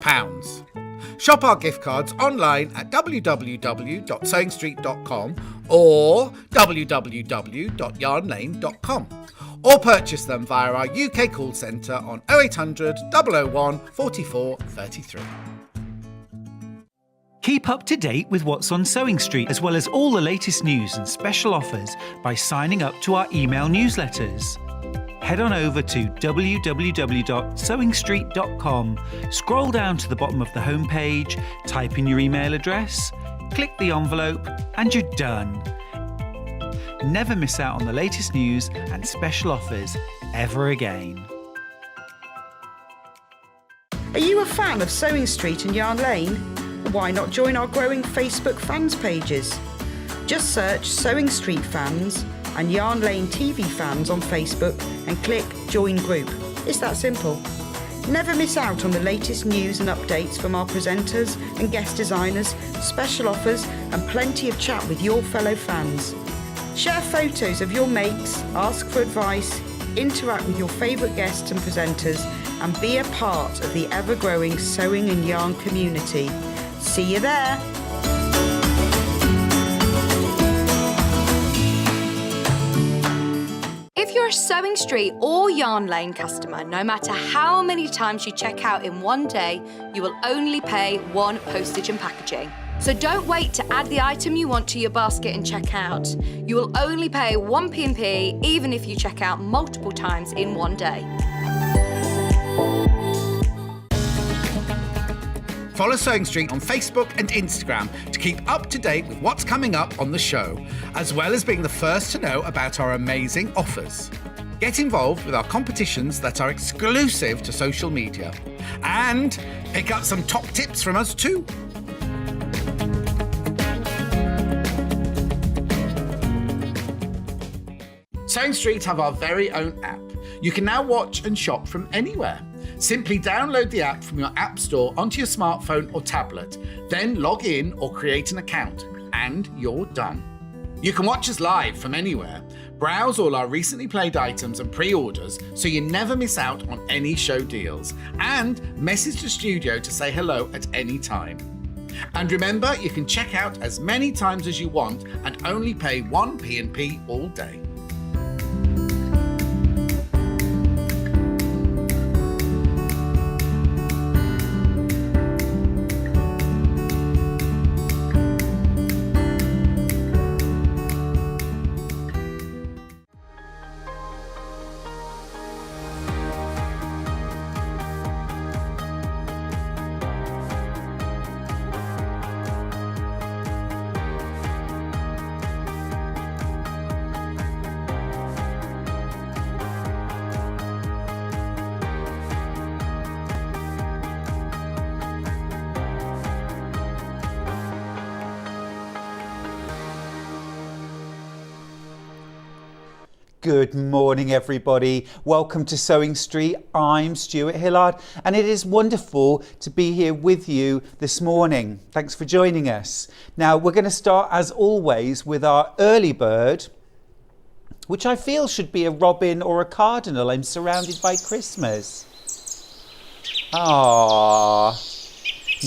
Shop our gift cards online at www.sewingstreet.com or www.yarnlane.com, or purchase them via our UK call centre on 0800 001 44 33. Keep up to date with what's on Sewing Street, as well as all the latest news and special offers by signing up to our email newsletters. Head on over to www.sewingstreet.com, scroll down to the bottom of the homepage, type in your email address, click the envelope, and you're done. Never miss out on the latest news and special offers ever again. Are you a fan of Sewing Street and Yarn Lane? Why not join our growing Facebook fans pages? Just search Sewing Street Fans and Yarn Lane TV Fans on Facebook and click Join Group. It's that simple. Never miss out on the latest news and updates from our presenters and guest designers, special offers and plenty of chat with your fellow fans. Share photos of your makes, ask for advice, interact with your favourite guests and presenters, and be a part of the ever-growing sewing and yarn community. See you there! If you're a Sewing Street or Yarn Lane customer, no matter how many times you check out in one day, you will only pay one postage and packaging. So don't wait to add the item you want to your basket and check out. You will only pay one P&P even if you check out multiple times in one day. Follow Sewing Street on Facebook and Instagram to keep up to date with what's coming up on the show, as well as being the first to know about our amazing offers. Get involved with our competitions that are exclusive to social media, and pick up some top tips from us too. Sewing Street have our very own app. You can now watch and shop from anywhere. Simply download the app from your app store onto your smartphone or tablet, then log in or create an account, and you're done. You can watch us live from anywhere, browse all our recently played items and pre-orders so you never miss out on any show deals, and message the studio to say hello at any time. And remember, you can check out as many times as you want and only pay one P&P all day. Good morning, everybody. Welcome to Sewing Street. I'm Stuart Hillard, and it is wonderful to be here with you this morning. Thanks for joining us. Now, we're going to start, as always, with our early bird, which I feel should be a robin or a cardinal. I'm surrounded by Christmas. Ah.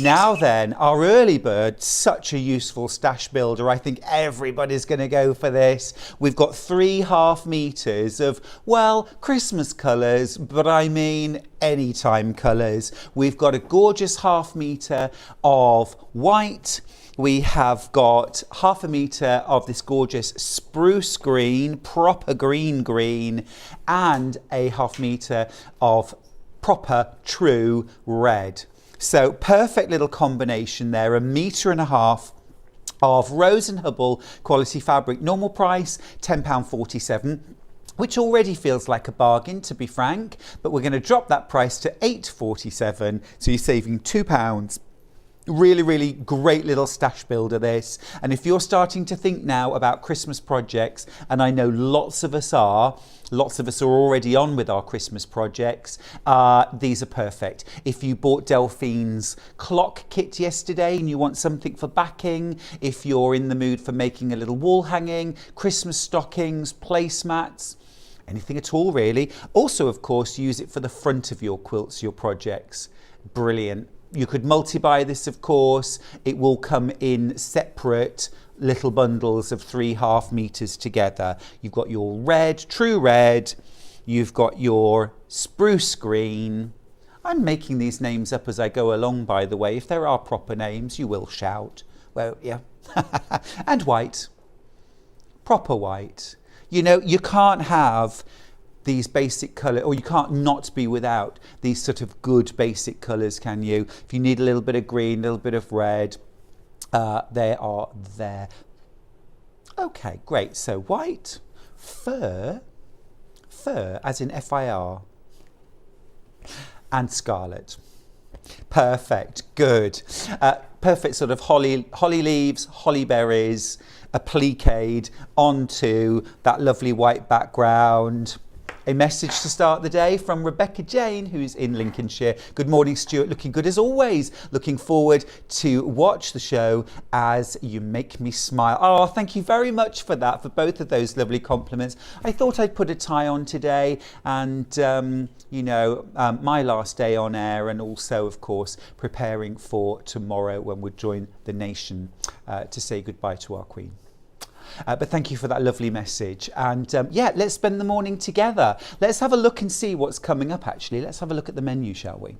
Now then, our early bird, such a useful stash builder. I think everybody's going to go for this. We've got 3.5 meters of, well, Christmas colours, but I mean anytime colours. We've got a gorgeous 1/2 metre of white. We have got 1/2 metre of this gorgeous spruce green, proper green, and a 1/2 metre of proper true red. So perfect little combination there, 1.5 meters of Rose and Hubble quality fabric. Normal price £10.47, which already feels like a bargain, to be frank, but we're going to drop that price to £8.47, so you're saving £2. Really, really great little stash builder, this. And if you're starting to think now about Christmas projects, and I know lots of us are already on with our Christmas projects, these are perfect. If you bought Delphine's clock kit yesterday and you want something for backing, if you're in the mood for making a little wall hanging, Christmas stockings, placemats, anything at all really. Also, of course, use it for the front of your quilts, your projects. Brilliant. You could multi-buy this, of course. It will come in separate little bundles of 3.5 meters together. You've got your red, true red. You've got your spruce green. I'm making these names up as I go along, by the way. If there are proper names, you will shout. Well, yeah. And white. Proper white. You know, you can't have these basic colours, or you can't not be without these sort of good basic colours, can you? If you need a little bit of green, a little bit of red, they are there. Okay, great. So white, fur as in FIR, and scarlet. Perfect, good. Perfect sort of holly leaves, holly berries, appliqued onto that lovely white background. A message to start the day from Rebecca Jane, who's in Lincolnshire. Good morning, Stuart. Looking good as always. Looking forward to watch the show as you make me smile. Oh, thank you very much for that, for both of those lovely compliments. I thought I'd put a tie on today and, my last day on air, and also, of course, preparing for tomorrow when we join the nation to say goodbye to our Queen. But thank you for that lovely message. And let's spend the morning together. Let's have a look and see what's coming up, actually. Let's have a look at the menu, shall we?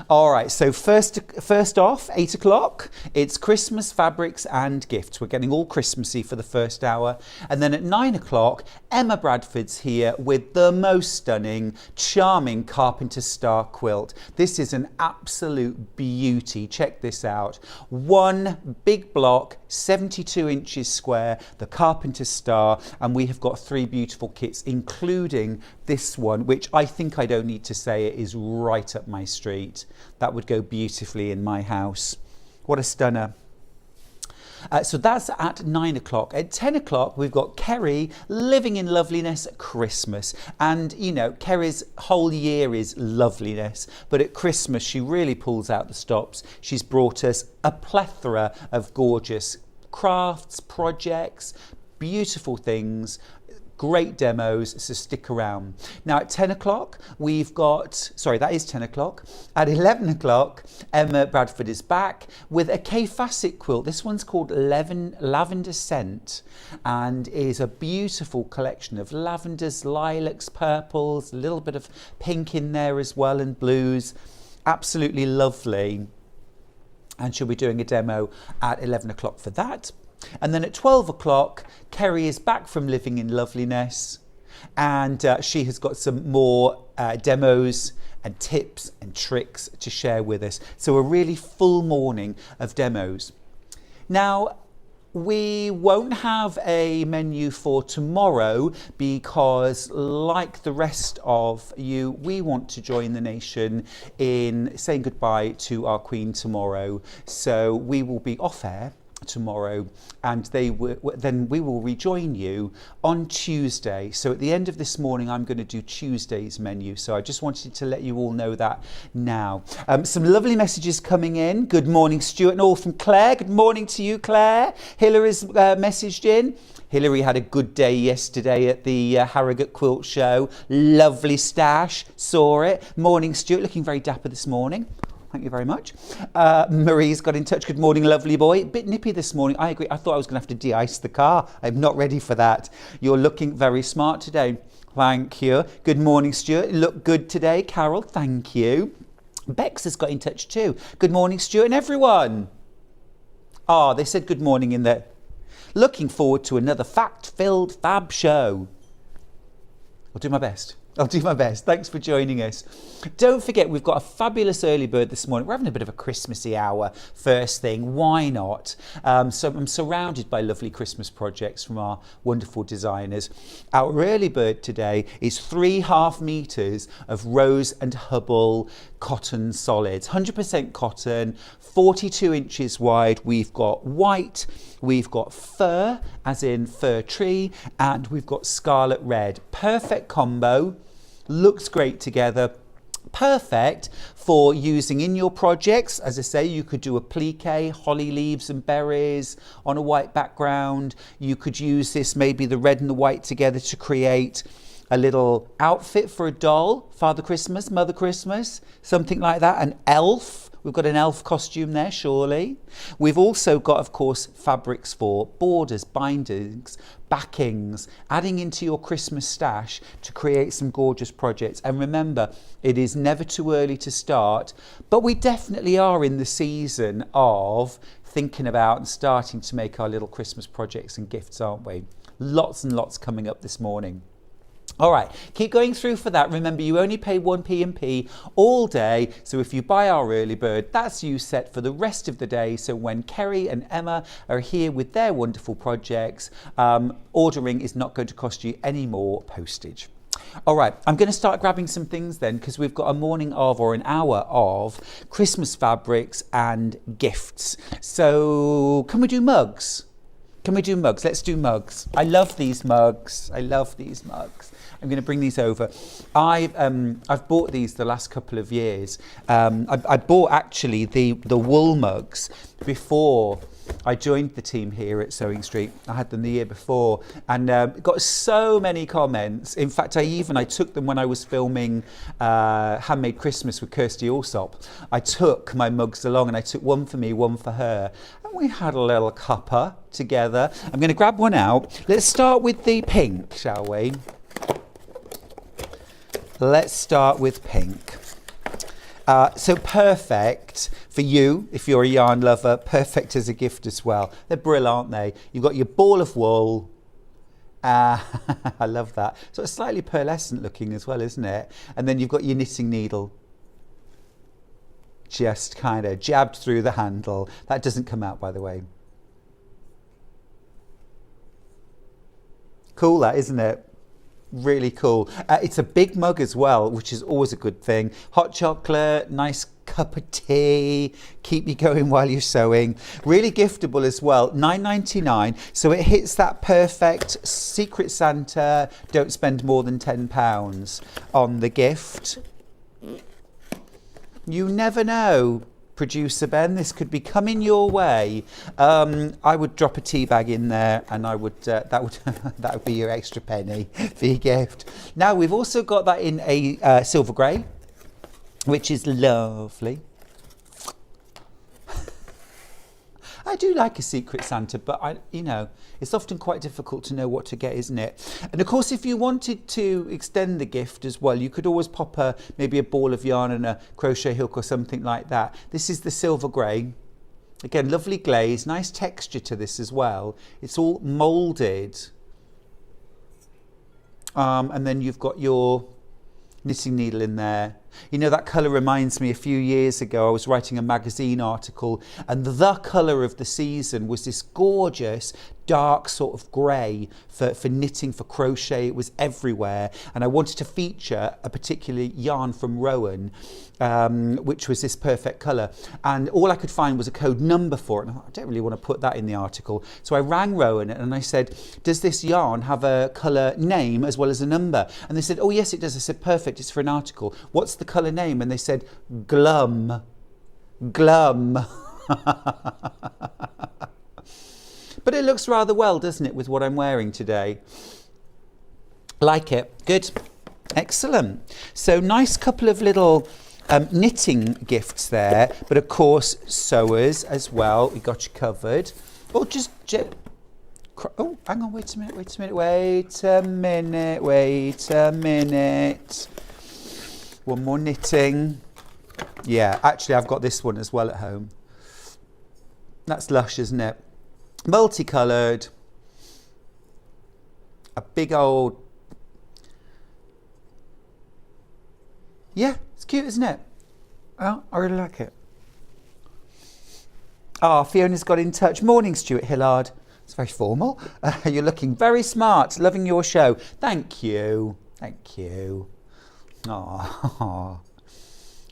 All right, so first off, 8 o'clock, it's Christmas fabrics and gifts. We're getting all Christmassy for the first hour. And then at 9 o'clock, Emma Bradford's here with the most stunning, charming Carpenter Star quilt. This is an absolute beauty. Check this out. One big block, 72 inches square, the Carpenter Star, and we have got 3 beautiful kits, including this one, which I think I don't need to say it is right up my street. That would go beautifully in my house. What a stunner. So that's at 9 o'clock. At 10 o'clock, we've got Kerry, Living in Loveliness Christmas. And, you know, Kerry's whole year is loveliness. But at Christmas, she really pulls out the stops. She's brought us a plethora of gorgeous crafts, projects, beautiful things, great demos, so stick around. Now at 10 o'clock, we've got, that is 10 o'clock. At 11 o'clock, Emma Bradford is back with a K-Facet quilt. This one's called Lavender Scent and is a beautiful collection of lavenders, lilacs, purples, a little bit of pink in there as well, and blues. Absolutely lovely. And she'll be doing a demo at 11 o'clock for that. And then at 12 o'clock, Kerry is back from Living in Loveliness, and she has got some more demos and tips and tricks to share with us. So a really full morning of demos. Now, we won't have a menu for tomorrow because, like the rest of you, we want to join the nation in saying goodbye to our Queen tomorrow. So we will be off air tomorrow, and then we will rejoin you on Tuesday. So at the end of this morning, I'm going to do Tuesday's menu. So I just wanted to let you all know that now. Some lovely messages coming in. Good morning, Stuart, and all from Claire. Good morning to you, Claire. Hillary's messaged in. Hillary had a good day yesterday at the Harrogate Quilt Show. Lovely stash, saw it. Morning, Stuart, looking very dapper this morning. Thank you very much. Marie's got in touch. Good morning, lovely boy. Bit nippy this morning. I agree. I thought I was going to have to de-ice the car. I'm not ready for that. You're looking very smart today. Thank you. Good morning, Stuart. You look good today, Carol. Thank you. Bex has got in touch too. Good morning, Stuart and everyone. Ah, they said good morning in there. Looking forward to another fact-filled fab show. I'll do my best. Thanks for joining us. Don't forget, we've got a fabulous early bird this morning. We're having a bit of a Christmassy hour first thing. Why not? So I'm surrounded by lovely Christmas projects from our wonderful designers. Our early bird today is 3.5 meters of Rose and Hubble cotton solids, 100% cotton, 42 inches wide. We've got white, we've got fir, as in fir tree, and we've got scarlet red. Perfect combo, looks great together. Perfect for using in your projects. As I say, you could do applique, holly leaves and berries on a white background. You could use this, maybe the red and the white together, to create a little outfit for a doll, Father Christmas, Mother Christmas, something like that, an elf. We've got an elf costume there, surely. We've also got, of course, fabrics for borders, bindings, backings, adding into your Christmas stash to create some gorgeous projects. And remember, it is never too early to start, but we definitely are in the season of thinking about and starting to make our little Christmas projects and gifts, aren't we? Lots and lots coming up this morning. All right, keep going through for that. Remember, you only pay 1 P&P all day. So if you buy our early bird, that's you set for the rest of the day. So when Kerry and Emma are here with their wonderful projects, ordering is not going to cost you any more postage. All right, I'm going to start grabbing some things then, because we've got a morning of, or an hour of, Christmas fabrics and gifts. So can we do mugs? Can we do mugs? Let's do mugs. I love these mugs. I love these mugs. I'm going to bring these over. I've bought these the last couple of years. I bought actually the wool mugs before I joined the team here at Sewing Street. I had them the year before, and got so many comments. In fact, I took them when I was filming Handmade Christmas with Kirsty Alsop. I took my mugs along, and I took one for me, one for her, and we had a little cuppa together. I'm going to grab one out. Let's start with the pink, shall we? Let's start with pink. So perfect for you, if you're a yarn lover, perfect as a gift as well. They're brilliant, aren't they? You've got your ball of wool. I love that. So it's slightly pearlescent looking as well, isn't it? And then you've got your knitting needle. Just kind of jabbed through the handle. That doesn't come out, by the way. Cool, that, isn't it? Really cool. It's a big mug as well, which is always a good thing. Hot chocolate, nice cup of tea, keep you going while you're sewing. Really giftable as well. $9.99, so it hits that perfect Secret Santa, don't spend more than £10 on the gift. You never know, Producer Ben, this could be coming your way. I would drop a tea bag in there, and I would that would be your extra penny for your gift. Now we've also got that in a silver grey, which is lovely. I do like a Secret Santa, but it's often quite difficult to know what to get, isn't it? And of course, if you wanted to extend the gift as well, you could always pop maybe a ball of yarn and a crochet hook or something like that. This is the silver grey. Again, lovely glaze, nice texture to this as well. It's all moulded. And then you've got your knitting needle in there. You know, that colour reminds me, a few years ago I was writing a magazine article, and the colour of the season was this gorgeous dark sort of grey for knitting, for crochet. It was everywhere, and I wanted to feature a particular yarn from Rowan, which was this perfect colour, and all I could find was a code number for it, and I thought, I don't really want to put that in the article. So I rang Rowan and I said, does this yarn have a colour name as well as a number? And they said, oh yes it does. I said, perfect, it's for an article. What's the colour name? And they said, Glum. But it looks rather well, doesn't it, with what I'm wearing today? Like it. Good. Excellent. So nice couple of little knitting gifts there, but of course sewers as well. We got you covered. Oh, oh, hang on, wait a minute. One more knitting. Yeah, actually I've got this one as well at home. That's lush, isn't it? Multicoloured. A big old... Yeah, it's cute, isn't it? Oh, I really like it. Ah, Fiona's got in touch. Morning, Stuart Hillard. It's very formal. You're looking very smart. Loving your show. Thank you. Thank you. Oh,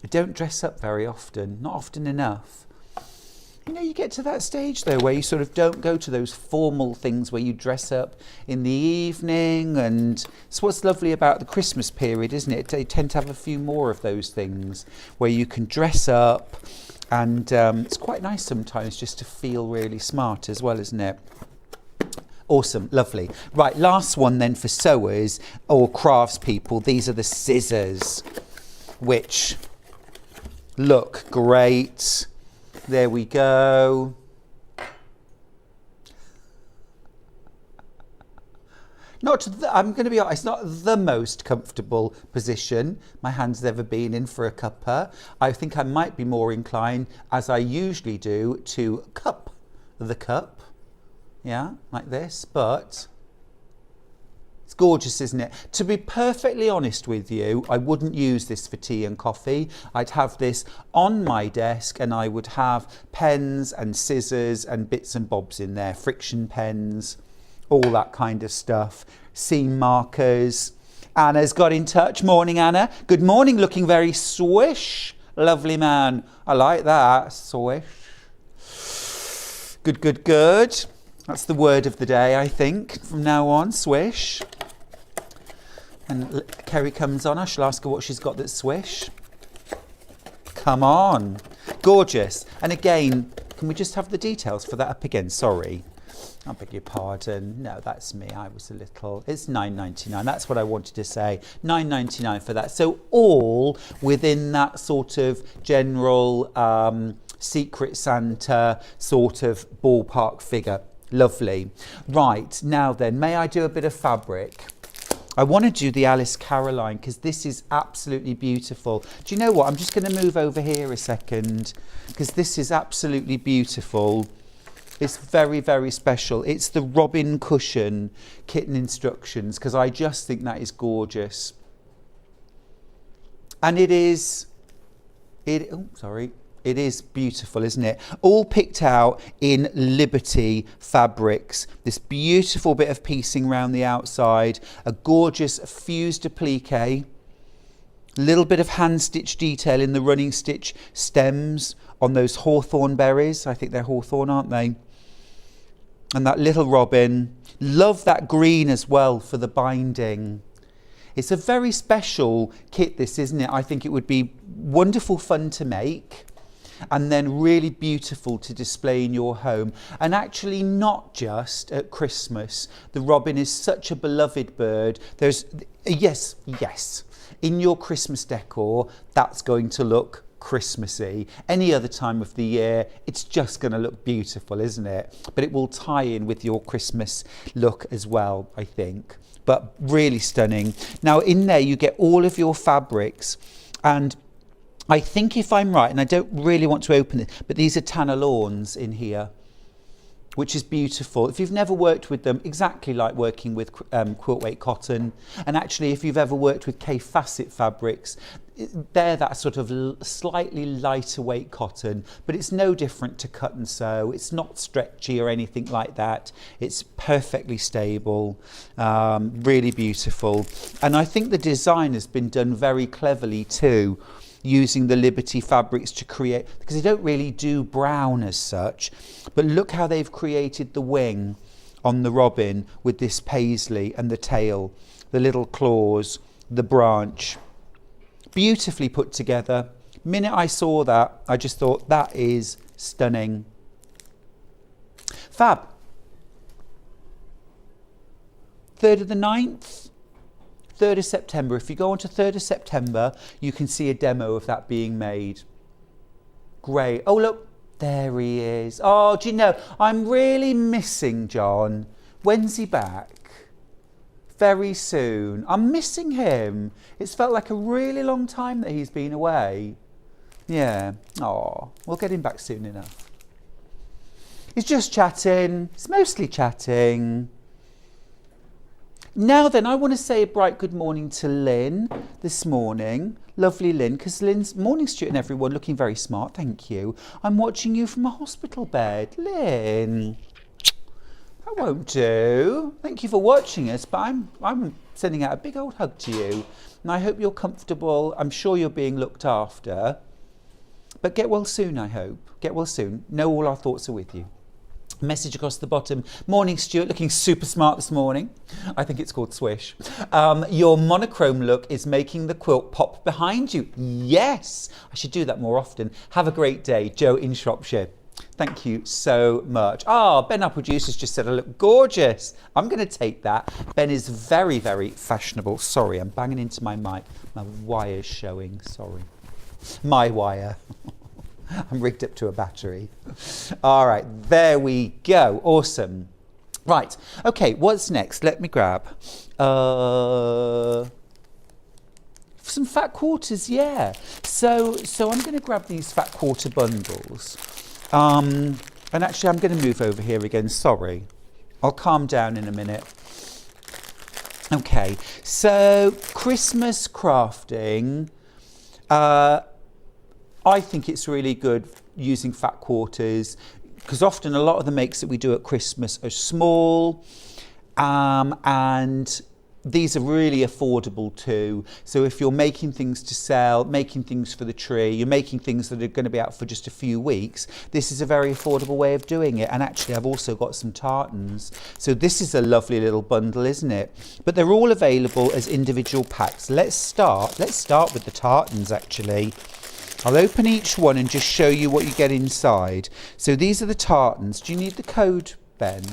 I don't dress up very often. Not often enough. You know, you get to that stage though where you sort of don't go to those formal things where you dress up in the evening, and it's what's lovely about the Christmas period, isn't it? They tend to have a few more of those things where you can dress up, and it's quite nice sometimes just to feel really smart as well, isn't it? Awesome, lovely. Right, last one then for sewers or crafts people. These are the scissors, which look great. There we go. I'm going to be honest, it's not the most comfortable position my hand's ever been in for a cupper. I think I might be more inclined, as I usually do, to cup the cup. Yeah, like this, but it's gorgeous, isn't it? To be perfectly honest with you, I wouldn't use this for tea and coffee. I'd have this on my desk and I would have pens and scissors and bits and bobs in there, friction pens, all that kind of stuff, seam markers. Anna's got in touch. Morning, Anna. Good morning, looking very swish. Lovely man. I like that, swish. Good, good, good. That's the word of the day, I think, from now on, swish. And Kerry comes on. I shall ask her what she's got that's swish. Come on. Gorgeous. And again, can we just have the details for that up again? Sorry. I beg your pardon. No, that's me. I was a little... It's £9.99. That's what I wanted to say. £9.99 for that. So all within that sort of general Secret Santa sort of ballpark figure. Lovely. Right, now then, may I do a bit of fabric? I want to do the Alice Caroline because this is absolutely beautiful. Do you know what? I'm just going to move over here a second because this is absolutely beautiful. It's very, very special. It's the Robin Cushion kitten instructions because I just think that is gorgeous. And it is beautiful, isn't it? All picked out in Liberty fabrics. This beautiful bit of piecing around the outside, a gorgeous fused applique, little bit of hand stitch detail in the running stitch stems on those hawthorn berries. I think they're hawthorn, aren't they? And that little robin. Love that green as well for the binding. It's a very special kit, this, isn't it? I think it would be wonderful fun to make. And then really beautiful to display in your home. And actually not just at Christmas. The robin is such a beloved bird. There's, yes, in your Christmas decor, that's going to look Christmassy. Any other time of the year, it's just going to look beautiful, isn't it? But it will tie in with your Christmas look as well, I think. But really stunning. Now in there you get all of your fabrics, and I think if I'm right, and I don't really want to open it, but these are Tanner Lawns in here, which is beautiful. If you've never worked with them, exactly like working with quilt weight cotton. And actually, if you've ever worked with K Facet fabrics, they're that sort of slightly lighter weight cotton, but it's no different to cut and sew. It's not stretchy or anything like that. It's perfectly stable, really beautiful. And I think the design has been done very cleverly too, using the Liberty fabrics to create, because they don't really do brown as such, but look how they've created the wing on the robin with this paisley and the tail, the little claws, the branch. Beautifully put together. Minute I saw that, I just thought that is stunning. Fab. 3rd of the 9th. 3rd of September. If you go on to 3rd of September, you can see a demo of that being made. Great. Oh, look, there he is. Oh, do you know, I'm really missing John. When's he back? Very soon. I'm missing him. It's felt like a really long time that he's been away. Yeah. Oh, we'll get him back soon enough. He's just chatting. It's mostly chatting. Now then, I want to say a bright good morning to Lynn this morning. Lovely Lynn, because Lynn's morning, Stuart and everyone, looking very smart, thank you. I'm watching you from a hospital bed. Lynn, that won't do. Thank you for watching us, but I'm sending out a big old hug to you. And I hope you're comfortable. I'm sure you're being looked after. But get well soon, I hope. Get well soon. Know all our thoughts are with you. Message across the bottom. Morning, Stuart, looking super smart this morning. I think it's called Swish. Your monochrome look is making the quilt pop behind you. Yes, I should do that more often. Have a great day, Joe in Shropshire. Thank you so much. Oh, Ben, our producer's just said I look gorgeous. I'm going to take that. Ben is very, very fashionable. Sorry, I'm banging into my mic. My wire's showing. Sorry. My wire. I'm rigged up to a battery. All right, there we go. Awesome. Right. Okay, what's next? Let me grab some fat quarters. Yeah. So I'm going to grab these fat quarter bundles. And actually, I'm going to move over here again. Sorry. I'll calm down in a minute. Okay. So Christmas crafting. I think it's really good using fat quarters because often a lot of the makes that we do at Christmas are small, and these are really affordable too. So if you're making things to sell, making things for the tree, you're making things that are going to be out for just a few weeks, this is a very affordable way of doing it. And actually I've also got some tartans. So this is a lovely little bundle, isn't it? But they're all available as individual packs. Let's start with the tartans actually. I'll open each one and just show you what you get inside. So these are the tartans. Do you need the code, Ben?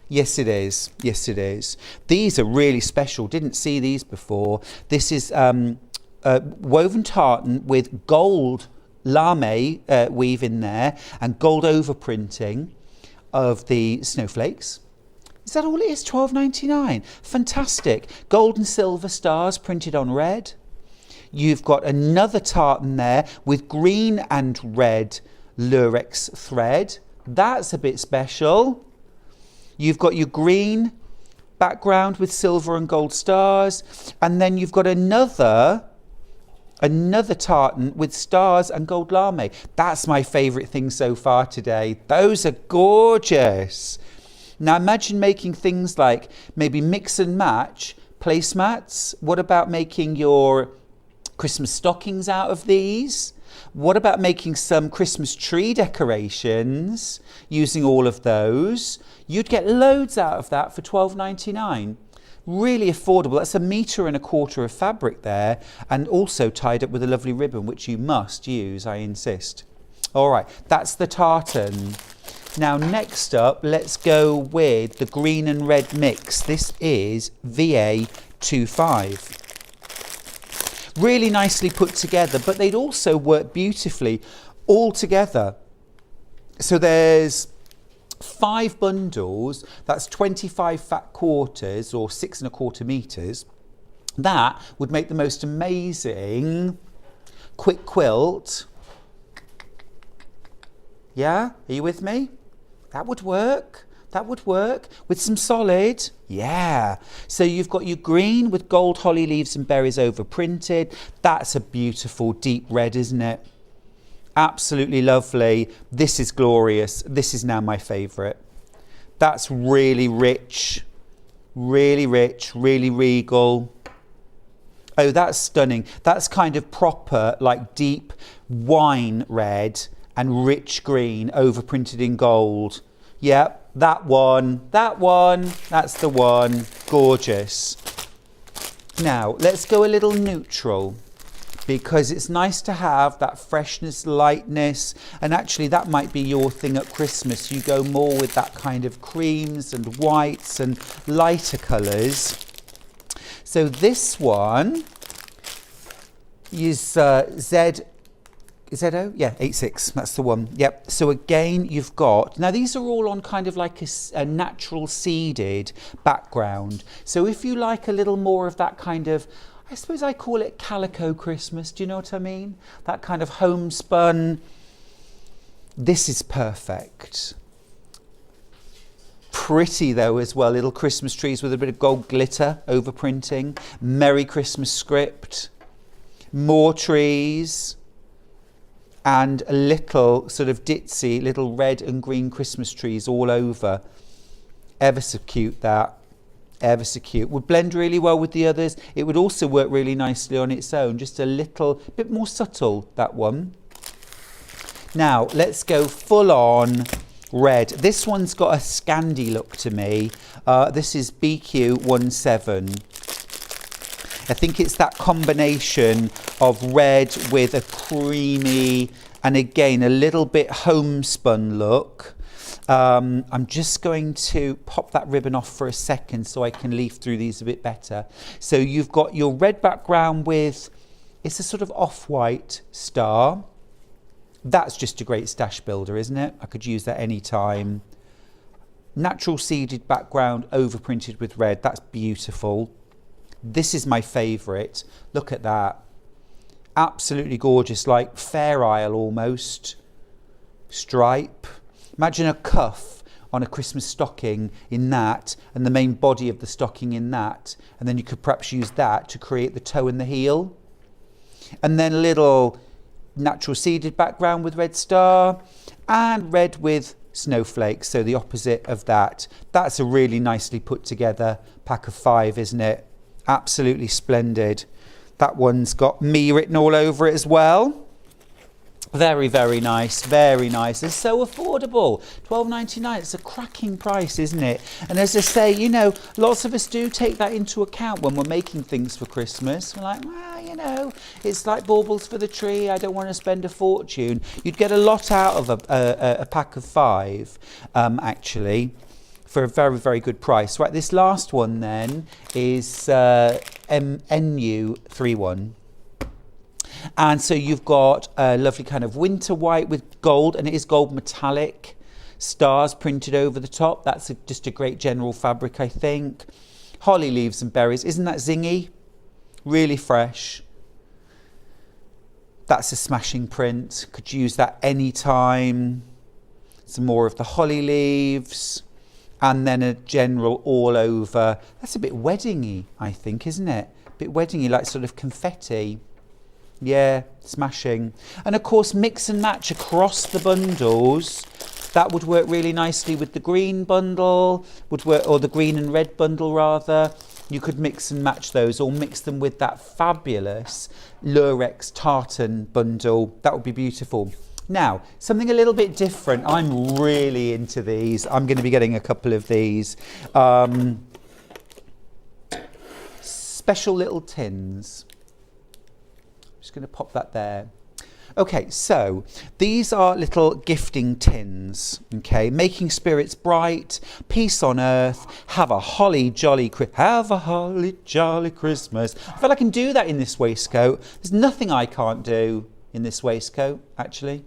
Yes, it is. Yes, it is. These are really special. Didn't see these before. This is woven tartan with gold lame weave in there and gold overprinting of the snowflakes. Is that all it is? $12.99. Fantastic. Gold and silver stars printed on red. You've got another tartan there with green and red lurex thread. That's a bit special. You've got your green background with silver and gold stars. And then you've got another tartan with stars and gold lame. That's my favourite thing so far today. Those are gorgeous. Now imagine making things like maybe mix and match placemats. What about making your Christmas stockings out of these? What about making some Christmas tree decorations using all of those? You'd get loads out of that for $12.99. Really affordable. That's 1.25 meters of fabric there, and also tied up with a lovely ribbon, which you must use, I insist. All right, that's the tartan. Now next up, let's go with the green and red mix. This is VA25. Really nicely put together, but they'd also work beautifully all together. So there's 5 bundles, that's 25 fat quarters or 6.25 meters. That would make the most amazing quick quilt. Yeah, are you with me? That would work. That would work with some solid. Yeah. So you've got your green with gold holly leaves and berries over printed. That's a beautiful deep red, isn't it? Absolutely lovely. This is glorious. This is now my favourite. That's really rich, really regal. Oh, that's stunning. That's kind of proper, like deep wine red and rich green over printed in gold. Yep. That one, that's the one. Gorgeous. Now, let's go a little neutral because it's nice to have that freshness, lightness, and actually that might be your thing at Christmas. You go more with that kind of creams and whites and lighter colours. So this one is ZO? Yeah, 86, that's the one. Yep. So again, you've got, now these are all on kind of like a natural seeded background. So if you like a little more of that kind of, I suppose I call it calico Christmas, do you know what I mean? That kind of homespun. This is perfect. Pretty though as well, little Christmas trees with a bit of gold glitter over printing. Merry Christmas script. More trees. And a little sort of ditzy, little red and green Christmas trees all over. Ever so cute that. Ever so cute. Would blend really well with the others. It would also work really nicely on its own. Just a little bit more subtle, that one. Now, let's go full on red. This one's got a Scandi look to me. This is BQ17. I think it's that combination of red with a creamy And again, a little bit homespun look. I'm just going to pop that ribbon off for a second so I can leaf through these a bit better. So you've got your red background with, it's a sort of off-white star. That's just a great stash builder, isn't it? I could use that anytime. Natural seeded background overprinted with red. That's beautiful. This is my favourite. Look at that. Absolutely gorgeous, like Fair Isle almost. Stripe. Imagine a cuff on a Christmas stocking in that, and the main body of the stocking in that, and then you could perhaps use that to create the toe and the heel. And then a little natural seeded background with red star, and red with snowflakes, so the opposite of that. That's a really nicely put together pack of 5, isn't it? Absolutely splendid. That one's got me written all over it as well. Very, very nice, very nice. It's so affordable. $12.99. It's a cracking price, isn't it? And as I say, you know, lots of us do take that into account when we're making things for Christmas. We're like, well, you know, it's like baubles for the tree. I don't want to spend a fortune. You'd get a lot out of a pack of 5, actually, for a very, very good price. Right, this last one then is NU31. And so you've got a lovely kind of winter white with gold, and it is gold metallic. Stars printed over the top. That's just a great general fabric, I think. Holly leaves and berries. Isn't that zingy? Really fresh. That's a smashing print. Could use that anytime. Some more of the holly leaves. And then a general all over. That's a bit weddingy, I think, isn't it? A bit weddingy, like sort of confetti. Yeah, smashing. And of course, mix and match across the bundles. That would work really nicely with the green bundle, would work, or the green and red bundle rather. You could mix and match those, or mix them with that fabulous Lurex tartan bundle. That would be beautiful. Now, something a little bit different. I'm really into these. I'm going to be getting a couple of these. Special little tins. Just going to pop that there. Okay, so these are little gifting tins, okay? Making spirits bright, peace on earth, have a holly jolly Christmas. I feel I can do that in this waistcoat. There's nothing I can't do in this waistcoat, actually.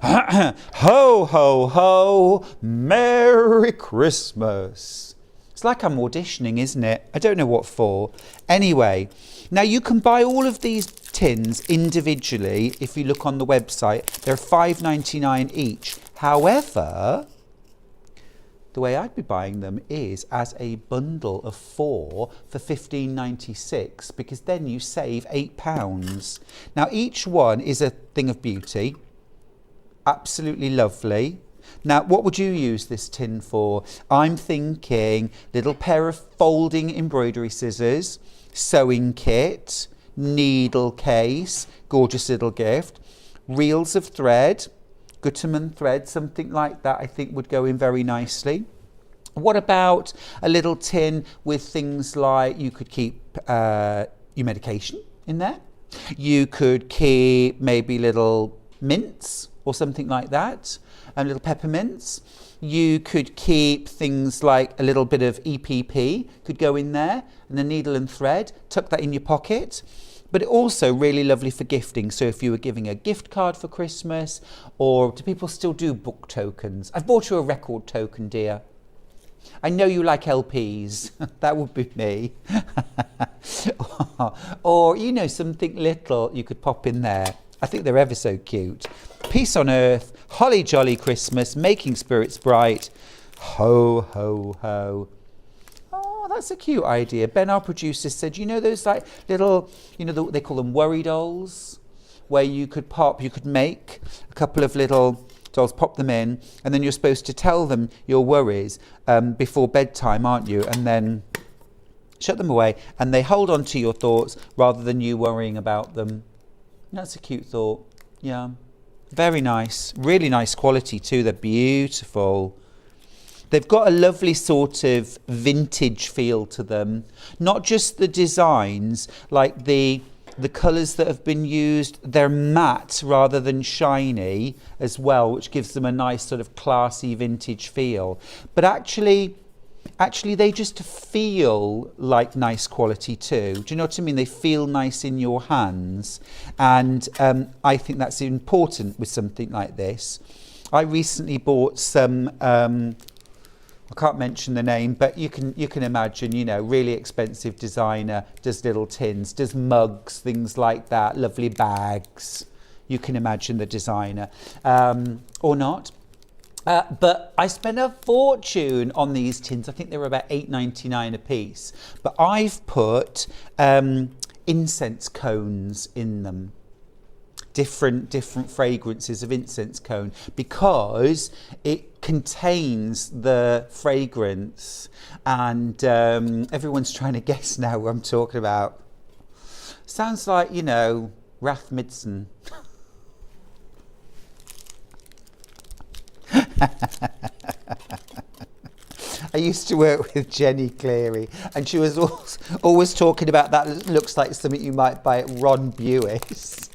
Ho, ho, ho, Merry Christmas. It's like I'm auditioning, isn't it? I don't know what for. Anyway, now you can buy all of these tins individually. If you look on the website, they're $5.99 each. However, the way I'd be buying them is as a bundle of 4 for $15.96, because then you save £8. Now each one is a thing of beauty. Absolutely lovely. Now, what would you use this tin for? I'm thinking little pair of folding embroidery scissors, sewing kit, needle case, gorgeous little gift, reels of thread, Gutermann thread, something like that I think would go in very nicely. What about a little tin with things like, you could keep your medication in there. You could keep maybe little mints or something like that, and little peppermints. You could keep things like a little bit of EPP, could go in there, and a needle and thread, tuck that in your pocket. But also really lovely for gifting. So if you were giving a gift card for Christmas, or do people still do book tokens? I've bought you a record token, dear. I know you like LPs. That would be me. Or, you know, something little you could pop in there. I think they're ever so cute. Peace on earth, holly jolly Christmas, making spirits bright. Ho, ho, ho. Oh, that's a cute idea. Ben, our producer, said, you know those like little, you know, they call them worry dolls, where you could make a couple of little dolls, pop them in, and then you're supposed to tell them your worries before bedtime, aren't you? And then shut them away, and they hold on to your thoughts rather than you worrying about them. That's a cute thought. Yeah. Very nice. Really nice quality too. They're beautiful. They've got a lovely sort of vintage feel to them. Not just the designs, like the the colours that have been used, they're matte rather than shiny as well, which gives them a nice sort of classy vintage feel. But actually they just feel like nice quality too. Do you know what I mean? They feel nice in your hands, and I think that's important with something like this. I recently bought some, I can't mention the name, but you can imagine, you know, really expensive designer does little tins, does mugs, things like that, lovely bags. You can imagine the designer, or not. But I spent a fortune on these tins. I think they were about $8.99 a piece. But I've put incense cones in them. Different fragrances of incense cone, because it contains the fragrance, and everyone's trying to guess now what I'm talking about. Sounds like, you know, Rath Midson. I used to work with Jenny Cleary, and she was always talking about that. Looks like something you might buy at Ron Buis.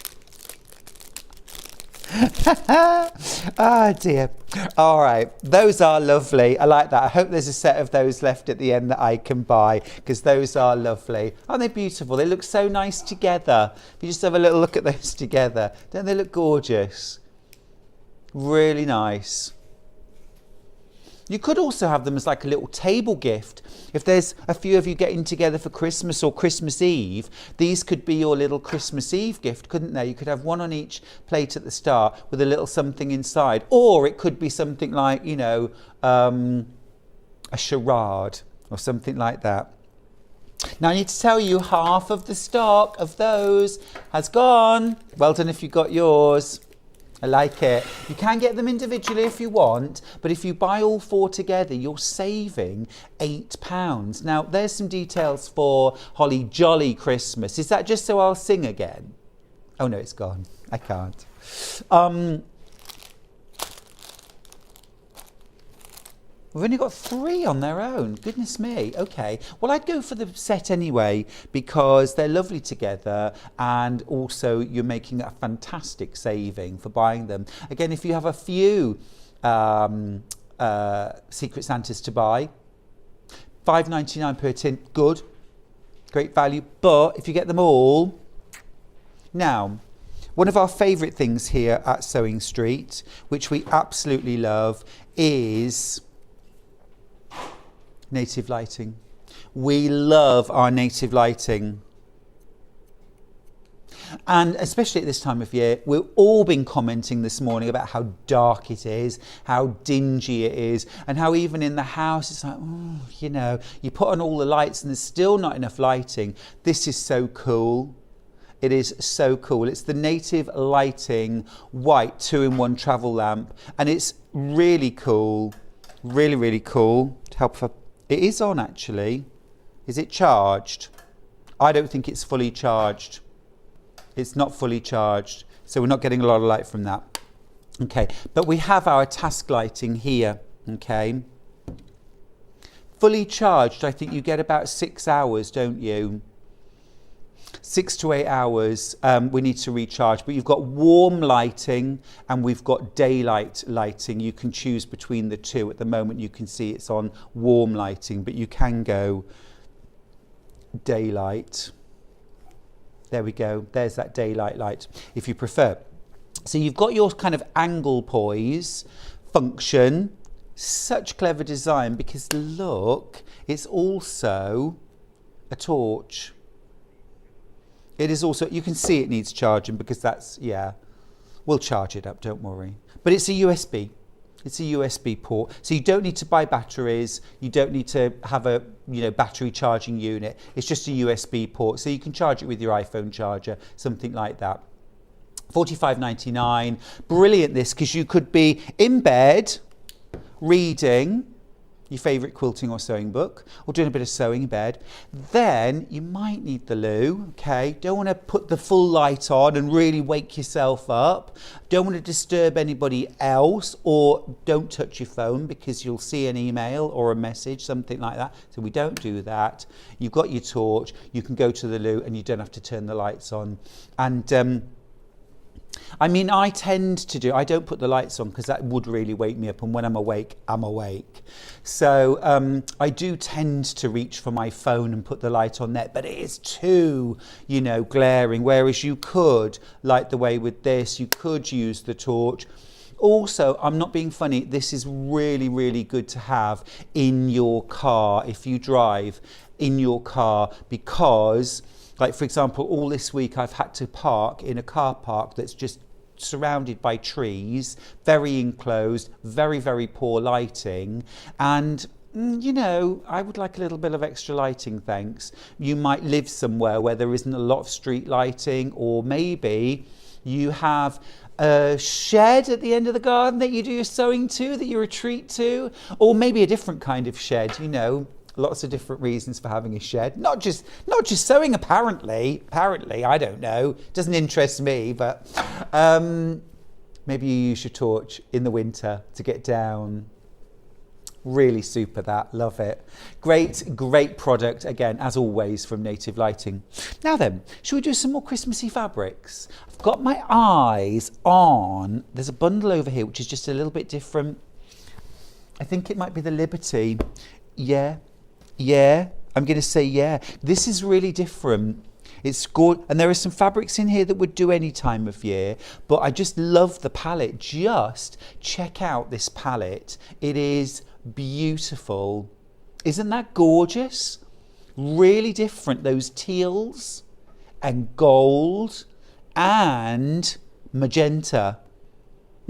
Ah, dear. All right, those are lovely. I like that. I hope there's a set of those left at the end that I can buy, because those are lovely. Aren't they beautiful? They look so nice together. If you just have a little look at those together, don't they look gorgeous? Really nice. You could also have them as like a little table gift. If there's a few of you getting together for Christmas or Christmas Eve, these could be your little Christmas Eve gift, couldn't they? You could have one on each plate at the start with a little something inside. Or it could be something like, you know, a charade or something like that. Now I need to tell you, half of the stock of those has gone. Well done if you got yours. I like it. You can get them individually if you want, but if you buy all four together, you're saving £8. Now, there's some details for Holly Jolly Christmas. Is that just so I'll sing again? Oh no, it's gone. I can't. We've only got 3 on their own. Goodness me. Okay. Well, I'd go for the set anyway, because they're lovely together, and also you're making a fantastic saving for buying them. Again, if you have a few Secret Santas to buy, $5.99 per tin. Good. Great value. But if you get them all... Now, one of our favourite things here at Sewing Street, which we absolutely love, is... native lighting. We love our native lighting. And especially at this time of year, we've all been commenting this morning about how dark it is, how dingy it is, and how even in the house it's like, oh, you know, you put on all the lights and there's still not enough lighting. This is so cool. It is so cool. It's the Native Lighting white 2-in-1 travel lamp, and it's really cool. Really, really cool. To help for... It is on, actually. Is it charged? I don't think it's fully charged. It's not fully charged, so we're not getting a lot of light from that. Okay, but we have our task lighting here, okay? Fully charged, I think you get about 6 hours, don't you? 6 to 8 hours we need to recharge, but you've got warm lighting and we've got daylight lighting. You can choose between the two. At the moment you can see it's on warm lighting, but you can go daylight. There we go. There's that daylight light if you prefer. So you've got your kind of angle poise function. Such clever design, because look, it's also a torch. It is also, you can see it needs charging, because that's, yeah, we'll charge it up, don't worry. But it's a USB. It's a USB port. So you don't need to buy batteries. You don't need to have a, you know, battery charging unit. It's just a USB port. So you can charge it with your iPhone charger, something like that. $45.99. Brilliant this, because you could be in bed reading your favourite quilting or sewing book, or doing a bit of sewing in bed, then you might need the loo, okay? Don't want to put the full light on and really wake yourself up. Don't want to disturb anybody else, or don't touch your phone because you'll see an email or a message, something like that. So we don't do that. You've got your torch, you can go to the loo and you don't have to turn the lights on. And I mean, I don't put the lights on because that would really wake me up, and when I'm awake, I'm awake. So I do tend to reach for my phone and put the light on there, but it is too, glaring, whereas you could, like the way with this, you could use the torch. Also, I'm not being funny, this is really, really good to have in your car if you drive in your car, because like, for example, all this week I've had to park in a car park that's just surrounded by trees, very enclosed, very, very poor lighting. And, I would like a little bit of extra lighting, thanks. You might live somewhere where there isn't a lot of street lighting, or maybe you have a shed at the end of the garden that you do your sewing to, that you retreat to, or maybe a different kind of shed, Lots of different reasons for having a shed. Not just sewing, apparently. Apparently, I don't know. Doesn't interest me, but maybe you use your torch in the winter to get down. Really super that. Love it. Great product. Again, as always, from Native Lighting. Now then, shall we do some more Christmassy fabrics? I've got my eyes on... There's a bundle over here, which is just a little bit different. I think it might be the Liberty. Yeah, I'm going to say yeah. This is really different. It's good, and there are some fabrics in here that would do any time of year, but I just love the palette. Just check out this palette. It is beautiful. Isn't that gorgeous? Really different. Those teals and gold and magenta.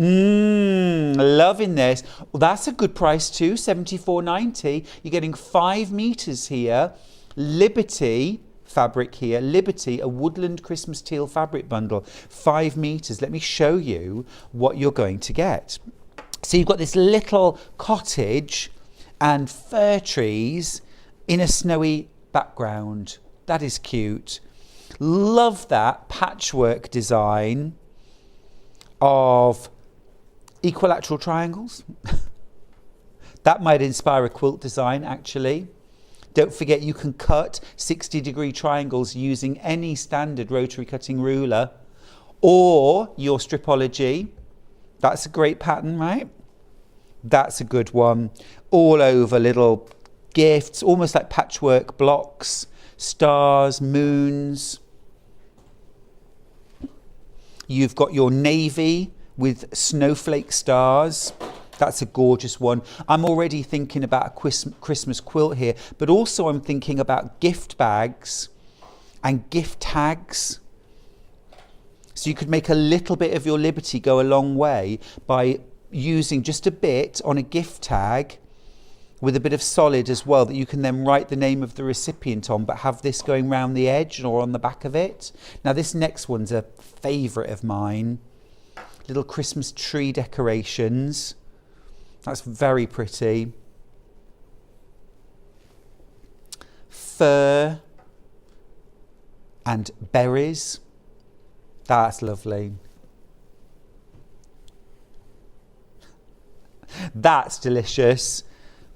Loving this. Well, that's a good price too, $74.90. You're getting 5 meters here. Liberty fabric here. Liberty, a woodland Christmas teal fabric bundle. 5 meters. Let me show you what you're going to get. So you've got this little cottage and fir trees in a snowy background. That is cute. Love that patchwork design of equilateral triangles. That might inspire a quilt design, actually. Don't forget, you can cut 60-degree triangles using any standard rotary cutting ruler or your Stripology. That's a great pattern, right? That's a good one. All over little gifts, almost like patchwork blocks, stars, moons. You've got your navy with snowflake stars. That's a gorgeous one. I'm already thinking about a Christmas quilt here, but also I'm thinking about gift bags and gift tags. So you could make a little bit of your Liberty go a long way by using just a bit on a gift tag with a bit of solid as well, that you can then write the name of the recipient on, but have this going round the edge or on the back of it. Now this next one's a favourite of mine. Little Christmas tree decorations. That's very pretty. Fir and berries. That's lovely. That's delicious.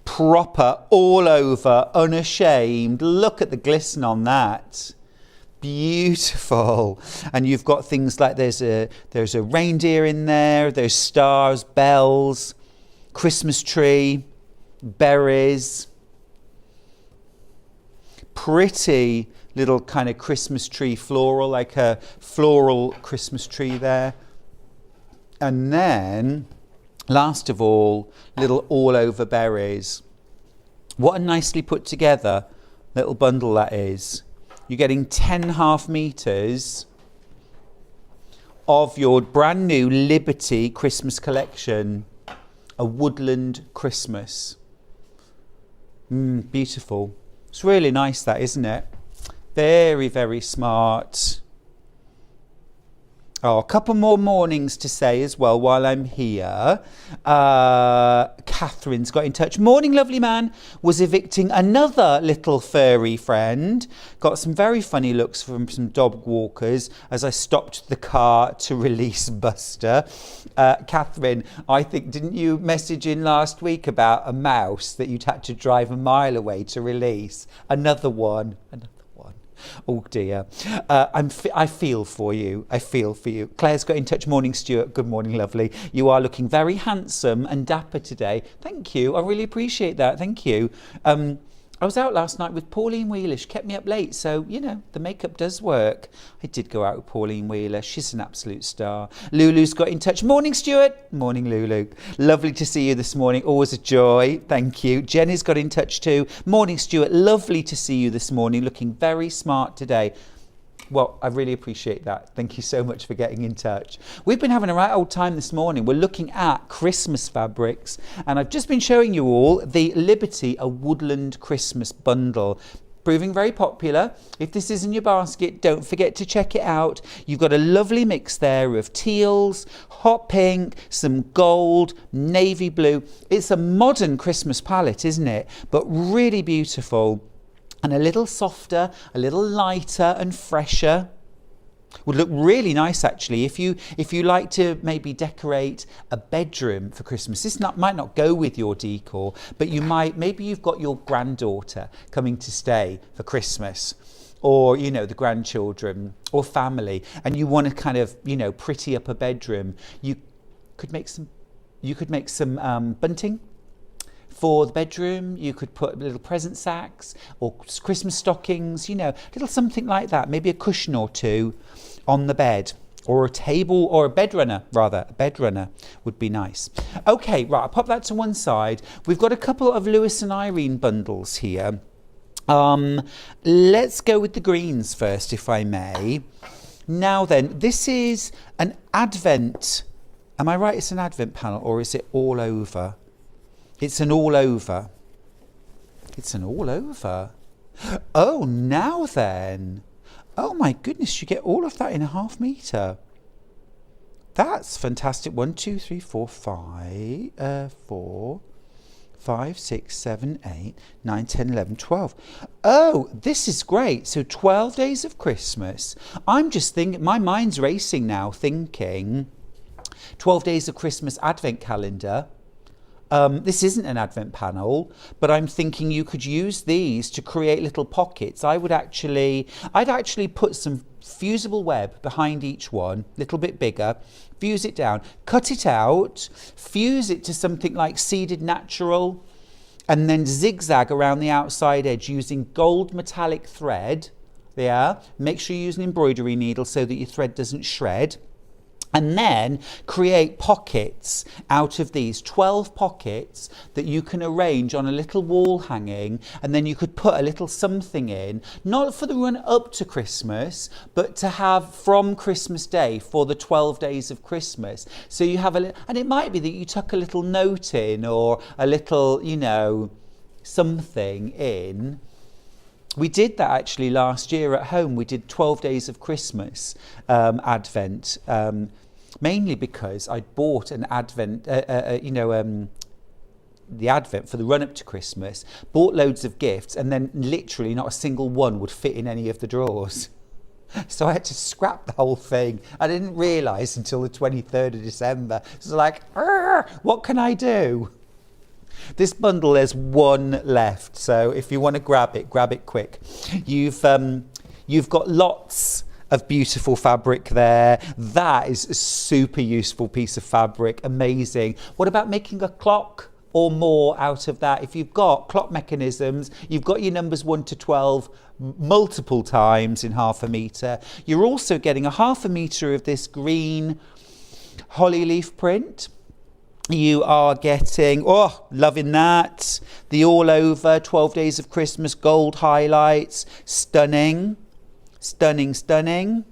Proper, all over, unashamed. Look at the glisten on that. Beautiful. And you've got things like there's a reindeer in there, there's stars, bells, Christmas tree, berries. Pretty little kind of Christmas tree floral, like a floral Christmas tree there. And then, last of all, little all over berries. What a nicely put together little bundle that is. You're getting 10.5 meters of your brand new Liberty Christmas collection. A woodland Christmas. Beautiful. It's really nice, that, isn't it? Very, very smart. Oh, a couple more mornings to say as well while I'm here. Catherine's got in touch. Morning, lovely man. Was evicting another little furry friend. Got some very funny looks from some dog walkers as I stopped the car to release Buster. Catherine, I think, didn't you message in last week about a mouse that you'd had to drive a mile away to release? Another one. Oh dear. I feel for you. I feel for you. Claire's got in touch. Morning, Stuart. Good morning, lovely. You are looking very handsome and dapper today. Thank you. I really appreciate that. Thank you. I was out last night with Pauline Wheeler. She kept me up late, so, you know, the makeup does work. I did go out with Pauline Wheeler. She's an absolute star. Lulu's got in touch. Morning, Stuart. Morning, Lulu. Lovely to see you this morning. Always a joy. Thank you. Jenny's got in touch too. Morning, Stuart. Lovely to see you this morning. Looking very smart today. Well, I really appreciate that. Thank you so much for getting in touch. We've been having a right old time this morning. We're looking at Christmas fabrics, and I've just been showing you all the Liberty, a woodland Christmas bundle. Proving very popular. If this is in your basket, don't forget to check it out. You've got a lovely mix there of teals, hot pink, some gold, navy blue. It's a modern Christmas palette, isn't it? But really beautiful. And a little softer, a little lighter and fresher. Would look really nice actually if you like to maybe decorate a bedroom for Christmas. This might not go with your decor, but maybe you've got your granddaughter coming to stay for Christmas, or you know, the grandchildren or family, and you want to kind of, you know, pretty up a bedroom. You could make some bunting for the bedroom. You could put little present sacks or Christmas stockings, you know, little something like that. Maybe a cushion or two on the bed, or a table, or a bed runner rather. A bed runner would be nice. Okay, right, I'll pop that to one side. We've got a couple of Lewis and Irene bundles here. Let's go with the greens first, if I may. Now then, this is an Advent. Am I right? It's an Advent panel, or is it all over? It's an all over. It's an all over. Oh, now then. Oh my goodness, you get all of that in a half metre. That's fantastic. 1, 2, 3, 4, 5, 6, 7, 8, 9, 10, 11, 12. Oh, this is great. So 12 days of Christmas. I'm just thinking, my mind's racing now, thinking 12 days of Christmas Advent calendar. This isn't an Advent panel, but I'm thinking you could use these to create little pockets. I'd actually put some fusible web behind each one, a little bit bigger, fuse it down, cut it out, fuse it to something like seeded natural, and then zigzag around the outside edge using gold metallic thread. Yeah, make sure you use an embroidery needle so that your thread doesn't shred. And then create pockets out of these, 12 pockets that you can arrange on a little wall hanging, and then you could put a little something in, not for the run up to Christmas, but to have from Christmas Day for the 12 days of Christmas. So you have and it might be that you tuck a little note in, or a little, you know, something in. We did that actually last year at home. We did 12 days of Christmas Advent, mainly because I bought an Advent, the Advent for the run up to Christmas, bought loads of gifts, and then literally not a single one would fit in any of the drawers. So I had to scrap the whole thing. I didn't realise until the 23rd of December. So like, what can I do? This bundle, there's one left, so if you want to grab it quick. You've got lots of beautiful fabric there. That is a super useful piece of fabric, amazing. What about making a clock or more out of that? If you've got clock mechanisms, you've got your numbers 1 to 12 multiple times in half a metre. You're also getting a half a metre of this green holly leaf print. You are getting, loving that, the all over 12 days of Christmas gold highlights. Stunning, stunning, stunning.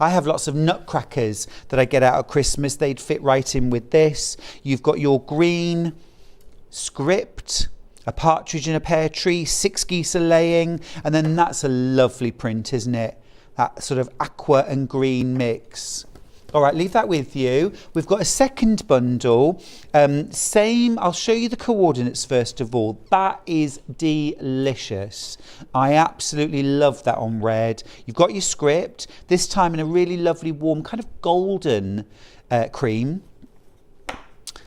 I have lots of nutcrackers that I get out of Christmas. They'd fit right in with this. You've got your green script, a partridge in a pear tree, 6 geese are laying, and then that's a lovely print, isn't it? That sort of aqua and green mix. All right, leave that with you. We've got a second bundle. Same, I'll show you the coordinates first of all. That is delicious. I absolutely love that on red. You've got your script, this time in a really lovely warm kind of golden cream.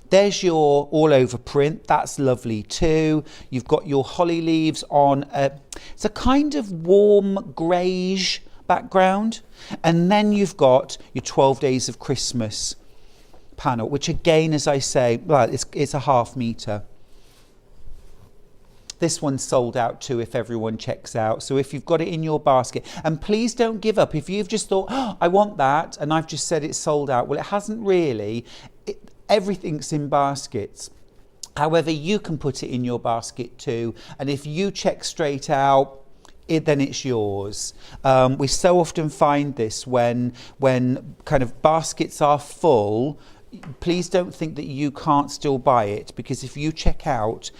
There's your all over print. That's lovely too. You've got your holly leaves on it's a kind of warm greige background. And then you've got your 12 Days of Christmas panel, which again, as I say, well, it's a ½ metre. This one's sold out too if everyone checks out. So if you've got it in your basket, and please don't give up. If you've just thought, oh, I want that, and I've just said it's sold out. Well, it hasn't really. Everything's in baskets. However, you can put it in your basket too. And if you check straight out, then it's yours. We so often find this when kind of baskets are full. Please don't think that you can't still buy it, because if you check out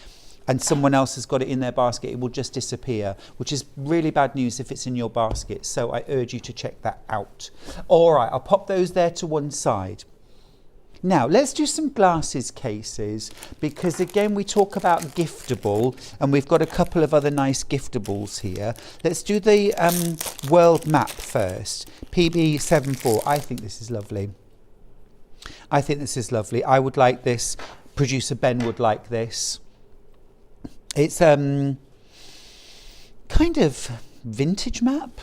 and someone else has got it in their basket, it will just disappear, which is really bad news if it's in your basket. So I urge you to check that out. All right, I'll pop those there to one side. Now, let's do some glasses cases, because again, we talk about giftable, and we've got a couple of other nice giftables here. Let's do the world map first. PB74. I think this is lovely. I think this is lovely. I would like this. Producer Ben would like this. It's kind of vintage map.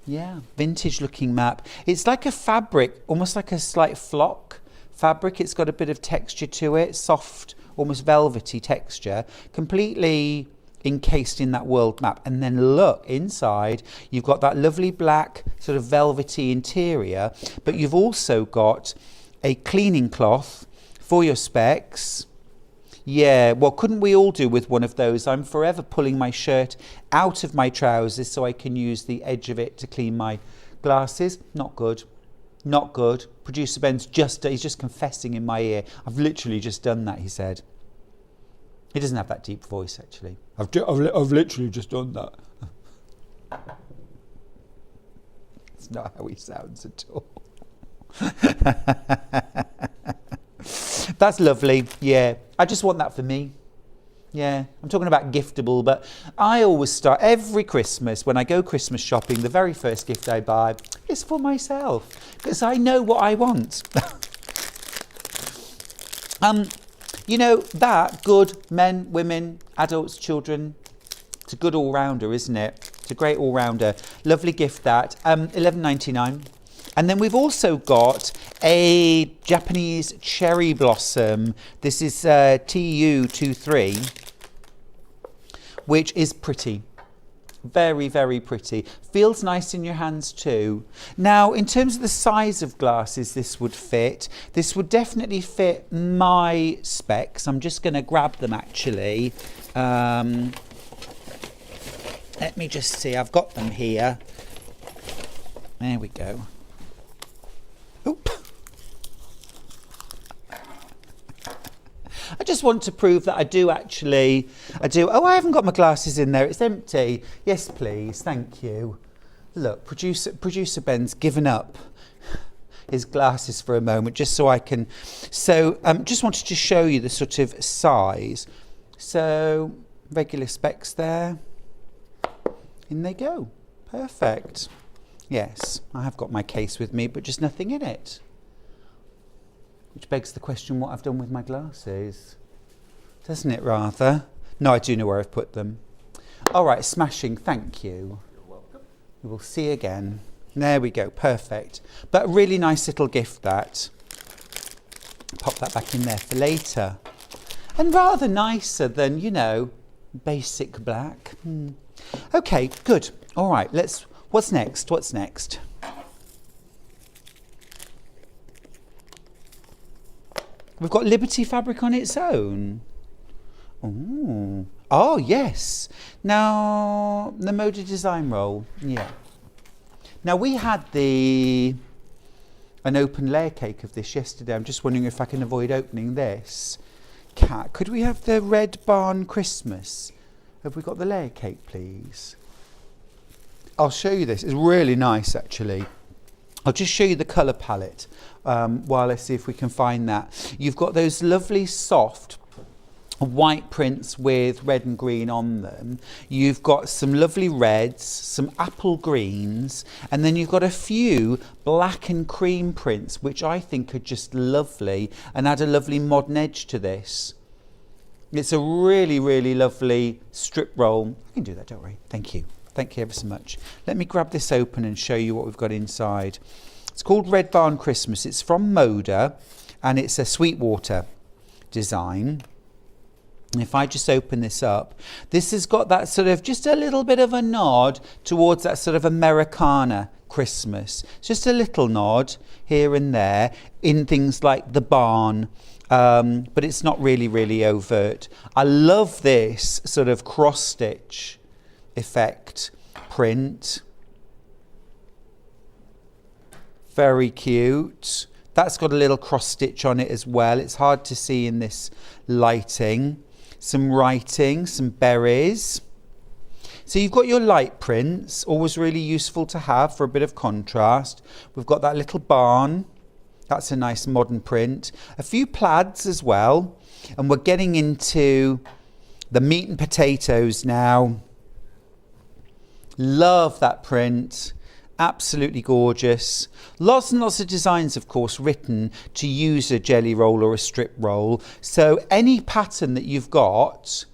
Yeah, vintage looking map. It's like a fabric, almost like a slight flock fabric. It's got a bit of texture to it, soft, almost velvety texture, completely encased in that world map. And then look inside, you've got that lovely black sort of velvety interior, but you've also got a cleaning cloth for your specs. Yeah, well, couldn't we all do with one of those? I'm forever pulling my shirt out of my trousers so I can use the edge of it to clean my glasses. Not good. Not good. Producer Ben's he's just confessing in my ear. I've literally just done that, he said. He doesn't have that deep voice, actually. I've literally just done that. It's not how he sounds at all. That's lovely. Yeah, I just want that for me. Yeah, I'm talking about giftable, but I always start every Christmas when I go Christmas shopping, the very first gift I buy is for myself, because I know what I want. You know, that good men, women, adults, children, it's a good all-rounder, isn't it? It's a great all-rounder. Lovely gift that. $11.99. And then we've also got a Japanese cherry blossom. This is TU23, which is pretty. Very, very pretty. Feels nice in your hands too. Now, in terms of the size of glasses this would fit, this would definitely fit my specs. I'm just going to grab them actually. Let me just see. I've got them here. There we go. Oop. I just want to prove that I do. Oh, I haven't got my glasses in there. It's empty. Yes, please. Thank you. Look, producer Ben's given up his glasses for a moment just so I can. So just wanted to show you the sort of size. So regular specs there. In they go. Perfect. Yes, I have got my case with me, but just nothing in it. Which begs the question what I've done with my glasses. Doesn't it, rather? No, I do know where I've put them. All right, smashing, thank you. You're welcome. We will see again. There we go, perfect. But a really nice little gift that. Pop that back in there for later. And rather nicer than, you know, basic black. Okay, good. All right, what's next? What's next? We've got Liberty fabric on its own. Ooh. Oh, yes. Now, the Moda design roll. Yeah. Now, we had an open layer cake of this yesterday. I'm just wondering if I can avoid opening this. Kat, could we have the Red Barn Christmas? Have we got the layer cake, please? I'll show you this. It's really nice, actually. I'll just show you the colour palette while I see if we can find that. You've got those lovely soft white prints with red and green on them. You've got some lovely reds, some apple greens, and then you've got a few black and cream prints, which I think are just lovely and add a lovely modern edge to this. It's a really, really lovely strip roll. I can do that, don't worry. Thank you. Thank you ever so much. Let me grab this open and show you what we've got inside. It's called Red Barn Christmas. It's from Moda, and it's a Sweetwater design. And if I just open this up, this has got that sort of just a little bit of a nod towards that sort of Americana Christmas. Just a little nod here and there in things like the barn, but it's not really, really overt. I love this sort of cross stitch effect print. Very cute. That's got a little cross stitch on it as well. It's hard to see in this lighting. Some writing, some berries. So you've got your light prints, always really useful to have for a bit of contrast. We've got that little barn. That's a nice modern print. A few plaids as well. And we're getting into the meat and potatoes now. Love that print. Absolutely gorgeous. Lots and lots of designs, of course, written to use a jelly roll or a strip roll. So any pattern that you've got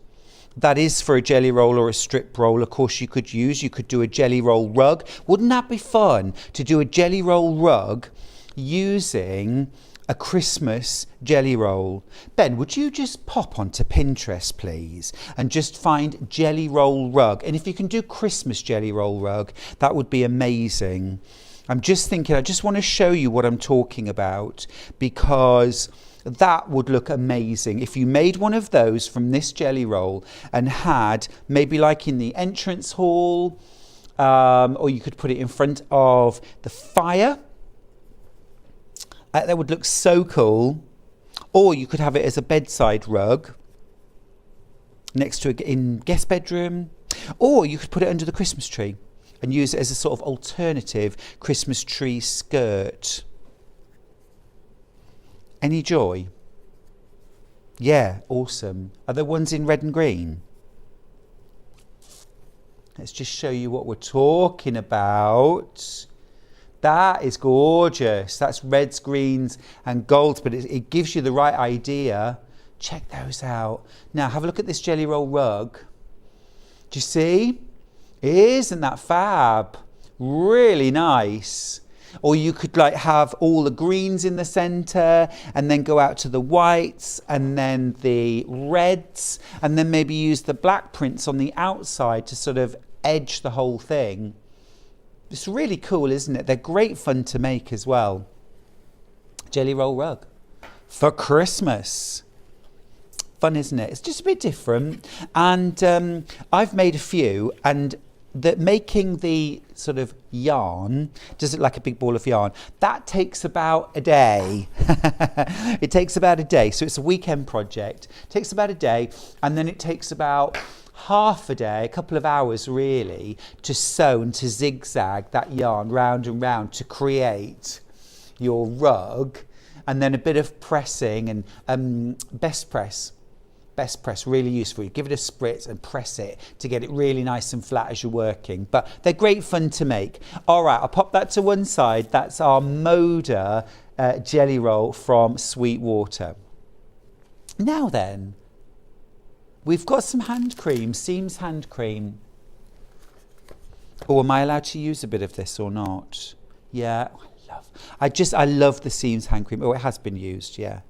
that is for a jelly roll or a strip roll, of course, you could use. You could do a jelly roll rug. Wouldn't that be fun to do a jelly roll rug using a Christmas jelly roll? Ben, would you just pop onto Pinterest, please, and just find jelly roll rug? And if you can do Christmas jelly roll rug, that would be amazing. I'm just thinking, I just want to show you what I'm talking about, because that would look amazing if you made one of those from this jelly roll and had maybe like in the entrance hall, or you could put it in front of the fire. That would look so cool. Or you could have it as a bedside rug next to in guest bedroom. Or you could put it under the Christmas tree and use it as a sort of alternative Christmas tree skirt. Any joy? Yeah, awesome. Are there ones in red and green? Let's just show you what we're talking about. That is gorgeous. That's reds, greens and golds, but it gives you the right idea. Check those out. Now have a look at this jelly roll rug. Do you see? Isn't that fab? Really nice. Or you could like have all the greens in the centre and then go out to the whites and then the reds and then maybe use the black prints on the outside to sort of edge the whole thing. It's really cool, isn't it? They're great fun to make as well. Jelly roll rug for Christmas. Fun, isn't it? It's just a bit different. And I've made a few, and making the sort of yarn, does it like a big ball of yarn, that takes about a day. It takes about a day. So it's a weekend project. It takes about a day, and then it takes about half a day, a couple of hours really, to sew and to zigzag that yarn round and round to create your rug, and then a bit of pressing and best press, really useful. You give it a spritz and press it to get it really nice and flat as you're working, but they're great fun to make. All right, I'll pop that to one side. That's our Moda jelly roll from Sweetwater. Now then, we've got some hand cream, Seams hand cream. Oh, am I allowed to use a bit of this or not? Yeah, I love the Seams hand cream. Oh, it has been used, yeah.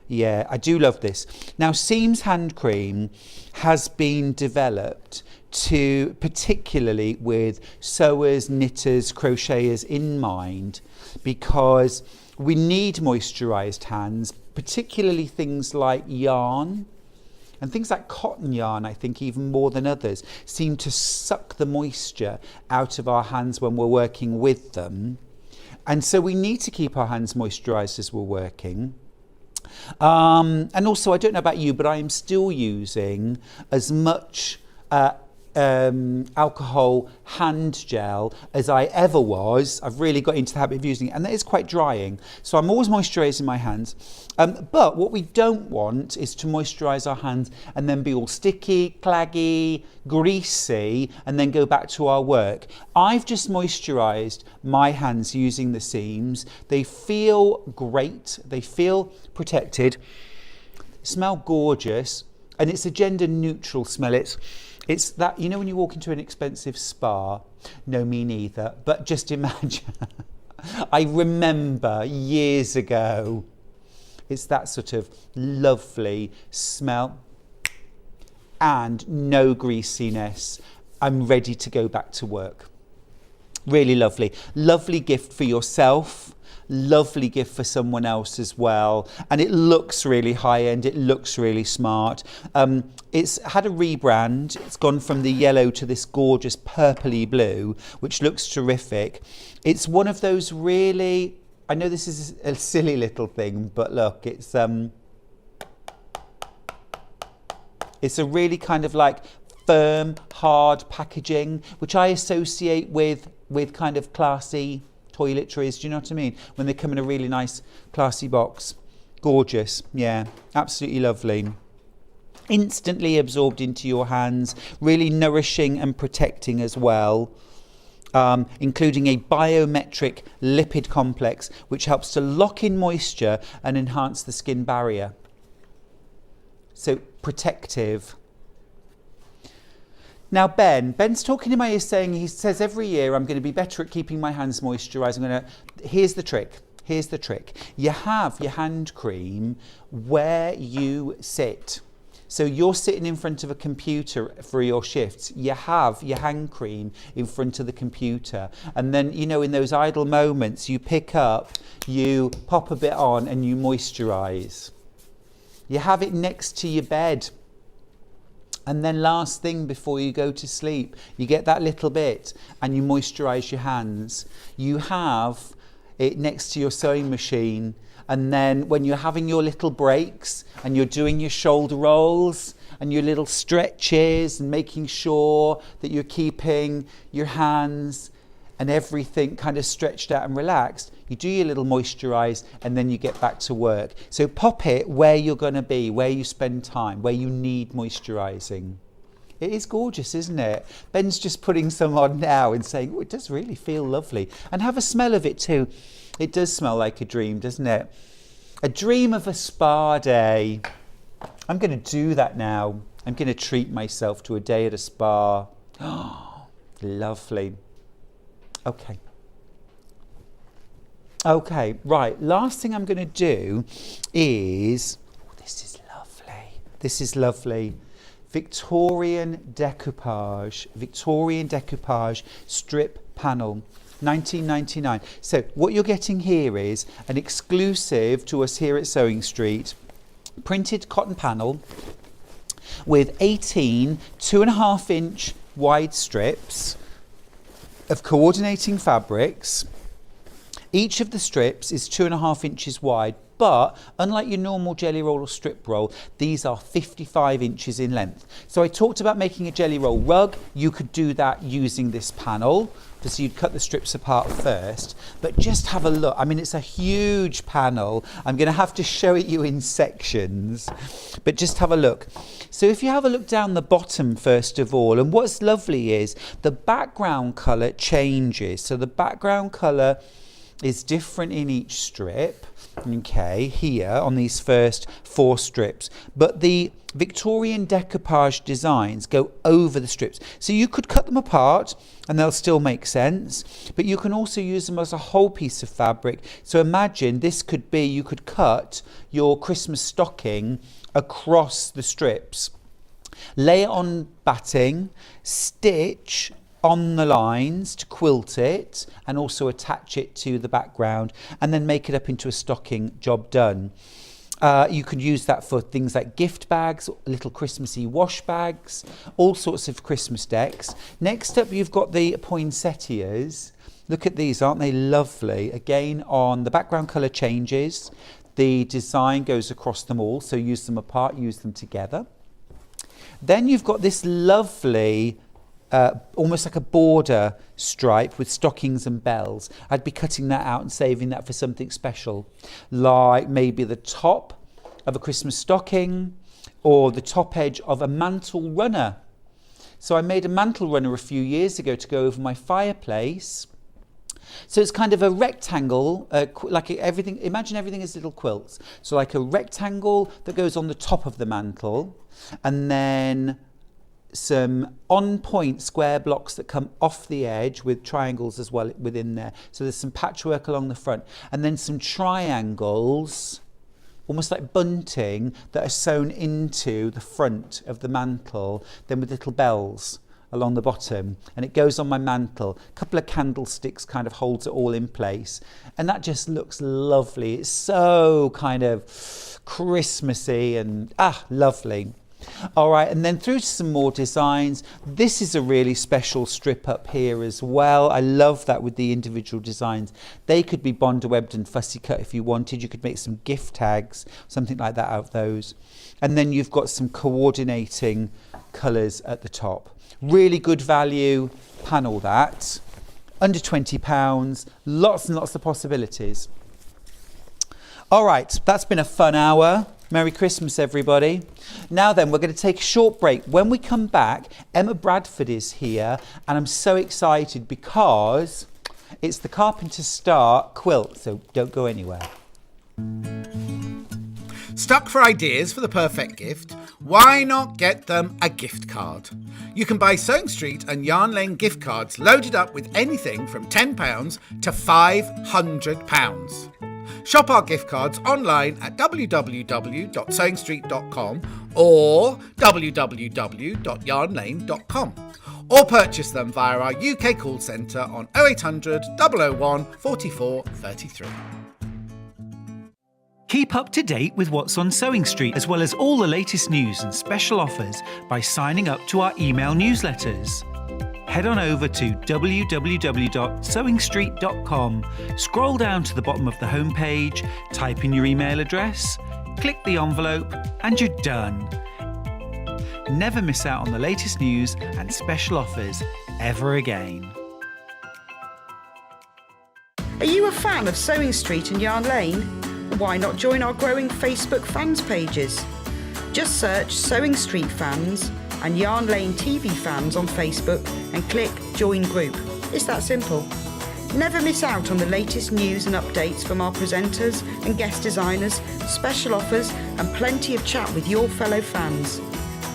Yeah, I do love this. Now, Seams hand cream has been developed to particularly with sewers, knitters, crocheters in mind, because we need moisturised hands, particularly things like yarn. And things like cotton yarn, I think even more than others, seem to suck the moisture out of our hands when we're working with them. And so we need to keep our hands moisturised as we're working. And also, I don't know about you, but I am still using as much alcohol hand gel as I ever was. I've really got into the habit of using it, and that is quite drying. So I'm always moisturising my hands. But what we don't want is to moisturise our hands and then be all sticky, claggy, greasy, and then go back to our work. I've just moisturised my hands using the seams. They feel great. They feel protected. Smell gorgeous, and it's a gender neutral smell. It's that, you know, when you walk into an expensive spa, no, me neither, but just imagine, I remember years ago, it's that sort of lovely smell and no greasiness. I'm ready to go back to work. Really lovely. Lovely gift for yourself. Lovely gift for someone else as well, and it looks really high-end, it looks really smart. It's had a rebrand. It's gone from the yellow to this gorgeous purpley blue, which looks terrific. It's one of those really, I know this is a silly little thing, but look, it's a really kind of like firm, hard packaging, which I associate with kind of classy toiletries, do you know what I mean? When they come in a really nice classy box. Gorgeous, yeah, absolutely lovely. Instantly absorbed into your hands, really nourishing and protecting as well, including a biometric lipid complex which helps to lock in moisture and enhance the skin barrier. So protective. Now Ben's talking in my ear saying, he says every year I'm going to be better at keeping my hands moisturised. Here's the trick. You have your hand cream where you sit. So you're sitting in front of a computer for your shifts. You have your hand cream in front of the computer. And then, you know, in those idle moments, you pick up, you pop a bit on and you moisturise. You have it next to your bed. And then last thing before you go to sleep, you get that little bit and you moisturise your hands. You have it next to your sewing machine. And then when you're having your little breaks and you're doing your shoulder rolls and your little stretches and making sure that you're keeping your hands and everything kind of stretched out and relaxed, you do your little moisturise and then you get back to work. So pop it where you're going to be, where you spend time, where you need moisturising. It is gorgeous, isn't it? Ben's just putting some on now and saying, oh, it does really feel lovely. And have a smell of it too. It does smell like a dream, doesn't it? A dream of a spa day. I'm going to do that now. I'm going to treat myself to a day at a spa. Oh, lovely. Okay, right. Last thing I'm going to do is, oh, this is lovely. Victorian decoupage strip panel, 19.99. So what you're getting here is an exclusive to us here at Sewing Street, printed cotton panel with 18 2.5-inch wide strips of coordinating fabrics. Each of the strips is 2.5 inches wide, but unlike your normal jelly roll or strip roll, these are 55 inches in length. So I talked about making a jelly roll rug. You could do that using this panel. So you'd cut the strips apart first, but just have a look. I mean, it's a huge panel. I'm going to have to show it you in sections, but just have a look. So if you have a look down the bottom first of all, and what's lovely is the background colour changes. So the background colour is different in each strip, okay, here on these first 4 strips, but the Victorian decoupage designs go over the strips. So you could cut them apart and they'll still make sense, but you can also use them as a whole piece of fabric. So imagine this could be, you could cut your Christmas stocking across the strips, lay it on batting, stitch on the lines to quilt it and also attach it to the background and then make it up into a stocking. Job done. You could use that for things like gift bags, little Christmassy wash bags, all sorts of Christmas decks. Next up you've got the poinsettias. Look at these, aren't they lovely? Again, on the background colour changes, the design goes across them all, so use them apart, use them together. Then you've got this lovely almost like a border stripe with stockings and bells. I'd be cutting that out and saving that for something special, like maybe the top of a Christmas stocking or the top edge of a Mantle Runner. So I made a Mantle Runner a few years ago to go over my fireplace. So it's kind of a rectangle, like everything, imagine everything as little quilts. So like a rectangle that goes on the top of the mantle, and then some on-point square blocks that come off the edge with triangles as well within there. So there's some patchwork along the front, and then some triangles, almost like bunting, that are sewn into the front of the mantle, then with little bells along the bottom, and it goes on my mantle. A couple of candlesticks kind of holds it all in place, and that just looks lovely. It's so kind of Christmassy and lovely. All right, and then through to some more designs. This is a really special strip up here as well. I love that with the individual designs. They could be bonder webbed and fussy cut if you wanted. You could make some gift tags, something like that out of those. And then you've got some coordinating colours at the top. Really good value panel that. Under £20, lots and lots of possibilities. All right, that's been a fun hour. Merry Christmas, everybody. Now then, we're going to take a short break. When we come back, Emma Bradford is here, and I'm so excited because it's the Carpenter Star quilt, so don't go anywhere. Stuck for ideas for the perfect gift? Why not get them a gift card? You can buy Sewing Street and Yarn Lane gift cards loaded up with anything from £10 to £500. Shop our gift cards online at www.sewingstreet.com or www.yarnlane.com, or purchase them via our UK call centre on 0800 001 44 33. Keep up to date with what's on Sewing Street, as well as all the latest news and special offers by signing up to our email newsletters. Head on over to www.sewingstreet.com, scroll down to the bottom of the homepage, type in your email address, click the envelope, and you're done. Never miss out on the latest news and special offers ever again. Are you a fan of Sewing Street and Yarn Lane? Why not join our growing Facebook fans pages? Just search Sewing Street Fans and Yarn Lane TV Fans on Facebook and click Join Group. It's that simple. Never miss out on the latest news and updates from our presenters and guest designers, special offers, and plenty of chat with your fellow fans.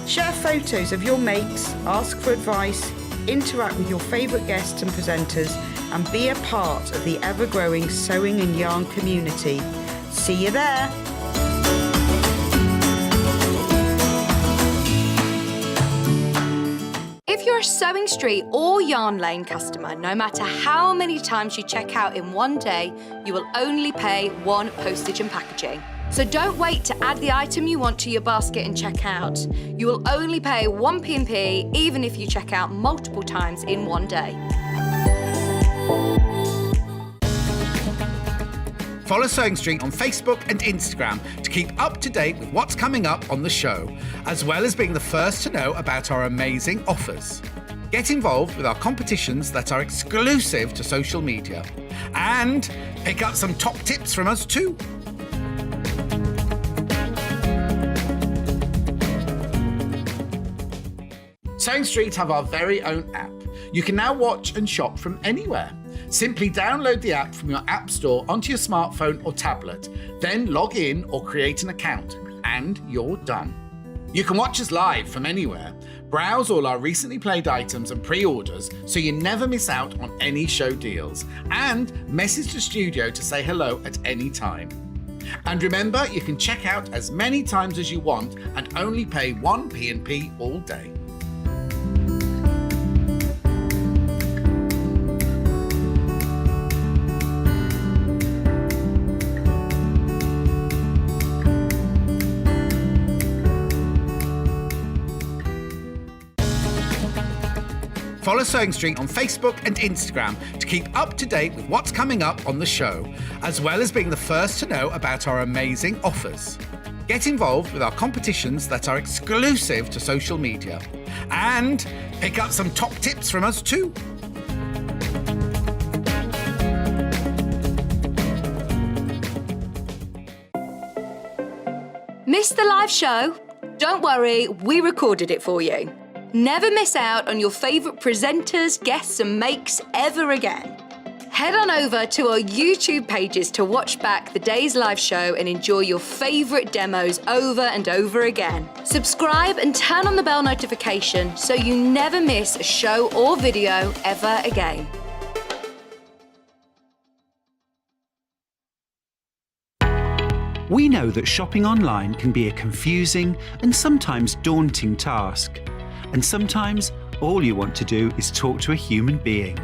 Share photos of your makes, ask for advice, interact with your favourite guests and presenters, and be a part of the ever-growing sewing and yarn community. See you there! If you're a Sewing Street or Yarn Lane customer, no matter how many times you check out in one day, you will only pay one postage and packaging. So don't wait to add the item you want to your basket and check out. You will only pay one P&P even if you check out multiple times in one day. Follow Sewing Street on Facebook and Instagram to keep up to date with what's coming up on the show, as well as being the first to know about our amazing offers. Get involved with our competitions that are exclusive to social media, and pick up some top tips from us too. Sewing Street have our very own app. You can now watch and shop from anywhere. Simply download the app from your app store onto your smartphone or tablet, then log in or create an account, and you're done. You can watch us live from anywhere, browse all our recently played items and pre-orders so you never miss out on any show deals, and message the studio to say hello at any time. And remember, you can check out as many times as you want and only pay one P&P all day. Follow Sewing Street on Facebook and Instagram to keep up to date with what's coming up on the show, as well as being the first to know about our amazing offers. Get involved with our competitions that are exclusive to social media. And pick up some top tips from us too. Missed the live show? Don't worry, we recorded it for you. Never miss out on your favourite presenters, guests and makes ever again. Head on over to our YouTube pages to watch back the day's live show and enjoy your favourite demos over and over again. Subscribe and turn on the bell notification so you never miss a show or video ever again. We know that shopping online can be a confusing and sometimes daunting task. And sometimes all you want to do is talk to a human being.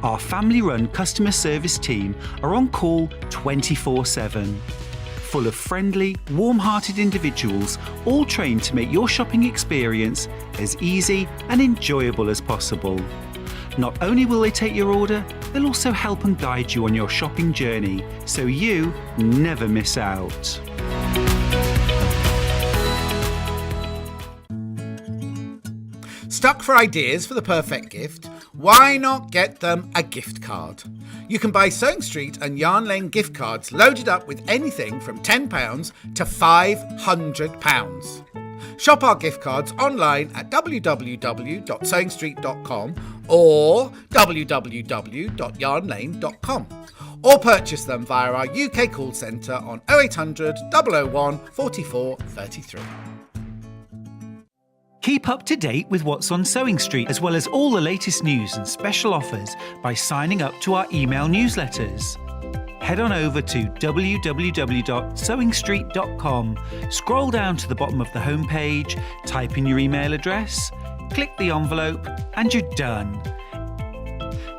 Our family-run customer service team are on call 24/7. Full of friendly, warm-hearted individuals, all trained to make your shopping experience as easy and enjoyable as possible. Not only will they take your order, they'll also help and guide you on your shopping journey, so you never miss out. Stuck for ideas for the perfect gift? Why not get them a gift card? You can buy Sewing Street and Yarn Lane gift cards loaded up with anything from £10 to £500. Shop our gift cards online at www.sewingstreet.com or www.yarnlane.com, or purchase them via our UK call centre on 0800 001 44 33. Keep up to date with what's on Sewing Street, as well as all the latest news and special offers by signing up to our email newsletters. Head on over to www.sewingstreet.com, scroll down to the bottom of the homepage, type in your email address, click the envelope, and you're done.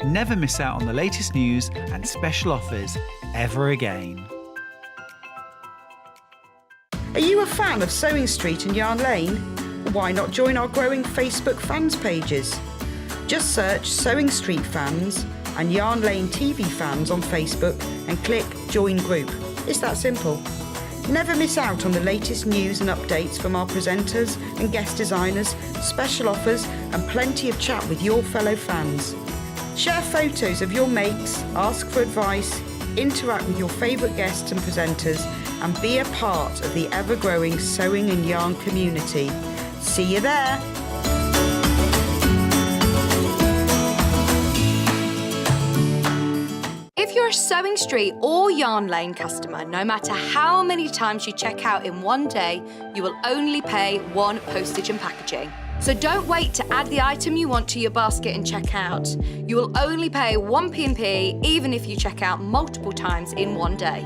Never miss out on the latest news and special offers ever again. Are you a fan of Sewing Street and Yarn Lane? Why not join our growing Facebook fans pages? Just search Sewing Street fans and Yarn Lane TV fans on Facebook and click Join Group. It's that simple. Never miss out on the latest news and updates from our presenters and guest designers, special offers and plenty of chat with your fellow fans. Share photos of your makes, ask for advice, interact with your favourite guests and presenters and be a part of the ever-growing sewing and yarn community. See you there! If you're a Sewing Street or Yarn Lane customer, no matter how many times you check out in one day, you will only pay one postage and packaging. So don't wait to add the item you want to your basket and check out. You will only pay one P&P even if you check out multiple times in one day.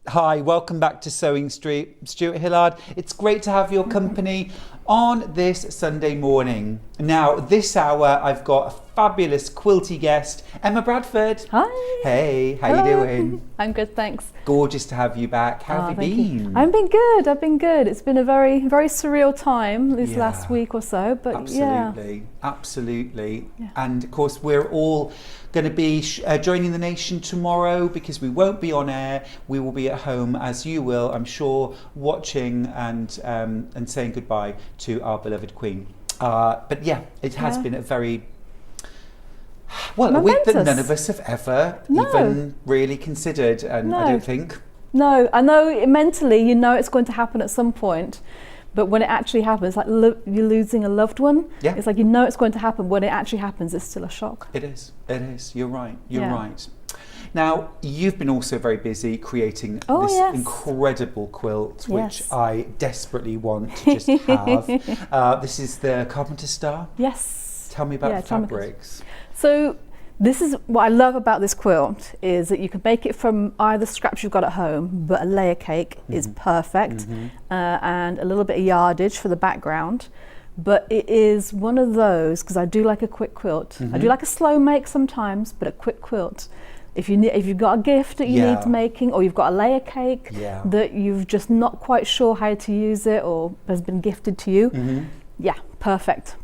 Hi, welcome back to Sewing Street. Stuart Hillard. It's great to have your company on this Sunday morning. Now, this hour, I've got a fabulous quilty guest, Emma Bradford. Hi. Hey, how you doing? I'm good, thanks. Gorgeous to have you back. How have you been? I've been good. It's been a very, very surreal time this last week or so, but Absolutely. Yeah. And of course, we're all going to be joining the nation tomorrow because we won't be on air. We will be at home, as you will, I'm sure, watching and saying goodbye to our beloved Queen. But yeah, it has been a very a week that none of us have ever even really considered, and I don't think. No, I know mentally you know it's going to happen at some point, but when it actually happens, like you're losing a loved one. Yeah. It's like you know it's going to happen. When it actually happens, it's still a shock. It is. You're right. Right. Now, you've been also very busy creating this incredible quilt, which I desperately want to just have. This is the Carpenter Star. Yes. Tell me about the fabrics. So this is what I love about this quilt, is that you can make it from either scraps you've got at home, but a layer cake is perfect, and a little bit of yardage for the background. But it is one of those, because I do like a quick quilt. I do like a slow make sometimes, but a quick quilt. If you've got a gift that you need making, or you've got a layer cake that you've just not quite sure how to use it or has been gifted to you, Yeah, perfect.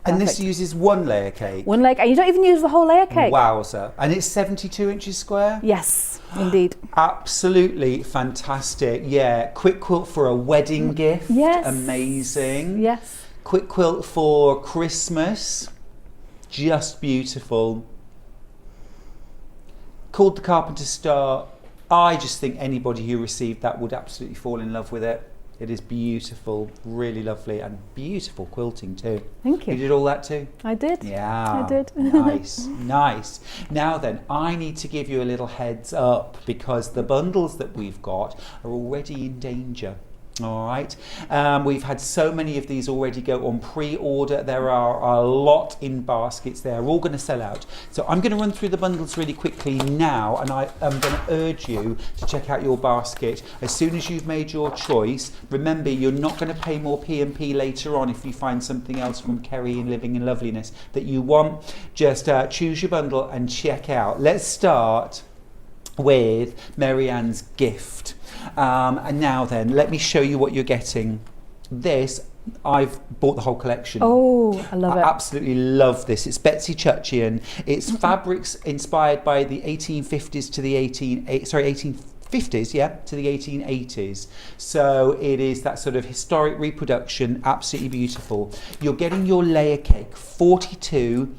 And this uses one layer cake. One layer, and you don't even use the whole layer cake. Wowza. And it's 72 inches square? Yes, indeed. Absolutely fantastic. Yeah, quick quilt for a wedding gift. Yes. Amazing. Yes. Quick quilt for Christmas. Just beautiful. Called the Carpenter Star. I just think anybody who received that would absolutely fall in love with it. It is beautiful, really lovely, and beautiful quilting too. Thank you. You did all that too? I did. Yeah. I did. Nice, nice. Now then, I need to give you a little heads up because the bundles that we've got are already in danger. All right. We've had so many of these already go on pre-order. There are a lot in baskets. They're all going to sell out. So I'm going to run through the bundles really quickly now, and I am going to urge you to check out your basket as soon as you've made your choice. Remember, you're not going to pay more P&P later on if you find something else from Kerry and Living in Loveliness that you want. Just choose your bundle and check out. Let's start with Mary Ann's gift. And now then, let me show you what you're getting. This, I've bought the whole collection. Oh, I love it. Absolutely love this. It's Betsy Chutchian. It's fabrics inspired by the 1850s to the 1850s, yeah, to the 1880s. So it is that sort of historic reproduction, absolutely beautiful. You're getting your layer cake, 42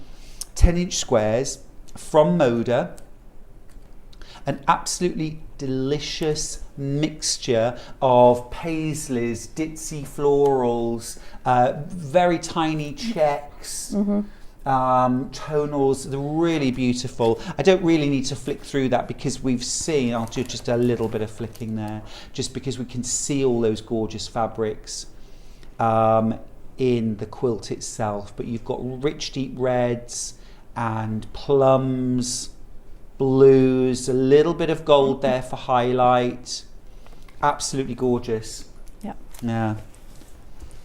10-inch squares from Moda. An absolutely delicious mixture of paisleys, ditzy florals, very tiny checks, tonals. They're really beautiful. I don't really need to flick through that because we've seen, I'll do just a little bit of flicking there, just because we can see all those gorgeous fabrics in the quilt itself. But you've got rich deep reds and plums, blues, a little bit of gold there for highlight. Absolutely gorgeous. Yeah,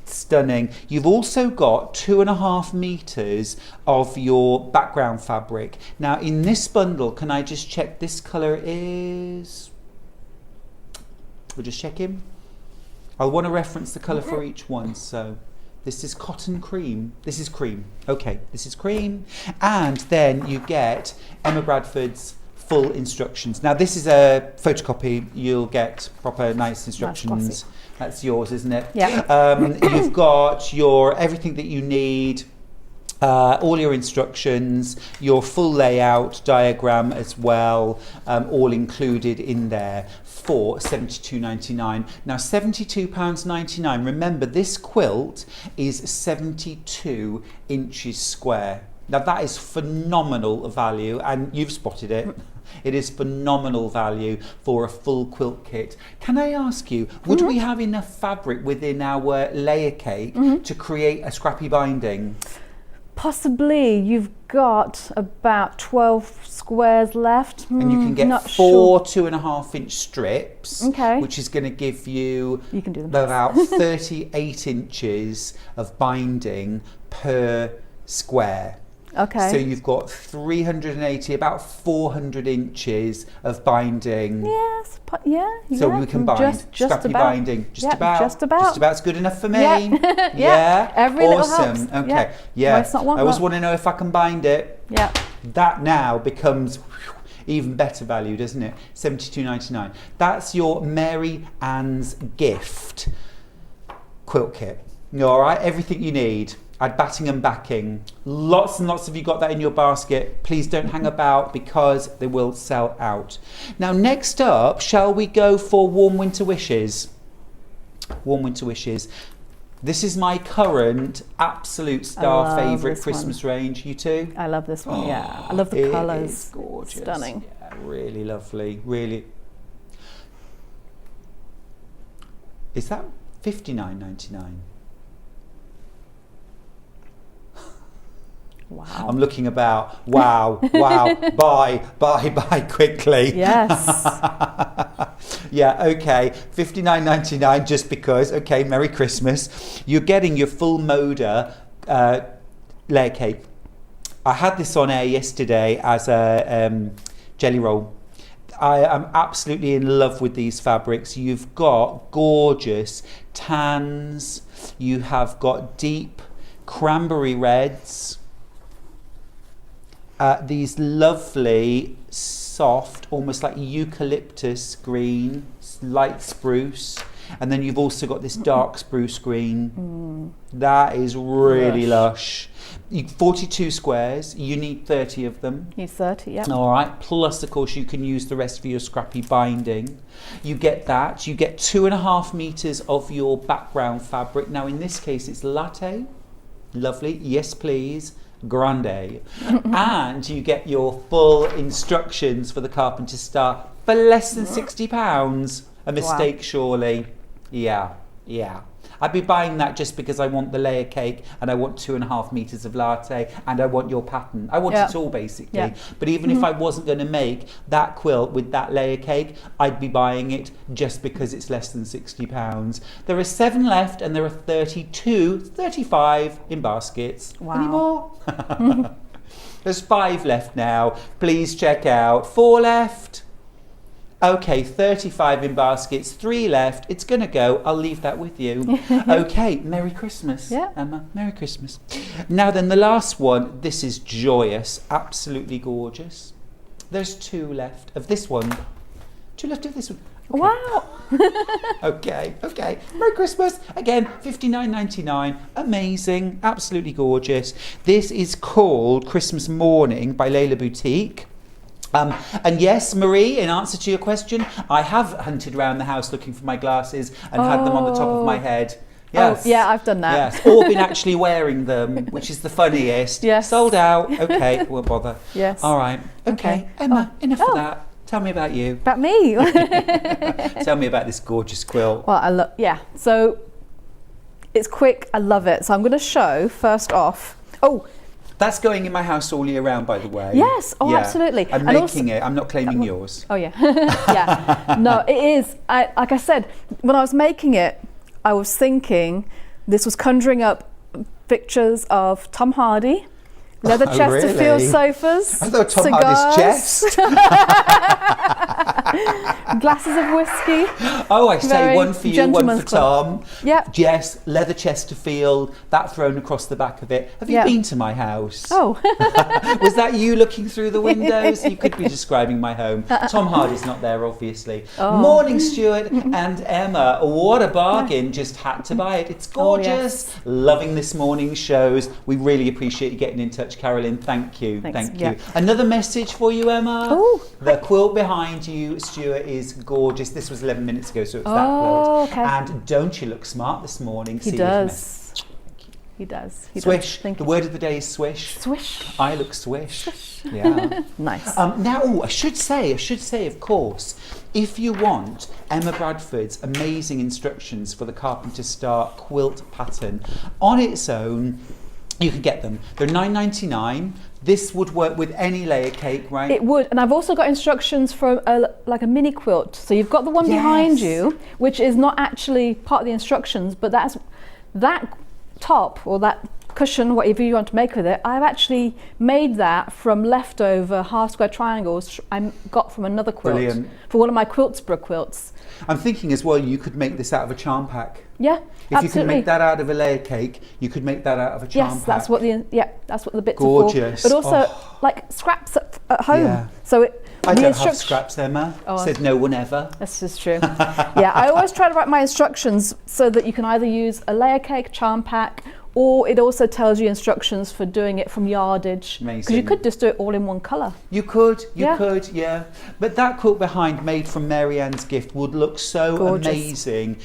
stunning. You've also got 2.5 meters of your background fabric. Now in this bundle, can I just check this color is, we're just checking. I want to reference the color for each one. So this is cotton cream. This is cream. Okay, this is cream. And then you get Emma Bradford's full instructions. Now this is a photocopy. You'll get proper nice instructions. That's yours, isn't it? Yeah. You've got your everything that you need. All your instructions, your full layout diagram as well, all included in there for £72.99. Now £72.99, remember this quilt is 72 inches square. Now that is phenomenal value, and you've spotted it. It is phenomenal value for a full quilt kit. Can I ask you, would we have enough fabric within our layer cake to create a scrappy binding? Possibly. You've got about 12 squares left. And you can get four 2.5 inch strips, which is going to give you can do about 38 inches of binding per square. Okay. So you've got 380, about 400 inches of binding. Yes, So we can bind. Just Scrappy about. binding. Just about. Just about's good enough for me. Yeah. Yeah. Every little awesome. helps. Okay. Yeah. Why it's not one I always lot. want to know if I can bind it. Yeah. That now becomes even better value, doesn't it? £72.99. That's your Mary Ann's gift quilt kit. All right, everything you need. Add batting and backing. Lots and lots of you got that in your basket. Please don't hang about because they will sell out. Now next up, shall we go for Warm Winter Wishes? Warm Winter Wishes. This is my current absolute star favourite Christmas range. You too? I love this one, yeah. I love the colours. It's gorgeous. Stunning. Yeah, really lovely. Really. Is that $59.99? Wow. I'm looking about. Wow, buy quickly. Yes. Yeah, okay. $59.99 just because. Okay, Merry Christmas. You're getting your full Moda layer cake. I had this on air yesterday as a jelly roll. I am absolutely in love with these fabrics. You've got gorgeous tans, you have got deep cranberry reds, these lovely soft, almost like eucalyptus green, light spruce, and then you've also got this dark spruce green. That is really lush. 42 squares, you need 30 of them. Need 30, yeah. All right, plus of course you can use the rest for your scrappy binding. You get that, you get 2.5 meters of your background fabric. Now in this case it's latte, lovely, yes please, grande. And you get your full instructions for the Carpenter Star for less than £60. A mistake, surely. Yeah. I'd be buying that just because I want the layer cake and I want 2.5 meters of latte and I want your pattern. I want it all basically. Yeah. But even if I wasn't going to make that quilt with that layer cake, I'd be buying it just because it's less than £60. There are 7 left and there are 35 in baskets. Wow. Any more? There's 5 left now. Please check out. 4 left. Okay, 35 in baskets, 3 left. It's going to go. I'll leave that with you. Okay, Merry Christmas, Emma. Merry Christmas. Now then, the last one. This is joyous, absolutely gorgeous. There's 2 left of this one. 2 left of this one. Okay. Wow. Okay. Merry Christmas. Again, $59.99. Amazing, absolutely gorgeous. This is called Christmas Morning by Layla Boutique. And yes, Marie, in answer to your question, I have hunted around the house looking for my glasses and had them on the top of my head. Yes. Oh, yeah, I've done that. Yes, or been actually wearing them, which is the funniest. Yes. Sold out. Okay, won't bother. Yes. All right. Okay. Emma, enough of that. Tell me about you. About me. Tell me about this gorgeous quilt. Well, so it's quick. I love it. So I'm going to show first off. Oh. That's going in my house all year round, by the way. Yes, absolutely. I'm making it. I'm not claiming yours. Oh, yeah. Yeah. No, it is. Like I said, when I was making it, I was thinking this was conjuring up pictures of Tom Hardy, leather Chesterfield sofas, I thought Tom cigars, Hardy's chest. glasses of whiskey. Oh, I say Very one for you, one for club. Tom. Yep. Yes, leather Chesterfield, that thrown across the back of it. Have you been to my house? Oh. Was that you looking through the windows? You could be describing my home. Tom Hardy's not there, obviously. Oh. Morning, Stuart and Emma. What a bargain. Just had to buy it. It's gorgeous. Oh, yes. Loving this morning's shows. We really appreciate you getting in touch, Carolyn. Thank you. Thanks. Thank you. Another message for you, Emma. Oh. The quilt behind you, Stuart, is gorgeous. This was 11 minutes ago, so it's that quilt. Okay. And don't you look smart this morning? He does. He does. Swish. Thank The you. word of the day is swish. Swish. I look swish. Yeah. Nice. Now, I should say, of course, if you want Emma Bradford's amazing instructions for the Carpenter Star quilt pattern on its own, you can get them. They're $9.99. This would work with any layer cake, right? It would, and I've also got instructions for like a mini quilt. So you've got the one behind you, which is not actually part of the instructions, but that top or that cushion, whatever you want to make with it, I've actually made that from leftover half square triangles I got from another quilt. Brilliant. For one of my Quiltsborough quilts. I'm thinking as well, you could make this out of a charm pack. Yeah, If absolutely. you can make that out of a layer cake, you could make that out of a charm pack. Yes, that's what the bits Gorgeous. are for. But also like scraps at home. Yeah. So I don't have scraps, Emma. Said no one ever. This is true. Yeah, I always try to write my instructions so that you can either use a layer cake, charm pack, or it also tells you instructions for doing it from yardage. Amazing. Because you could just do it all in one colour. You could. But that quilt behind, made from Mary Ann's gift, would look so Gorgeous. amazing,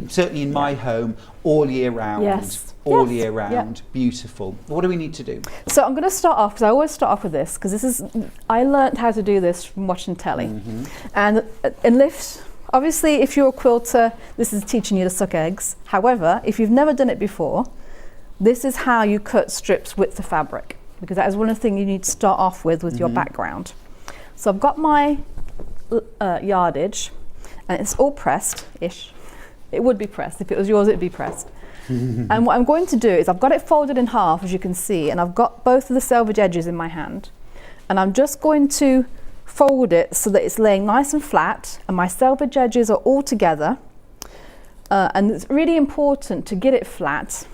certainly in my home, all year round. Yes. All Yes. year round. Yeah. Beautiful. What do we need to do? So I'm going to start off, because I always start off with this, because I learnt how to do this from watching telly. Mm-hmm. And in lifts, obviously if you're a quilter, this is teaching you to suck eggs. However, if you've never done it before, this is how you cut strips width of fabric, because that is one of the things you need to start off with your background. So I've got my yardage, and it's all pressed-ish. It would be pressed. If it was yours, it'd be pressed. And what I'm going to do is I've got it folded in half, as you can see, and I've got both of the selvage edges in my hand. And I'm just going to fold it so that it's laying nice and flat and my selvage edges are all together. And it's really important to get it flat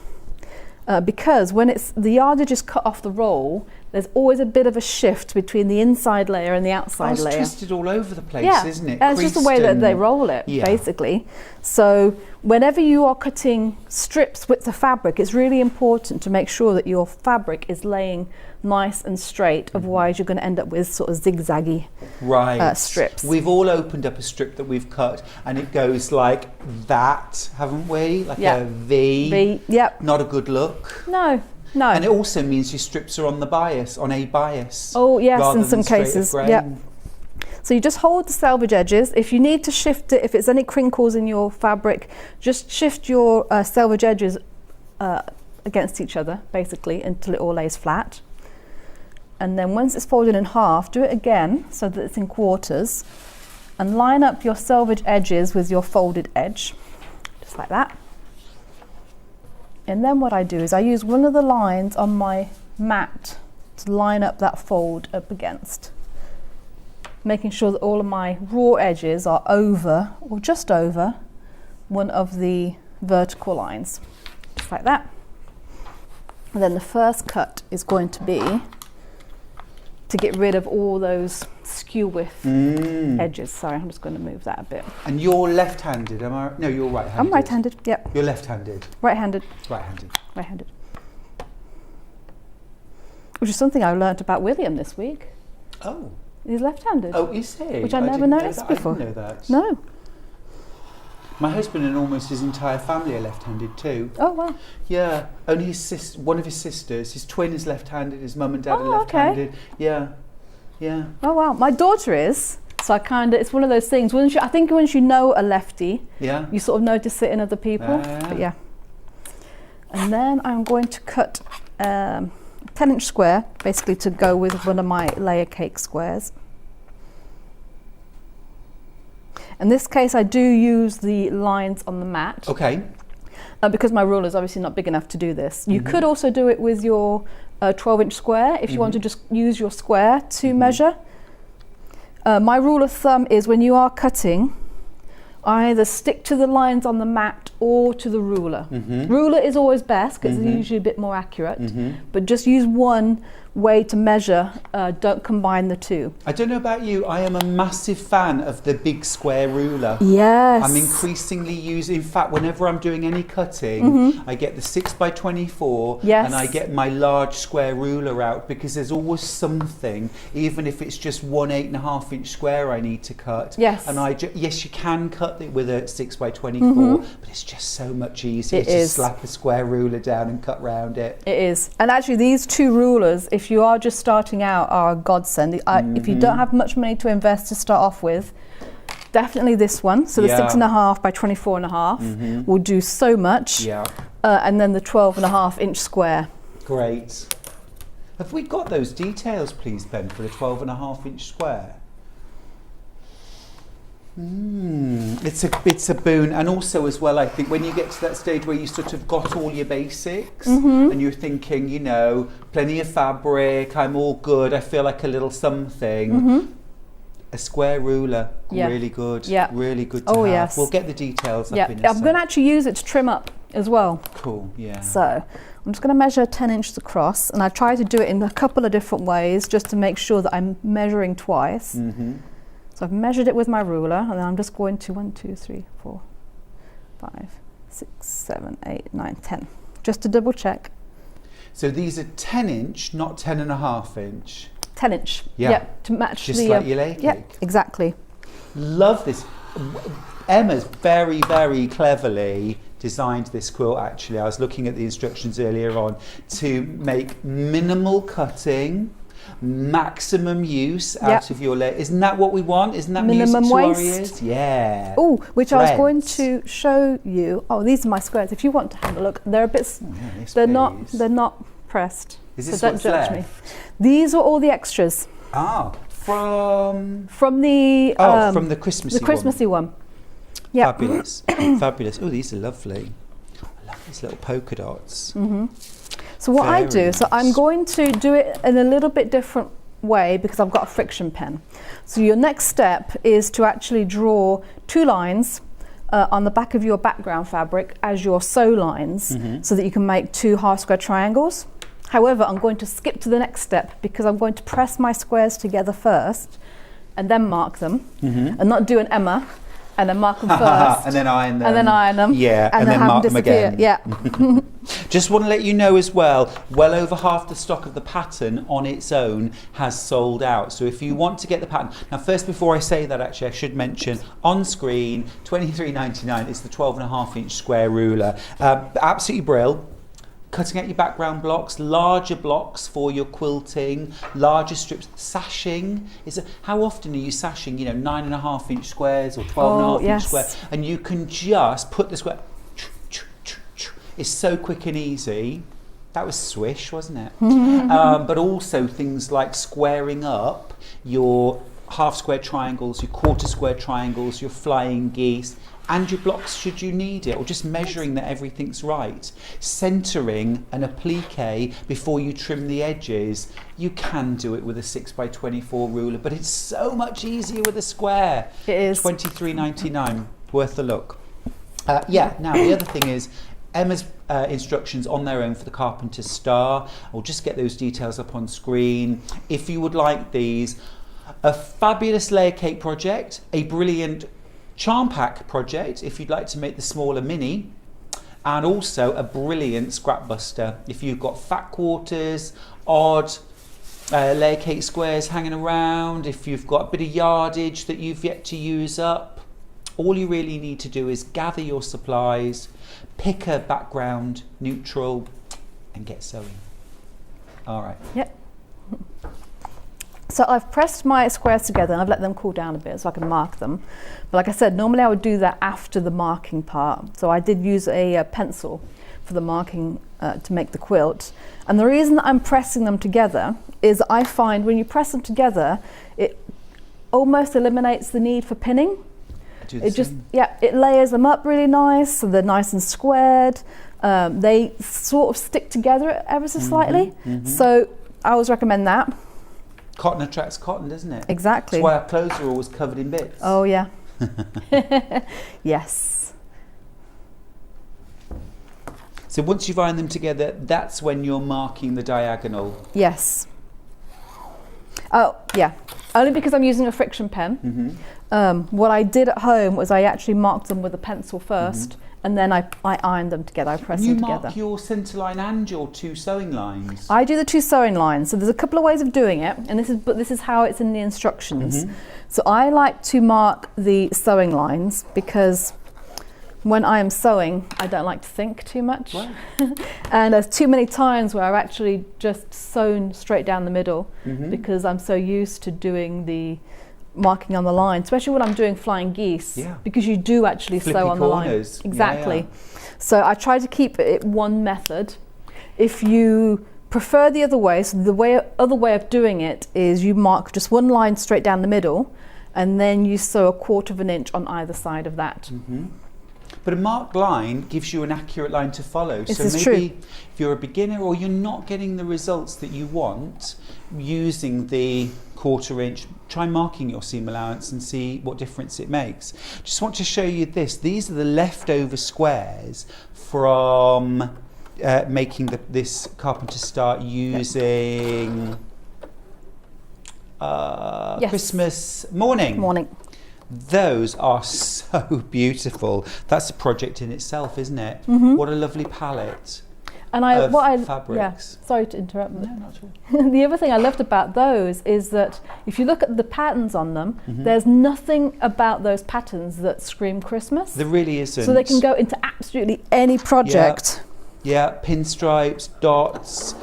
because when the yardage is cut off the roll, there's always a bit of a shift between the inside layer and the outside layer. It's twisted all over the place, isn't it? And it's just the way that they roll it, basically. So whenever you are cutting strips with the fabric, it's really important to make sure that your fabric is laying nice and straight. Otherwise, you're going to end up with sort of zigzaggy strips. We've all opened up a strip that we've cut, and it goes like that, haven't we? Like a V. Yep. Not a good look. No. No. And it also means your strips are on a bias. Oh yes, rather in some than straight cases. of grain. Yep. So you just hold the selvage edges. If you need to shift it, if it's any crinkles in your fabric, just shift your selvage edges against each other, basically, until it all lays flat. And then once it's folded in half, do it again so that it's in quarters, and line up your selvage edges with your folded edge, just like that. And then what I do is I use one of the lines on my mat to line up that fold up against, making sure that all of my raw edges are over or just over one of the vertical lines, just like that. And then the first cut is going to be to get rid of all those skew width edges. Sorry, I'm just going to move that a bit. And you're left-handed, am I? No, you're right-handed. I'm right-handed, yep. You're left-handed. Right-handed. Right-handed. Right-handed. Which is something I learnt about William this week. Oh. He's left-handed. Oh, is he? Which I never noticed before. I didn't know that. No. My husband and almost his entire family are left-handed too. Oh, wow. Yeah, only one of his sisters, his twin is left-handed, his mum and dad are left-handed. Okay. Yeah, yeah. Oh, wow. My daughter is, so it's one of those things. I think once you know a lefty, you sort of notice it in other people. But yeah. And then I'm going to cut a 10-inch square, basically to go with one of my layer cake squares. In this case, I do use the lines on the mat. Okay. Because my ruler is obviously not big enough to do this. You could also do it with your 12-inch square if you want to just use your square to measure. My rule of thumb is when you are cutting, either stick to the lines on the mat or to the ruler. Ruler is always best because it's usually a bit more accurate, but just use one way to measure, don't combine the two. I don't know about you, I am a massive fan of the big square ruler. Yes. I'm increasingly using, in fact, whenever I'm doing any cutting, I get the 6x24 and I get my large square ruler out because there's always something, even if it's just one 8.5-inch square I need to cut. Yes. And yes, you can cut it with a 6x24, but it's just so much easier to slap a square ruler down and cut round it. It is. And actually these two rulers, if you are just starting out, are a godsend. If you don't have much money to invest to start off with, definitely this one. So the 6.5 by 24.5 will do so much. Yeah. And then the 12.5-inch square. Great. Have we got those details, please, Ben, for the 12.5-inch square? It's a boon, and also as well, I think when you get to that stage where you sort of got all your basics and you're thinking, you know, plenty of fabric, I'm all good, I feel like a little something. A square ruler, really good, really good to have. Yes. We'll get the details up in a I'm going to actually use it to trim up as well. Cool, yeah. So I'm just going to measure 10 inches across, and I try to do it in a couple of different ways just to make sure that I'm measuring twice. So I've measured it with my ruler, and then I'm just going to 1, 2, 3, 4, 5, 6, 7, 8, 9, 10, just to double check. So these are 10-inch, not 10.5-inch. 10-inch. Yeah. Yep, to match just like your layer cake. Yep, exactly. Love this. Emma's very, very cleverly designed this quilt. Actually, I was looking at the instructions earlier on to make minimal cutting, maximum use out of your layer. Isn't that what we want? Isn't that minimum waste? Warriors? Yeah. Oh, which I was going to show you. Oh, these are my squares. If you want to have a look, they're a bit. They're not pressed. Is this so what's don't judge left? me. These are all the extras. Ah, from the from the Christmassy one. Yeah. Fabulous, fabulous. Oh, these are lovely. I love these little polka dots. So what I do, so I'm going to do it in a little bit different way because I've got a friction pen. So your next step is to actually draw 2 lines on the back of your background fabric as your sew lines, so that you can make 2 half square triangles. However, I'm going to skip to the next step because I'm going to press my squares together first and then mark them, and not do an Emma and then mark them first and then iron them. and then iron them, Yeah, and then have mark them disappear. again. Yeah. Just want to let you know as well, well over half the stock of the pattern on its own has sold out. So if you want to get the pattern, now first before I say that, actually I should mention on screen, $23.99 is the 12.5-inch square ruler. Absolutely brilliant. Cutting out your background blocks, larger blocks for your quilting, larger strips, sashing. How often are you sashing? 9.5-inch squares or 12.5-inch squares, and you can just put the square. It's so quick and easy. That was swish, wasn't it? But also things like squaring up your half square triangles, your quarter square triangles, your flying geese, and your blocks should you need it, or just measuring that everything's right. Centering and applique before you trim the edges. You can do it with a 6x24 ruler, but it's so much easier with a square. It is. $23.99, worth a look. Now the other thing is, Emma's instructions on their own for the Carpenter Star. I'll just get those details up on screen. If you would like these, a fabulous layer cake project, a brilliant charm pack project if you'd like to make the smaller mini, and also a brilliant scrap buster if you've got fat quarters, odd layer cake squares hanging around, if you've got a bit of yardage that you've yet to use up. All you really need to do is gather your supplies, pick a background neutral, and get sewing. All right. Yep. So I've pressed my squares together and I've let them cool down a bit so I can mark them. But like I said, normally I would do that after the marking part. So I did use a pencil for the marking to make the quilt. And the reason that I'm pressing them together is I find when you press them together, it almost eliminates the need for pinning. It layers them up really nice, so they're nice and squared. They sort of stick together ever so slightly. So I always recommend that. Cotton attracts cotton, doesn't it? Exactly. That's why our clothes are always covered in bits. Oh yeah. Yes. So once you've ironed them together, that's when you're marking the diagonal. Yes. Oh yeah. Only because I'm using a friction pen. What I did at home was I actually marked them with a pencil first, and then I ironed them together. I pressed them together. You mark your centre line and your 2 sewing lines. I do the 2 sewing lines. So there's a couple of ways of doing it, and this is how it's in the instructions. So I like to mark the sewing lines because when I am sewing, I don't like to think too much. Right. And there's too many times where I've actually just sewn straight down the middle because I'm so used to doing the marking on the line, especially when I'm doing flying geese, because you do actually sew on the line. Exactly. So I try to keep it one method. If you prefer the other way, so the other way of doing it is you mark just one line straight down the middle, and then you sew 1/4 inch on either side of that. But a marked line gives you an accurate line to follow. This so is maybe true. if you're a beginner or you're not getting the results that you want using the 1/4 inch, try marking your seam allowance and see what difference it makes. Just want to show you this. These are the leftover squares from making this Carpenter Star using Christmas morning. Those are so beautiful. That's a project in itself, isn't it? What a lovely palette. And fabrics. Sorry to interrupt. No, not at all. The other thing I loved about those is that if you look at the patterns on them, there's nothing about those patterns that scream Christmas. There really isn't. So they can go into absolutely any project. Yeah, pinstripes, dots.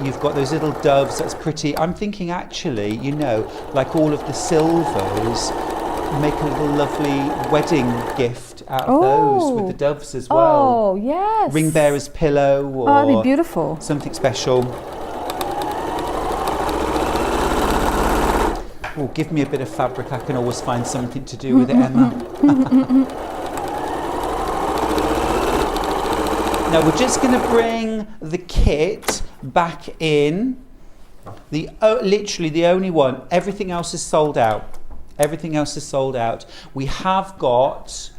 You've got those little doves. That's pretty. I'm thinking actually, like all of the silvers, make a little lovely wedding gift out of those with the doves as well. Oh, yes. Ring bearer's pillow or that'd be beautiful. Something special. Oh, give me a bit of fabric. I can always find something to do with it, Emma. Now we're just going to bring the kit back in. Literally the only one. Everything else is sold out. Everything else is sold out. We have got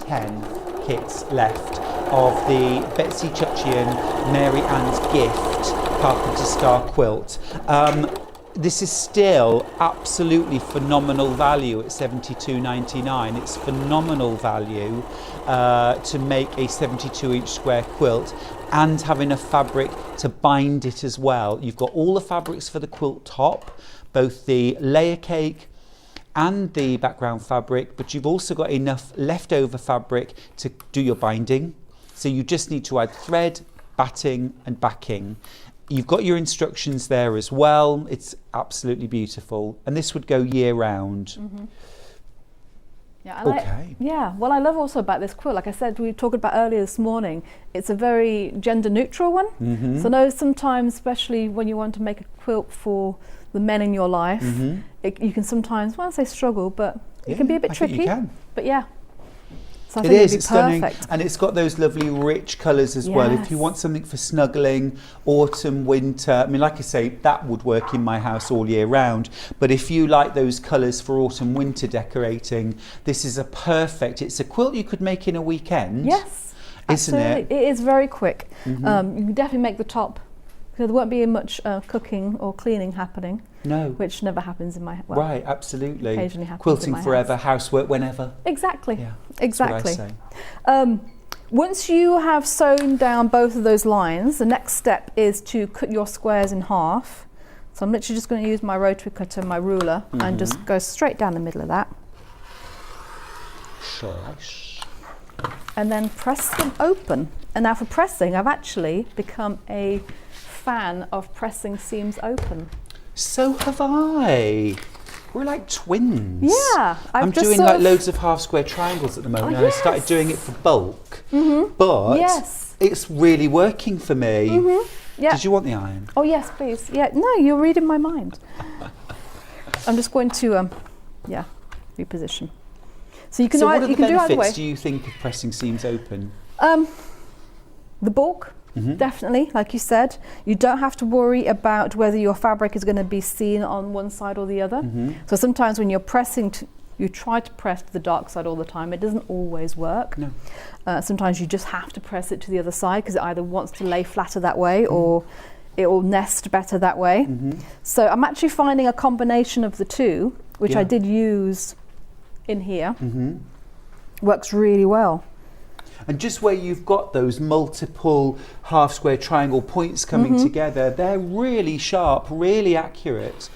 10 kits left of the Betsy Chuchian Mary Ann's Gift Carpenter Star quilt. This is still absolutely phenomenal value at $72.99. It's phenomenal value to make a 72-inch square quilt and have enough fabric to bind it as well. You've got all the fabrics for the quilt top, both the layer cake and the background fabric, but you've also got enough leftover fabric to do your binding. So you just need to add thread, batting and backing. You've got your instructions there as well. It's absolutely beautiful. And this would go year round. Yeah, what I love also about this quilt, like I said, we were talking about earlier this morning, it's a very gender neutral one. So I know sometimes, especially when you want to make a quilt for the men in your life, you can sometimes, well, I say struggle, but it can be a bit tricky. You can. But yeah. So I It think is, it'd be it's stunning, perfect. and it's got those lovely rich colours as well. If you want something for snuggling, autumn, winter, I mean, like I say, that would work in my house all year round. But if you like those colours for autumn, winter decorating, this is it's a quilt you could make in a weekend. Yes, isn't absolutely. It is very quick. You can definitely make the top, because there won't be much cooking or cleaning happening. No. Which never happens in my house. Right, absolutely. Occasionally happens Quilting in my forever, house. housework whenever. Exactly. Yeah, exactly. that's what I say. Once you have sewn down both of those lines, the next step is to cut your squares in half. So I'm literally just going to use my rotary cutter and my ruler and just go straight down the middle of that. Slice. And then press them open. And now for pressing, I've actually become a fan of pressing seams open. So have I. We're like twins. Yeah. I'm doing like loads of half square triangles at the moment, and I started doing it for bulk. But it's really working for me. Yeah. Did you want the iron? Oh yes, please. Yeah. No, you're reading my mind. I'm just going to reposition. So you can. So what are the benefits way. do you think of pressing seams open? The bulk. Definitely, like you said, you don't have to worry about whether your fabric is going to be seen on one side or the other. So sometimes when you're pressing, you try to press to the dark side all the time. It doesn't always work. No. Sometimes you just have to press it to the other side because it either wants to lay flatter that way or it will nest better that way. So I'm actually finding a combination of the two, which I did use in here, works really well. And just where you've got those multiple half square triangle points coming together, they're really sharp, really accurate.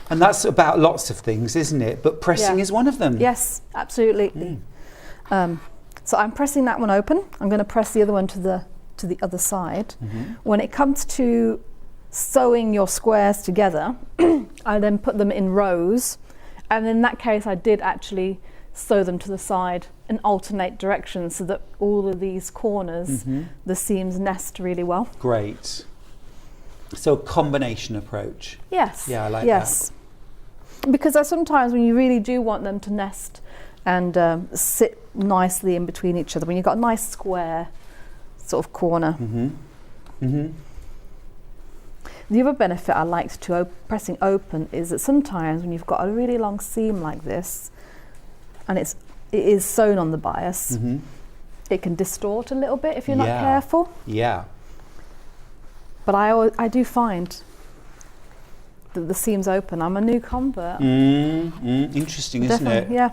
And that's about lots of things, isn't it? But pressing is one of them. Yes, absolutely. So I'm pressing that one open. I'm going to press the other one to the other side. When it comes to sewing your squares together, I then put them in rows. And in that case, I did actually sew them to the side in alternate directions so that all of these corners, the seams nest really well. Great. So a combination approach. Yes. Yeah, I like that. Because sometimes when you really do want them to nest and sit nicely in between each other, when you've got a nice square sort of corner. The other benefit I like to pressing open is that sometimes when you've got a really long seam like this, and it is sewn on the bias, it can distort a little bit if you're not careful. Yeah. But I do find that the seams open. I'm a new convert. Interesting, isn't it? Yeah.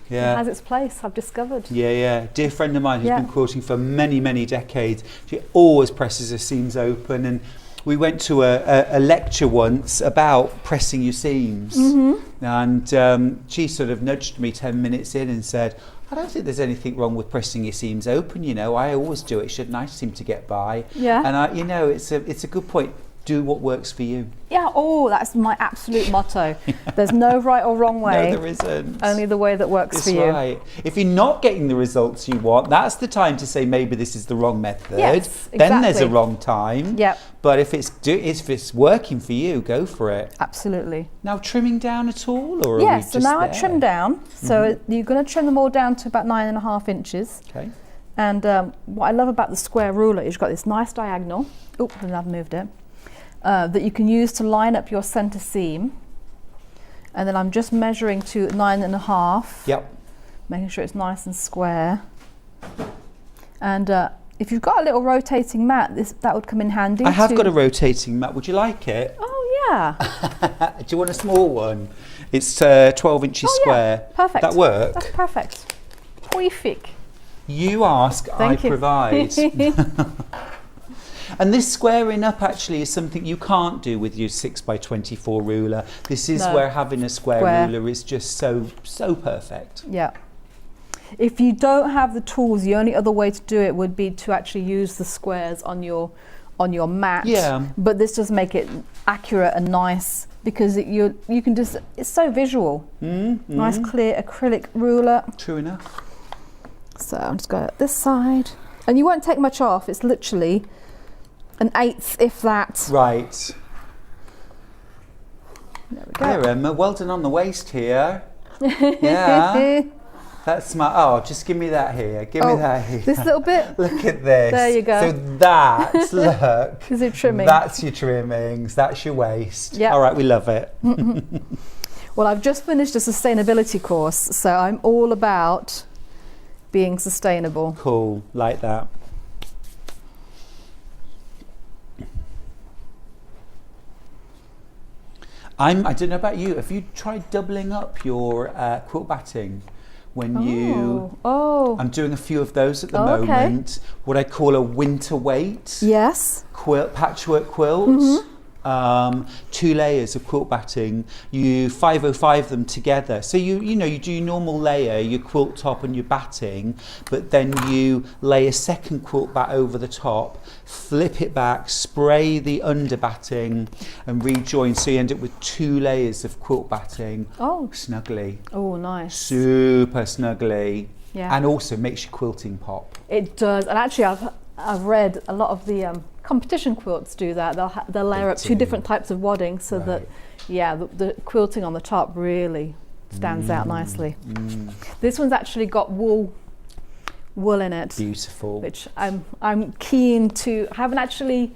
Yeah. It has its place, I've discovered. Yeah. Dear friend of mine who's been quilting for many, many decades, she always presses her seams open, and we went to a lecture once about pressing your seams, and she sort of nudged me 10 minutes in and said, I don't think there's anything wrong with pressing your seams open, you know, I always do it, shouldn't I seem to get by? Yeah. And it's a good point. Do what works for you. Yeah, that's my absolute motto. There's no right or wrong way. No, there isn't. Only the way that works for you. That's right. If you're not getting the results you want, that's the time to say maybe this is the wrong method. Yes, Then there's a wrong time. Yep. But if it's working for you, go for it. Absolutely. Now trimming down at all, or yes, are we just so now there? I trim down. So you're going to trim them all down to about 9.5 inches. Okay. And what I love about the square ruler is you've got this nice diagonal. Oh, then I've moved it. that you can use to line up your center seam. And then I'm just measuring to 9.5. Yep. Making sure it's nice and square. And if you've got a little rotating mat, that would come in handy. I have got a rotating mat. Would you like it? Oh yeah. Do you want a small one? It's 12 inches square. Yeah. Perfect. That work? That's perfect. Perfect. You ask, I provide. And this squaring up actually is something you can't do with your 6x24 ruler. This is where having a square ruler is just so perfect. Yeah. If you don't have the tools, the only other way to do it would be to actually use the squares on your mat. Yeah. But this does make it accurate and nice because you can just, it's so visual. Nice clear acrylic ruler. True enough. So I'm just going at this side. And you won't take much off. It's literally 1/8, if that. Right. There we go. There, Emma. Well done on the waist here. Yeah. That's smart. Oh, just give me that here. Give me that here. This little bit? Look at this. There you go. So that's, look. Is it trimming? That's your trimmings. That's your waist. Yeah. All right, we love it. Well, I've just finished a sustainability course, so I'm all about being sustainable. Cool. Like that. I don't know about you. Have you tried doubling up your quilt batting? When I'm doing a few of those at the moment. What I call a winter weight. Yes. Patchwork quilt. 2 layers of quilt batting. You 505 them together. So you do your normal layer, your quilt top and your batting, but then you lay a second quilt bat over the top, flip it back, spray the under batting and rejoin, so you end up with 2 layers of quilt batting. Oh. Snuggly. Oh, nice. Super snuggly. Yeah. And also makes your quilting pop. It does. And actually I've read a lot of the competition quilts do that. They'll layer up 2 different types of wadding so that the quilting on the top really stands out nicely. This one's actually got wool in it. Beautiful. Which I'm keen to. I haven't actually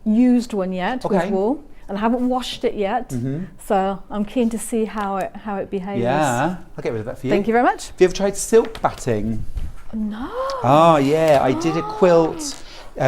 used one yet with wool, and I haven't washed it yet. So I'm keen to see how it behaves. Yeah, I'll get rid of that for you. Thank you very much. Have you ever tried silk batting? No. Oh yeah, I did a quilt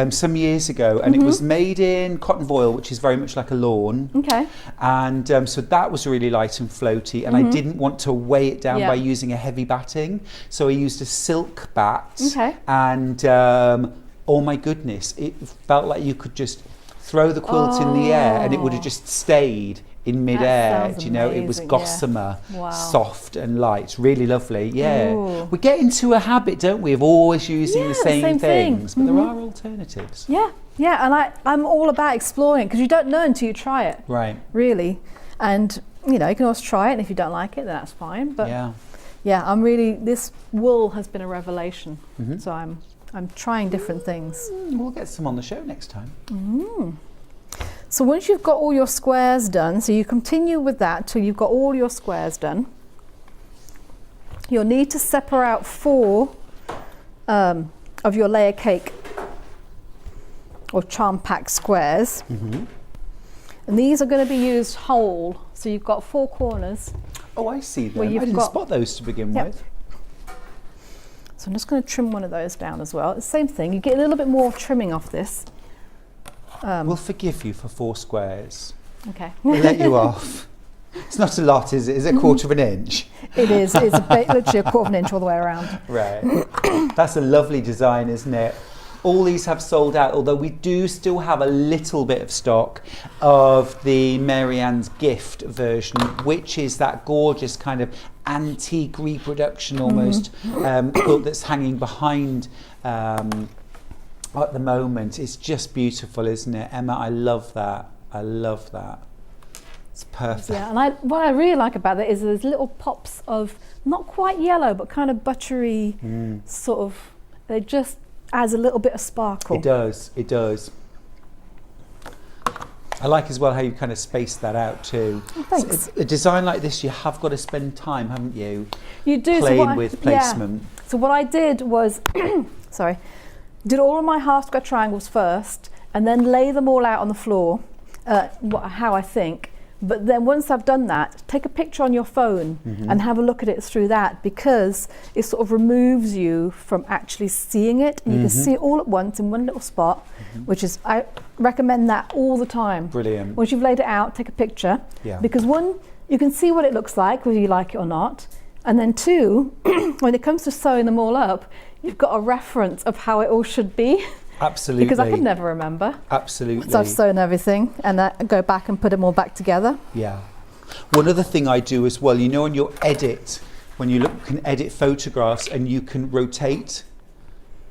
some years ago, and it was made in cotton voile, which is very much like a lawn. Okay. And so that was really light and floaty, and I didn't want to weigh it down by using a heavy batting, so I used a silk bat. Okay. And oh my goodness, it felt like you could just throw the quilt in the air and it would have just stayed in mid-air. sounds You know, it was amazing, gossamer, Wow. soft and light, really lovely. Yeah, Ooh. we get into a habit, don't we, of always using the same thing. things, but there are alternatives. Yeah, and I'm all about exploring, because you don't know until you try it. Right. Really, and you can always try it, and if you don't like it, then that's fine. But Yeah. this wool has been a revelation. So I'm trying different things. We'll get some on the show next time. So once you've got all your squares done, so you continue with that till you've got all your squares done, you'll need to separate out 4 of your layer cake or charm pack squares. And these are going to be used whole, so you've got 4 corners. Oh, I see them. Well, I you've didn't got- spot those to begin Yep. with. So I'm just going to trim one of those down as well. Same thing, you get a little bit more trimming off this. We'll forgive you for 4 squares. Okay. We'll let you off. It's not a lot, is it? Is it a 1/4 of an inch? It is. It's literally a 1/4 of an inch all the way around. Right. That's a lovely design, isn't it? All these have sold out, although we do still have a little bit of stock of the Mary Ann's Gift version, which is that gorgeous kind of antique reproduction almost quilt that's hanging behind at the moment. It's just beautiful, isn't it? Emma, I love that. I love that. It's perfect. Yeah, and what I really like about that is there's little pops of not quite yellow, but kind of buttery sort of. It just adds a little bit of sparkle. It does. It does. I like as well how you kind of space that out too. Oh, thanks. So a design like this, you have got to spend time, haven't you? You do. Playing with placement. Yeah. So what I did was, did all of my half square triangles first, and then lay them all out on the floor. how I think. But then once I've done that, take a picture on your phone and have a look at it through that, because it sort of removes you from actually seeing it, and you can see it all at once in one little spot, which is, I recommend that all the time. Brilliant. Once you've laid it out, take a picture, Yeah. because one, you can see what it looks like, whether you like it or not, and then two, when it comes to sewing them all up, you've got a reference of how it all should be. Absolutely. Because I could never remember. Absolutely. So I've sewn everything and I go back and put them all back together. Yeah. One other thing I do as well, you know, on your edit, when you can edit photographs and you can rotate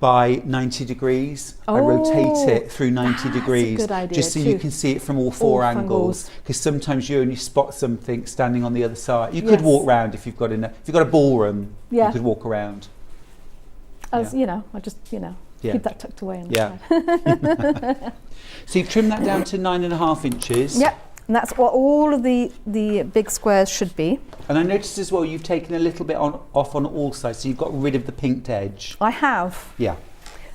by 90 degrees. I rotate it through 90 degrees. That's a good idea just so too. you can see it from all four angles. Because sometimes you only spot something standing on the other side. You could walk around if you've got a ballroom. You could walk around. As you know, I just keep that tucked away. So you've trimmed that down to 9.5 inches. Yep, and that's what all of the big squares should be. And I noticed as well you've taken a little bit off on all sides, so you've got rid of the pinked edge. I have. Yeah.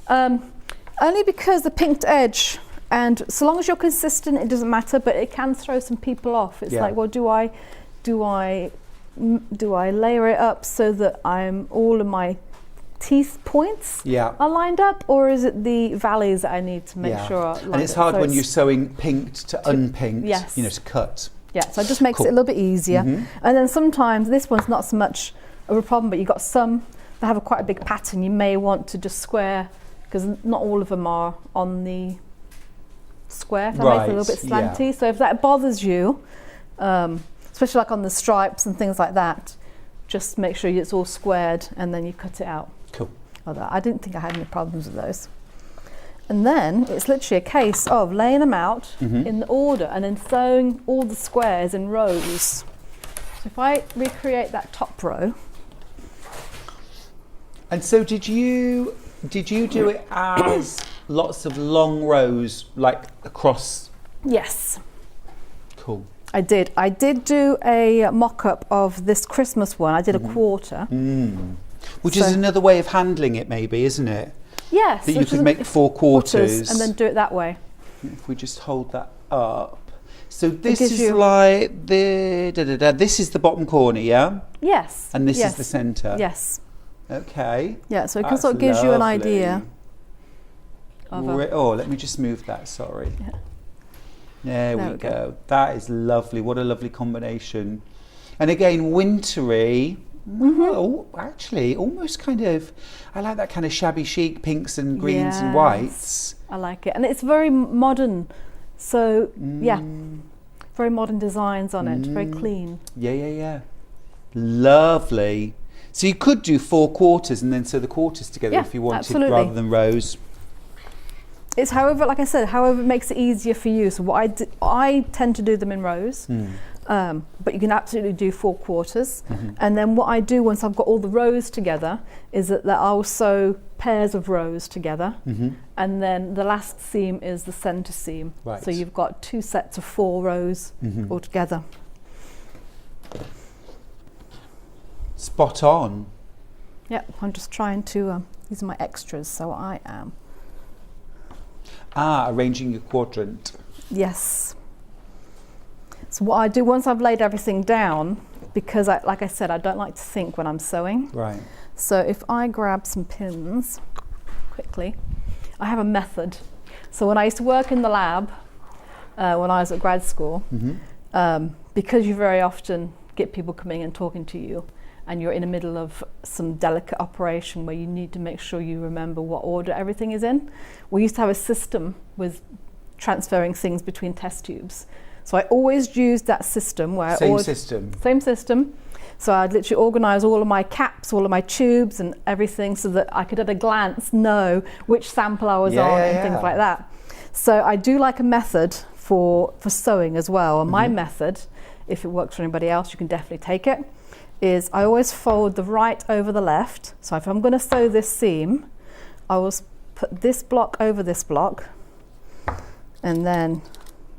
Only because the pinked edge, and so long as you're consistent, it doesn't matter, but it can throw some people off. It's like, well, do I layer it up so that all of my teeth points are lined up, or is it the valleys that I need to make sure are lined and it's up? hard So when you're sewing pinked to unpinked, to cut. Yeah, so it just makes it a little bit easier. And then sometimes, this one's not so much of a problem, but you've got some that have quite a big pattern. You may want to just square, because not all of them are on the square, if that makes it a little bit slanty. So if that bothers you, especially like on the stripes and things like that, just make sure it's all squared and then you cut it out. Cool. I didn't think I had any problems with those. And then it's literally a case of laying them out in the order and then sewing all the squares in rows. So if I recreate that top row. And so did you do it as lots of long rows, like across? Yes. Cool. I did do a mock-up of this Christmas one. I did a quarter. Which is another way of handling it, maybe, isn't it? Yes. That you could make 4 quarters. And then do it that way. If we just hold that up. So this is like this is the bottom corner, yeah? Yes. And this is the centre? Yes. Okay. Yeah, so it sort of gives you an idea. Let me just move that, sorry. Yeah. There we go. That is lovely. What a lovely combination. And again, wintry. Oh, actually, almost kind of, I like that kind of shabby chic pinks and greens and whites. I like it. And it's very modern. So, very modern designs on it. Very clean. Yeah. Lovely. So you could do 4 quarters and then sew the quarters together if you wanted, rather than rows. It's however it makes it easier for you. So what I tend to do them in rows, but you can absolutely do 4 quarters. And then what I do once I've got all the rows together is that I'll sew pairs of rows together, and then the last seam is the centre seam. Right. So you've got 2 sets of 4 rows all together. Spot on. Yep, I'm just trying to, these are my extras, so I am. Arranging your quadrant. Yes. So what I do once I've laid everything down, because like I said, I don't like to think when I'm sewing. Right. So if I grab some pins quickly, I have a method. So when I used to work in the lab, when I was at grad school, because you very often get people coming and talking to you, and you're in the middle of some delicate operation where you need to make sure you remember what order everything is in. We used to have a system with transferring things between test tubes. So I always used that system where Same system. So I'd literally organise all of my caps, all of my tubes and everything so that I could at a glance know which sample I was on and things like that. So I do like a method for sewing as well. And my method, if it works for anybody else, you can definitely take it, is I always fold the right over the left. So if I'm going to sew this seam, I will put this block over this block, and then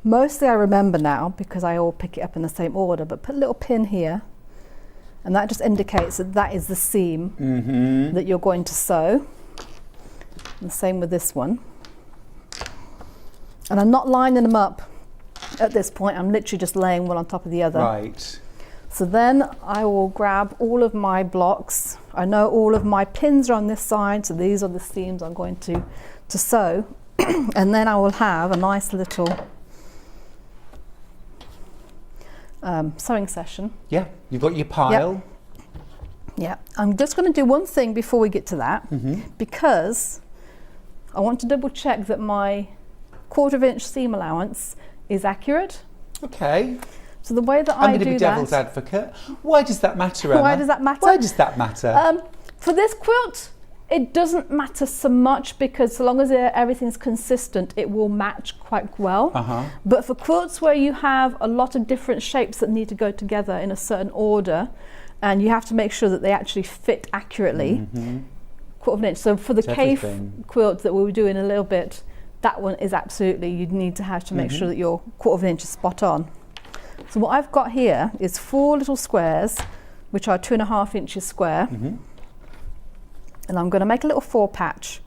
mostly I remember now because I all pick it up in the same order, but put a little pin here, and that just indicates that is the seam that you're going to sew. And the same with this one. And I'm not lining them up at this point. I'm literally just laying one on top of the other. Right. So then I will grab all of my blocks. I know all of my pins are on this side, so these are the seams I'm going to sew. And then I will have a nice little sewing session. Yeah, you've got your pile. Yep. Yeah, I'm just going to do one thing before we get to that, because I want to double check that my 1/4 inch seam allowance is accurate. Okay. So the way that I'm I going to do be devil's that, advocate. Why does that matter, Emma? Why does that matter? Why does that matter? For this quilt, it doesn't matter so much, because so long as everything's consistent, it will match quite well. But for quilts where you have a lot of different shapes that need to go together in a certain order, and you have to make sure that they actually fit accurately, 1/4 inch. So for the cave quilt that we'll do in a little bit, that one is absolutely, you need to have to make sure that your 1/4 inch is spot on. So what I've got here is 4 little squares, which are 2.5 inches square. And I'm going to make a little 4 patch.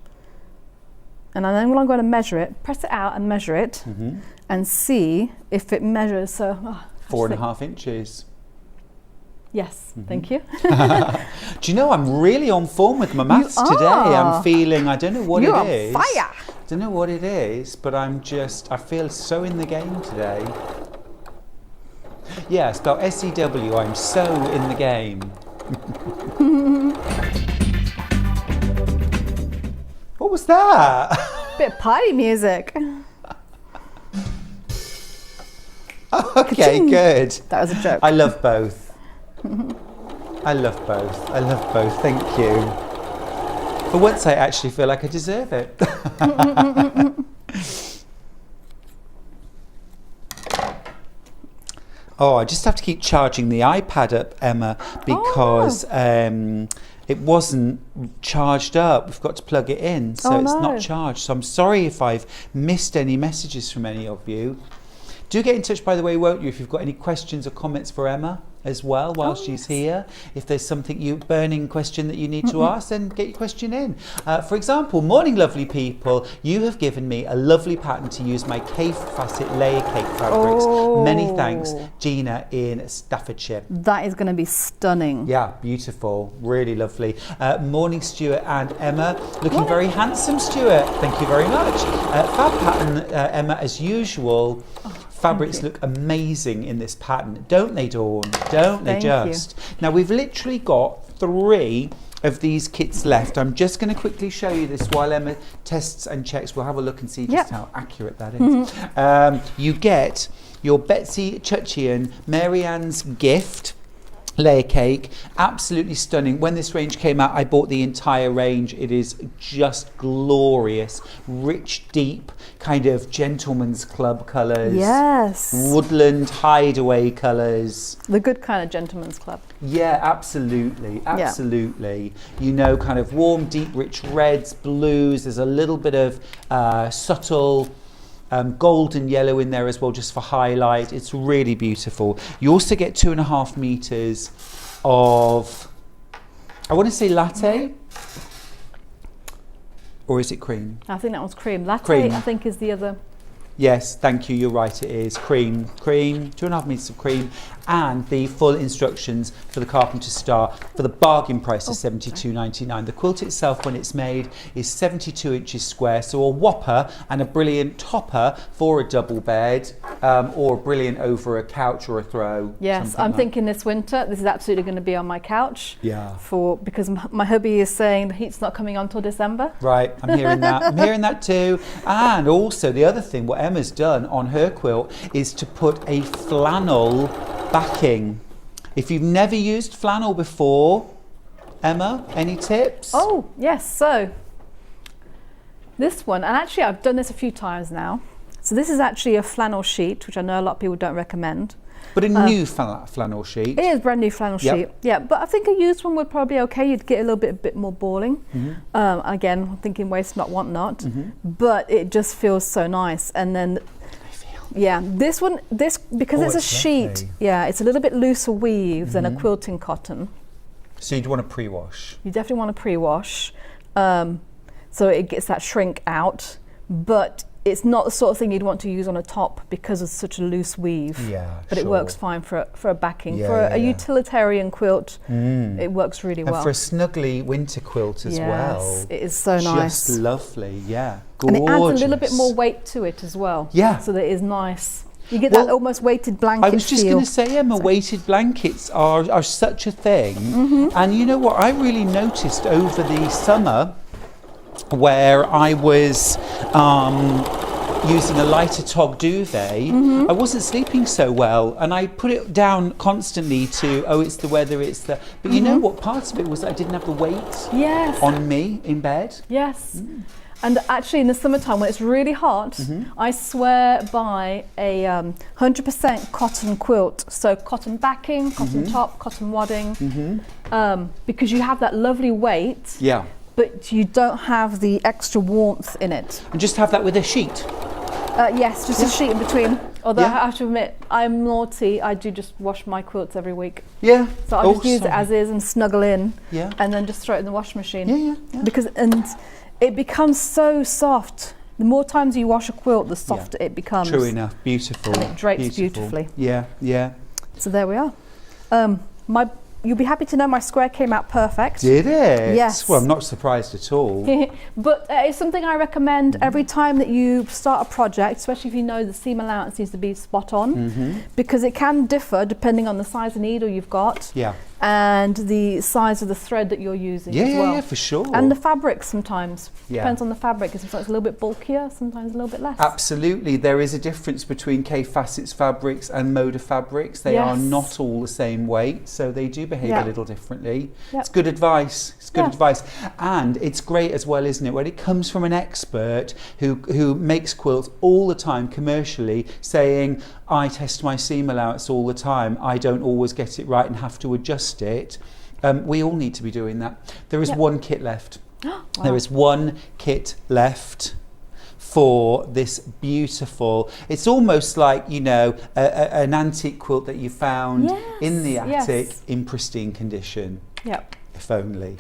And then when I'm going to measure it, press it out and measure it, and see if it measures. So 4.5 inches. Yes, thank you. Do you know, I'm really on form with my maths today. I'm feeling, I don't know what You're it on is. fire. I don't know what it is, but I feel so in the game today. Yeah, spelled S-E-W, I'm so in the game. What was that? Bit of party music. Okay, good. That was a joke. I love both. I love both. I love both. Thank you. For once, I actually feel like I deserve it. Oh, I just have to keep charging the iPad up, Emma, because it wasn't charged up. We've got to plug it in, so it's not charged. So I'm sorry if I've missed any messages from any of you. Do get in touch, by the way, won't you, if you've got any questions or comments for Emma as well while she's here. If there's something burning question that you need to ask, then get your question in. For example, morning lovely people, you have given me a lovely pattern to use my cave facet layer cake fabrics. Many thanks, Gina in Staffordshire. That is going to be stunning. Yeah, beautiful, really lovely. Morning Stuart and Emma, looking very handsome, Stuart. Thank you very much. Fab pattern, Emma, as usual. Fabrics look amazing in this pattern, don't they, Dawn? Don't they just? Now we've literally got 3 of these kits left. I'm just going to quickly show you this while Emma tests and checks. We'll have a look and see just how accurate that is. You get your Betsy Chuchian Marianne's Gift layer cake, absolutely stunning. When this range came out, I bought the entire range. It is just glorious, rich, deep, kind of gentleman's club colours. Yes. Woodland hideaway colours. The good kind of gentleman's club. Yeah, absolutely, absolutely. You know, kind of warm, deep, rich reds, blues. There's a little bit of subtle gold and yellow in there as well, just for highlight. It's really beautiful. You also get 2.5 meters of, I want to say latte, or is it cream? I think that was cream. Latte, Cream. I think, is the other. Yes, thank you, you're right, it is. Cream, 2.5 meters of cream, and the full instructions for the Carpenter Star for the bargain price of $72.99. The quilt itself, when it's made, is 72 inches square, so a whopper and a brilliant topper for a double bed, or brilliant over a couch or a throw. Yes, I'm thinking this winter, this is absolutely going to be on my couch. Yeah. Because my hubby is saying the heat's not coming on till December. Right, I'm hearing that. I'm hearing that too. And also the other thing, what Emma's done on her quilt is to put a flannel backing. If you've never used flannel before, Emma, any tips? Oh, yes. So this one, and actually I've done this a few times now. So this is actually a flannel sheet, which I know a lot of people don't recommend. But a new flannel sheet. It is brand new flannel sheet. Yeah, but I think a used one would probably be okay. You'd get a little bit more balling. Again, I'm thinking waste not, want not. But it just feels so nice. And then, yeah, this because it's a sheet. Lovely. Yeah, it's a little bit looser weave than a quilting cotton. So you'd want to pre-wash. You definitely want to pre-wash, so it gets that shrink out. But it's not the sort of thing you'd want to use on a top because of such a loose weave. Yeah, but it works fine for a backing. Yeah, for a yeah. utilitarian quilt, it works really And well. for a snuggly winter quilt as well. Yes, it is so nice. Just lovely, yeah. And Gorgeous. it adds a little bit more weight to it as well. Yeah. So that it is nice. You get Well, that almost weighted blanket I was just feel. going to say, Emma, weighted blankets are such a thing. And you know what? I really noticed over the summer where I was using a lighter tog duvet, I wasn't sleeping so well, and I put it down constantly to, oh, it's the weather, it's the... But you know what? Part of it was I didn't have the weight Yes. on me in bed. Yes. And actually in the summertime when it's really hot, I swear by a 100% cotton quilt. So cotton backing, cotton top, cotton wadding, because you have that lovely weight, Yeah. but you don't have the extra warmth in it. And just have that with a sheet. Yes, just a sheet in between. Although Yeah. I have to admit, I'm naughty. I do just wash my quilts every week. Yeah. So I just use it as is and snuggle in, Yeah. and then just throw it in the washing machine. Yeah. Because it becomes so soft. The more times you wash a quilt, the softer it becomes. True enough. Beautiful. And it drapes Beautiful. beautifully. Yeah. So there we are. You'll be happy to know my square came out perfect. Did it? Yes. Well, I'm not surprised at all. But it's something I recommend every time that you start a project, especially if you know the seam allowance needs to be spot on, because it can differ depending on the size of needle you've got Yeah. and the size of the thread that you're using as well. Yeah, for sure. And the fabric sometimes. Yeah. Depends on the fabric. Sometimes it's a little bit bulkier, sometimes a little bit less. Absolutely, there is a difference between K Facets fabrics and Moda fabrics. They are Yes. not all the same weight, so they do behave Yeah. a little differently. Yeah. It's good advice. It's good Yeah. advice, and it's great as well, isn't it? When it comes from an expert who makes quilts all the time commercially, saying, "I test my seam allowance all the time. I don't always get it right and have to adjust it." We all need to be doing that. There is Yeah. one kit left. Wow. There is one kit left for this beautiful, it's almost like, you know, an antique quilt that you found in the attic in pristine condition. Yep. If only.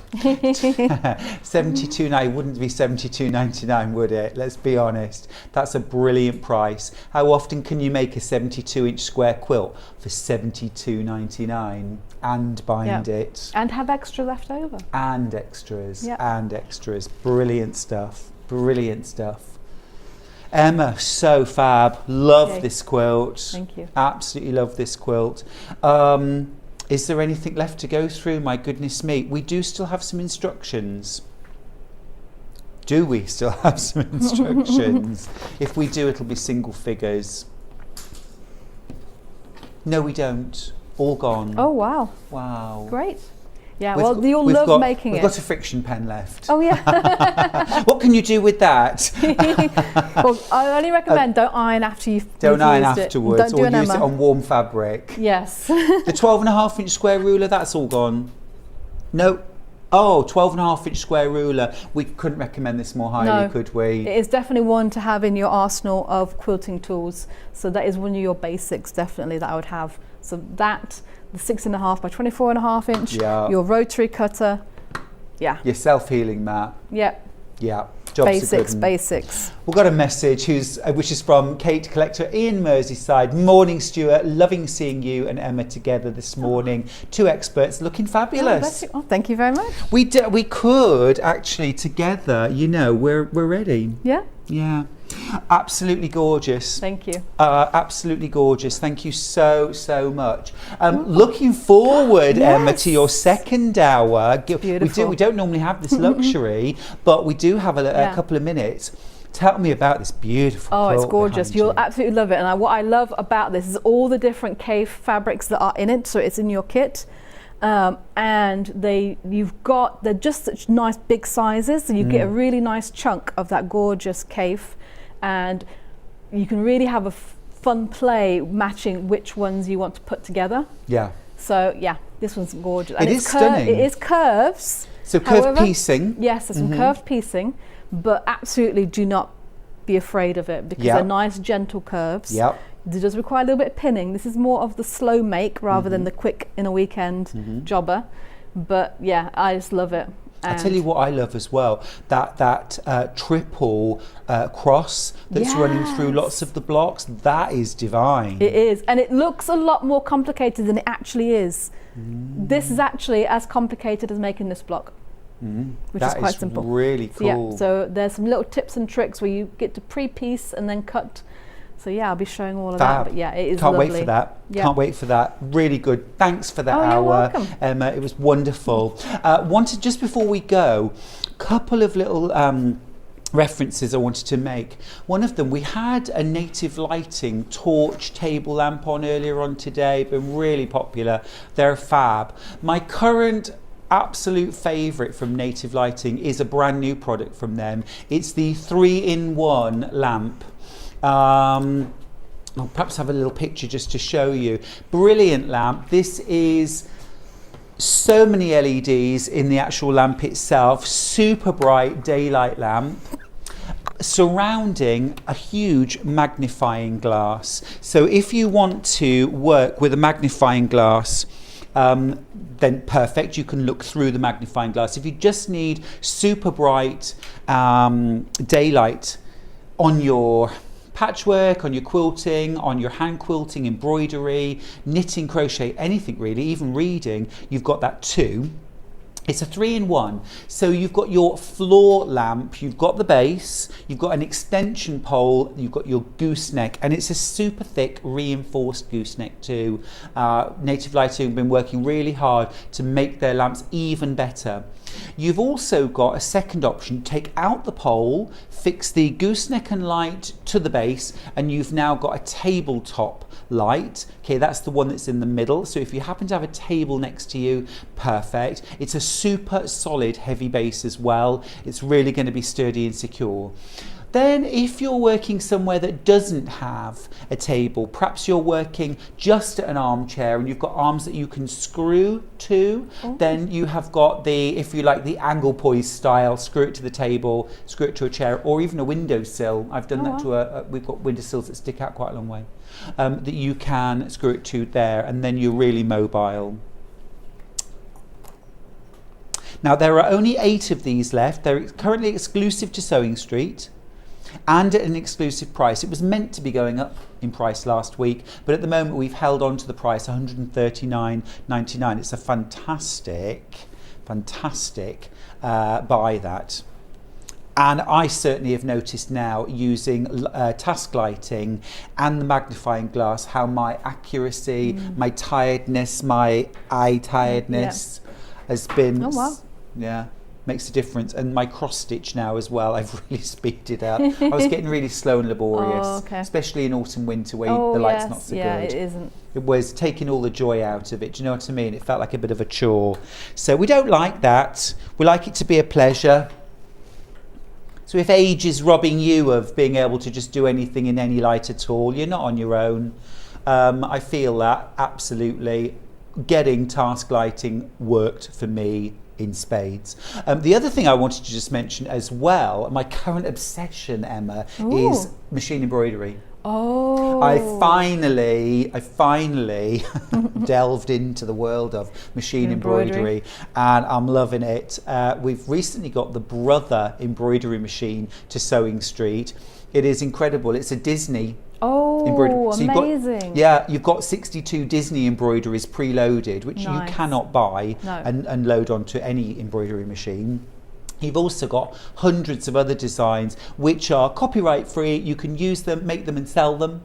72.9 wouldn't be 72.99, would it? Let's be honest. That's a brilliant price. How often can you make a 72-inch square quilt for 72.99 and bind it? And have extra left over. And extras. Yep. And extras. Brilliant stuff. Brilliant stuff. Emma, so fab. Love Yay. this quilt. Thank you. Absolutely love this quilt. Is there anything left to go through? My goodness me. We do still have some instructions. Do we still have some instructions? If we do, it'll be single figures. No, we don't. All gone. Oh, wow. Wow. Great. Yeah, We've well, got- you'll we've love got- making We've it. got a friction pen left. Oh, yeah. What can you do with that? Well, I only recommend don't iron after you've Don't you've iron used afterwards, It. Don't do or an use Emma. it on warm fabric. Yes. The 12.5-inch square ruler, that's all gone. No. Oh, 12.5-inch square ruler. We couldn't recommend this more highly, No. could we? It is definitely one to have in your arsenal of quilting tools. So that is one of your basics, definitely, that I would have. So that, the 6.5 by 24.5 inch, Yeah. your rotary cutter. Yeah. Your self-healing mat. Yep. Yeah. Jobs are good Basics, un. basics. We've got a message which is from Kate Collector in Merseyside. Morning, Stuart. Loving seeing you and Emma together this morning. Two experts looking Oh, fabulous. bless you. Oh, thank you very much. We could actually together, you know, we're ready. Yeah. Yeah. Absolutely gorgeous. Thank you. Absolutely gorgeous. Thank you so much. Looking forward, Emma, to your second hour. Beautiful. We don't normally have this luxury, but we do have a couple of minutes. Tell me about this beautiful Oh, it's quilt gorgeous. behind You'll you. absolutely love it. And what I love about this is all the different cave fabrics that are in it. So it's in your kit. And they're just such nice big sizes. So you get a really nice chunk of that gorgeous cave. And you can really have a fun play matching which ones you want to put together. Yeah. So yeah, this one's gorgeous. It is stunning. It is curves. So curved However, piecing. Yes, there's some curved piecing, but absolutely do not be afraid of it because Yep. they're nice, gentle curves. Yep. It does require a little bit of pinning. This is more of the slow make rather than the quick in a weekend jobber. But yeah, I just love it. I tell you what I love as well, that triple cross that's running through lots of the blocks, that is divine. It is, and it looks a lot more complicated than it actually is. This is actually as complicated as making this block, which is quite simple. Really cool. So there's some little tips and tricks where you get to pre-piece and then cut. So yeah, I'll be showing all of that. But yeah, it is Can't lovely. wait for that. Yeah. Can't wait for that. Really good. Thanks for that hour, you're welcome. Emma. It was wonderful. Wanted, just before we go, couple of little references I wanted to make. One of them, we had a Native Lighting torch table lamp on earlier on today, been really popular. They're fab. My current absolute favourite from Native Lighting is a brand new product from them. It's the 3-in-1 lamp. I'll perhaps have a little picture just to show you. Brilliant lamp. This is so many LEDs in the actual lamp itself. Super bright daylight lamp surrounding a huge magnifying glass. So if you want to work with a magnifying glass, then perfect, you can look through the magnifying glass. If you just need super bright daylight on your patchwork, on your quilting, on your hand quilting, embroidery, knitting, crochet, anything really, even reading, you've got that too. It's a 3-in-1. So you've got your floor lamp, you've got the base, you've got an extension pole, you've got your gooseneck, and it's a super thick reinforced gooseneck too. Native Lighting have been working really hard to make their lamps even better. You've also got a second option. Take out the pole, fix the gooseneck and light to the base, and you've now got a tabletop light. Okay, that's the one that's in the middle. So if you happen to have a table next to you, perfect. It's a super solid heavy base as well. It's really going to be sturdy and secure. Then if you're working somewhere that doesn't have a table, perhaps you're working just at an armchair and you've got arms that you can screw to, then you have got the, if you like, the angle poise style, screw it to the table, screw it to a chair, or even a windowsill. I've done that to we've got windowsills that stick out quite a long way, that you can screw it to there, and then you're really mobile. Now there are only 8 of these left. They're currently exclusive to Sewing Street and at an exclusive price. It was meant to be going up in price last week, but at the moment we've held on to the price, $139.99. It's a fantastic buy, that. And I certainly have noticed now, using task lighting and the magnifying glass, how my accuracy, my tiredness, my eye tiredness has been, makes a difference. And my cross stitch now as well, I've really speeded up. I was getting really slow and laborious, especially in autumn winter where the light's not so good. Yeah, it isn't. It was taking all the joy out of it. Do you know what I mean? It felt like a bit of a chore. So we don't like that. We like it to be a pleasure. So if age is robbing you of being able to just do anything in any light at all, you're not on your own. I feel that absolutely. Getting task lighting worked for me in spades. The other thing I wanted to just mention as well, my current obsession, Emma, is machine embroidery. I finally delved into the world of machine embroidery, and I'm loving it. We've recently got the brother embroidery machine to Sewing Street. It is incredible. It's a Disney embroidery. So amazing. You've got 62 Disney embroideries preloaded, which you cannot buy and load onto any embroidery machine. You've also got hundreds of other designs which are copyright free. You can use them, make them and sell them,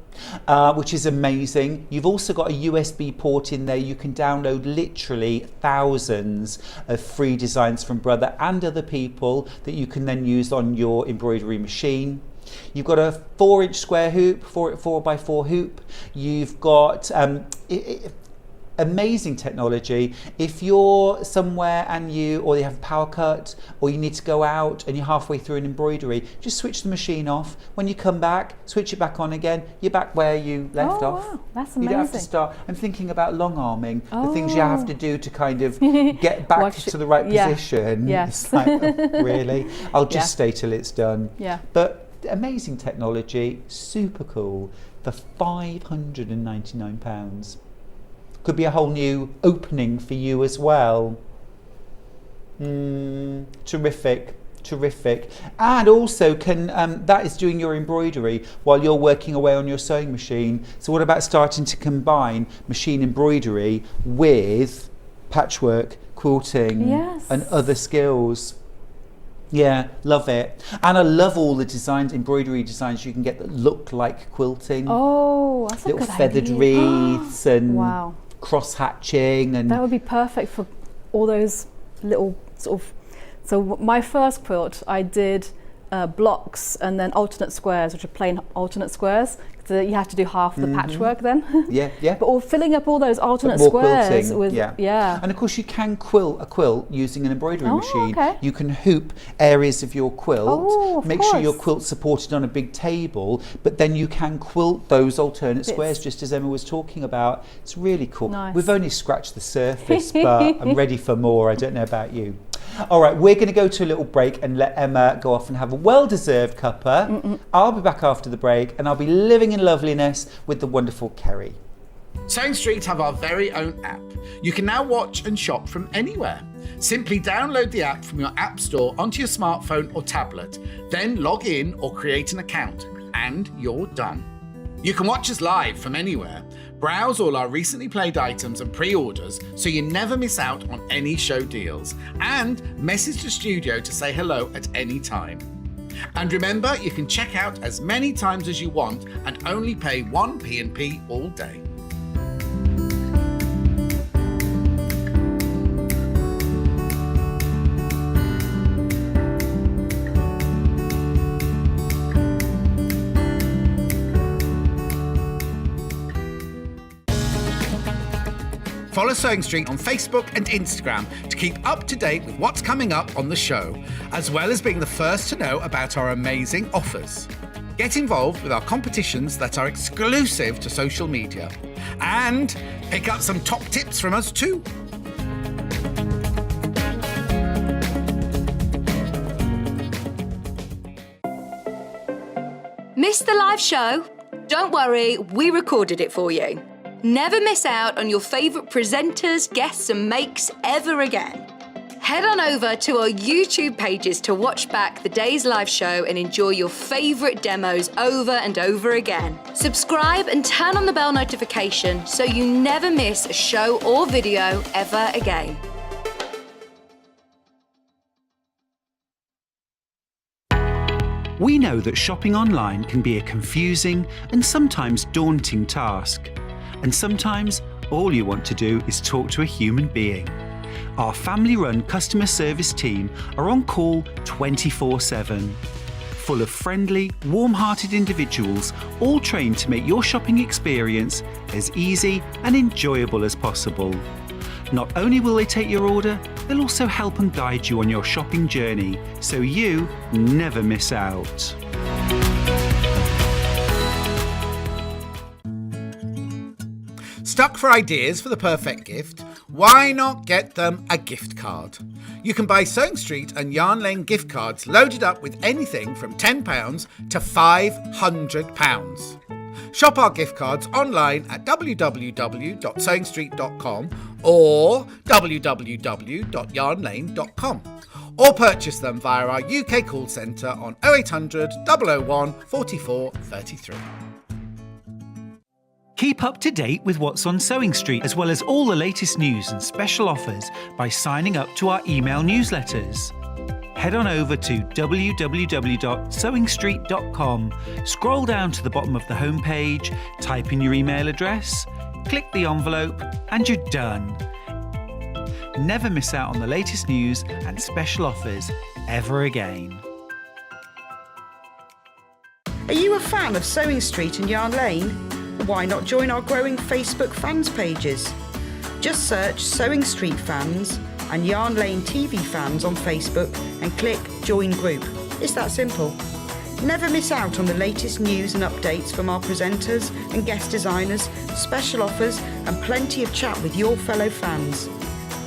which is amazing. You've also got a USB port in there. You can download literally thousands of free designs from Brother and other people that you can then use on your embroidery machine. You've got a 4-inch square hoop, 4x4 hoop. You've got amazing technology. If you're somewhere and you have a power cut, or you need to go out and you're halfway through an embroidery, just switch the machine off. When you come back, switch it back on again. You're back where you left off. Wow, that's amazing. You don't have to start. I'm thinking about long arming, the things you have to do to kind of get back to the right position. Yes. It's like, really? I'll just stay till it's done. Yeah. But amazing technology, super cool, for £599. Could be a whole new opening for you as well. Terrific. Terrific. And also that is doing your embroidery while you're working away on your sewing machine. So what about starting to combine machine embroidery with patchwork, quilting and other skills? Yeah, love it. And I love all the designs, embroidery designs you can get that look like quilting. Oh, that's a little good feathered idea. wreaths and Wow. cross hatching, and that would be perfect for all those little sort of. So my first quilt, I did blocks and then alternate squares, which are plain alternate squares. So you have to do half the patchwork then. Yeah. But filling up all those alternate more squares quilting, with And of course you can quilt a quilt using an embroidery machine. Okay. You can hoop areas of your quilt, make sure your course. quilt's supported on a big table, but then you can quilt those alternate squares just as Emma was talking about. It's really cool. Nice. We've only scratched the surface, but I'm ready for more. I don't know about you. All right, we're going to go to a little break and let Emma go off and have a well-deserved cuppa. I'll be back after the break and I'll be living in loveliness with the wonderful Kerry. Sewing Street have our very own app. You can now watch and shop from anywhere. Simply download the app from your app store onto your smartphone or tablet, then log in or create an account, and you're done. You can watch us live from anywhere, browse all our recently played items and pre-orders so you never miss out on any show deals, and message the studio to say hello at any time. And remember, you can check out as many times as you want and only pay 1 P&P all day. Follow Sewing Street on Facebook and Instagram to keep up to date with what's coming up on the show, as well as being the first to know about our amazing offers. Get involved with our competitions that are exclusive to social media, and pick up some top tips from us too. Missed the live show? Don't worry, we recorded it for you. Never miss out on your favourite presenters, guests and makes ever again. Head on over to our YouTube pages to watch back the day's live show and enjoy your favourite demos over and over again. Subscribe and turn on the bell notification so you never miss a show or video ever again. We know that shopping online can be a confusing and sometimes daunting task. And sometimes all you want to do is talk to a human being. Our family-run customer service team are on call 24/7. Full of friendly, warm-hearted individuals, all trained to make your shopping experience as easy and enjoyable as possible. Not only will they take your order, they'll also help and guide you on your shopping journey, so you never miss out. Stuck for ideas for the perfect gift? Why not get them a gift card? You can buy Sewing Street and Yarn Lane gift cards loaded up with anything from £10 to £500. Shop our gift cards online at www.sewingstreet.com or www.yarnlane.com, or purchase them via our UK call centre on 0800 001 44 33. Keep up to date with what's on Sewing Street, as well as all the latest news and special offers by signing up to our email newsletters. Head on over to www.sewingstreet.com, scroll down to the bottom of the homepage, type in your email address, click the envelope, and you're done. Never miss out on the latest news and special offers ever again. Are you a fan of Sewing Street and Yarn Lane? Why not join our growing Facebook fans pages? Just search Sewing Street Fans and Yarn Lane TV Fans on Facebook and click Join Group. It's that simple. Never miss out on the latest news and updates from our presenters and guest designers, special offers and plenty of chat with your fellow fans.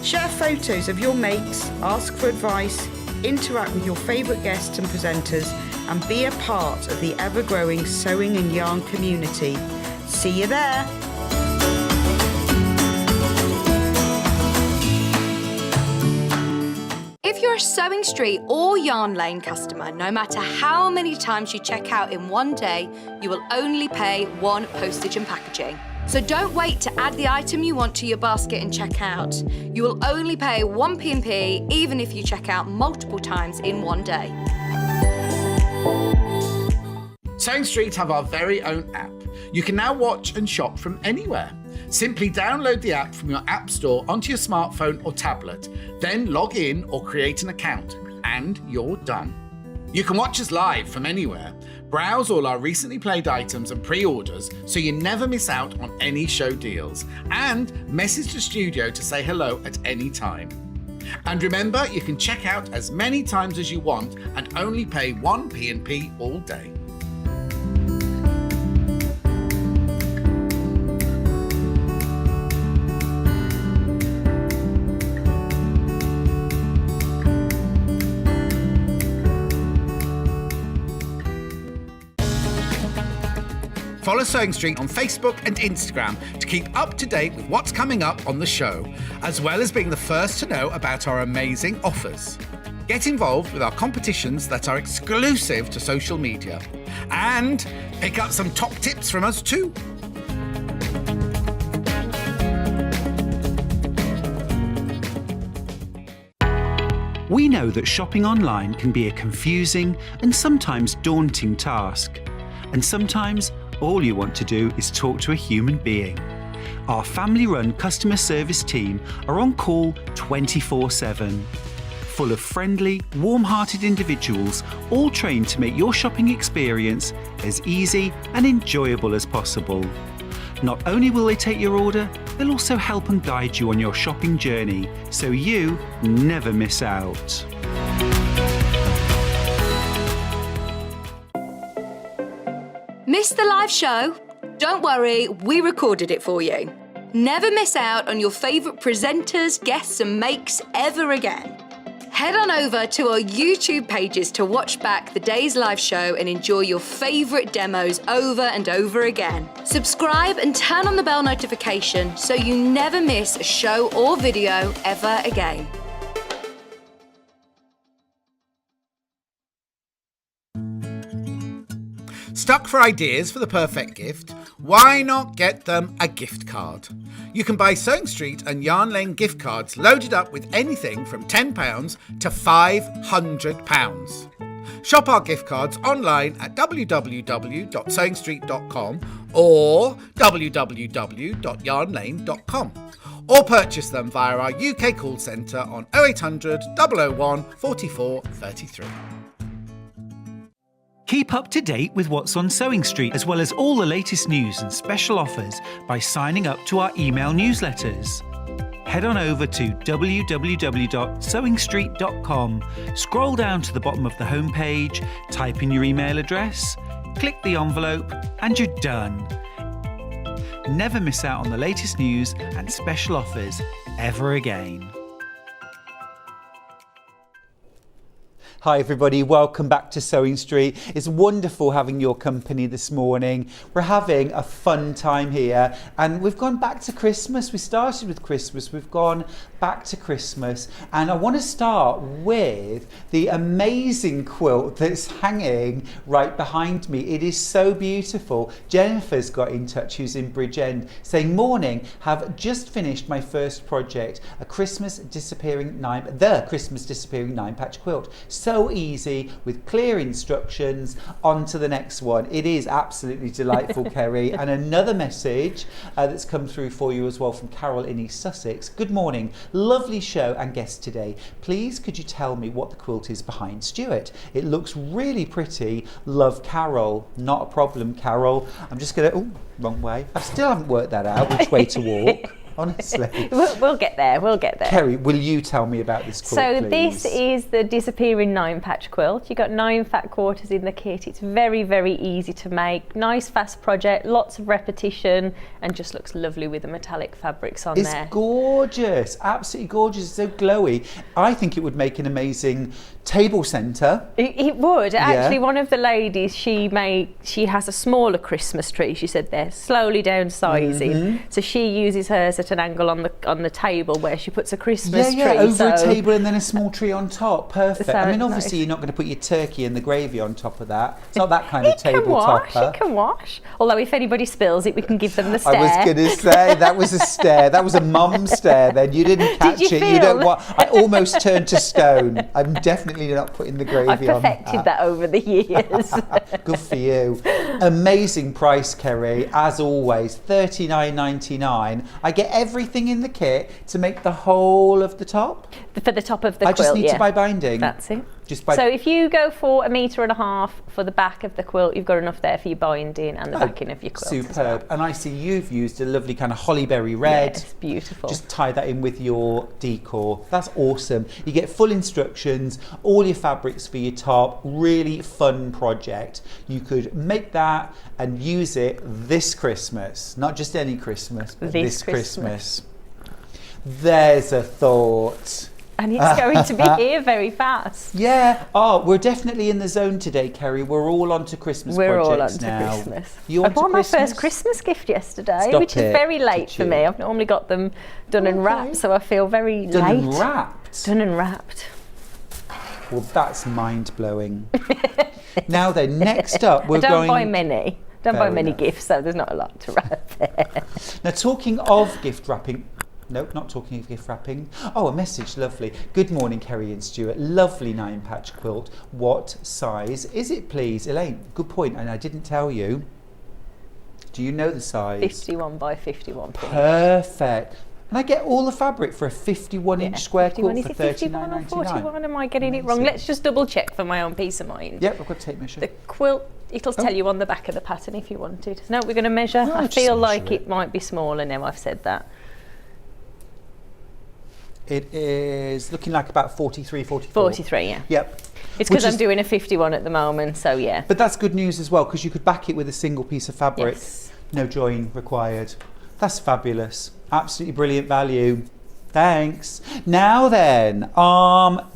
Share photos of your makes, ask for advice, interact with your favourite guests and presenters, and be a part of the ever-growing sewing and yarn community. See you there! you're a Sewing Street or Yarn Lane customer, no matter how many times you check out in one day, you will only pay one postage and packaging. So don't wait to add the item you want to your basket and check out. You will only pay one P&P even if you check out multiple times in one day. Sewing Street have our very own app. You can now watch and shop from anywhere. Simply download the app from your app store onto your smartphone or tablet, then log in or create an account, and you're done. You can watch us live from anywhere, browse all our recently played items and pre-orders so you never miss out on any show deals, and message the studio to say hello at any time. And remember, you can check out as many times as you want and only pay one P&P all day. Follow Sewing Street on Facebook and Instagram to keep up to date with what's coming up on the show, as well as being the first to know about our amazing offers. Get involved with our competitions that are exclusive to social media, and pick up some top tips from us too. We know that shopping online can be a confusing and sometimes daunting task. And sometimes all you want to do is talk to a human being. Our family-run customer service team are on call 24/7. Full of friendly, warm-hearted individuals, all trained to make your shopping experience as easy and enjoyable as possible. Not only will they take your order, they'll also help and guide you on your shopping journey, so you never miss out. Missed the live show? Don't worry, we recorded it for you. Never miss out on your favourite presenters, guests and makes ever again. Head on over to our YouTube pages to watch back the day's live show and enjoy your favourite demos over and over again. Subscribe and turn on the bell notification so you never miss a show or video ever again. Stuck for ideas for the perfect gift? Why not get them a gift card? You can buy Sewing Street and Yarn Lane gift cards loaded up with anything from £10 to £500. Shop our gift cards online at www.sewingstreet.com or www.yarnlane.com, or purchase them via our UK call centre on 0800 001 44 33. Keep up to date with what's on Sewing Street, as well as all the latest news and special offers by signing up to our email newsletters. Head on over to www.sewingstreet.com, scroll down to the bottom of the homepage, type in your email address, click the envelope, and you're done. Never miss out on the latest news and special offers ever again. Hi everybody, welcome back to Sewing Street. It's wonderful having your company this morning. We're having a fun time here and we've gone back to Christmas. We started with Christmas, we've gone back to Christmas, and I want to start with the amazing quilt that's hanging right behind me. It is so beautiful. Jennifer's got in touch, who's in Bridgend, saying, morning, have just finished my first project, the Christmas Disappearing 9 patch quilt. So easy with clear instructions. On to the next one. It is absolutely delightful, Kerry. And another message that's come through for you as well from Carol in East Sussex. Good morning, lovely show and guest today. Please could you tell me what the quilt is behind Stuart? It looks really pretty. Love, Carol. Not a problem, Carol. I'm just gonna, oh, wrong way. I still haven't worked that out, which way to walk. Honestly. We'll get there, Kerry, will you tell me about this quilt, So please? this is the Disappearing 9 patch quilt. You've got 9 fat quarters in the kit. It's very, very easy to make. Nice, fast project, lots of repetition, and just looks lovely with the metallic fabrics on there. It's gorgeous, absolutely gorgeous. It's so glowy. I think it would make an amazing table centre. It would. Actually, one of the ladies, she has a smaller Christmas tree, she said they're slowly downsizing. So she uses hers at an angle on the table where she puts a Christmas tree. Over a table and then a small tree on top. Perfect. So I mean, obviously nice. you're not going to put your turkey and the gravy on top of that. It's not that kind of It can table wash, topper. it can wash. Although if anybody spills it, we can give them the stare. I was going to say, that was a stare. That was a mum stare then. You didn't catch you it. feel? You don't want. I almost turned to stone. I'm definitely not putting the gravy I've on perfected that over the years. Good for you. Amazing price, Kerry. As always, $39.99. I get everything in the kit to make the whole of the top. For the top of the I quilt, just need to buy binding. That's it. Just by So if you go for 1.5 meters for the back of the quilt, you've got enough there for your binding and the backing of your quilt. Superb. And I see you've used a lovely kind of hollyberry red. Yes, beautiful. Just tie that in with your decor. That's awesome. You get full instructions, all your fabrics for your top. Really fun project. You could make that and use it this Christmas. Not just any Christmas, but this Christmas. There's a thought. And it's going to be here very fast. Yeah. Oh, we're definitely in the zone today, Kerry. We're all on to Christmas We're all projects on to now. Christmas. You I on to bought my Christmas? first Christmas gift yesterday, Stop which is it, very late did for you? me. I've normally got them done and wrapped, so I feel very Done late. and wrapped. Done and wrapped. Well, that's mind-blowing. Now then, next up, we're I don't going... buy many. Don't buy Fair many enough. gifts, so there's not a lot to wrap there. Now, talking of gift wrapping... No, not talking of gift wrapping. Oh, a message, lovely. Good morning, Kerry and Stuart. Lovely 9-patch quilt. What size is it, please? Elaine, good point, and I didn't tell you. Do you know the size? 51 by 51 finish. Perfect. And I get all the fabric for a 51-inch square quilt Is for it 51 or $39.99. 41? Am I getting it wrong? Amazing. Let's just double check for my own peace of mind. Yep, I've got to tape measure. The quilt, it'll tell you on the back of the pattern if you wanted. No, we're going to measure. No, I just feel measure like it. it might be smaller now I've said that. It is looking like about 43, 44. 43, yeah. Yep. It's Which because I'm is- doing a 51 at the moment, so yeah. But that's good news as well, because you could back it with a single piece of fabric. Yes. No join required. That's fabulous. Absolutely brilliant value. Thanks. Now then,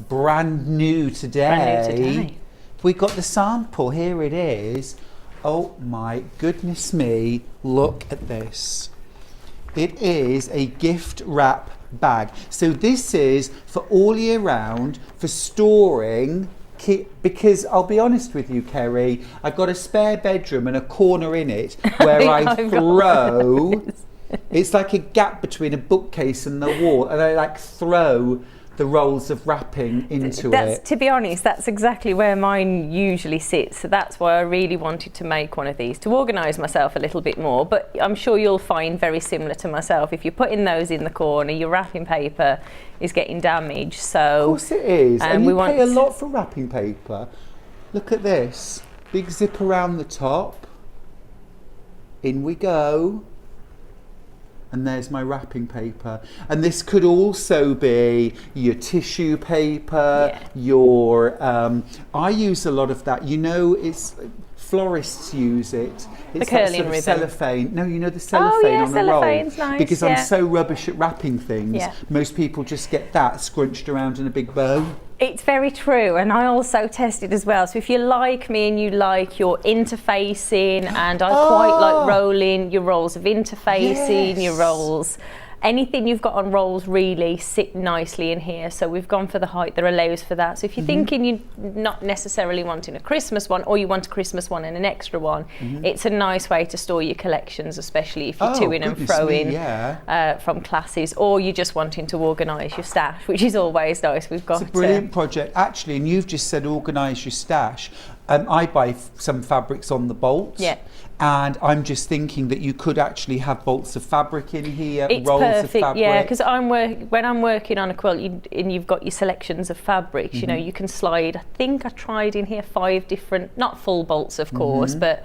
brand new today. We got the sample. Here it is. Oh my goodness me. Look at this. It is a gift wrap bag. So this is for all year round, for storing because I'll be honest with you, Kerry, I've got a spare bedroom and a corner in it where I throw. It's like a gap between a bookcase and the wall, and I like throw the rolls of wrapping into it. To be honest, that's exactly where mine usually sits. So that's why I really wanted to make one of these, to organise myself a little bit more. But I'm sure you'll find very similar to myself. If you're putting those in the corner, your wrapping paper is getting damaged. So of course it is. And we you want pay a lot for wrapping paper. Look at this. Big zip around the top. In we go. And there's my wrapping paper. And this could also be your tissue paper, your I use a lot of that. You know, it's florists use it. It's curling that sort of ribbon. cellophane. No, you know the cellophane on a roll. cellophane's nice, Because I'm yeah. so rubbish at wrapping things. Yeah. Most people just get that scrunched around in a big bow. It's very true, and I also tested as well. So if you're like me and you like your interfacing, and I quite like rolling your rolls of interfacing, your rolls, anything you've got on rolls really sit nicely in here. So we've gone for the height that allows for that. So if you're thinking you're not necessarily wanting a Christmas one, or you want a Christmas one and an extra one, it's a nice way to store your collections, especially if you're to-ing and fro-ing from classes, or you're just wanting to organise your stash, which is always nice. We've got It's a brilliant project, actually, and you've just said organise your stash. I buy some fabrics on the bolts. Yeah. And I'm just thinking that you could actually have bolts of fabric in here, it's rolls perfect, of fabric. yeah, because when I'm working on a quilt and you've got your selections of fabrics, you know, you can slide. I think I tried in here 5 different, not full bolts of course, but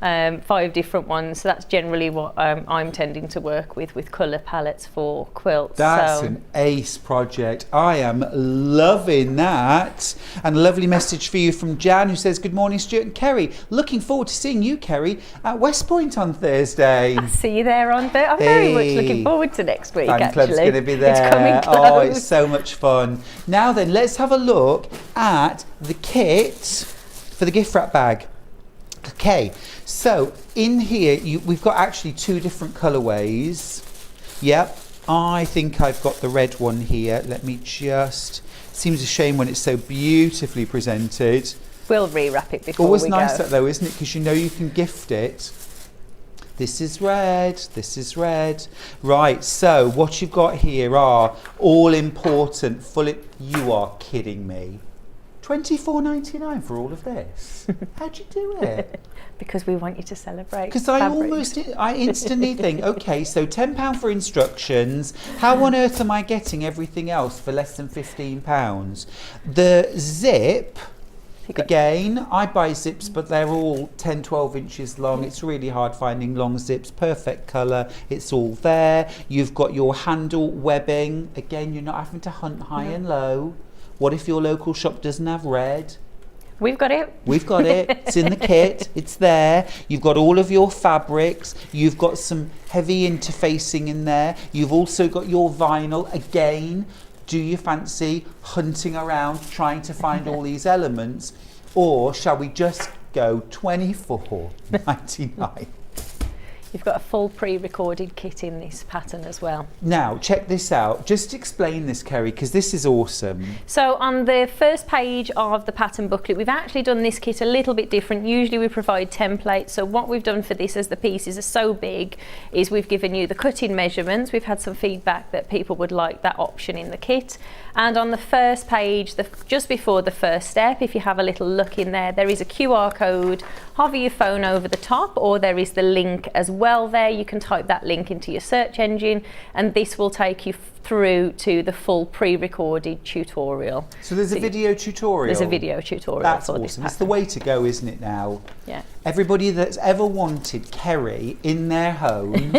5 different ones. So that's generally what I'm tending to work with colour palettes for quilts. That's an ace project. I am loving that. And a lovely message for you from Jan, who says, good morning, Stuart and Kerry. Looking forward to seeing you, Kerry, at West Point on Thursday. I'll see you there on Thursday. I'm very much looking forward to next week, Fan club's going to be there. It's coming close. Oh, it's so much fun. Now then, let's have a look at the kit for the gift wrap bag. Okay, so in here we've got actually 2 different colourways. Yep, I think I've got the red one here. Let me just... Seems a shame when it's so beautifully presented. We'll rewrap it before Always we nice go. that though, isn't it? Because you know you can gift it. This is red, this is red. Right, so what you've got here are all important you are kidding me. $24.99 for all of this. How'd you do it? Because we want you to celebrate. Because I instantly think, okay, so £10 for instructions. How on earth am I getting everything else for less than £15? The zip, again, I buy zips, but they're all 10, 12 inches long. It's really hard finding long zips. Perfect colour. It's all there. You've got your handle webbing. Again, you're not having to hunt high and low. What if your local shop doesn't have red? We've got it. We've got it. It's in the kit. It's there. You've got all of your fabrics. You've got some heavy interfacing in there. You've also got your vinyl. Again, do you fancy hunting around trying to find all these elements? Or shall we just go $24.99? You've got a full pre-recorded kit in this pattern as well. Now, check this out. Just explain this, Kerry, because this is awesome. So on the first page of the pattern booklet, we've actually done this kit a little bit different. Usually we provide templates. So what we've done for this, as the pieces are so big, is we've given you the cutting measurements. We've had some feedback that people would like that option in the kit. And on the first page, just before the first step, if you have a little look in there, there is a QR code. Hover your phone over the top, or there is the link as well there. You can type that link into your search engine, and this will take you through to the full pre-recorded tutorial. So there's a video tutorial? There's a video tutorial. That's for awesome. this It's the way to go, isn't it now? Yeah. Everybody that's ever wanted Kerry in their home...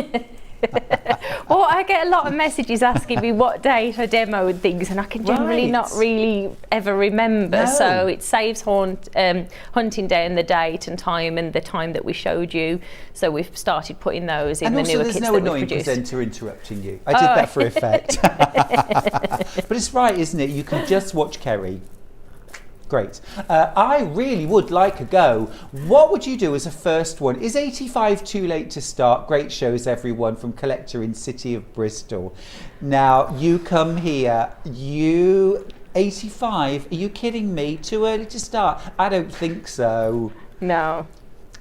Well, I get a lot of messages asking me what date I demoed things, and I can generally not really ever remember. No. So it saves hunting down the date and time and the time that we showed you. So we've started putting those in and the also newer there's kits no that we annoying produced. presenter interrupting you. I did that for effect. But it's right, isn't it? You can just watch Kerry. Great. I really would like a go. What would you do as a first one? Is 85 too late to start? Great shows, everyone, from Collector in City of Bristol. Now, you come here. You 85? Are you kidding me? Too early to start? I don't think so. No.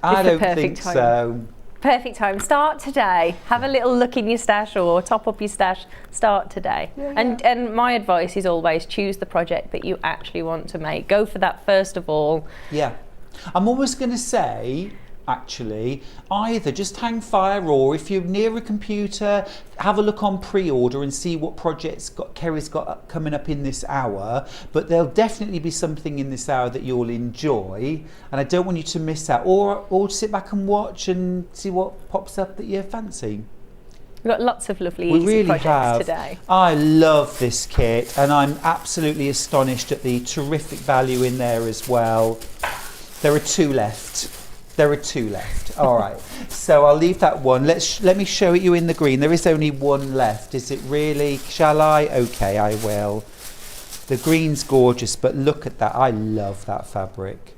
I It's the don't perfect think time. so. Perfect time. Start today. Have a little look in your stash or top up your stash. Start today. And my advice is always choose the project that you actually want to make. Go for that first of all. Yeah. I'm almost going to say, actually, either just hang fire, or if you're near a computer, have a look on pre-order and see what projects Kerry's got coming up in this hour. But there'll definitely be something in this hour that you'll enjoy, and I don't want you to miss out, or sit back and watch and see what pops up that you fancy. We've got lots of lovely We easy really projects have. today. I love this kit, and I'm absolutely astonished at the terrific value in there as well. There are 2 left. There are 2 left. All right. So I'll leave that one. Let me show it you in the green. There is only 1 left. Is it really? Shall I? Okay, I will. The green's gorgeous, but look at that. I love that fabric.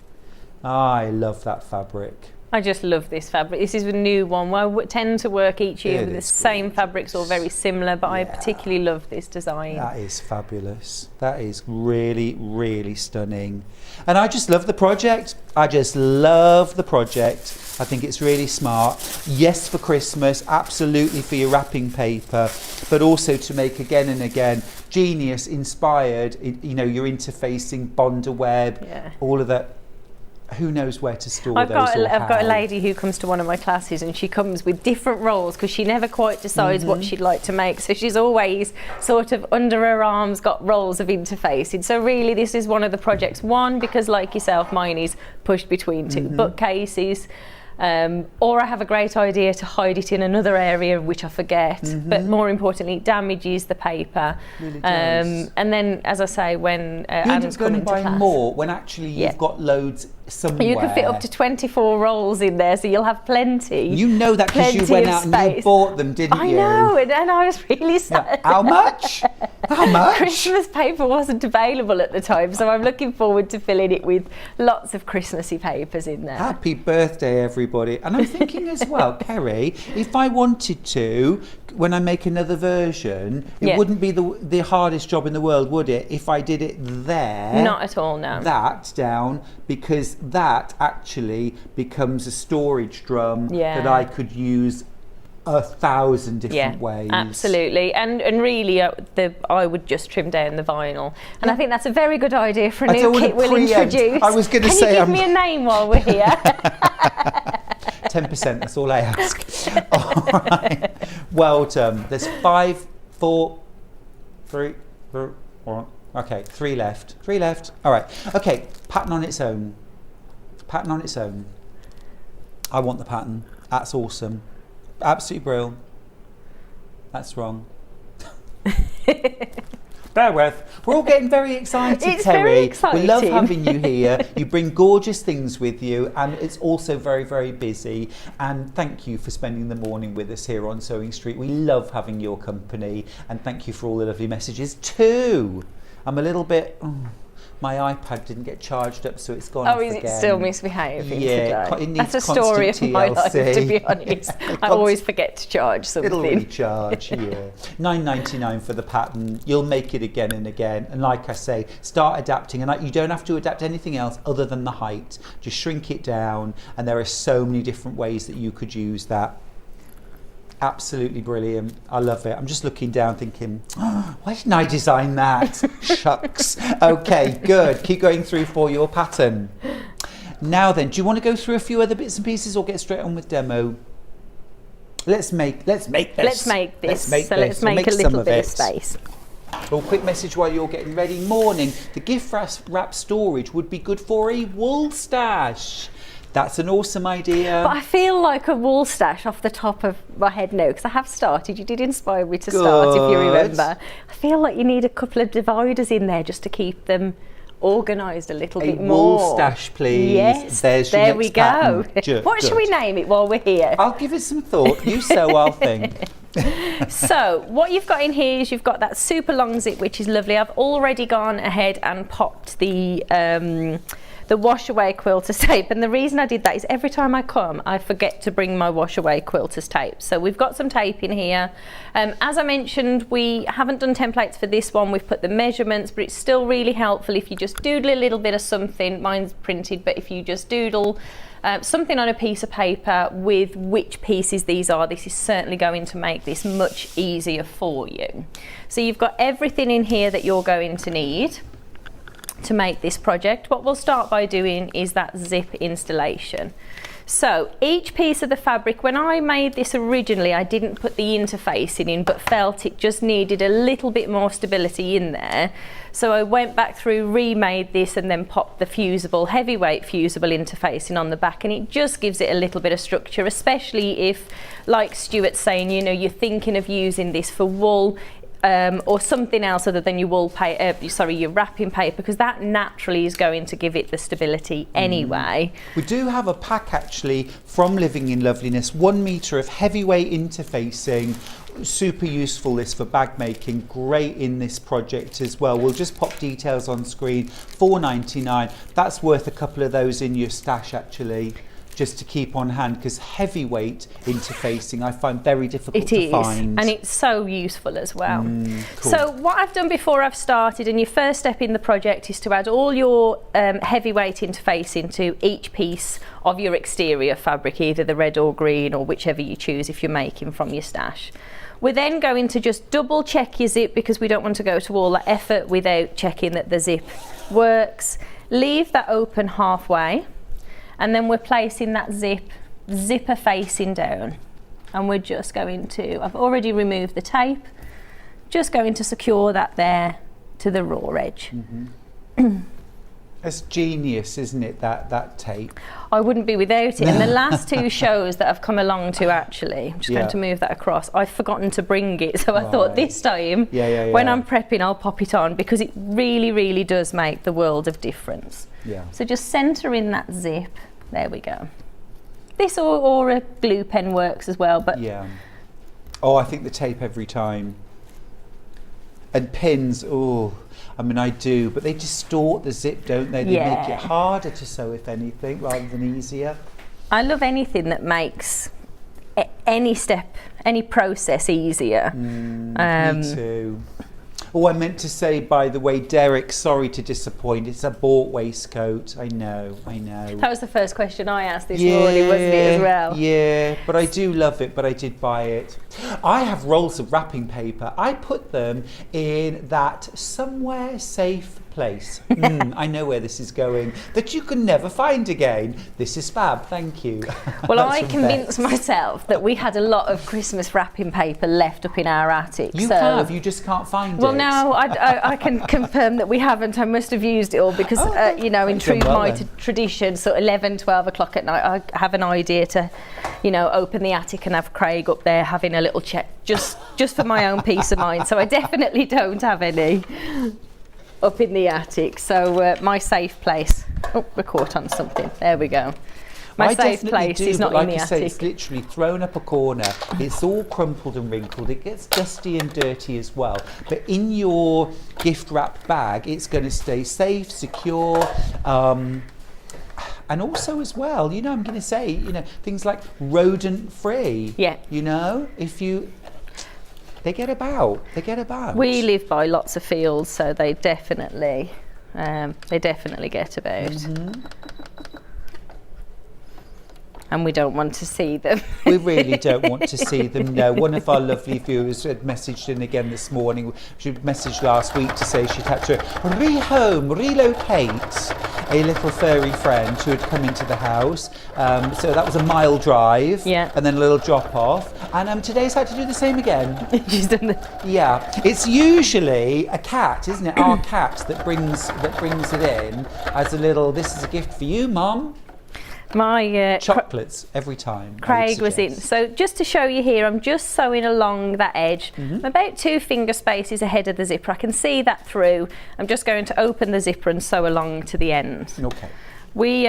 I love that fabric. I just love this fabric. This is a new one. I tend to work each year with the same fabrics or very similar, but I particularly love this design. That is fabulous. That is really, really stunning. And I just love the project. I just love the project. I think it's really smart. Yes, for Christmas, absolutely for your wrapping paper, but also to make again and again. Genius, inspired, you know, your interfacing, Bonder web, all of that. Who knows where to store those or I've got a how. lady who comes to one of my classes, and she comes with different rolls because she never quite decides what she'd like to make. So she's always sort of under her arms got rolls of interfacing. So really this is one of the projects. One, because like yourself, mine is pushed between 2 bookcases. or I have a great idea to hide it in another area which I forget. But more importantly, it damages the paper. Really does. And then, as I say, when You end Adam's up going come to into buy class, more when actually you've got loads somewhere. you can fit up to 24 rolls in there, so you'll have plenty. You know that because you Plenty went of out and you space. bought them, didn't you? I know, and I was really sad. How much? How much? Christmas paper wasn't available at the time, so I'm looking forward to filling it with lots of Christmassy papers in there. Happy birthday, everybody. And I'm thinking as well, Kerry, if I wanted to, when I make another version, it wouldn't be the hardest job in the world, would it? If I did it there. Not at all, no. That down, because that actually becomes a storage drum that I could use 1,000 different ways. Absolutely, and really I would just trim down the vinyl, and I think that's a very good idea for a new kit we'll introduce. I was going to say, can you give me a name while we're here? 10%, that's all I ask. All right. Well done. There's 5, 4, 3, 1. Okay, 3 left. 3 left. All right. Okay, pattern on its own. Pattern on its own. I want the pattern. That's awesome. Absolutely brilliant. That's wrong. Bear with. We're all getting very excited, It's Terry. very exciting. We love having you here. You bring gorgeous things with you, and it's also very, very busy. And thank you for spending the morning with us here on Sewing Street. We love having your company, and thank you for all the lovely messages too. I'm a little bit. My iPad didn't get charged up, so it's gone off Is again. it still misbehaving today? It needs That's a story of my life, TLC. to be honest. I always forget to charge something. It'll recharge, yeah. $9.99 for the pattern. You'll make it again and again. And like I say, start adapting. And you don't have to adapt anything else other than the height. Just shrink it down. And there are so many different ways that you could use that. Absolutely brilliant. I love it. I'm just looking down thinking, why didn't I design that? Shucks. Okay, good. Keep going through for your pattern. Now then, do you want to go through a few other bits and pieces or get straight on with demo? Let's make this. Let's make a little bit of space. Well, quick message while you're getting ready. Morning. The gift wrap storage would be good for a wool stash. That's an awesome idea. But I feel like a wool stash off the top of my head now, because I have started. You did inspire me to start, if you remember. I feel like you need a couple of dividers in there just to keep them organised a little bit more. Wool stash, please. Yes, there we go. What should we name it while we're here? I'll give it some thought. You sew, I'll think. So what you've got in here is you've got that super long zip, which is lovely. I've already gone ahead and popped the wash away quilter's tape, and the reason I did that is every time I come I forget to bring my wash away quilter's tape. So we've got some tape in here. As I mentioned, we haven't done templates for this one. We've put the measurements, but it's still really helpful if you just doodle a little bit of something. Mine's printed, but if you just doodle something on a piece of paper with which pieces these are, this is certainly going to make this much easier for you. So you've got everything in here that you're going to need to make this project. What we'll start by doing is that zip installation. So each piece of the fabric, when I made this originally, I didn't put the interfacing in, but felt it just needed a little bit more stability in there. So I went back through, remade this, and then popped the fusible, heavyweight fusible interfacing on the back, and it just gives it a little bit of structure, especially if, like Stuart's saying, you know, you're thinking of using this for wool, or something else other than your your wrapping paper, because that naturally is going to give it the stability anyway. We do have a pack actually from Living in Loveliness, 1 metre of heavyweight interfacing. Super useful this for bag making, great in this project as well. We'll just pop details on screen. $4.99. That's worth a couple of those in your stash actually, just to keep on hand, because heavyweight interfacing I find very difficult to find. And it's so useful as well. Cool. So what I've done before I've started, and your first step in the project is to add all your heavyweight interfacing to each piece of your exterior fabric, either the red or green or whichever you choose if you're making from your stash. We're then going to just double check your zip, because we don't want to go to all that effort without checking that the zip works. Leave that open halfway. And then we're placing that zipper facing down, and we're just going to, I've already removed the tape, just going to secure that there to the raw edge. That's genius, isn't it, that tape? I wouldn't be without it. And the last 2 shows that I've come along to, actually, I'm just Yeah. going to move that across, I've forgotten to bring it. So I thought this time, when I'm prepping, I'll pop it on, because it really, really does make the world of difference. Yeah. So just centre in that zip. There we go. This or a glue pen works as well, but Yeah. Oh, I think the tape every time. And pins, oh, I mean, I do, but they distort the zip, don't they? They make it harder to sew, if anything, rather than easier. I love anything that makes any step, any process easier. Me too. Oh, I meant to say, by the way, Derek, sorry to disappoint. It's a bought waistcoat. I know. That was the first question I asked this morning, wasn't it, as well? Yeah, but I do love it, but I did buy it. I have rolls of wrapping paper. I put them in that somewhere safe place. I know where this is going. That you can never find again. This is fab, thank you. Well, I convinced myself that we had a lot of Christmas writing paper left up in our attic. You have, you just can't find it. Well, no, I can confirm that we haven't. I must have used it all because, you know, in true my tradition, so 11, 12 o'clock at night, I have an idea to, you know, open the attic and have Craig up there having a little check, just for my own peace of mind. So I definitely don't have any up in the attic. So my safe place. Oh, we're caught on something. There we go. My safe place is not in the attic. Like you say, it's literally thrown up a corner. It's all crumpled and wrinkled. It gets dusty and dirty as well. But in your gift wrap bag, it's going to stay safe, secure, and also as well, you know, I'm going to say, you know, things like rodent free. Yeah. You know, they get about. We live by lots of fields, so they definitely get about. And we don't want to see them. We really don't want to see them, no. One of our lovely viewers had messaged in again this morning. She messaged last week to say she'd had to relocate a little furry friend who had come into the house. So that was a mile drive, and then a little drop off. And today's had to do the same again. She's done the... Yeah, it's usually a cat, isn't it? Our cat that brings it in as a little, this is a gift for you, Mum. My chocolates every time. Craig was in. So just to show you here, I'm just sewing along that edge. I'm about 2 finger spaces ahead of the zipper. I can see that through. I'm just going to open the zipper and sew along to the end. Okay. We,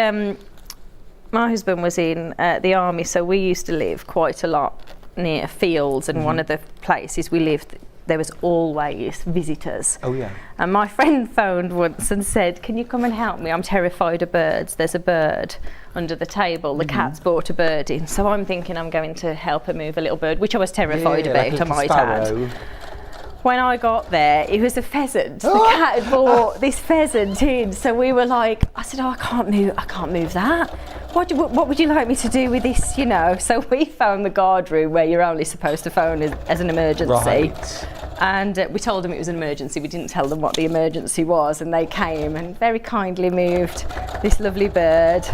my husband was in the army, so we used to live quite a lot near fields, and one of the places we lived, there was always visitors. Oh yeah. And my friend phoned once and said, "Can you come and help me? I'm terrified of birds. There's a bird under the table. The cat's brought a bird in." So I'm thinking I'm going to help her move a little bird, which I was terrified about, like I might add. When I got there, it was a pheasant. The cat had brought this pheasant in, so we were like, I said, "Oh, I can't move that. What would you like me to do with this, you know?" So we found the guard room where you're only supposed to phone as an emergency. Right. And we told them it was an emergency. We didn't tell them what the emergency was, and they came and very kindly moved this lovely bird.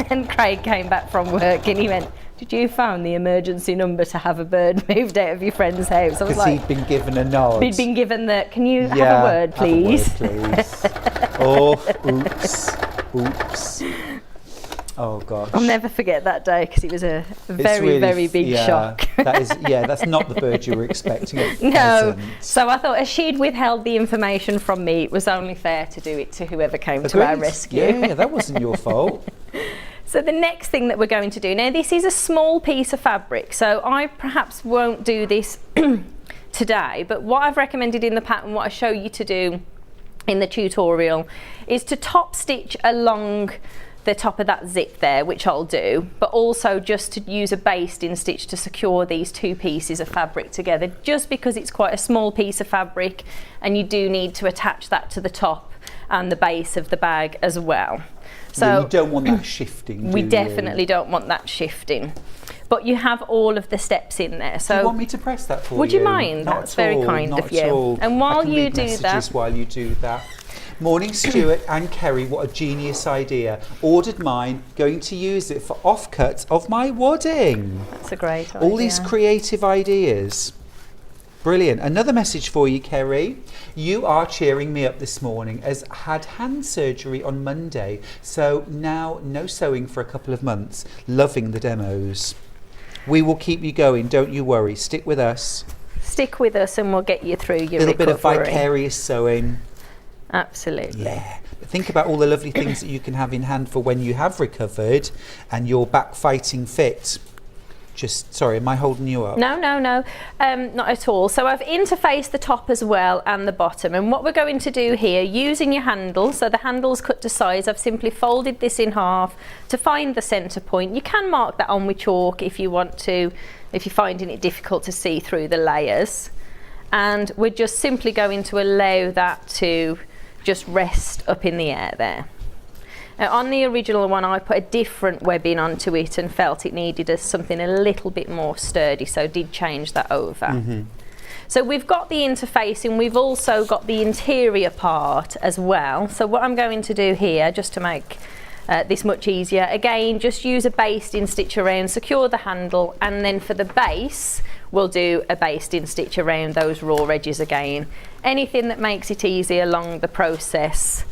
And Craig came back from work and he went, "Did you phone the emergency number to have a bird moved out of your friend's house?" I was like, he'd been given a nod. He'd been given the, "Can you have a word, please?" Oh, oops. Oh gosh. I'll never forget that day because it was a very big shock. That's not the bird you were expecting. No. So I thought, as she'd withheld the information from me, it was only fair to do it to whoever came to our rescue. Yeah, that wasn't your fault. So the next thing that we're going to do, now this is a small piece of fabric, so I perhaps won't do this today, but what I've recommended in the pattern, what I show you to do in the tutorial, is to top stitch along the top of that zip there, which I'll do, but also just to use a basting stitch to secure these 2 pieces of fabric together, just because it's quite a small piece of fabric and you do need to attach that to the top and the base of the bag as well. So you don't want that shifting, do we you? Definitely don't want that shifting. But you have all of the steps in there. So do you want me to press that for you? Would you mind? Not That's very kind of you. And while you do that, while you do that. Morning, Stuart and Kerry. What a genius idea. Ordered mine, going to use it for offcuts of my wadding. That's a great idea. All these creative ideas. Brilliant. Another message for you, Kerry. You are cheering me up this morning as had hand surgery on Monday. So now no sewing for a couple of months. Loving the demos. We will keep you going. Don't you worry. Stick with us. Stick with us and we'll get you through your Little bit of recovery. vicarious sewing. Absolutely. Yeah. But think about all the lovely things that you can have in hand for when you have recovered and you're back fighting fit. Just, sorry, am I holding you up? No, not at all. So I've interfaced the top as well and the bottom, and what we're going to do here, using your handle, so the handle's cut to size, I've simply folded this in half to find the centre point. You can mark that on with chalk if you want to, if you're finding it difficult to see through the layers. And we're just simply going to allow that to just rest up in the air there. On the original one, I put a different webbing onto it and felt it needed something a little bit more sturdy, so did change that over. So we've got the interfacing, we've also got the interior part as well. So what I'm going to do here, just to make this much easier, again, just use a basting stitch around, secure the handle, and then for the base, we'll do a basting stitch around those raw edges again. Anything that makes it easy along the process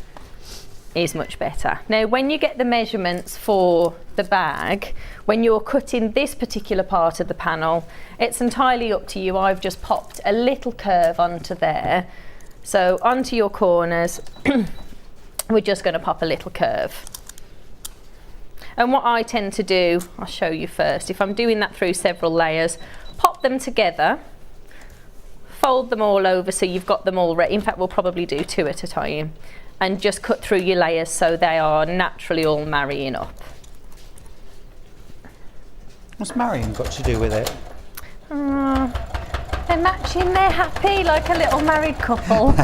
is much better. Now when you get the measurements for the bag, when you're cutting this particular part of the panel, it's entirely up to you. I've just popped a little curve onto there. So onto your corners, we're just going to pop a little curve. And what I tend to do, I'll show you first, if I'm doing that through several layers, pop them together, fold them all over so you've got them all ready. In fact, we'll probably do 2 at a time. And just cut through your layers so they are naturally all marrying up. What's marrying got to do with it? They're matching, they're happy, like a little married couple.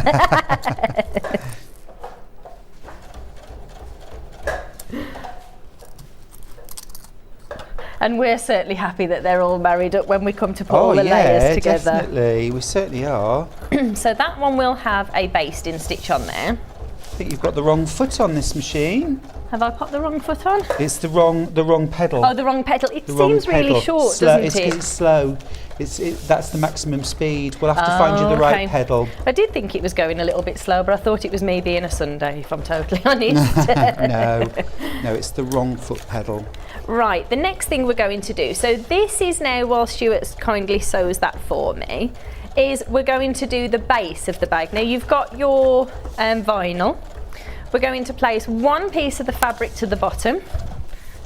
And we're certainly happy that they're all married up when we come to put all the layers together. Definitely, we certainly are. So that one will have a basting stitch on there. I think you've got the wrong foot on this machine. Have I popped the wrong foot on? It's the wrong pedal. Oh, the wrong pedal. It The wrong seems really pedal. short, Slow, doesn't it? It's slow. That's the maximum speed. We'll have to find you the right pedal. I did think it was going a little bit slow, but I thought it was me being a Sunday, if I'm totally honest. No, it's the wrong foot pedal. Right, the next thing we're going to do, so this is now, while Stuart kindly sews that for me, is we're going to do the base of the bag. Now you've got your vinyl. We're going to place one piece of the fabric to the bottom,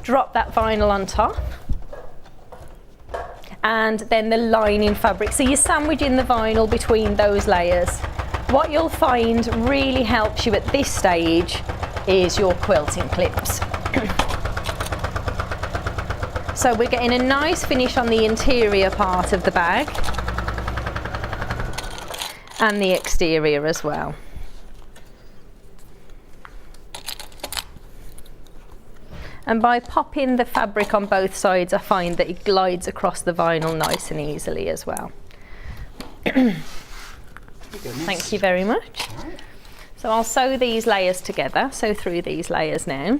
drop that vinyl on top, and then the lining fabric. So you're sandwiching the vinyl between those layers. What you'll find really helps you at this stage is your quilting clips. So we're getting a nice finish on the interior part of the bag and the exterior as well. And by popping the fabric on both sides, I find that it glides across the vinyl nice and easily as well. Thank you very much. So I'll sew these layers together, sew through these layers now.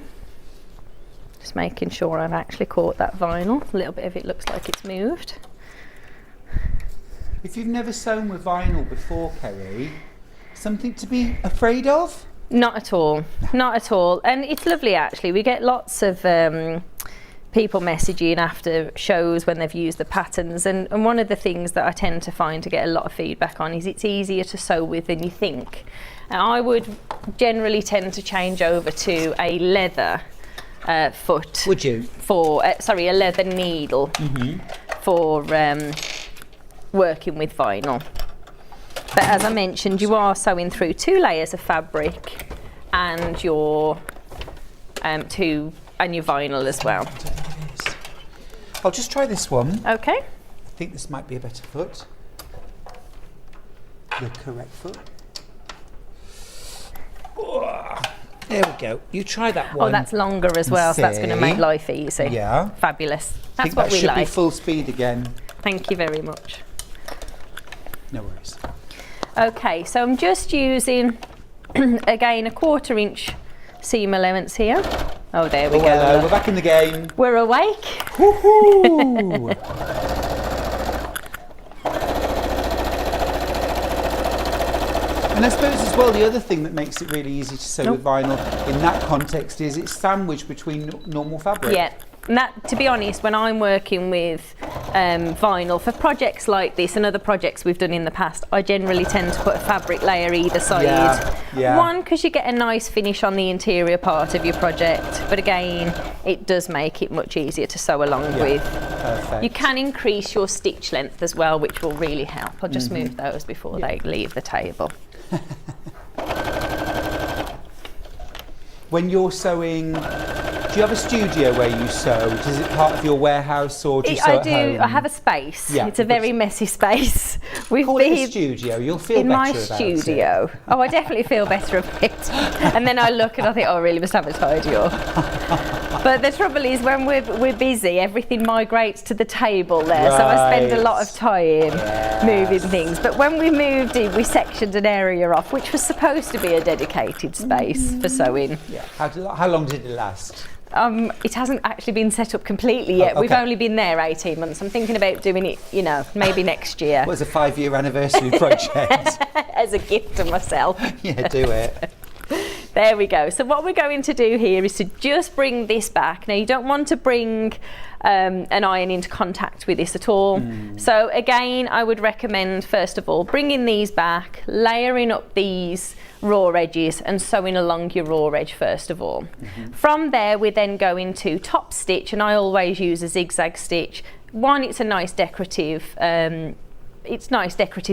Just making sure I've actually caught that vinyl. A little bit of it looks like it's moved. If you've never sewn with vinyl before, Kerry, something to be afraid of? Not at all, not at all. And it's lovely actually. We get lots of people messaging after shows when they've used the patterns, and one of the things that I tend to find to get a lot of feedback on is it's easier to sew with than you think. And I would generally tend to change over to a leather foot. Would you? For a leather needle for working with vinyl. But as I mentioned, you are sewing through 2 layers of fabric and your your vinyl as well. I'll just try this one. Okay. I think this might be a better foot. The correct foot. There we go. You try that one. Oh, that's longer as well, so that's going to make life easy. Yeah. Fabulous. I That's think what that we should like. be full speed again. Thank you very much. No worries. Okay, so I'm just using, again, a 1/4 inch seam allowance here. Oh, there we go. Hello, we're back in the game. We're awake. Woohoo! And I suppose as well, the other thing that makes it really easy to sew with vinyl in that context is it's sandwiched between normal fabric. Yeah. And that, to be honest, when I'm working with vinyl for projects like this and other projects we've done in the past, I generally tend to put a fabric layer either side. Yeah. One, because you get a nice finish on the interior part of your project, but again, it does make it much easier to sew along with. Perfect. You can increase your stitch length as well, which will really help. I'll just move those before they leave the table. When you're sewing, do you have a studio where you sew? Is it part of your warehouse or do you sew at home? I have a space. Yeah, It's a very messy space. We've Call it a been studio, you'll feel in better my about studio. it. Oh, I definitely feel better about it. And then I look and I think, oh, I really must have a tidy up. But the trouble is, when we're busy, everything migrates to the table there. So I spend a lot of time moving things. But when we moved in, we sectioned an area off, which was supposed to be a dedicated space for sewing. Yeah. How long did it last? It hasn't actually been set up completely yet. okay. We've only been there 18 months. I'm thinking about doing it, maybe next year. What was a 5-year anniversary project? As a gift to myself. Yeah, do it. There we go. So what we're going to do here is to just bring this back. Now, you don't want to bring an iron into contact with this at all. So again, I would recommend, first of all, bringing these back, layering up these raw edges and sewing along your raw edge first of all. From there, we then go into top stitch, and I always use a zigzag stitch. One, it's a nice decorative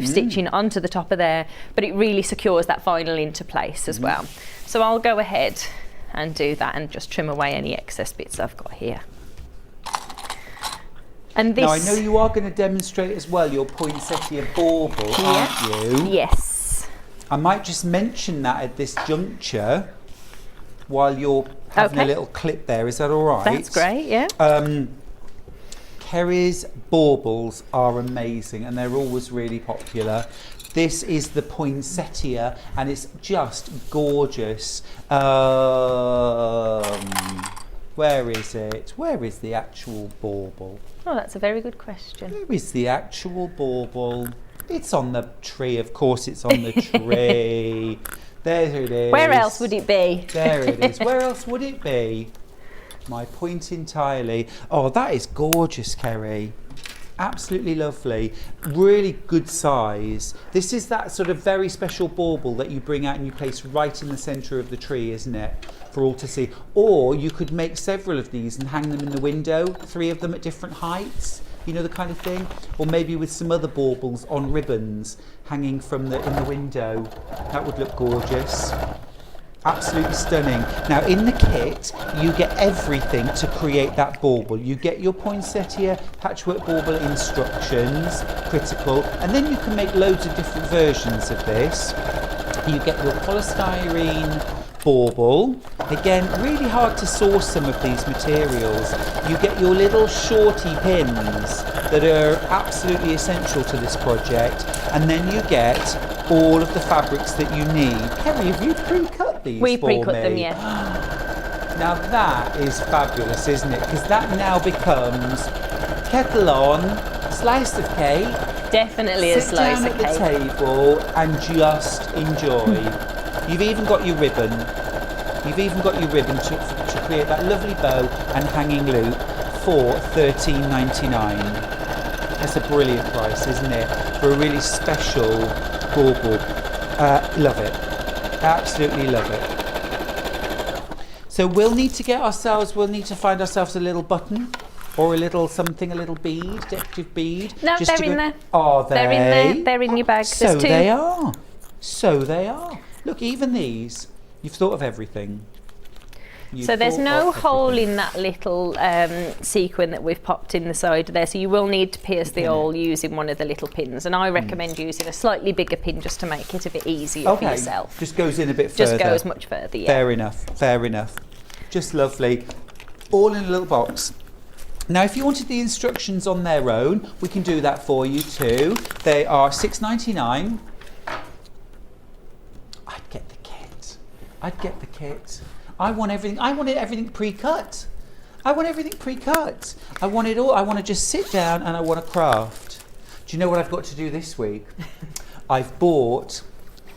stitching onto the top of there, but it really secures that vinyl into place as well. So I'll go ahead and do that and just trim away any excess bits I've got here. And this, now I know you are going to demonstrate as well your poinsettia bauble, aren't you? Yes. I might just mention that at this juncture while you're having a little clip there. Is that all right? That's great, yeah. Kerry's baubles are amazing and they're always really popular. This is the poinsettia and it's just gorgeous. Where is it? Where is the actual bauble? Oh, that's a very good question. Where is the actual bauble? It's on the tree, of course it's on the tree. There it is. Where else would it be? There it is. Where else would it be? My point entirely. Oh, that is gorgeous, Kerry. Absolutely lovely. Really good size. This is that sort of very special bauble that you bring out and you place right in the centre of the tree, isn't it? For all to see. Or you could make several of these and hang them in the window, 3 of them at different heights. You know, the kind of thing. Or maybe with some other baubles on ribbons hanging from in the window. That would look gorgeous. Absolutely stunning. Now in the kit you get everything to create that bauble. You get your poinsettia patchwork bauble instructions, critical, and then you can make loads of different versions of this. You get your polystyrene bauble. Again, really hard to source some of these materials. You get your little shorty pins that are absolutely essential to this project, and then you get all of the fabrics that you need. Kerry, have you pre-cut these We for me? pre-cut them, yeah. Now that is fabulous, isn't it? Because that now becomes kettle on, slice of cake, Definitely a sit slice down of at cake. the table and just enjoy. You've even got your ribbon. You've even got your ribbon to create that lovely bow and hanging loop for $13.99. That's a brilliant price, isn't it? For a really special bauble. Love it. Absolutely love it. So we'll need to find ourselves a little button or a little something, a little bead, decorative bead. No, just they're to in go- there. Are they? They're in there. They're in your bag. So There's 2. they are. So they are. Look, even these. You've thought of everything. So there's no hole in that little sequin that we've popped in the side there, so you will need to pierce the hole using one of the little pins, and I recommend using a slightly bigger pin just to make it a bit easier for yourself. Just goes in a bit further. Just goes much further, yeah. Fair enough, fair enough. Just lovely. All in a little box. Now, if you wanted the instructions on their own, we can do that for you too. They are $6.99. I'd get the kit. I'd get the kit. I want everything. I wanted everything pre-cut. I want everything pre-cut. I want it all. I want to just sit down and I want to craft. Do you know what I've got to do this week? I've bought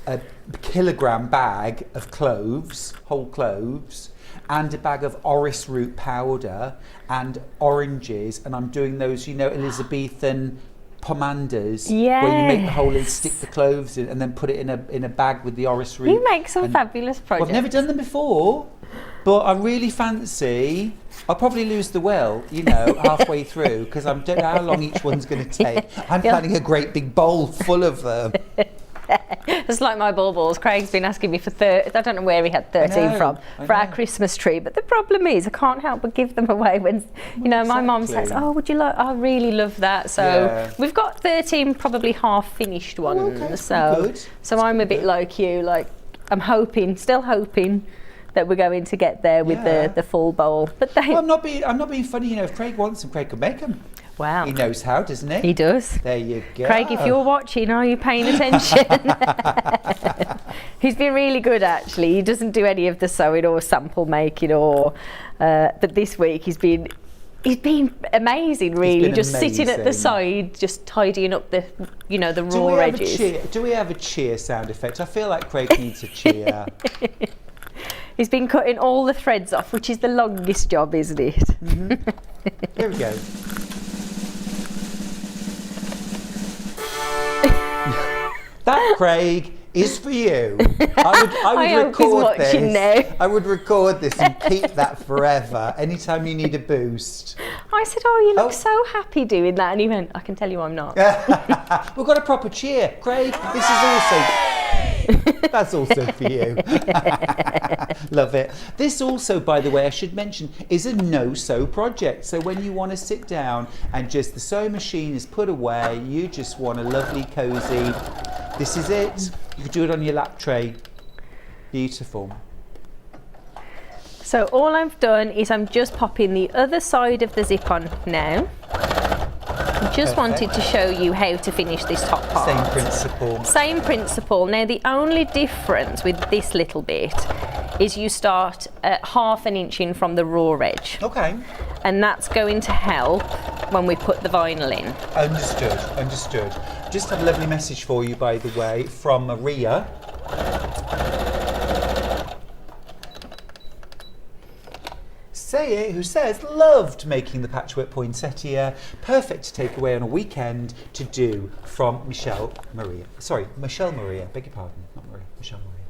a kilogram bag of cloves, whole cloves, and a bag of orris root powder and oranges, and I'm doing those, you know, Elizabethan pomanders, where you make the hole and stick the cloves in, and then put it in a bag with the orris root. You make some fabulous projects. Well, I've never done them before, but I really fancy. I'll probably lose the will, you know, halfway through, because I don't know how long each one's going to take. I'm planning a great big bowl full of them. It's like my baubles. Craig's been asking me for 30. I don't know where he had 13 from for our Christmas tree. But the problem is, I can't help but give them away when, you know, my mum says, "Oh, would you like? I really love that." So we've got 13 probably half finished ones. So I'm a bit like you. Like I'm still hoping that we're going to get there with the full bowl. But well, I'm not being funny. You know, if Craig wants them, Craig can make them. Wow. He knows how, doesn't he? He does. There you go. Craig, if you're watching, are you paying attention? He's been really good, actually. He doesn't do any of the sewing or sample making but this week he's been amazing, really. Just sitting at the side, just tidying up the raw edges. Do we have a cheer sound effect? I feel like Craig needs a cheer. He's been cutting all the threads off, which is the longest job, isn't it? Mm-hmm. Here we go. That, Craig, is for you. I would record this and keep that forever. Anytime you need a boost. I said, "Oh, you look so happy doing that," and he went, "I can tell you I'm not." We've got a proper cheer, Craig. This is also. That's also for you. Love it. This also, by the way, I should mention, is a no-sew project. So when you want to sit down and just the sewing machine is put away, you just want a lovely, cosy. This is it. You can do it on your lap tray. Beautiful. So all I've done is I'm just popping the other side of the zip on now. I just wanted to show you how to finish this top part. Same principle. Same principle. Now the only difference with this little bit is you start at 1/2 inch in from the raw edge. Okay. And that's going to help when we put the vinyl in. Understood. Just have a lovely message for you, by the way, from Maria. Who says, loved making the patchwork poinsettia, perfect to take away on a weekend to do, from Michelle Maria. Sorry, Michelle Maria, beg your pardon, not Maria, Michelle Maria.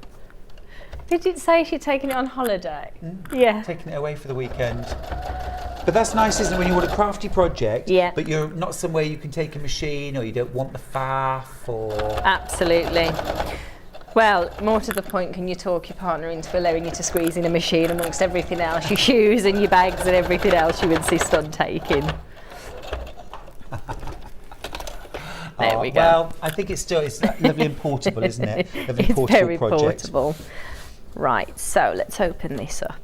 Did it say she'd taken it on holiday? Yeah. Taking it away for the weekend. But that's nice, isn't it, when you want a crafty project, but you're not somewhere you can take a machine, or you don't want the faff, or... Absolutely. Well, more to the point, can you talk your partner into allowing you to squeeze in a machine amongst everything else, your shoes and your bags and everything else you insist on taking? There we go. Well, I think it's lovely and portable, isn't it? Lovely it's portable very project. portable. Right, so let's open this up.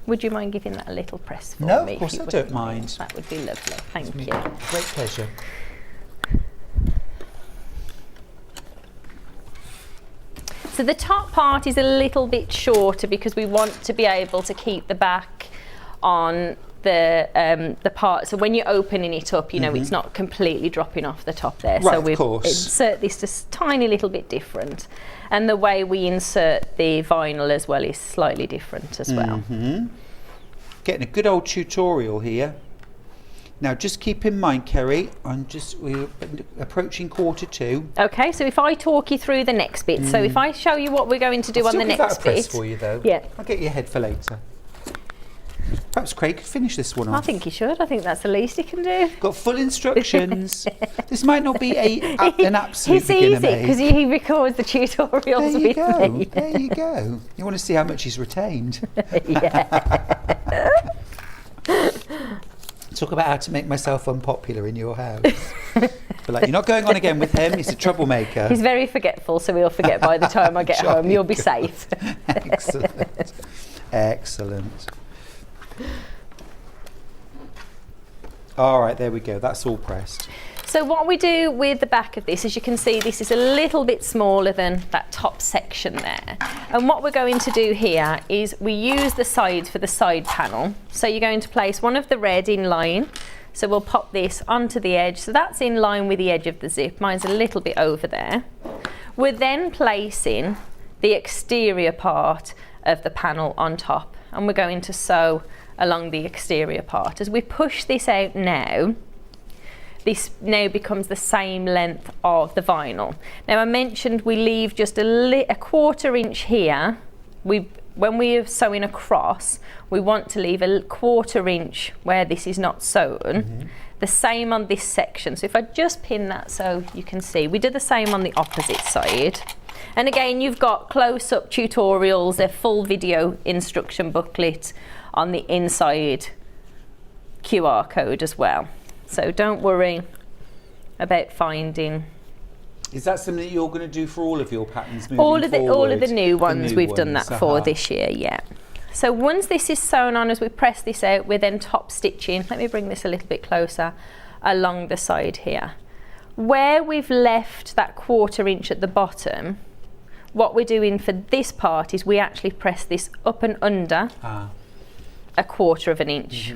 Would you mind giving that a little press for me? No, of course I don't mind. That would be lovely. Thank you. Great pleasure. So the top part is a little bit shorter because we want to be able to keep the back on the part. So when you're opening it up, you know, it's not completely dropping off the top there. Right, so we of course. insert this just tiny little bit different. And the way we insert the vinyl as well is slightly different as well. Getting a good old tutorial here. Now, just keep in mind, Kerry, we're approaching 2:45. Okay, so if I talk you through the next bit, so if I show you what we're going to do on the next I'll bit. press for you, though. Yeah. I'll get your head for later. Perhaps Craig could finish this one off. I think he should. I think that's the least he can do. Got full instructions. This might not be an absolute It's beginner easy because he records the tutorials with me. There you go. You want to see how much he's retained. Yeah. Talk about how to make myself unpopular in your house. But like, you're not going on again with him. He's a troublemaker. He's very forgetful, so he'll forget by the time I get home. You'll be safe. Excellent. Excellent. All right, there we go. That's all pressed. So what we do with the back of this, as you can see, this is a little bit smaller than that top section there. And what we're going to do here is we use the sides for the side panel. So you're going to place one of the red in line. So we'll pop this onto the edge. So that's in line with the edge of the zip. Mine's a little bit over there. We're then placing the exterior part of the panel on top, and we're going to sew along the exterior part. As we push this out now, this now becomes the same length of the vinyl. Now I mentioned we leave just a 1/4 inch here. When we are sewing across, we want to leave a 1/4 inch where this is not sewn. The same on this section. So if I just pin that so you can see, we did the same on the opposite side. And again, you've got close-up tutorials, a full video instruction booklet on the inside QR code as well. So don't worry about finding. Is that something that you're going to do for all of your patterns moving All of the forward? new ones, we've done that for Uh-huh. this year, yeah. So once this is sewn on, as we press this out, we're then top stitching. Let me bring this a little bit closer along the side here. Where we've left that 1/4 inch at the bottom, what we're doing for this part is we actually press this up and under a 1/4 inch.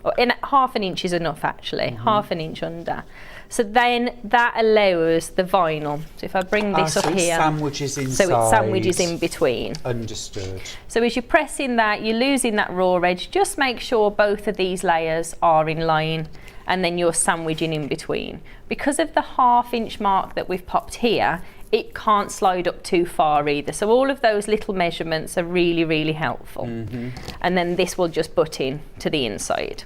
Or half an inch is enough actually, half an inch under. So then that allows the vinyl. So if I bring this up so here. it sandwiches inside. So it sandwiches in between. Understood. So as you're pressing that, you're losing that raw edge. Just make sure both of these layers are in line, and then you're sandwiching in between. Because of the 1/2 inch mark that we've popped here, it can't slide up too far either. So all of those little measurements are really, really helpful. And then this will just butt in to the inside.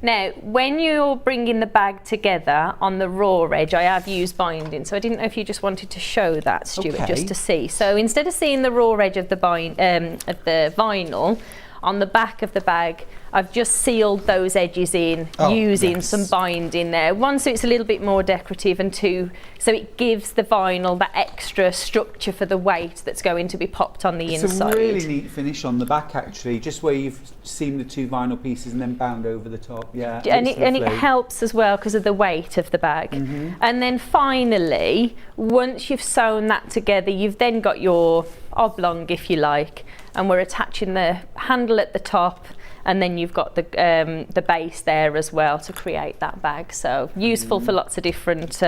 Now, when you're bringing the bag together on the raw edge, I have used binding, so I didn't know if you just wanted to show that, Stuart, just to see. So instead of seeing the raw edge of the vinyl, on the back of the bag, I've just sealed those edges in using some binding there. One, so it's a little bit more decorative, and two, so it gives the vinyl that extra structure for the weight that's going to be popped on the inside. It's a really neat finish on the back actually, just where you've seamed the 2 vinyl pieces and then bound over the top. Yeah, and it helps as well because of the weight of the bag. And then finally, once you've sewn that together, you've then got your oblong, if you like, and we're attaching the handle at the top, and then you've got the base there as well to create that bag. So useful for lots of different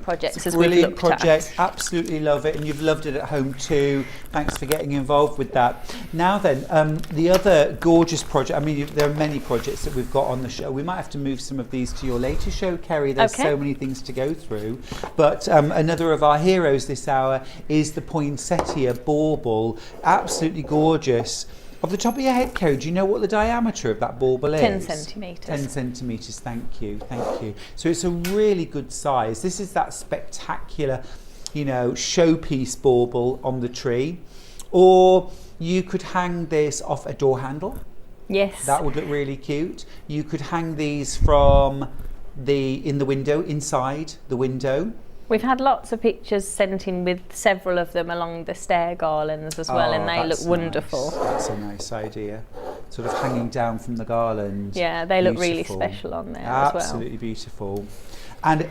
projects as we've brilliant looked project, at. absolutely love it, and you've loved it at home too. Thanks for getting involved with that. Now then, the other gorgeous project, I mean there are many projects that we've got on the show. We might have to move some of these to your later show, Kerry. There's so many things to go through. But another of our heroes this hour is the Poinsettia bauble. Absolutely gorgeous. Off the top of your head, Kerry, do you know what the diameter of that bauble is? 10 centimetres. 10 centimetres, thank you, thank you. So it's a really good size. This is that spectacular, you know, showpiece bauble on the tree. Or you could hang this off a door handle. Yes. That would look really cute. You could hang these from in the window, inside the window. We've had lots of pictures sent in with several of them along the stair garlands as well, and they look wonderful. Nice. That's a nice idea. Sort of hanging down from the garland. Yeah, they look really special on there as well. Absolutely beautiful. And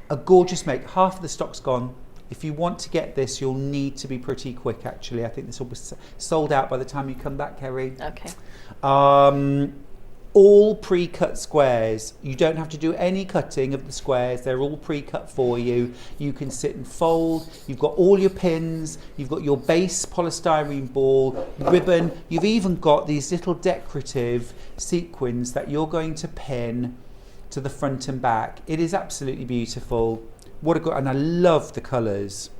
a gorgeous make. Half of the stock's gone. If you want to get this, you'll need to be pretty quick, actually. I think this will be sold out by the time you come back, Kerry. Okay. All pre-cut squares. You don't have to do any cutting of the squares. They're all pre-cut for you. You can sit and fold. You've got all your pins. You've got your base polystyrene ball, ribbon. You've even got these little decorative sequins that you're going to pin to the front and back. It is absolutely beautiful. What a good, and I love the colours.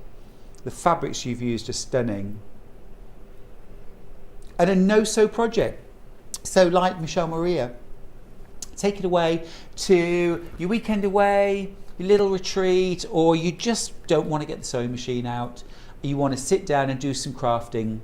The fabrics you've used are stunning. And a no-sew project. So like Michelle Maria, take it away to your weekend away, your little retreat, or you just don't want to get the sewing machine out. You want to sit down and do some crafting.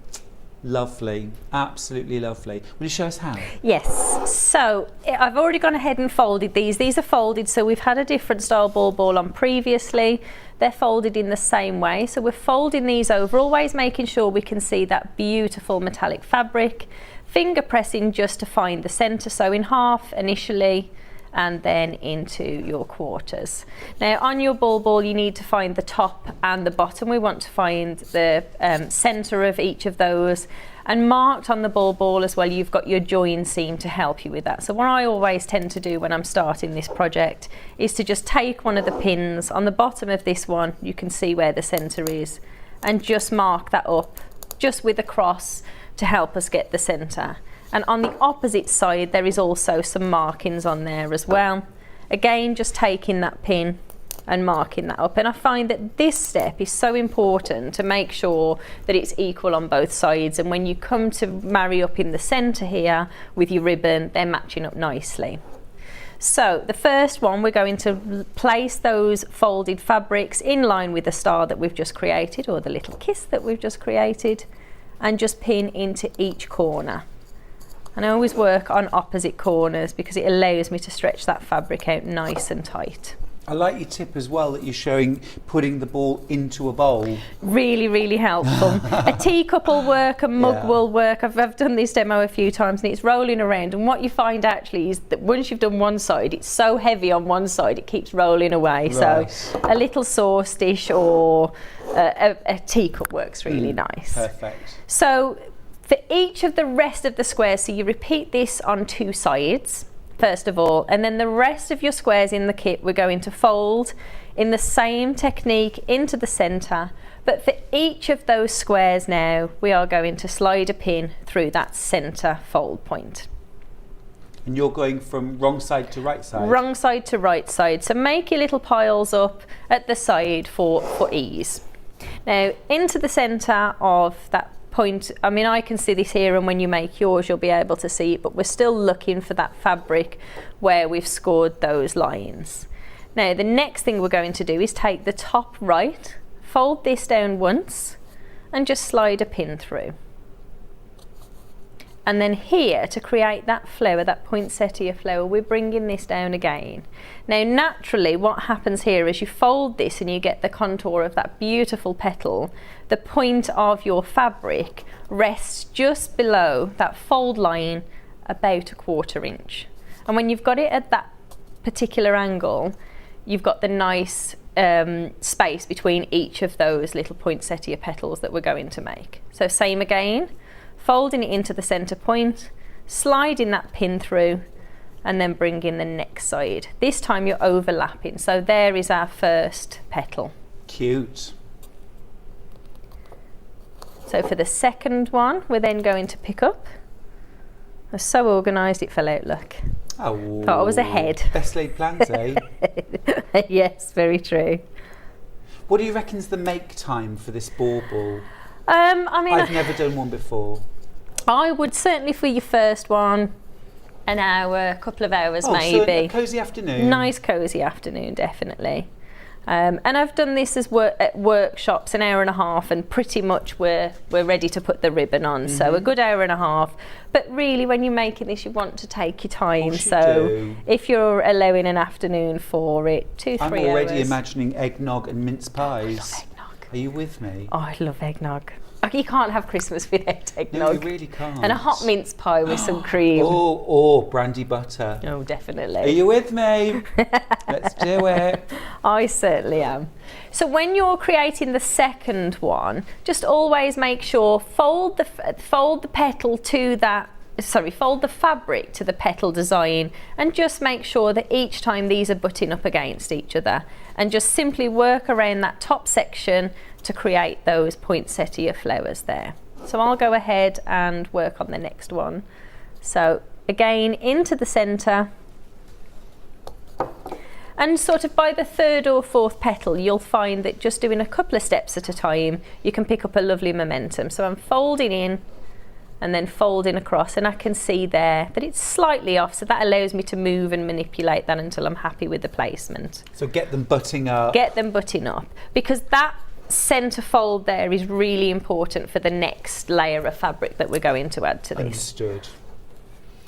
Lovely, absolutely lovely. Will you show us how? Yes, so I've already gone ahead and folded these. These are folded, so we've had a different style ball on previously. They're folded in the same way, so we're folding these over, always making sure we can see that beautiful metallic fabric. Finger pressing just to find the centre, so in half initially and then into your quarters. Now on your ball you need to find the top and the bottom. We want to find the centre of each of those, and marked on the ball as well you've got your join seam to help you with that. So what I always tend to do when I'm starting this project is to just take one of the pins on the bottom of this one. You can see where the centre is, and just mark that up, just with a cross to help us get the centre. And on the opposite side, there is also some markings on there as well. Again, just taking that pin and marking that up. And I find that this step is so important to make sure that it's equal on both sides. And when you come to marry up in the centre here with your ribbon, they're matching up nicely. So the first one, we're going to place those folded fabrics in line with the star that we've just created, or the little kiss that we've just created, and just pin into each corner. And I always work on opposite corners because it allows me to stretch that fabric out nice and tight. I like your tip as well that you're showing putting the ball into a bowl. Really, really helpful. A teacup will work, a mug Yeah. will work. I've done this demo a few times and it's rolling around, and what you find actually is that once you've done one side, it's so heavy on one side it keeps rolling away. Right. So a little sauce dish or a teacup works really nice. Perfect. So for each of the rest of the squares, so you repeat this on 2 sides first of all, and then the rest of your squares in the kit we're going to fold in the same technique into the centre, but for each of those squares now we are going to slide a pin through that centre fold point. And you're going from wrong side to right side? Wrong side to right side, so make your little piles up at the side for ease. Now into the centre of that point, I mean I can see this here, and when you make yours you'll be able to see it, but we're still looking for that fabric where we've scored those lines. Now the next thing we're going to do is take the top right, fold this down once and just slide a pin through. And then here, to create that flower, that poinsettia flower, we're bringing this down again. Now naturally what happens here is you fold this and you get the contour of that beautiful petal. The point of your fabric rests just below that fold line about 1/4 inch. And when you've got it at that particular angle, you've got the nice space between each of those little poinsettia petals that we're going to make. So same again. Folding it into the centre point, sliding that pin through, and then bringing the next side. This time you're overlapping, so there is our first petal. Cute. So for the second one, we're then going to pick up. I was so organised it fell out, look. Oh, Thought I was ahead. Best laid plans, eh? Yes, very true. What do you reckon's the make time for this bauble? I mean, I've never done one before. I would certainly for your first one, an hour, a couple of hours maybe. So a cosy afternoon. Nice cosy afternoon, definitely. And I've done this as at workshops, an hour and a half, and pretty much we're ready to put the ribbon on. So a good hour and a half. But really, when you're making this, you want to take your time. Do. If you're allowing an afternoon for it, 2-3 hours. I'm already imagining eggnog and mince pies. I love eggnog. Are you with me? Oh, I love eggnog. You can't have Christmas without eggnog. No, you really can't. And a hot mince pie with some cream. Oh, brandy butter. Oh, definitely. Are you with me? Let's do it. I certainly am. So when you're creating the second one, just always make sure fold the fabric to the petal design, and just make sure that each time these are butting up against each other, and just simply work around that top section to create those poinsettia flowers there. So I'll go ahead and work on the next one. So again, into the centre, and sort of by the 3rd or 4th petal you'll find that just doing a couple of steps at a time you can pick up a lovely momentum. So I'm folding in and then folding across, and I can see there that it's slightly off, so that allows me to move and manipulate that until I'm happy with the placement. So get them butting up. Get them butting up, because that centre fold there is really important for the next layer of fabric that we're going to add to this. Understood.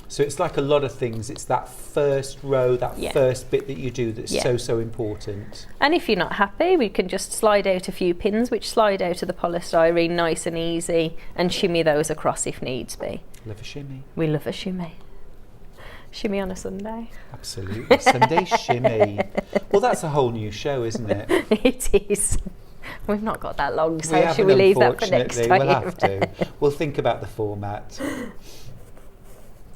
So it's like a lot of things, it's that first row, that first bit that you do that's so important. And if you're not happy, we can just slide out a few pins which slide out of the polystyrene nice and easy, and shimmy those across if needs be. Love a shimmy. We love a shimmy. Shimmy on a Sunday. Absolutely. Sunday shimmy. Well, that's a whole new show, isn't it? It is. We've not got that long, so haven't, should we leave that for next unfortunately. time? We'll have to. We'll think about the format.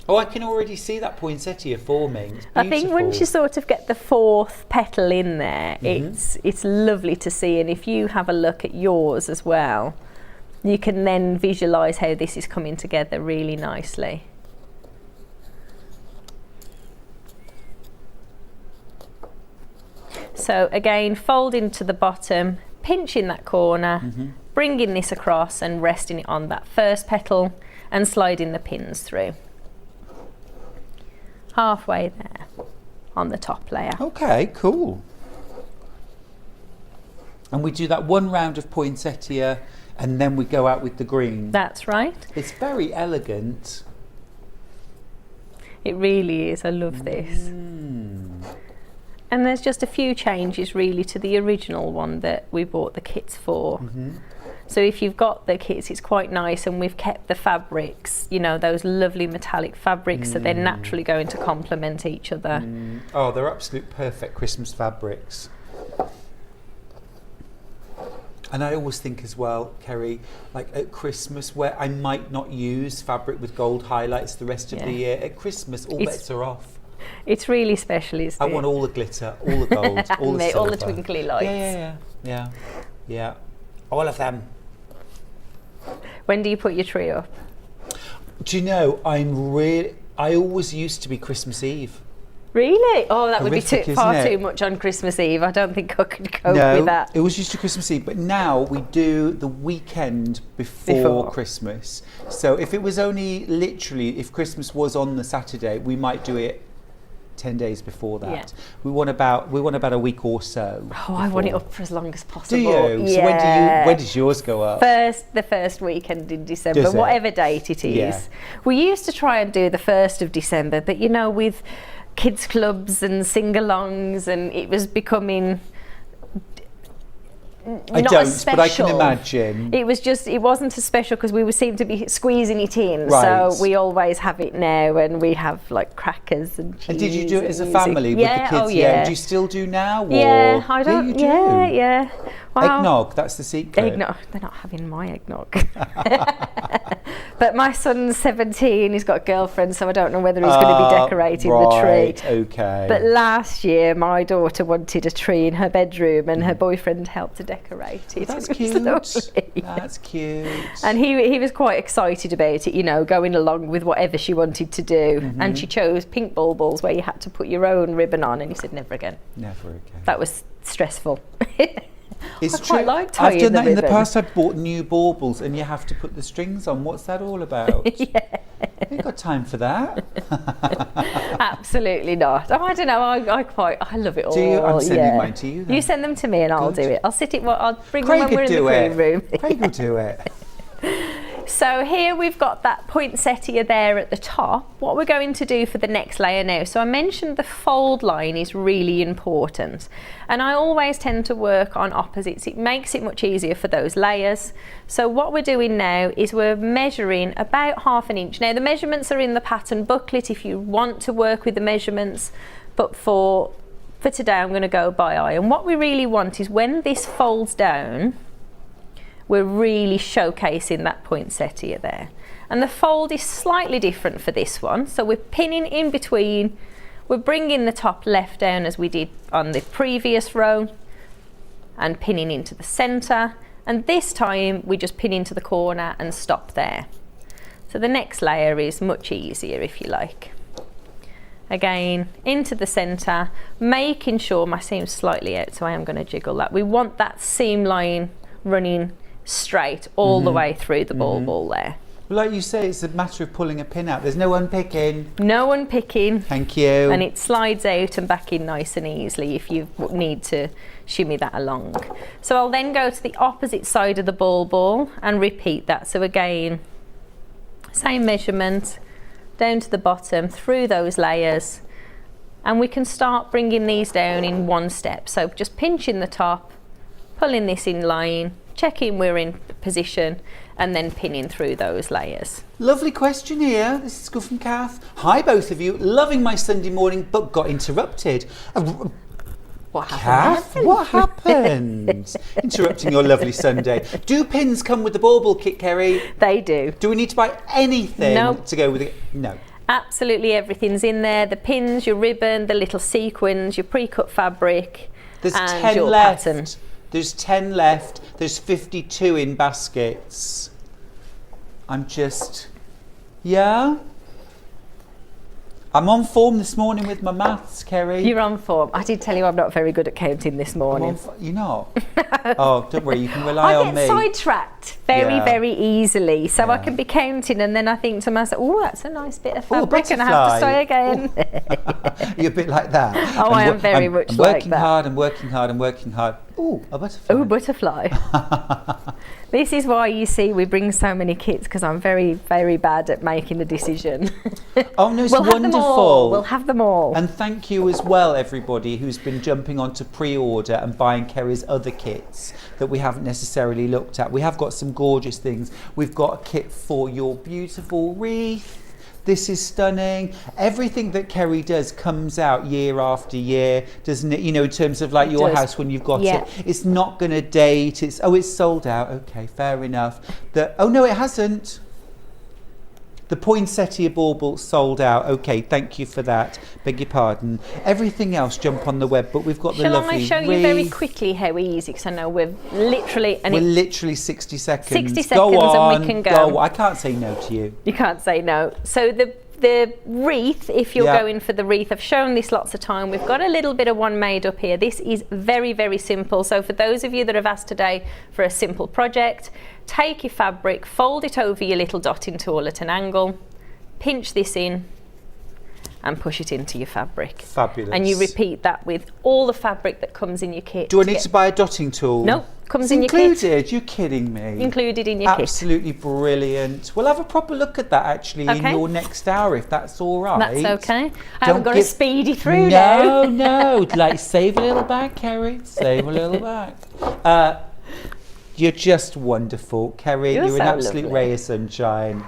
Oh, I can already see that poinsettia forming. It's I think once you beautiful. sort of get the 4th petal in there, it's lovely to see. And if you have a look at yours as well, you can then visualise how this is coming together really nicely. So again, folding to the bottom, pinching that corner, bringing this across and resting it on that first petal and sliding the pins through. Halfway there on the top layer. Okay, cool. And we do that one round of poinsettia and then we go out with the green. That's right. It's very elegant. It really is. I love this. And there's just a few changes really to the original one that we bought the kits for. So if you've got the kits, it's quite nice, and we've kept the fabrics, you know, those lovely metallic fabrics, so they're naturally going to complement each other. Oh, they're absolute perfect Christmas fabrics. And I always think as well, Kerry, like at Christmas, where I might not use fabric with gold highlights the rest of the year, at Christmas all bets are off. It's really special, isn't it? I want all the glitter, all the gold, all the silver. All the twinkly lights. Yeah. All of them. When do you put your tree up? Do you know, I always used to be Christmas Eve. Really? Oh, that would be Horrific, far isn't it? too much on Christmas Eve. I don't think I could cope No, with that. it was used to Christmas Eve, but now we do the weekend before Christmas. So if it was only literally, if Christmas was on the Saturday, we might do it 10 days before that. Yeah. We want about a week or so. Oh, I want it up for as long as possible. Do you? Yeah. So when does yours go up? The first weekend in December, Does it? whatever date it is. Yeah. We used to try and do the 1st of December, but you know, with kids clubs and sing-alongs, and it was becoming I not don't, as special. but I can imagine. It wasn't as special because we seem to be squeezing it in. Right. So we always have it now, and we have like crackers and cheese. And did you do it as a music. family with Yeah, the kids? oh yeah. Do you still do now? Or? Yeah, I don't. you do. Yeah. Wow. Eggnog, that's the secret. Eggnog. They're not having my eggnog. But my son's 17. He's got a girlfriend, so I don't know whether he's going to be decorating the tree. Okay. But last year, my daughter wanted a tree in her bedroom, and her boyfriend helped to decorate it. That's It was cute. lovely. That's cute. And he was quite excited about it, you know, going along with whatever she wanted to do. And she chose pink baubles where you had to put your own ribbon on, and he said, never again. Never again. That was stressful. It's I quite like I've tying done the that in the ribbon. past. I've bought new baubles and you have to put the strings on. What's that all about? Yeah. I ain't got time for that. Absolutely not. Oh, I don't know. I love it all. Do you? I'm sending yeah. mine to you then. You send them to me and I'll Good. do it. I'll sit it. I'll bring Craig them when we're could in the do green it. room. Craig will do it. So here we've got that poinsettia there at the top. What we're going to do for the next layer now, so I mentioned the fold line is really important, and I always tend to work on opposites. It makes it much easier for those layers. So what we're doing now is we're measuring about 1/2 inch. Now the measurements are in the pattern booklet if you want to work with the measurements, but for today I'm going to go by eye. And what we really want is when this folds down, we're really showcasing that poinsettia there. And the fold is slightly different for this one. So we're pinning in between, we're bringing the top left down as we did on the previous row, and pinning into the center. And this time we just pin into the corner and stop there. So the next layer is much easier if you like. Again, into the center, making sure my seam's slightly out, so I am going to jiggle that. We want that seam line running straight all the way through the ball there. Well, like you say, it's a matter of pulling a pin out. There's no unpicking. No unpicking. Thank you. And it slides out and back in nice and easily if you need to shimmy that along. So I'll then go to the opposite side of the ball and repeat that. So again, same measurement, down to the bottom, through those layers, and we can start bringing these down in one step. So just pinching the top, pulling this in line, checking we're in position, and then pinning through those layers. Lovely question here. This is good from Kath. Hi, both of you. Loving my Sunday morning, but got interrupted. What happened? Kath, what happened? Interrupting your lovely Sunday. Do pins come with the bauble kit, Kerry? They do. Do we need to buy anything No. to go with it? No. Absolutely everything's in there. The pins, your ribbon, the little sequins, your pre-cut fabric, There's and 10 your left. pattern. There's 10 left. There's 52 in baskets. I'm just... Yeah? I'm on form this morning with my maths, Kerry. You're on form. I did tell you I'm not very good at counting this morning. You're not? Oh, don't worry, you can rely on me. I get sidetracked very easily, so I Yeah. can be counting and then I think to myself, oh, that's a nice bit of Oh, a fabric and I have to butterfly. say again. You're a bit like that. Oh, I am very much I'm like working that. hard and working hard and working hard. Ooh, a butterfly. Oh, butterfly. This is why you see we bring so many kits, because I'm very, very bad at making a decision. Oh no, it's We'll have them wonderful. all. We'll have them all. And thank you as well, everybody who's been jumping onto pre-order and buying Kerry's other kits that we haven't necessarily looked at. We have got some gorgeous things. We've got a kit for your beautiful wreath. This is stunning. Everything that Kerry does comes out year after year, doesn't it? You know, in terms of like your does. house when you've got Yeah. it. It's not going to date. It's sold out. Okay, fair enough. Oh no, it hasn't. The Poinsettia bauble sold out. Okay, thank you for that. Beg your pardon. Everything else jump on the web, but we've got the Shall lovely I show you very wreath. quickly how easy, because I know we're literally... We're literally 60 seconds. 60 Go seconds and on, we can go. I can't say no to you. You can't say no. So the wreath, if you're Yeah. going for the wreath, I've shown this lots of time. We've got a little bit of one made up here. This is very, very simple. So for those of you that have asked today for a simple project, take your fabric, fold it over your little dotting tool at an angle, pinch this in and push it into your fabric. Fabulous. And you repeat that with all the fabric that comes in your kit. Do I need to buy a dotting tool? No, comes It's in your kit. included. You're kidding me. Included in your kit. Absolutely brilliant. We'll have a proper look at that actually in Okay. your next hour, if that's all right. That's okay. I Don't haven't got to give- speedy through now. No. Like, save a little back, Kerry. Save a little back. You're just wonderful, Kerry. You're You're an so absolute lovely. ray of sunshine.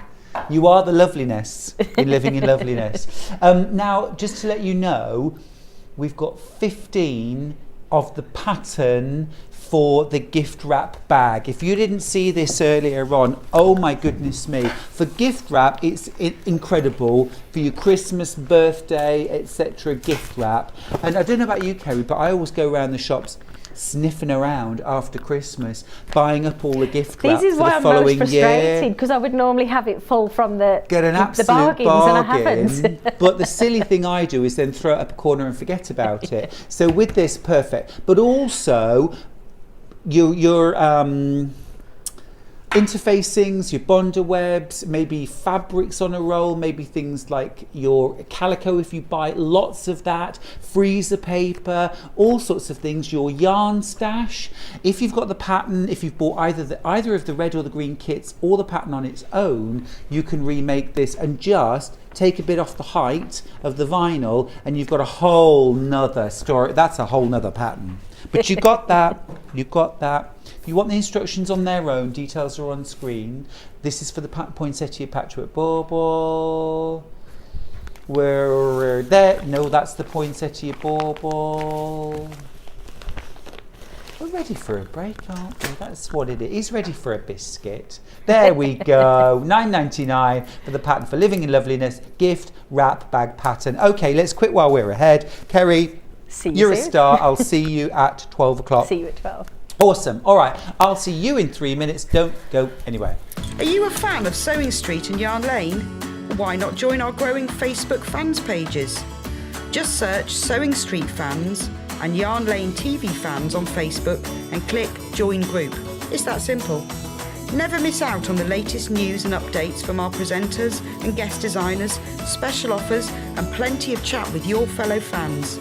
You are the loveliness in living in loveliness. Now, just to let you know, we've got 15 of the pattern for the gift wrap bag. If you didn't see this earlier on, oh my goodness me. For gift wrap, it's incredible. For your Christmas, birthday, etc. gift wrap. And I don't know about you, Kerry, but I always go around the shops sniffing around after Christmas, buying up all the gift wrap This is for why the I'm following most year. frustrated, because I would normally have it full from the Get an absolute bargains, and I haven't. But the silly thing I do is then throw it up a corner and forget about it. So with this, perfect. But also, your interfacings, your bonder webs, maybe fabrics on a roll, maybe things like your calico if you buy lots of that, freezer paper, all sorts of things, your yarn stash. If you've got the pattern, if you've bought either of the red or the green kits or the pattern on its own, you can remake this and just take a bit off the height of the vinyl and you've got a whole nother story. That's a whole nother pattern. But you got that. You got that. If you want the instructions on their own, details are on screen. This is for the Poinsettia Patchwork Bauble. We're there. No, that's the Poinsettia Bauble. We're ready for a break, aren't we? That's what it is. He's ready for a biscuit. There we go. $9.99 for the pattern for Living in Loveliness gift wrap bag pattern. Okay, let's quit while we're ahead. Kerry, See you you're a soon. star. I'll see you at 12 o'clock. See you at 12. Awesome. All right. I'll see you in 3 minutes. Don't go anywhere. Are you a fan of Sewing Street and Yarn Lane? Why not join our growing Facebook fans pages? Just search Sewing Street Fans and Yarn Lane TV Fans on Facebook and click Join Group. It's that simple. Never miss out on the latest news and updates from our presenters and guest designers, special offers and plenty of chat with your fellow fans.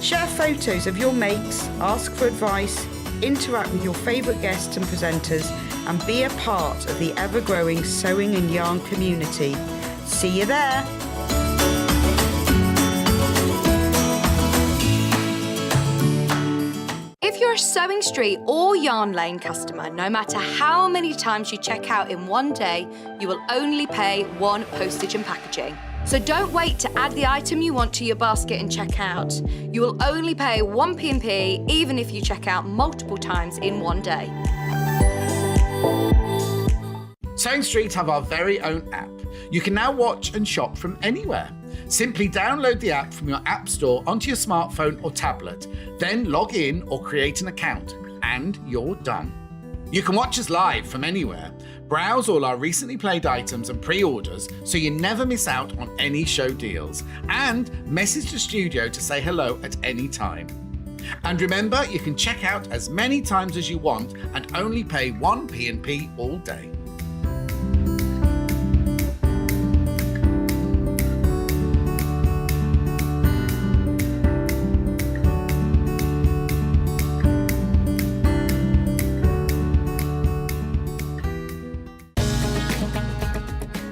Share photos of your makes, ask for advice, interact with your favourite guests and presenters and be a part of the ever-growing sewing and yarn community. See you there! If you're a Sewing Street or Yarn Lane customer, no matter how many times you check out in one day, you will only pay one postage and packaging. So don't wait to add the item you want to your basket and check out. You will only pay one P&P even if you check out multiple times in one day. Sewing Street have our very own app. You can now watch and shop from anywhere. Simply download the app from your App Store onto your smartphone or tablet, then log in or create an account, and you're done. You can watch us live from anywhere, browse all our recently played items and pre-orders so you never miss out on any show deals, and message the studio to say hello at any time. And remember, you can check out as many times as you want and only pay 1 P&P all day.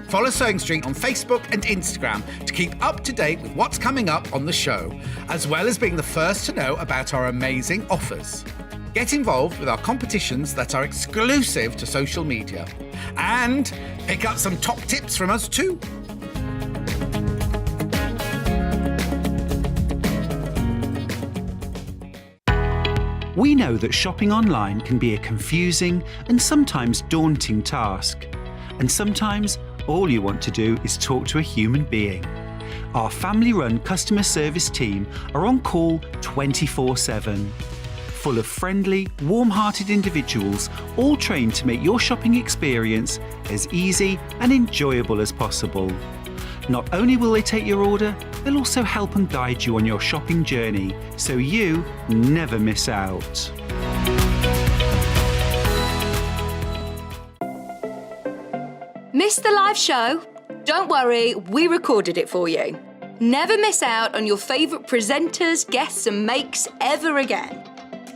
Follow Sewing Street on Facebook and Instagram to keep up to date with what's coming up on the show, as well as being the first to know about our amazing offers. Get involved with our competitions that are exclusive to social media, and pick up some top tips from us too. We know that shopping online can be a confusing and sometimes daunting task. And sometimes all you want to do is talk to a human being. Our family-run customer service team are on call 24/7. Full of friendly, warm-hearted individuals, all trained to make your shopping experience as easy and enjoyable as possible. Not only will they take your order, they'll also help and guide you on your shopping journey, so you never miss out. Missed the live show? Don't worry, we recorded it for you. Never miss out on your favourite presenters, guests and makes ever again.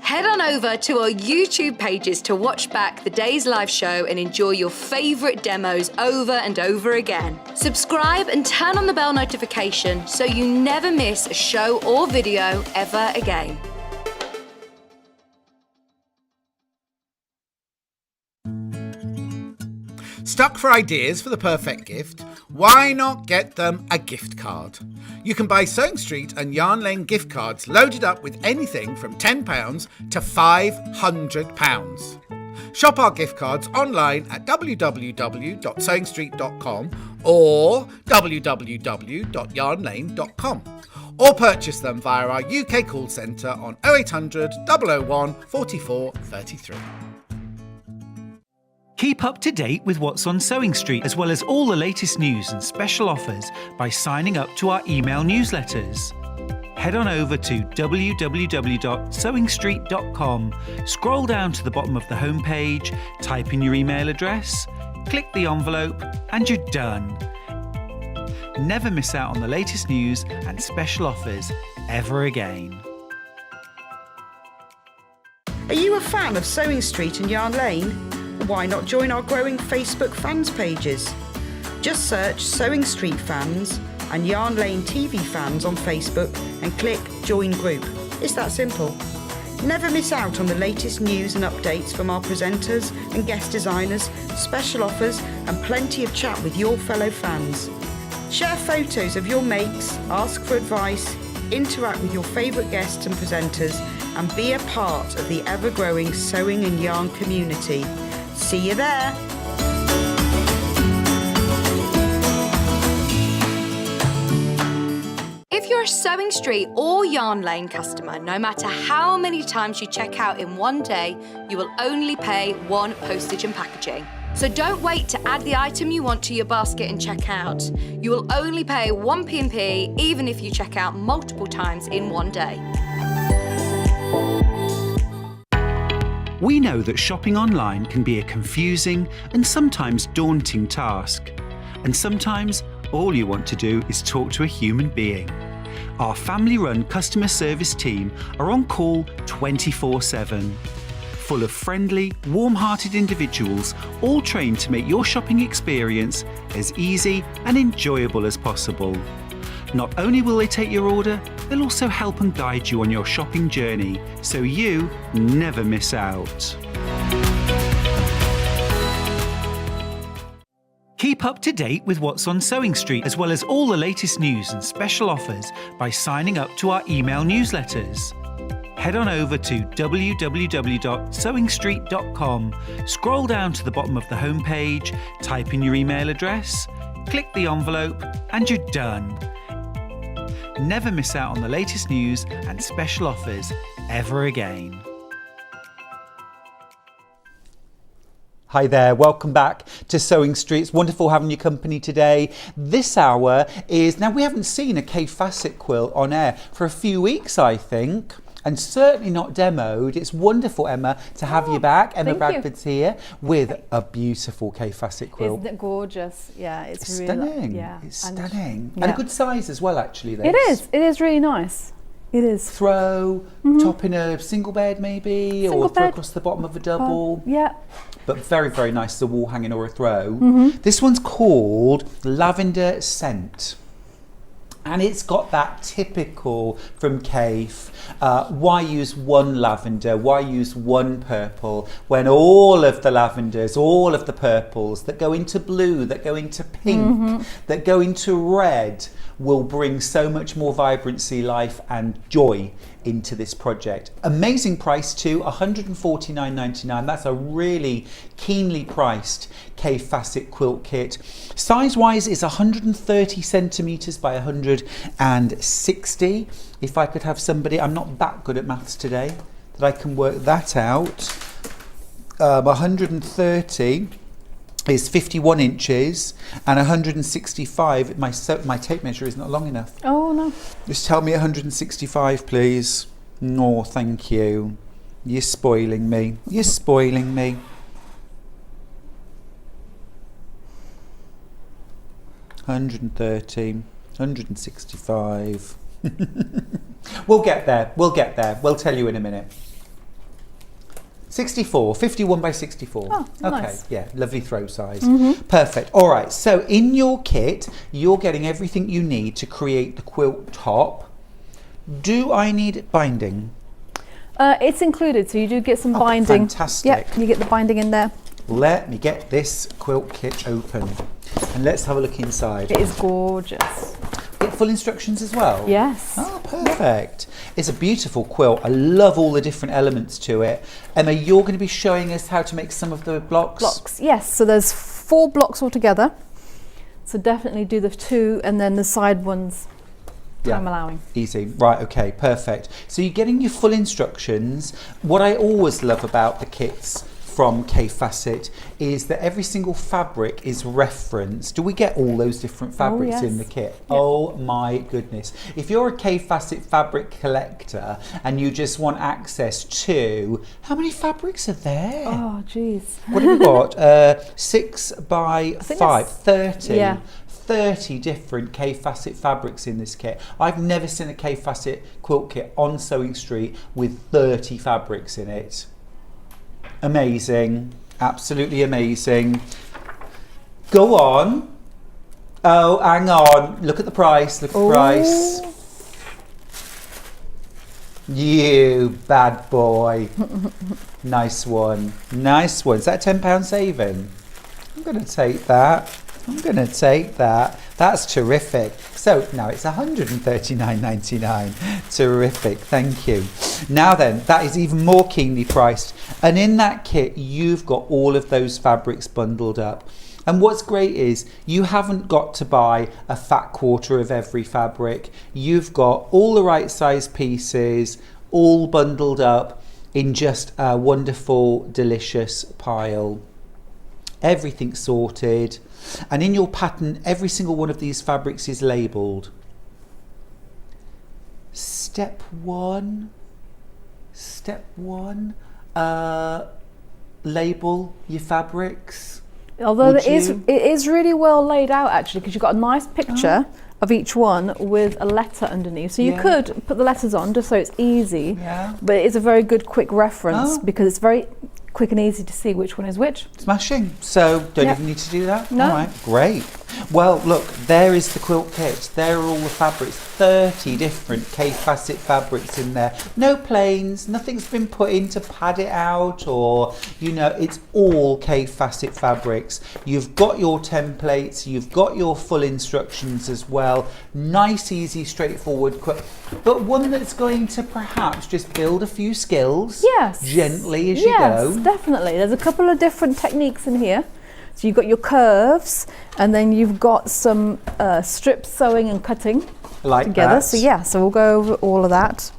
Head on over to our YouTube pages to watch back the day's live show and enjoy your favourite demos over and over again. Subscribe and turn on the bell notification so you never miss a show or video ever again. Stuck for ideas for the perfect gift? Why not get them a gift card? You can buy Sewing Street and Yarn Lane gift cards loaded up with anything from £10 to £500. Shop our gift cards online at www.sewingstreet.com or www.yarnlane.com, or purchase them via our UK call centre on 0800 001 44 33. Keep up to date with what's on Sewing Street, as well as all the latest news and special offers by signing up to our email newsletters. Head on over to www.sewingstreet.com, scroll down to the bottom of the homepage, type in your email address, click the envelope, and you're done. Never miss out on the latest news and special offers ever again. Are you a fan of Sewing Street and Yarn Lane? Why not join our growing Facebook fans pages? Just search Sewing Street fans and Yarn Lane TV fans on Facebook and click Join Group. It's that simple. Never miss out on the latest news and updates from our presenters and guest designers, special offers and plenty of chat with your fellow fans. Share photos of your makes, ask for advice, interact with your favourite guests and presenters, and be a part of the ever-growing sewing and yarn community. See you there! If you're a Sewing Street or Yarn Lane customer, no matter how many times you check out in one day, you will only pay 1 postage and packaging. So don't wait to add the item you want to your basket and check out. You will only pay 1 P&P even if you check out multiple times in one day. We know that shopping online can be a confusing and sometimes daunting task. And sometimes all you want to do is talk to a human being. Our family-run customer service team are on call 24/7. Full of friendly, warm-hearted individuals, all trained to make your shopping experience as easy and enjoyable as possible. Not only will they take your order, they'll also help and guide you on your shopping journey, so you never miss out. Keep up to date with what's on Sewing Street, as well as all the latest news and special offers by signing up to our email newsletters. Head on over to www.sewingstreet.com, scroll down to the bottom of the homepage, type in your email address, click the envelope, and you're done. Never miss out on the latest news and special offers ever again. Hi there, welcome back to Sewing Street. It's wonderful having your company today. This hour is, now we haven't seen a K-Facet quilt on air for a few weeks, I think, and certainly not demoed. It's wonderful, Emma, to have you back. Emma Bradford's here with a beautiful K-Facet quilt. Isn't it gorgeous? Yeah, it's really stunning. Yeah, It's stunning. yeah. And a good size as well, actually. This. It is really nice. It is. Throw, top in a single bed maybe, Single or throw bed. across the bottom of a double. Yeah. But very, very nice as a wall hanging or a throw. This one's called Lavender Scent. And it's got that typical from Cave. Why use one lavender? Why use one purple when all of the lavenders, all of the purples that go into blue, that go into pink, that go into red will bring so much more vibrancy, life and joy into this project. Amazing price too, $149.99. That's a really keenly priced K-Facet quilt kit. Size wise is 130 centimeters by 160. If I could have somebody, I'm not that good at maths today, that I can work that out. 130 is 51 inches and 165, my tape measure is not long enough. Oh no. Just tell me 165 please. No, thank you. You're spoiling me. You're spoiling me. 130, 165. We'll get there, we'll get there. We'll tell you in a minute. 64, 51 by 64. Oh, okay, nice. yeah, lovely throw size. Perfect. All right, so in your kit, you're getting everything you need to create the quilt top. Do I need binding? It's included, so you do get some binding. Fantastic. Yep, you get the binding in there. Let me get this quilt kit open and let's have a look inside. It is gorgeous. Get full instructions as well? Yes. Oh, perfect. It's a beautiful quilt. I love all the different elements to it. Emma, you're going to be showing us how to make some of the blocks? Blocks, yes. So there's 4 blocks altogether. So definitely do the 2 and then the side ones, time allowing. Easy. Right, okay, perfect. So you're getting your full instructions. What I always love about the kits from K-Facet is that every single fabric is referenced. Do we get all those different fabrics in the kit? Yep. Oh my goodness. If you're a K-Facet fabric collector and you just want access to, how many fabrics are there? Oh, geez. What have we got? 6 by 5, 30. Yeah. 30 different K-Facet fabrics in this kit. I've never seen a K-Facet quilt kit on Sewing Street with 30 fabrics in it. Amazing, absolutely amazing. Go on. Oh, hang on. Look at the price. Look at the price. You bad boy. Nice one. Nice one. Is that a £10 saving? I'm going to take that. I'm going to take that. That's terrific. So now it's $139.99. Terrific, thank you. Now then, that is even more keenly priced. And in that kit, you've got all of those fabrics bundled up. And what's great is you haven't got to buy a fat quarter of every fabric. You've got all the right size pieces, all bundled up in just a wonderful, delicious pile. Everything sorted. And in your pattern, every single one of these fabrics is labelled. Step one, label your fabrics. Although it is really well laid out actually, because you've got a nice picture of each one with a letter underneath. So you could put the letters on just so it's easy, but it is a very good quick reference because it's very quick and easy to see which one is which. Smashing. So don't even need to do that? No. All right, great. Well, look, there is the quilt kit. There are all the fabrics. 30 different K-Facet fabrics in there. No plains, nothing's been put in to pad it out or, you know, it's all K-Facet fabrics. You've got your templates, you've got your full instructions as well. Nice, easy, straightforward quilt, but one that's going to perhaps just build a few skills gently as you go. Yes, definitely. There's a couple of different techniques in here. So you've got your curves, and then you've got some strip sewing and cutting Like together. that. So yeah, so we'll go over all of that.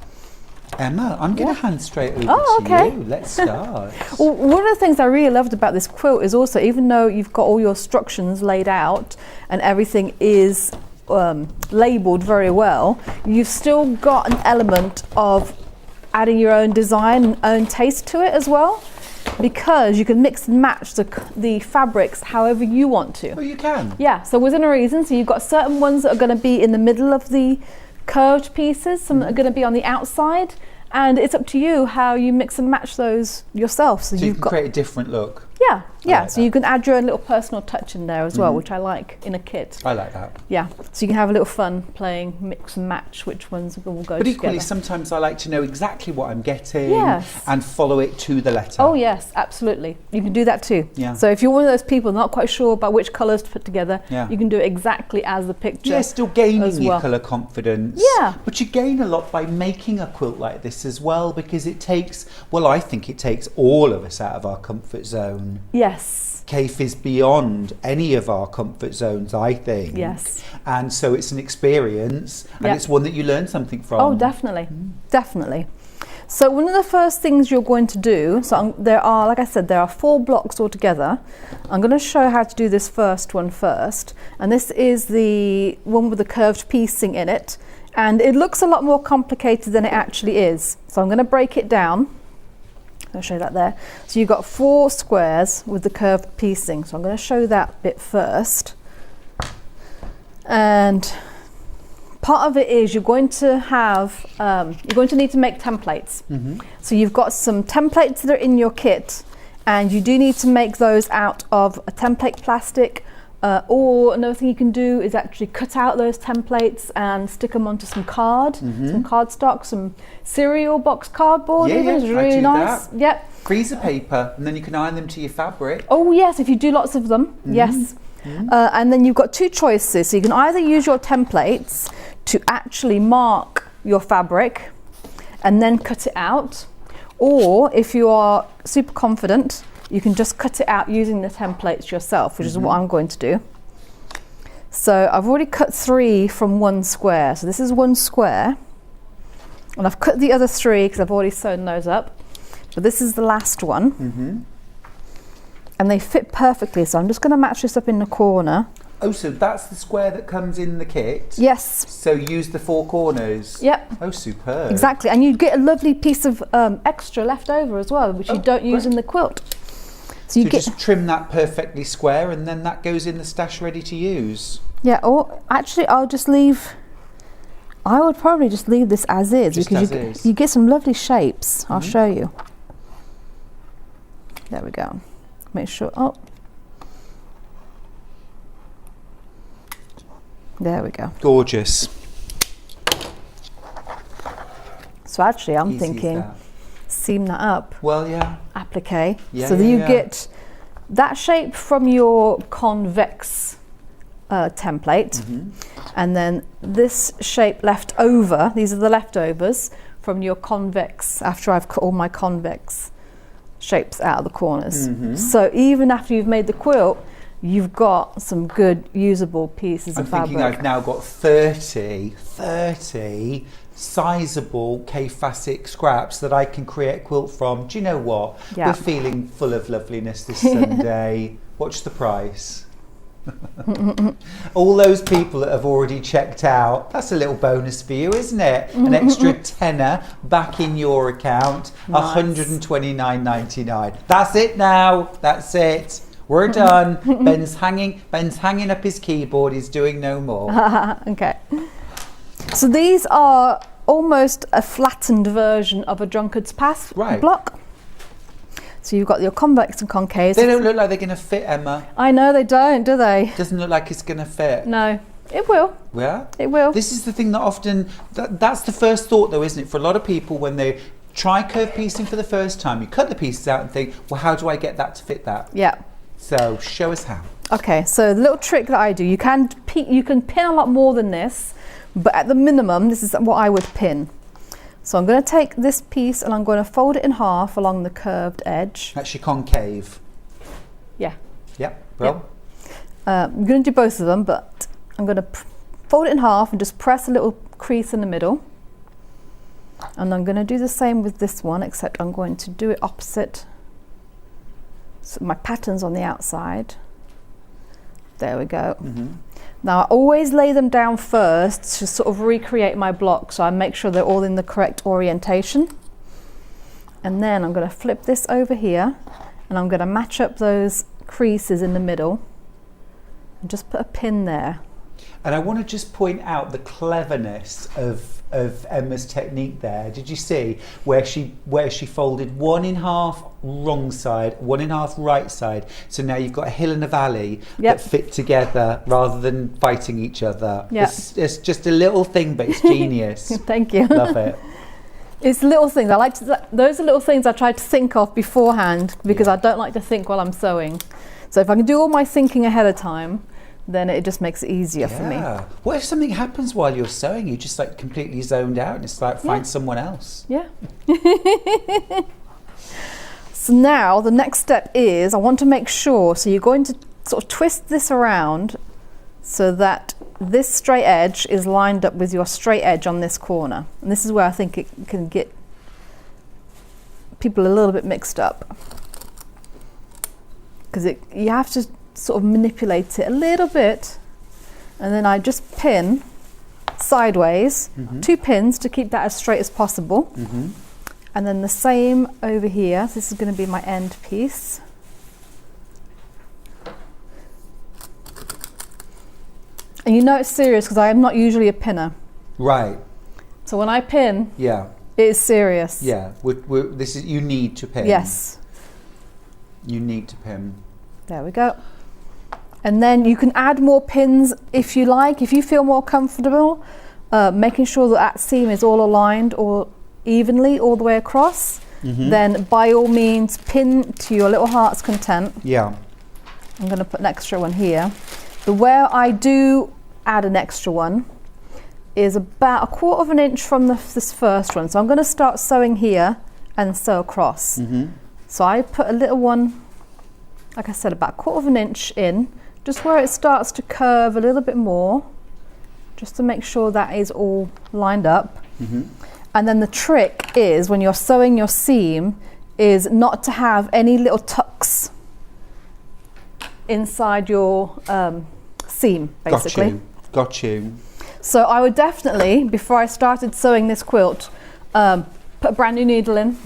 Emma, I'm going to hand straight over Oh, to okay. you. Let's start. Well, one of the things I really loved about this quilt is also, even though you've got all your instructions laid out and everything is labelled very well, you've still got an element of adding your own design and own taste to it as well, because you can mix and match the fabrics however you want to. Oh, you can? Yeah, so within a reason. So you've got certain ones that are going to be in the middle of the curved pieces, some that are going to be on the outside, and it's up to you how you mix and match those yourself. So you can create a different look. Yeah, yeah. like So you can add your own little personal touch in there as well, which I like in a kit. I like that. Yeah, so you can have a little fun playing mix and match which ones will go But together. equally, sometimes I like to know exactly what I'm getting Yes. and follow it to the letter. Oh yes, absolutely. You can do that too. Yeah. So if you're one of those people not quite sure about which colours to put together, Yeah. you can do it exactly as the picture. Yeah, still gaining as your well. colour confidence. Yeah. But you gain a lot by making a quilt like this as well, because it takes, well, I think it takes all of us out of our comfort zone. Yes. Cave is beyond any of our comfort zones, I think. Yes. And so it's an experience, and Yeah. it's one that you learn something from. Oh, definitely, definitely. So one of the first things you're going to do, there are, like I said, there are 4 blocks altogether. I'm going to show how to do this first one first, and this is the one with the curved piecing in it, and it looks a lot more complicated than it actually is. So I'm going to break it down. I'll show you that there. So you've got 4 squares with the curved piecing. So I'm going to show that bit first. And part of it is you're going to have, you're going to need to make templates. So you've got some templates that are in your kit, and you do need to make those out of a template plastic. Or another thing you can do is actually cut out those templates and stick them onto some some cardstock, some cereal box cardboard. Yeah, even. It's I really do nice. that. Yep. Freezer paper, and then you can iron them to your fabric. Oh yes, if you do lots of them, yes. And then you've got 2 choices. So you can either use your templates to actually mark your fabric and then cut it out, or if you are super confident, you can just cut it out using the templates yourself, which is what I'm going to do. So I've already cut 3 from 1 square. So this is 1 square, and I've cut the other 3 because I've already sewn those up. But this is the last one. And they fit perfectly. So I'm just going to match this up in the corner. Oh, so that's the square that comes in the kit? Yes. So use the 4 corners? Yep. Oh, superb. Exactly. And you get a lovely piece of extra left over as well, which you don't use in the quilt. So you get just trim that perfectly square, and then that goes in the stash ready to use. Yeah, or actually I would probably just leave this as is, Just because as is. you get some lovely shapes. I'll show you. There we go. Make sure, there we go. Gorgeous. So actually I'm Easy as thinking that. seam that up, Well, yeah. applique, Yeah, so that yeah, you yeah. get that shape from your convex template, and then this shape left over, these are the leftovers from your convex, after I've cut all my convex shapes out of the corners. So even after you've made the quilt, you've got some good usable pieces I'm of fabric. thinking I've now got 30 sizable K-Facet scraps that I can create a quilt from. Do you know what? Yeah. We're feeling full of loveliness this Sunday. What's the price? All those people that have already checked out, that's a little bonus for you, isn't it? An extra tenner back in your account, Nice. $129.99. That's it now. That's it. We're done. Ben's hanging up his keyboard. He's doing no more. Okay. So these are almost a flattened version of a drunkard's path block. So you've got your convex and concaves. They don't look like they're going to fit, Emma. I know they don't, do they? Doesn't look like it's going to fit. No, it will. Yeah? It will. This is the thing that often, that's the first thought though, isn't it? For a lot of people when they try curve piecing for the first time, you cut the pieces out and think, well, how do I get that to fit that? Yeah. So show us how. Okay, so the little trick that I do, you can pin a lot more than this, but at the minimum, this is what I would pin. So I'm going to take this piece and I'm going to fold it in half along the curved edge. That's your concave. Yeah. Yep, Well, I'm going to do both of them, but I'm going to fold it in half and just press a little crease in the middle. And I'm going to do the same with this one, except I'm going to do it opposite. So my pattern's on the outside. There we go. Now I always lay them down first to sort of recreate my block, so I make sure they're all in the correct orientation. And then I'm going to flip this over here, and I'm going to match up those creases in the middle and just put a pin there. and I want to just point out the cleverness of Emma's technique there. Did you see where she folded one in half wrong side, one in half right side? So now you've got a hill and a valley that fit together rather than fighting each other. It's just a little thing, but it's genius. Thank you. Love it. It's little things. I like to. Those are little things I try to think of beforehand because I don't like to think while I'm sewing. So if I can do all my thinking ahead of time, then it just makes it easier for me. What if something happens while you're sewing? You just like completely zoned out and it's like find someone else. Yeah. So now the next step is I want to make sure, so you're going to sort of twist this around so that this straight edge is lined up with your straight edge on this corner. And this is where I think it can get people a little bit mixed up. Because you have to sort of manipulate it a little bit, and then I just pin sideways, 2 pins to keep that as straight as possible. And then the same over here. This is going to be my end piece. And you know it's serious because I am not usually a pinner. Right. So when I pin, it is serious. Yeah. This is, you need to pin. Yes. You need to pin. There we go. And then you can add more pins if you like, if you feel more comfortable, making sure that seam is all aligned or evenly all the way across. Then by all means pin to your little heart's content. Yeah. I'm going to put an extra one here. But where I do add an extra one is about 1/4 inch from this first one. So I'm going to start sewing here and sew across. So I put a little one, like I said, about 1/4 inch in, just where it starts to curve a little bit more, just to make sure that is all lined up. And then the trick is when you're sewing your seam is not to have any little tucks inside your seam, basically. Got you. So I would definitely, before I started sewing this quilt, put a brand new needle in.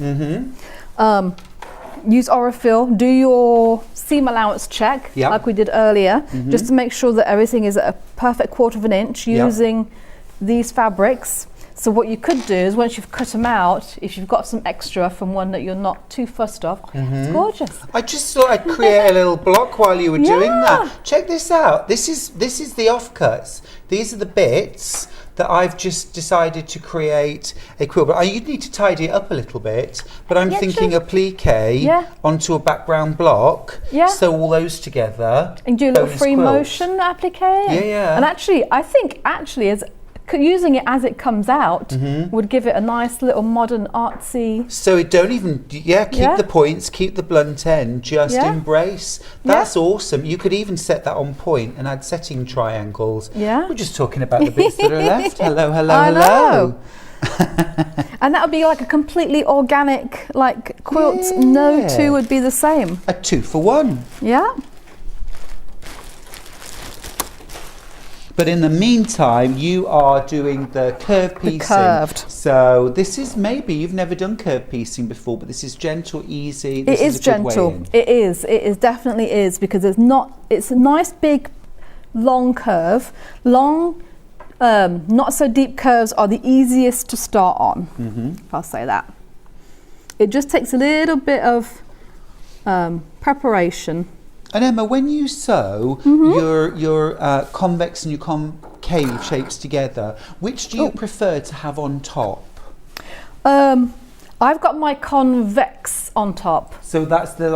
Use Aurifil, do your seam allowance check, like we did earlier, just to make sure that everything is at a perfect 1/4 inch using these fabrics. So what you could do is once you've cut them out, if you've got some extra from one that you're not too fussed of, it's gorgeous. I just thought I'd create a little block while you were doing that. Check this out. This is the offcuts. These are the bits that I've just decided to create a quilt. But you'd need to tidy it up a little bit. But I'm thinking a plique onto a background block. Sew all those together. And do a little free motion applique. And actually, I think as using it as it comes out would give it a nice little modern artsy. So don't even keep the points, keep the blunt end, just embrace. That's awesome. You could even set that on point and add setting triangles. We're just talking about the bits that are left. Hello. Know. And that would be like a completely organic like quilt. No two would be the same. A 2 for 1. But in the meantime, you are doing the curve piecing. The curved. So this is maybe you've never done curve piecing before, but this is gentle, easy. It is gentle. It is definitely is because it's a nice big long curve. Long, not so deep curves are the easiest to start on. If I'll say that. It just takes a little bit of preparation. And Emma, when you sew your convex and your concave shapes together, which do you prefer to have on top? I've got my convex on top. So that's the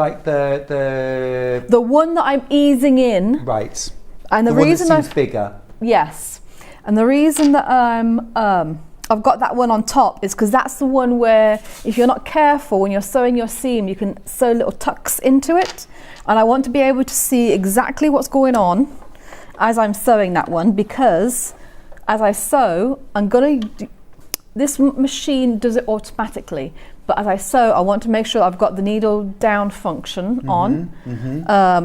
one that I'm easing in. Right. And the one reason that seems bigger. Yes. And the reason that I'm I've got that one on top is because that's the one where if you're not careful when you're sewing your seam, you can sew little tucks into it. And I want to be able to see exactly what's going on as I'm sewing that one, because as I sew, this machine does it automatically. But as I sew, I want to make sure I've got the needle down function on.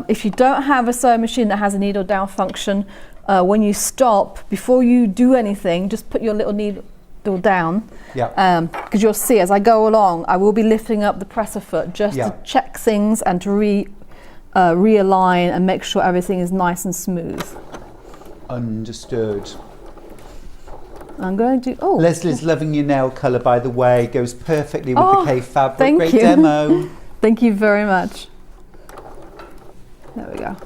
If you don't have a sewing machine that has a needle down function, when you stop, before you do anything, just put your little needle down. Yeah. Because you'll see as I go along, I will be lifting up the presser foot just to check things and to realign and make sure everything is nice and smooth. Understood. I'm going to do, Leslie's loving your nail colour, by the way. Goes perfectly with the K fabric. Thank Great you. demo. Thank you very much. There we go.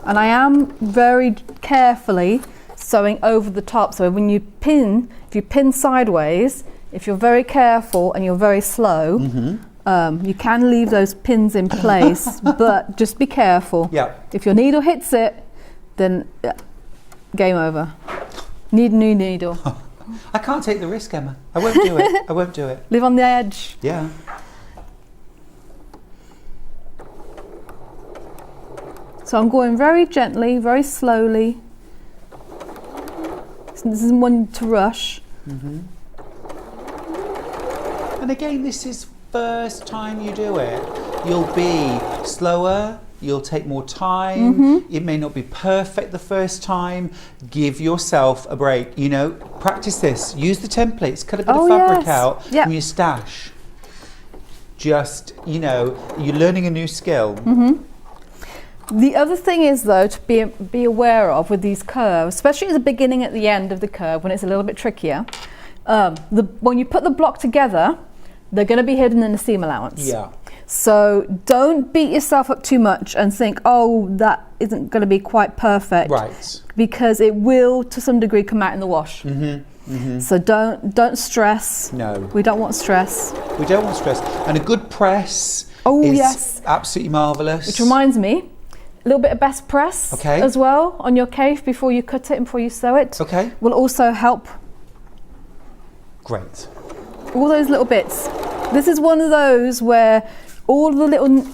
And I am very carefully sewing over the top. So when you pin, if you pin sideways, if you're very careful and you're very slow, you can leave those pins in place, but just be careful. Yeah. If your needle hits it, then game over. Need a new needle. I can't take the risk, Emma. I won't do it. I won't do it. Live on the edge. Yeah. So I'm going very gently, very slowly. This isn't one to rush. And again, this is first time you do it. You'll be slower. You'll take more time. It may not be perfect the first time. Give yourself a break. You know, practice this. Use the templates. Cut a bit of fabric out from your stash. Just, you know, you're learning a new skill. The other thing is, though, to be aware of with these curves, especially at the beginning, at the end of the curve, when it's a little bit trickier. When you put the block together, they're going to be hidden in the seam allowance. Yeah. So don't beat yourself up too much and think, oh, that isn't going to be quite perfect. Right. Because it will, to some degree, come out in the wash. So don't stress. No. We don't want stress. We don't want stress. And a good press is absolutely marvellous. Which reminds me, a little bit of best press as well on your cave before you cut it and before you sew it. Okay. Will also help. Great. All those little bits. This is one of those where all the little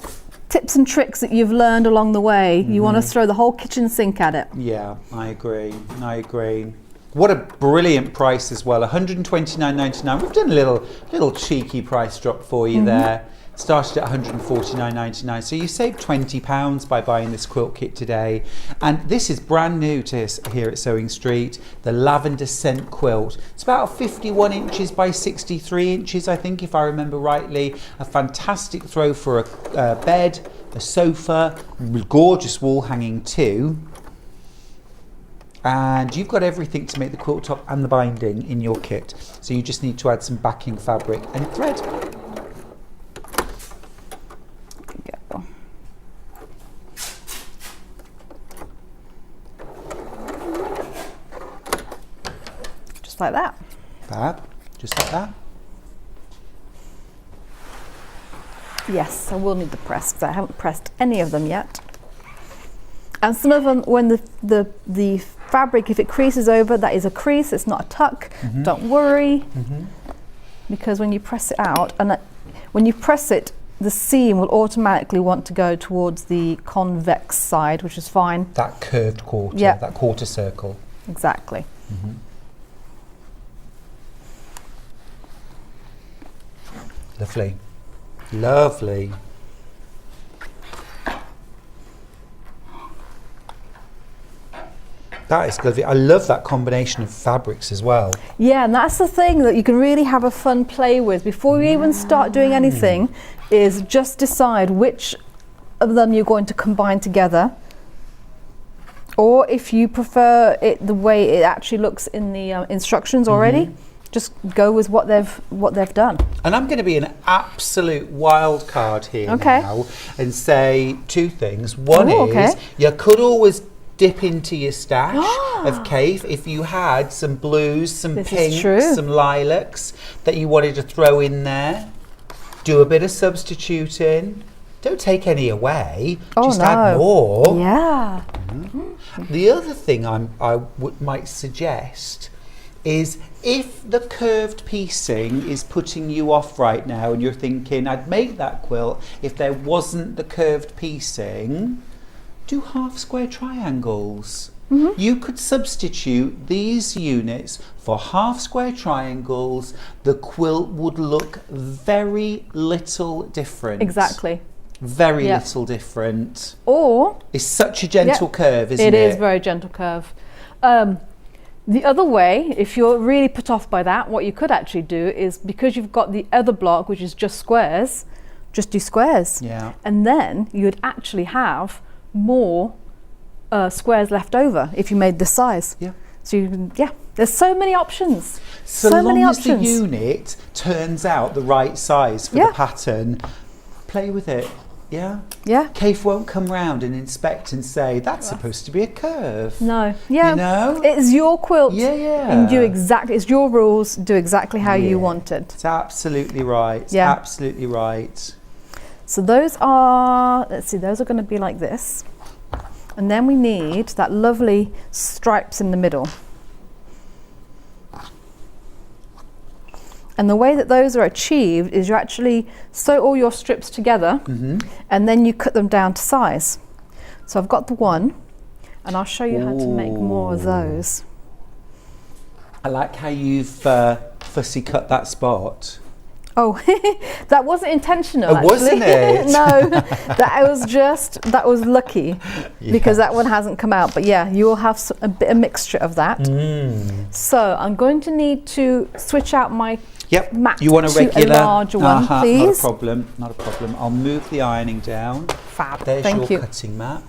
tips and tricks that you've learned along the way, you want to throw the whole kitchen sink at it. Yeah, I agree. I agree. What a brilliant price as well. $129.99. We've done a little cheeky price drop for you there. Started at $149.99. So you saved £20 by buying this quilt kit today. And this is brand new to us here at Sewing Street, the Lavender Scent Quilt. It's about 51 inches by 63 inches, I think, if I remember rightly. A fantastic throw for a bed, a sofa, gorgeous wall hanging too. And you've got everything to make the quilt top and the binding in your kit. So you just need to add some backing fabric and thread. Just like that. Fab. Just like that. Yes, I will need the press because I haven't pressed any of them yet. And some of them, when the fabric, if it creases over, that is a crease, it's not a tuck. Don't worry, because when you press it out, and when you press it, the seam will automatically want to go towards the convex side, which is fine. That curved quarter, that quarter circle. Exactly. Lovely. Lovely. That is lovely. I love that combination of fabrics as well. Yeah, and that's the thing that you can really have a fun play with before you even start doing anything, is just decide which of them you're going to combine together, or if you prefer it the way it actually looks in the instructions already, just go with what they've done. And I'm going to be an absolute wild card here now and say two things. One is you could always dip into your stash of cave if you had some blues, some pinks, some lilacs that you wanted to throw in there. Do a bit of substituting. Don't take any away. Just add more. Yeah. The other thing I might suggest is if the curved piecing is putting you off right now and you're thinking, I'd make that quilt if there wasn't the curved piecing, do half square triangles. You could substitute these units for half square triangles. The quilt would look very little different. Exactly. Very little different. Or it's such a gentle curve, isn't it? It is very gentle curve. The other way, if you're really put off by that, what you could actually do is, because you've got the other block, which is just squares, just do squares. Yeah. And then you'd actually have more squares left over if you made this size. Yeah. So you can, there's so many options. So many long as options. the unit turns out the right size for the pattern, play with it. Yeah. Yeah. Kate won't come round and inspect and say that's supposed to be a curve. No. Yeah. You know? It's your quilt. Yeah, yeah. And do exactly, it's your rules, do exactly how you want it. It's absolutely right. It's Yeah. absolutely right. So those are, let's see, those are going to be like this. And then we need that lovely stripes in the middle. And the way that those are achieved is you actually sew all your strips together and then you cut them down to size. So I've got the one, and I'll show you how to make more of those. I like how you've fussy cut that spot. Oh, that wasn't intentional, actually. Wasn't it? No, that was lucky because that one hasn't come out. But yeah, you will have a bit of mixture of that. So I'm going to need to switch out my mat You want a regular? to a larger one, please. Not a problem, not a problem. I'll move the ironing down. Fab. There's Thank your you. cutting mat.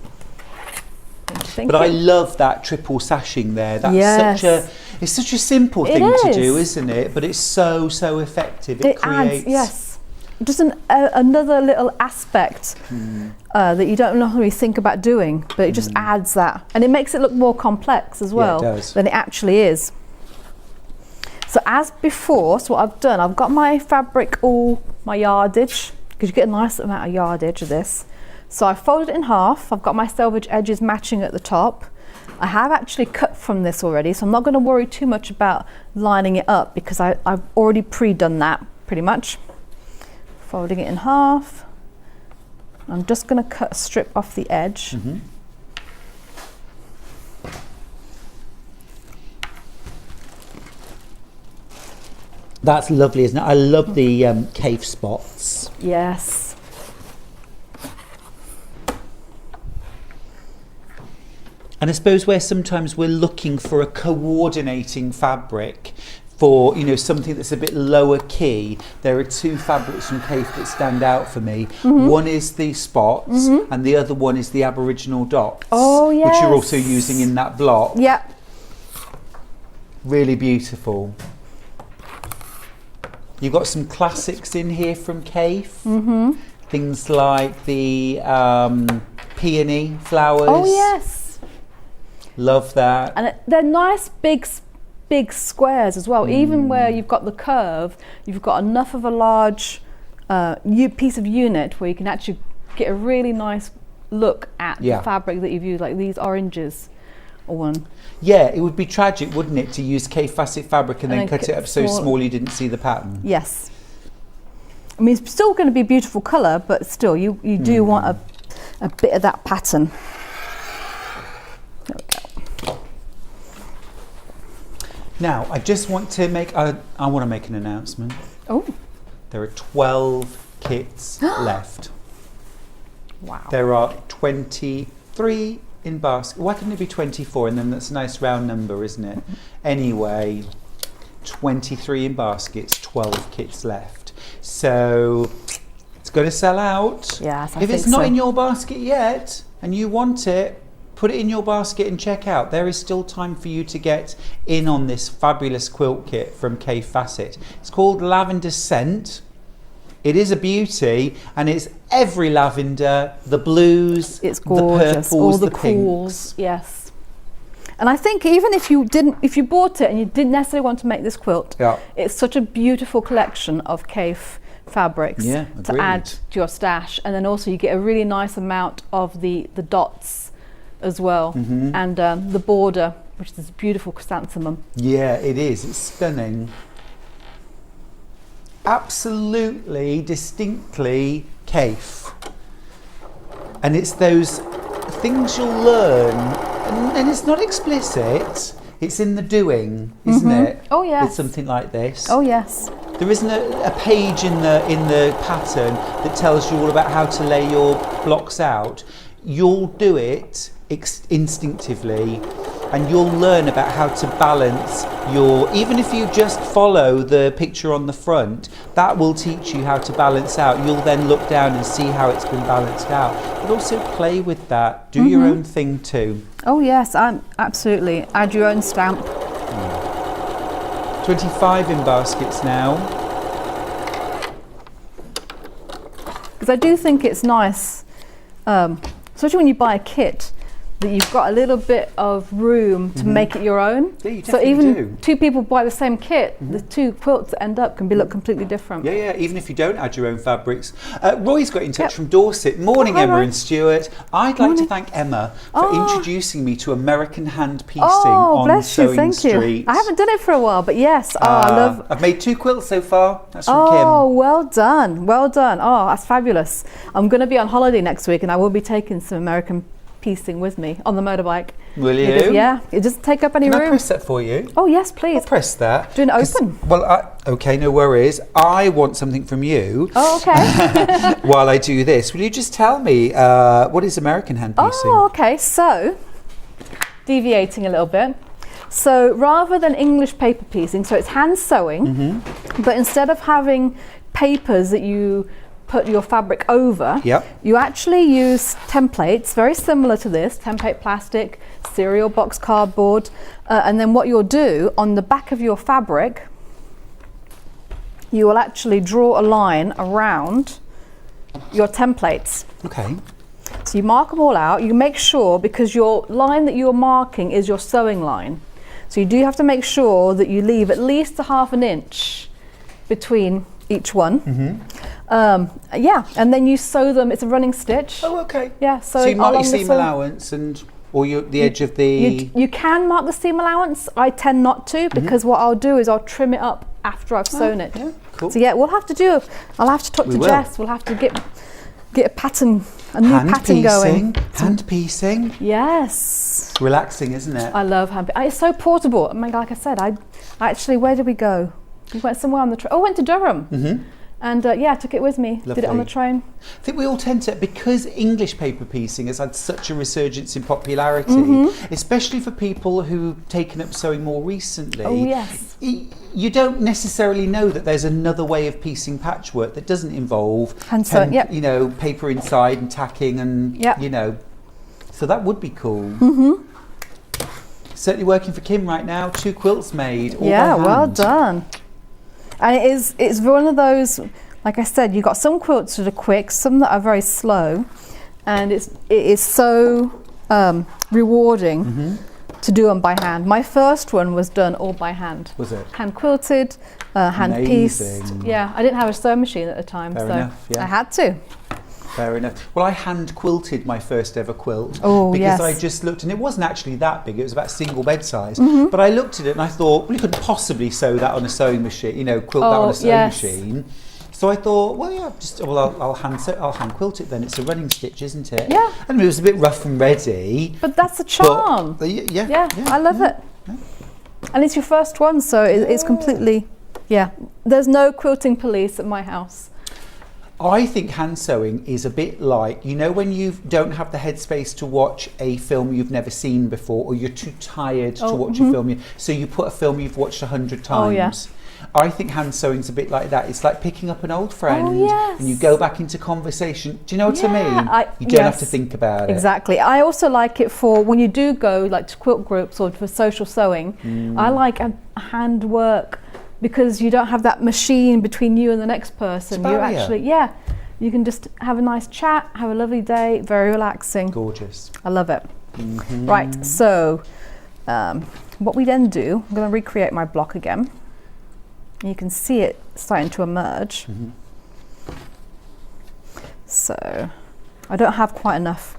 Thank But you. I love that triple sashing there. That's Yes. it's such a simple It thing to is. do, isn't it? But it's so effective. It creates adds, just another little aspect that you don't normally think about doing, but it just adds that, and it makes it look more complex as well than it actually is. So as before, so what I've done, I've got my fabric, all my yardage, because you get a nice amount of yardage of this. So I folded it in half. I've got my selvage edges matching at the top. I have actually cut from this already, so I'm not going to worry too much about lining it up because I've already pre-done that pretty much. Folding it in half. I'm just going to cut a strip off the edge. That's lovely, isn't it? I love the cave spots. Yes. And I suppose where sometimes we're looking for a coordinating fabric for, you know, something that's a bit lower key, there are two fabrics from Cave that stand out for me. One is the spots and the other one is the Aboriginal dots. Oh, yes. Which you're also using in that block. Yep. Really beautiful. You've got some classics in here from Cave. Things like the peony flowers. Oh, yes. Love that. And they're nice big squares as well. Even where you've got the curve, you've got enough of a large piece of unit where you can actually get a really nice look at the fabric that you've used, like these oranges or one. Yeah, it would be tragic, wouldn't it, to use Cave facet fabric and then cut it up so small you didn't see the pattern. Yes. I mean, it's still going to be a beautiful colour, but still, you do want a bit of that pattern. There we go. Now, I just want to make an announcement. Oh. There are 12 kits left. Wow. There are 23 in basket. Why couldn't it be 24? And then that's a nice round number, isn't it? Anyway, 23 in baskets, 12 kits left. So it's going to sell out. Yes, I if think it's not so. in your basket yet and you want it, put it in your basket and check out. There is still time for you to get in on this fabulous quilt kit from Cave Facet. It's called Lavender Scent. It is a beauty, and it's every lavender, the blues, It's gorgeous. the purples, All the pinks. cools. Yes. And I think even if you bought it and you didn't necessarily want to make this quilt, it's such a beautiful collection of Cave fabrics to add to your stash. And then also you get a really nice amount of the dots as well, and the border which is this beautiful chrysanthemum. Yeah, it is. It's stunning. Absolutely, distinctly Caif. And it's those things you'll learn, and it's not explicit. It's in the doing, isn't it? Oh, yes. It's something like this. Oh yes. There isn't a page in the pattern that tells you all about how to lay your blocks out. You'll do it instinctively, and you'll learn about how to balance your, even if you just follow the picture on the front, that will teach you how to balance out. You'll then look down and see how it's been balanced out, but also play with that, do your own thing too. Oh yes, absolutely. Add your own stamp. 25 in baskets now. Because I do think it's nice, especially when you buy a kit, that you've got a little bit of room to make it your own. Yeah, you so definitely even do. two people buy the same kit, the two quilts that end up can look completely different. Yeah, even if you don't add your own fabrics. Roy's got in touch from Dorset. Morning, Hi, Emma Roy. and Stuart. I'd like to thank Emma for introducing me to American hand piecing on bless you, Sewing thank Street. you. I haven't done it for a while, but yes, I love. I've made 2 quilts so far. That's from Oh, Kim. well done, well done. Oh, that's fabulous. I'm going to be on holiday next week, and I will be taking some American piecing with me on the motorbike. Will you? Because, yeah, it doesn't take up any Can I room. press that for you? Oh yes, please. I'll press that. Doing it 'Cause- open. Well, okay, no worries. I want something from you. Oh, okay. While I do this, will you just tell me what is American hand piecing? Oh, okay. So, deviating a little bit. So, rather than English paper piecing, so it's hand sewing, but instead of having papers that you put your fabric over, Yep. you actually use templates, very similar to this, template plastic, cereal box cardboard, and then what you'll do on the back of your fabric, you will actually draw a line around your templates. Okay. So you mark them all out. You make sure, because your line that you're marking is your sewing line. So you do have to make sure that you leave at least a ½ an inch between each one. Yeah, and then you sew them. It's a running stitch. Oh, okay. Yeah, So you mark your along the seam sew- allowance or the edge of the... You can mark the seam allowance. I tend not to, because what I'll do is I'll trim it up after I've sewn it. Yeah, cool. So yeah, I'll have to talk to will. Jess. We'll have to get a pattern, a new Hand pattern going. piecing. Hand piecing. Yes. Relaxing, isn't it? I love hand. It's so portable. I mean, like I said, I actually, where did we go? We went somewhere on the train. Oh, went to Durham. And yeah, I took it with me. Did it on the Lovely. train. I think we all tend to, because English paper piecing has had such a resurgence in popularity, especially for people who've taken up sewing more recently. Oh, yes. You don't necessarily know that there's another way of piecing patchwork that doesn't involve Hand sewing, yep. paper inside and tacking and Yep. so that would be cool. Certainly working for Kim right now. 2 quilts made. All Yeah, by well hand. done. And it's one of those, like I said, you've got some quilts that are quick, some that are very slow, and it is so rewarding to do them by hand. My first one was done all by hand. Was it? Hand quilted, hand pieced. Amazing. Yeah, I didn't have a sewing machine at the time, Fair so enough, yeah. I had to. Fair enough. Well, I hand quilted my first ever quilt Oh, because yes. I just looked, and it wasn't actually that big. It was about single bed size. But I looked at it and I thought, well, you couldn't possibly sew that on a sewing machine. Quilt that on Oh, a sewing yes. machine. So I thought, well, yeah, I'll hand quilt it then. It's a running stitch, isn't it? Yeah. And it was a bit rough and ready. But that's a charm. But, yeah, Yeah, I love it. And it's your first one, so it's completely, There's no quilting police at my house. I think hand sewing is a bit like, when you don't have the headspace to watch a film you've never seen before, or you're too tired to watch a film, so you put a film you've watched 100 times. Oh, yeah. I think hand sewing's a bit like that. It's like picking up an old friend yes. and you go back into conversation. Do you know what I mean? You don't have to think about it. Exactly. I also like it for when you do go like to quilt groups or for social sewing. I like a handwork, because you don't have that machine between you and the next person. You barrier. actually, you can just have a nice chat, have a lovely day, very relaxing. Gorgeous. I love it. Right, so what we then do, I'm going to recreate my block again. You can see it starting to emerge. So I don't have quite enough,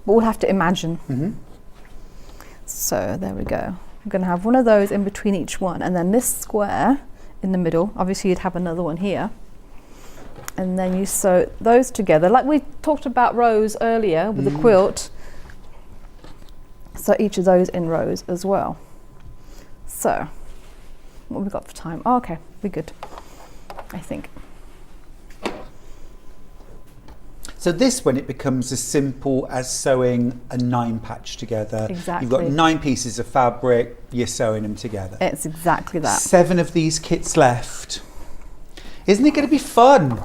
but we'll have to imagine. So there we go. I'm going to have one of those in between each one, and then this square in the middle. Obviously you'd have another one here, and then you sew those together like we talked about rows earlier with the quilt. So each of those in rows as well. So what have we got for time? Oh, okay, we're good, I think. So this one, it becomes as simple as sewing a 9 patch together. Exactly. You've got 9 pieces of fabric, you're sewing them together. It's exactly that. 7 of these kits left. Isn't it going to be fun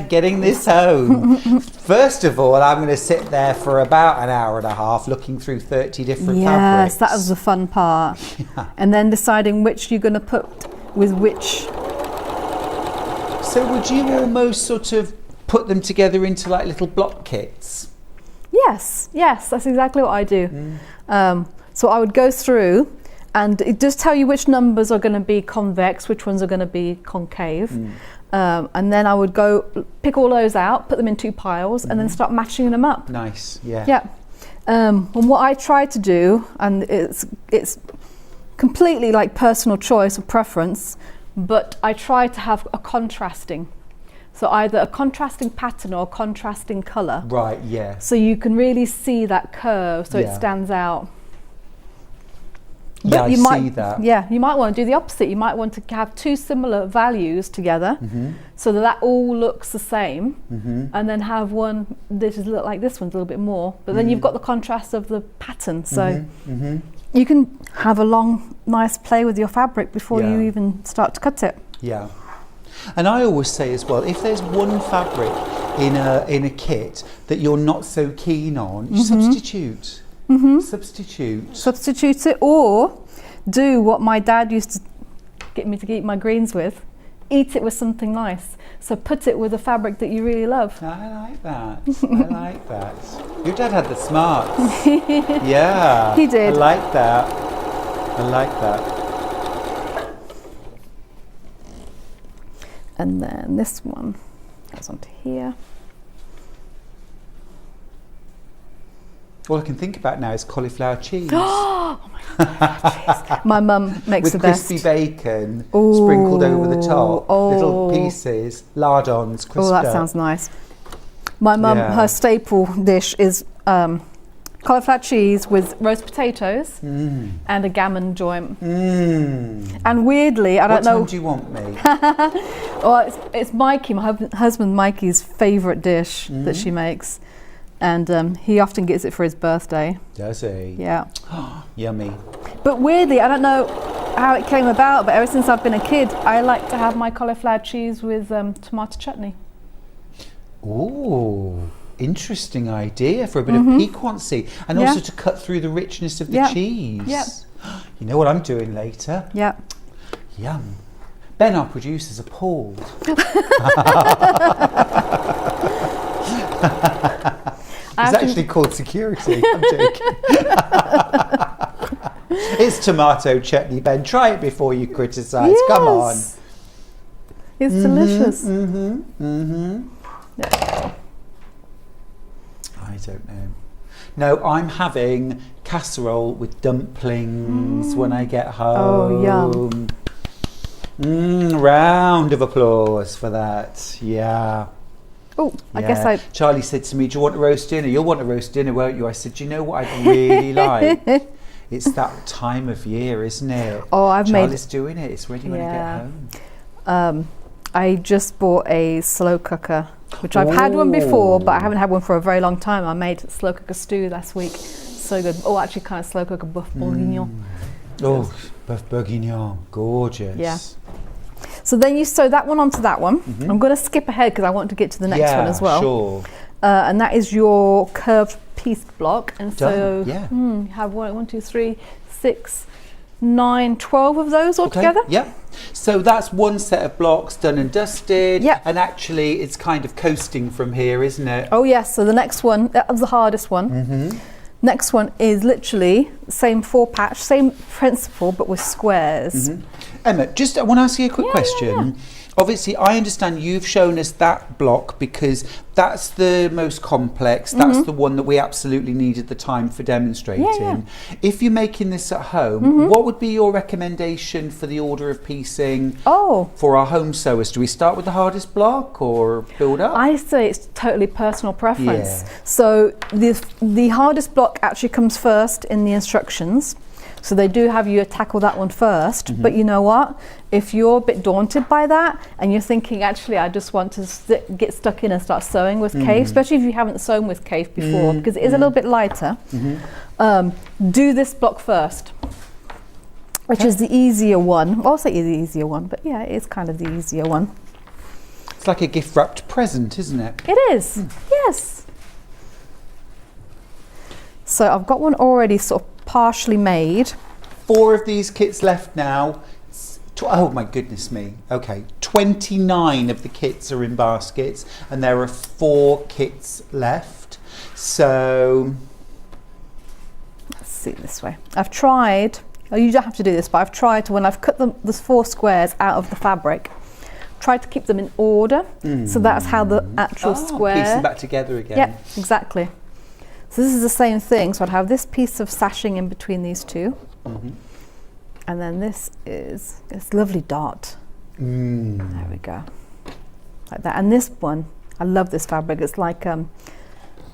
getting this home? First of all, I'm going to sit there for about an hour and a half looking through 30 different fabrics. Yes, that was the fun part. And then deciding which you're going to put with which. So would you almost sort of put them together into like little block kits? Yes, that's exactly what I do. So I would go through, and it does tell you which numbers are going to be convex, which ones are going to be concave. And then I would go pick all those out, put them in 2 piles, and then start matching them up. Nice, yeah. Yeah. And what I try to do, and it's completely like personal choice or preference, but I try to have a contrasting. So either a contrasting pattern or a contrasting colour. Right, yeah. So you can really see that curve, so it stands out. Yeah, But you see that. Yeah, you might want to do the opposite. You might want to have 2 similar values together, so that all looks the same, and then have one that is look like this one's a little bit more. But then you've got the contrast of the pattern, so you can have a long, nice play with your fabric before you even start to cut it. Yeah. And I always say as well, if there's one fabric in a kit that you're not so keen on, substitute. Substitute it, or do what my dad used to get me to eat my greens with. Eat it with something nice. So put it with a fabric that you really love. I like that. I like that. Your dad had the smarts. Yeah. He did. I like that. I like that. And then this one goes onto here. All I can think about now is cauliflower cheese. Oh my God, my mum makes With the best. crispy bacon sprinkled over the top, little pieces, lardons, crisped Oh, that up. sounds nice. My mum, her staple dish is cauliflower cheese with roast potatoes and a gammon joint. And weirdly, I don't know. What time do you want me? Well, it's Mikey, my husband Mikey's favourite dish that she makes. And he often gets it for his birthday. Does he? Yeah. Yummy. But weirdly, I don't know how it came about, but ever since I've been a kid, I like to have my cauliflower cheese with tomato chutney. Ooh, interesting idea for a bit of piquancy, and also to cut through the richness of the cheese. Yeah. You know what I'm doing later? Yeah. Yum. Ben, our producer, is appalled. It's actually called security. I'm joking. It's tomato chutney, Ben. Try it before you criticise. Yes. Come on. It's delicious. I don't know. No, I'm having casserole with dumplings when I get home. Oh, yum. Round of applause for that. Yeah. Oh, I guess Charlie said to me, do you want a roast dinner? You'll want a roast dinner, won't you? I said, do you know what I'd really like? It's that time of year, isn't it? Oh, Charlie's doing it. It's ready when I get home. I just bought a slow cooker, which I've had one before, but I haven't had one for a very long time. I made slow cooker stew last week. So good. Oh, actually kind of slow cooker boeuf bourguignon. Oh, boeuf bourguignon. Gorgeous. Yeah. So then you sew that one onto that one. I'm going to skip ahead because I want to get to the next one as well. Sure. And that is your curved piece block. And so Done. you have 1, 2, 3, 6, 9, 12 of those altogether. Yeah. So that's one set of blocks done and dusted. Yeah. And actually it's kind of coasting from here, isn't it? Oh yes, so the next one, that was the hardest one. Next one is literally same 4 patch, same principle, but with squares. Emma, I want to ask you a quick question. Obviously, I understand you've shown us that block because that's the most complex. That's the one that we absolutely needed the time for demonstrating. Yeah. If you're making this at home, what would be your recommendation for the order of piecing for our home sewers? Do we start with the hardest block or build up? I say it's totally personal preference. Yeah. So the hardest block actually comes first in the instructions. So they do have you tackle that one first, but you know what? If you're a bit daunted by that and you're thinking, actually, I just want to get stuck in and start sewing with Cave, especially if you haven't sewn with Cave before, because it is a little bit lighter, do this block first, which is the easier one. I'll say the easier one, but yeah, it is kind of the easier one. It's like a gift wrapped present, isn't it? It is, yes. So I've got one already sort of partially made. 4 of these kits left now. Oh my goodness me. Okay, 29 of the kits are in baskets and there are 4 kits left. So let's see this way. I've tried, you don't have to do this, but I've tried to, when I've cut the 4 squares out of the fabric, tried to keep them in order. So that's how the actual square. Piece them back together again. Yep, exactly. So this is the same thing. So I'd have this piece of sashing in between these 2. And then this is this lovely dot. There we go. Like that. And this one, I love this fabric. It's like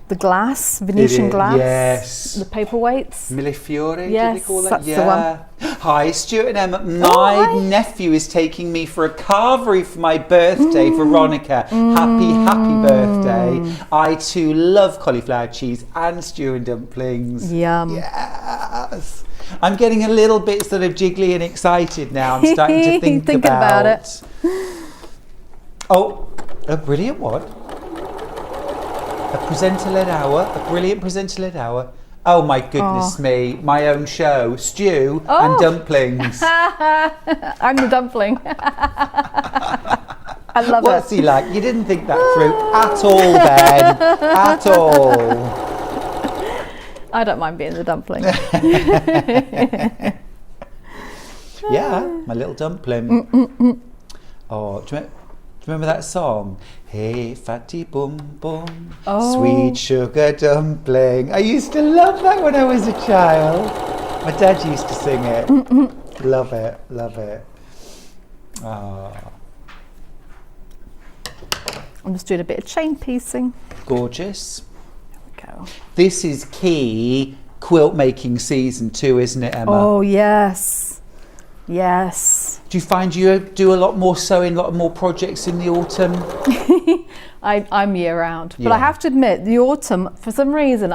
the glass, Venetian glass. Yes. The paperweights. Millefiori, Yes, did they call that? that's the one. Hi, Stuart and Emma. My hi. nephew is taking me for a carvery for my birthday, Veronica. Happy birthday. I too love cauliflower cheese and stew and dumplings. Yum. Yes. I'm getting a little bit sort of jiggly and excited now. I'm starting to think about it. Oh, a brilliant one. A presenter-led hour, a brilliant presenter-led hour. Oh my goodness me, my own show, stew and dumplings. I'm the dumpling. I love What's it. he like? You didn't think that through at all, Ben, at all. I don't mind being the dumpling. Yeah, my little dumpling. Oh, do you remember that song? Hey, fatty bum bum, sweet sugar dumpling. I used to love that when I was a child. My dad used to sing it. Love it, love it. Oh, I'm just doing a bit of chain piecing. gorgeous. There we go. This is key quilt making season 2, isn't it, Emma? Oh, yes. Yes. Do you find you do a lot more sewing, a lot more projects in the autumn? I'm year round. But Yeah. I have to admit, the autumn, for some reason,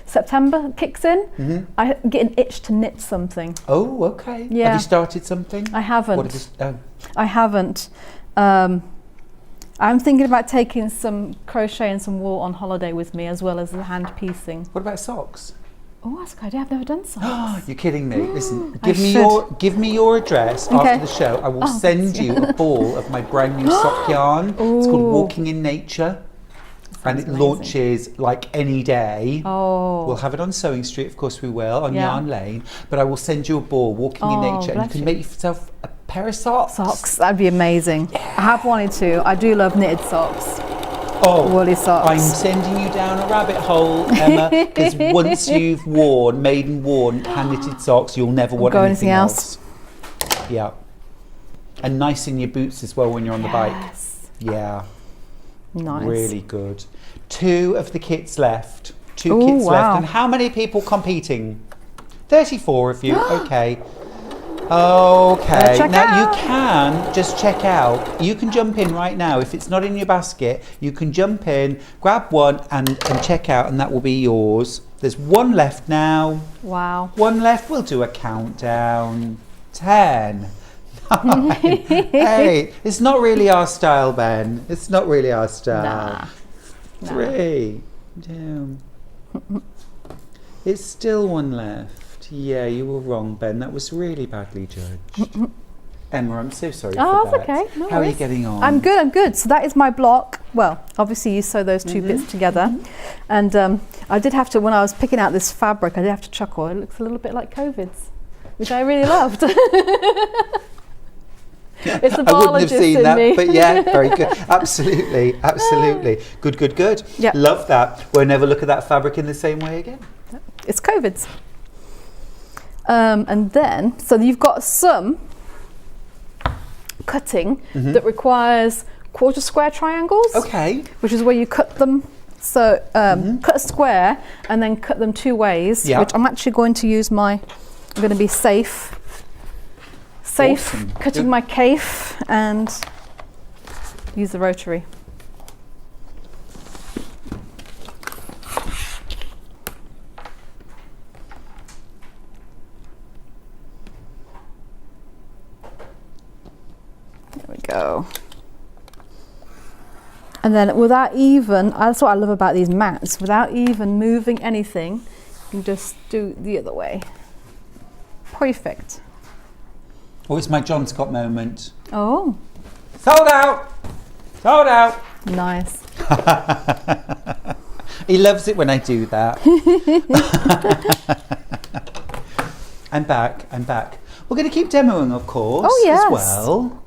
September kicks in, I get an itch to knit something. Oh, okay. Yeah. Have you started something? I haven't. What have you, I haven't. I'm thinking about taking some crochet and some wool on holiday with me, as well as the hand piecing. What about socks? Oh, that's a good idea. I've never done socks. You're kidding me. Listen, I give me your address Okay. after the show. I will send you a ball of my brand new sock yarn. It's called Walking in Nature. And it amazing. launches like any day. Oh. We'll have it on Sewing Street, of course we will, on Yeah. Yarn Lane. But I will send you a ball, Walking in Oh, Nature, and you bless can you. make yourself a pair of socks. Socks, that'd be amazing. I have wanted to. I do love knitted socks. Oh, Woolly socks. I'm sending you down a rabbit hole, Emma, because once you've made and worn hand knitted socks, you'll never want Go anything anything else. Yeah. And nice in your boots as well when you're on the bike. Yes. Yeah. Nice. Really good. 2 of the kits left. 2 Ooh, kits left. wow. And how many people competing? 34 of you. Okay. Okay. Check Now out. you can just check out. You can jump in right now. If it's not in your basket, you can jump in, grab one and check out, and that will be yours. There's 1 left now. Wow. 1 left. We'll do a countdown. 10. 9, 8. It's not really our style, Ben. It's not really our style. Nah. 3, 2. It's still 1 left. Yeah, you were wrong, Ben. That was really badly judged. Emma, I'm so sorry Oh, for that's that. okay. No How are you worries. getting on? I'm good. So that is my block. Well, obviously you sew those 2 bits together. And I did have to, when I was picking out this fabric, I did have to chuckle. It looks a little bit like COVID's, which I really loved. It's the I wouldn't have biologist seen in that, me. but yeah, very good. Absolutely, absolutely. Good, good, good. Yep. Love that. We'll never look at that fabric in the same way again. It's COVID's. And then, so you've got some cutting that requires quarter square triangles. Okay. Which is where you cut them. So cut a square and then cut them 2 ways. Yeah. Which I'm actually going to use I'm going to be safe. Awesome. Cutting Good. my cave and use the rotary. There we go. And then without even, that's what I love about these mats, without even moving anything, you can just do the other way. Perfect. Oh, it's my John Scott moment. Oh, Sold out! Sold out! nice. He loves it when I do that. I'm back, I'm back. We're going to keep demoing, of course, Oh, yes. as well.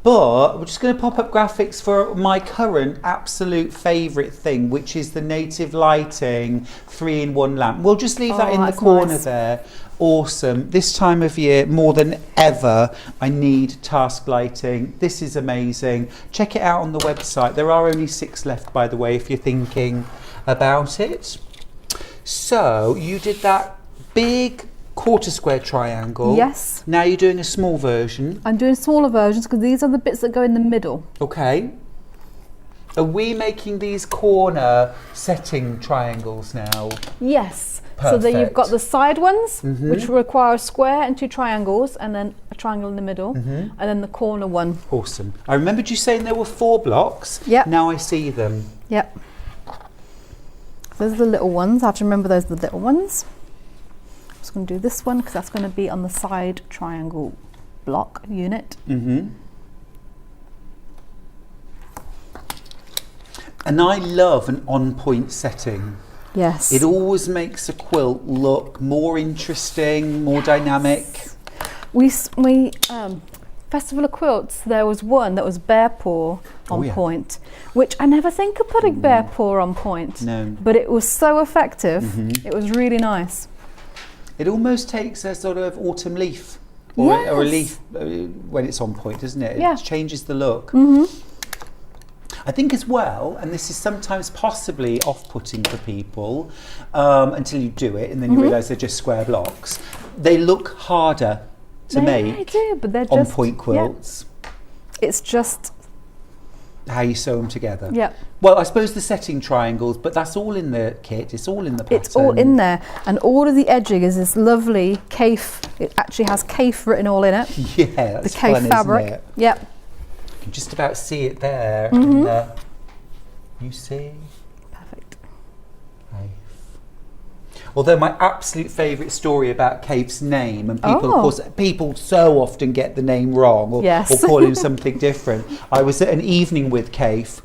But we're just going to pop up graphics for my current absolute favourite thing, which is the Native Lighting 3-in-1 lamp. We'll just leave that in the that's corner nice. there. Awesome. This time of year, more than ever, I need task lighting. This is amazing. Check it out on the website. There are only 6 left, by the way, if you're thinking about it. So you did that big quarter square triangle. Yes. Now you're doing a small version. I'm doing smaller versions because these are the bits that go in the middle. Okay. Are we making these corner setting triangles now? Yes. So then you've got Perfect. the side ones, which require a square and 2 triangles, and then a triangle in the middle, and then the corner one. Awesome. I remembered you saying there were 4 blocks. Yep. Now I see them. Yep. Those are the little ones. I have to remember those are the little ones. I'm just going to do this one because that's going to be on the side triangle block unit. And I love an on-point setting. Yes. It always makes a quilt look more interesting, more dynamic. We Festival of Quilts, there was one that was bear paw on yeah. point, which I never think of putting bear paw on point. No. But it was so effective. It was really nice. It almost takes a sort of autumn leaf or a Yes. leaf when it's on point, doesn't it? Yeah. It changes the look. I think as well, and this is sometimes possibly off-putting for people until you do it and then you realise they're just square blocks. They look harder to make They do, but they're just on-point quilts. Yeah. It's just How you sew them together. Yeah. Well, I suppose the setting triangles, but that's all in the kit. It's all in the pattern. It's all in there, and all of the edging is this lovely kaif. It actually has kaif written all in it. Yeah, that's The kaif fun, fabric. isn't it? Yep. You can just about see it there. In the, you see? Perfect. Kaif. Although my absolute favourite story about Kaif's name, and people, of course, people so often get the name wrong or call him something different. I was at an evening with Kaif,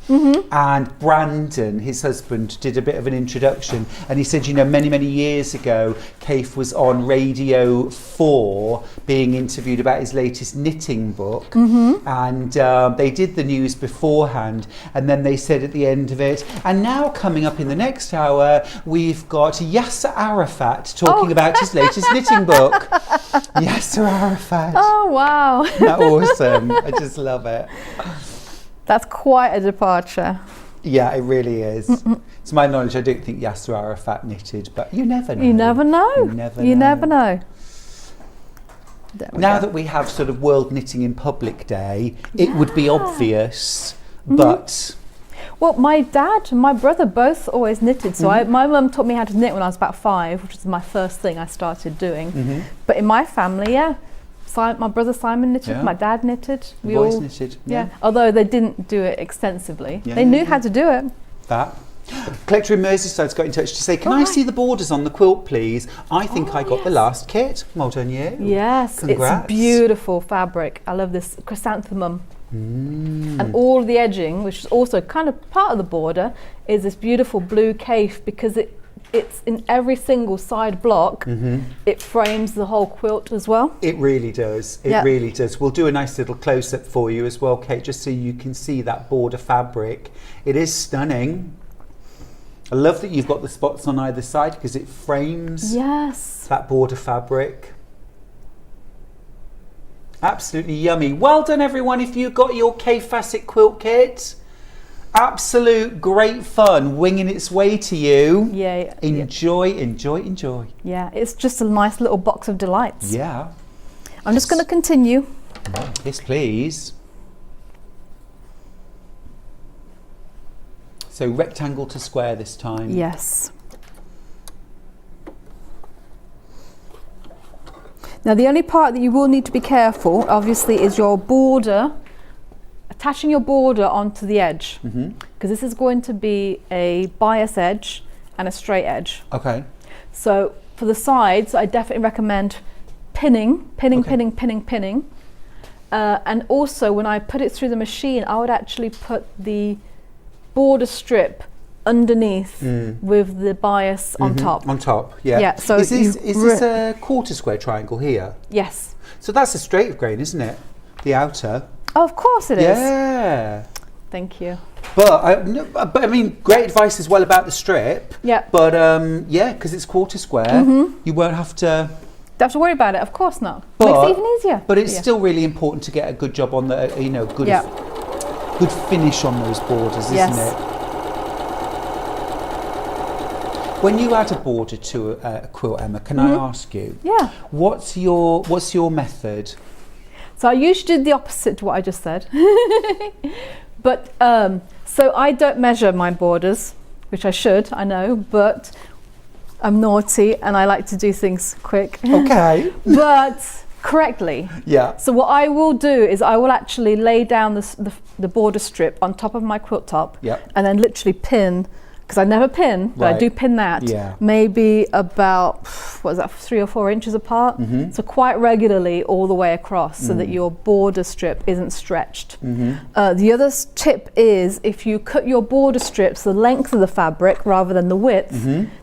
and Brandon, his husband, did a bit of an introduction, and he said, you know, many, many years ago, Kaif was on Radio 4 being interviewed about his latest knitting book, and they did the news beforehand, and then they said at the end of it, and now coming up in the next hour, we've got Yasser Arafat talking about his latest knitting book. Yasser Arafat. Oh wow. Isn't that awesome? I just love it. That's quite a departure. Yeah, it really is. To my knowledge, I don't think Yasser Arafat knitted, but you never know. You never know. You never You know. never know. There we Now go. that we have sort of World Knitting in Public Day, it would be obvious, but Well, my dad and my brother both always knitted. So my mum taught me how to knit when I was about 5, which was my first thing I started doing. But in my family, my brother Simon knitted, Yeah. my dad knitted. We boys all knitted. Yeah, although they didn't do it extensively. Yeah, They yeah, knew yeah. how to do it. That. Collector in Merseyside's got in touch to say, can I see the borders on the quilt, please? I think I got the last kit. Well done, you. Yes, Congrats. it's beautiful fabric. I love this chrysanthemum. And all the edging, which is also kind of part of the border, is this beautiful blue kaif because it it's in every single side block, it frames the whole quilt as well. It really does. It really does. We'll do a nice little close-up for you as well, Kate, just so you can see that border fabric. It is stunning. I love that you've got the spots on either side because it frames that border fabric. Absolutely yummy. Well done, everyone, if you got your K-Facet quilt kit. Absolute great fun winging its way to you. Yeah. Enjoy, enjoy, enjoy. Yeah, it's just a nice little box of delights. Yeah. I'm just going to continue. Yes, please. So rectangle to square this time. Yes. Now the only part that you will need to be careful, obviously, is your border, attaching your border onto the edge, because this is going to be a bias edge and a straight edge. Okay. So for the sides, I definitely recommend pinning. And also when I put it through the machine, I would actually put the border strip underneath with the bias on top. On top, yeah. Yeah. So is this a quarter square triangle here? Yes. So that's a straight grain, isn't it? The outer. Oh, of course it is. Yeah. Thank you. But I mean, great advice as well about the strip. Yeah. But yeah, because it's quarter square, you won't have to. Don't have to worry about it. Of course not. But, makes it even easier. But it's still really important to get a good job on the, good finish on those borders, isn't it? When you add a border to a quilt, Emma, can I ask you? Yeah. What's your method? So I usually do the opposite to what I just said. But so I don't measure my borders, which I should, I know, but I'm naughty and I like to do things quick. Okay. But correctly. Yeah. So what I will do is I will actually lay down the border strip on top of my quilt top, and then literally pin, because I never pin, but I do pin that, maybe about, 3 or 4 inches apart. So quite regularly all the way across, so that your border strip isn't stretched. The other tip is if you cut your border strips the length of the fabric rather than the width,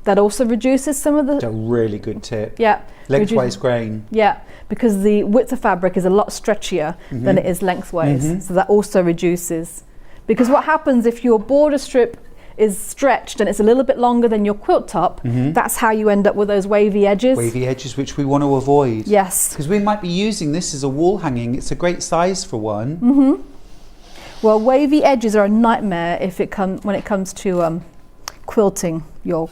that also reduces some of the... That's a really good tip. Yeah. Lengthwise grain. Yeah, because the width of fabric is a lot stretchier than it is lengthwise. So that also reduces. Because what happens if your border strip is stretched and it's a little bit longer than your quilt top, that's how you end up with those wavy edges. Wavy edges, which we want to avoid. Yes. Because we might be using this as a wall hanging. It's a great size for one. Well, wavy edges are a nightmare when it comes to quilting your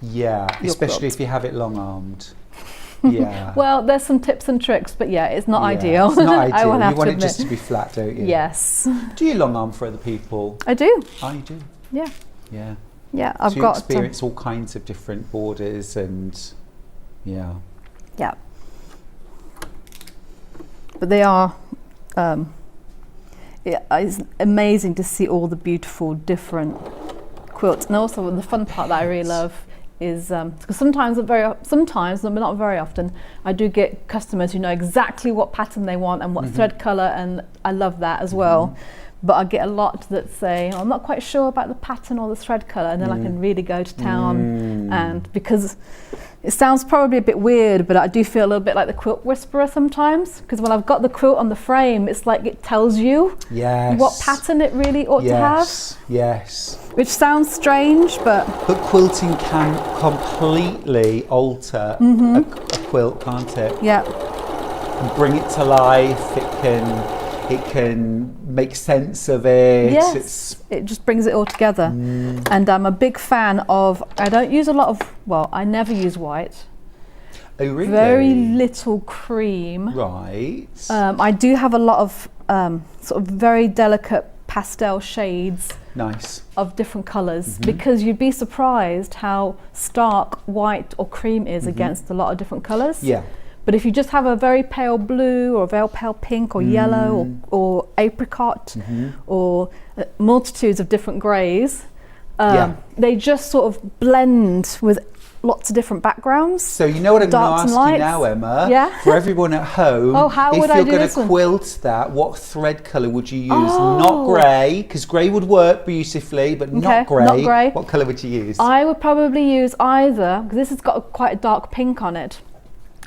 especially quilt. if you have it long-armed. Yeah. Well, there's some tips and tricks, but yeah, it's not ideal. It's not ideal. I will have you want to it just to be flat, don't you? Yes. Do you long arm for other people? I do. Oh, you do? Yeah. Yeah. Yeah, I've so you got experience all kinds of different borders and yeah. But they are it's amazing to see all the beautiful different quilts, and also the fun part that I really love is because sometimes, but not very often, I do get customers who know exactly what pattern they want and what thread colour, and I love that as well. But I get a lot that say, I'm not quite sure about the pattern or the thread colour, and then I can really go to town. And because it sounds probably a bit weird, but I do feel a little bit like the quilt whisperer sometimes, because when I've got the quilt on the frame, it's like it tells you what pattern it really ought to have. Yes. Which sounds strange, but quilting can completely alter a quilt, can't it? Yeah. And bring it to life. It can make sense of it. Yes, it just brings it all together. And I'm a big fan of, I don't use a lot of, I never use white. Oh, really? Very little cream. Right. I do have a lot of sort of very delicate pastel shades. Nice. Of different colours, because you'd be surprised how stark white or cream is against a lot of different colours. Yeah. But if you just have a very pale blue or a very pale pink or yellow or apricot or multitudes of different greys, they just sort of blend with lots of different backgrounds. So you know what I'm going to Darks and ask you lights. now, Emma? Yeah. For everyone at home, Oh, how would if I you're do going this to one? quilt that, what thread colour would you use? Oh. Not grey, because grey would work beautifully, but not Okay, grey. not grey. What colour would you use? I would probably use either, because this has got quite a dark pink on it,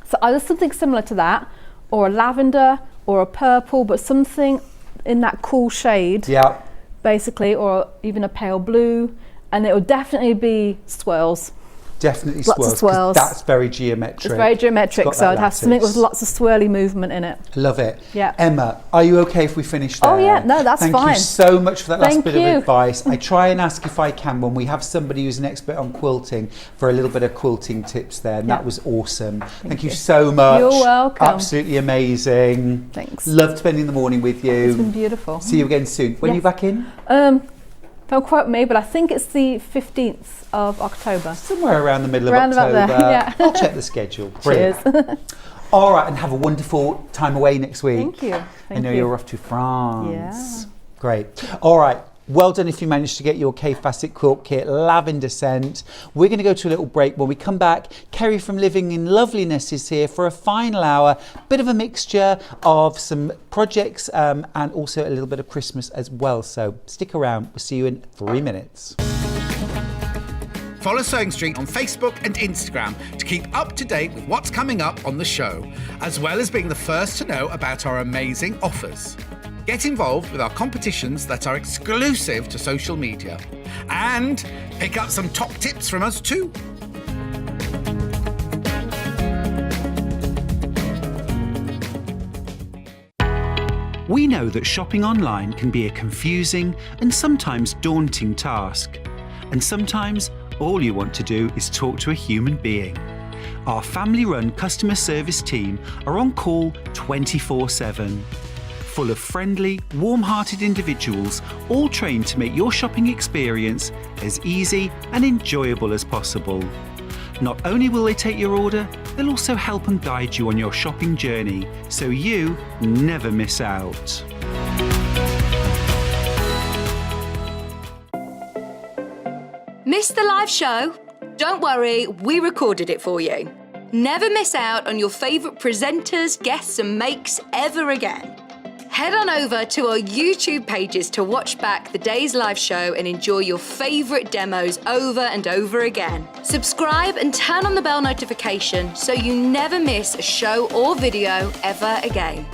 so either something similar to that, or a lavender, or a purple, but something in that cool shade, Yeah. basically, or even a pale blue, and it would definitely be swirls. Definitely Lots of swirls, 'cause swirls. that's very geometric. It's very geometric, got so that I'd have something with lattice. lots of swirly movement in it. Love it. Yeah. Emma, are you okay if we finish there? Oh, yeah. No, that's Thank you fine. so much for that last Thank bit you. of advice. I try and ask if I can when we have somebody who's an expert on quilting for a little bit of quilting tips there, and Yeah. that was awesome. Thank you so much. You're welcome. Absolutely amazing. Thanks. Loved spending the morning with you. It's been beautiful. See you again soon. When are you Yes. back in? Don't quote me, but I think it's the 15th of October. Somewhere around the middle Round of about October. there, yeah. I'll check the schedule. Brilliant. Cheers. All right, and have a wonderful time away next week. Thank you. I know you're off to France. Yeah. Great. All right. Well done if you managed to get your K Facet quilt kit, lavender scent. We're going to go to a little break. When we come back, Kerry from Living in Loveliness is here for a final hour. Bit of a mixture of some projects and also a little bit of Christmas as well. So stick around. We'll see you in 3 minutes. Follow Sewing Street on Facebook and Instagram to keep up to date with what's coming up on the show, as well as being the first to know about our amazing offers. Get involved with our competitions that are exclusive to social media. And pick up some top tips from us too. We know that shopping online can be a confusing and sometimes daunting task. And sometimes all you want to do is talk to a human being. Our family-run customer service team are on call 24/7. Full of friendly, warm-hearted individuals, all trained to make your shopping experience as easy and enjoyable as possible. Not only will they take your order, they'll also help and guide you on your shopping journey, so you never miss out. Missed the live show? Don't worry, we recorded it for you. Never miss out on your favourite presenters, guests and makes ever again. Head on over to our YouTube pages to watch back the day's live show and enjoy your favourite demos over and over again. Subscribe and turn on the bell notification so you never miss a show or video ever again.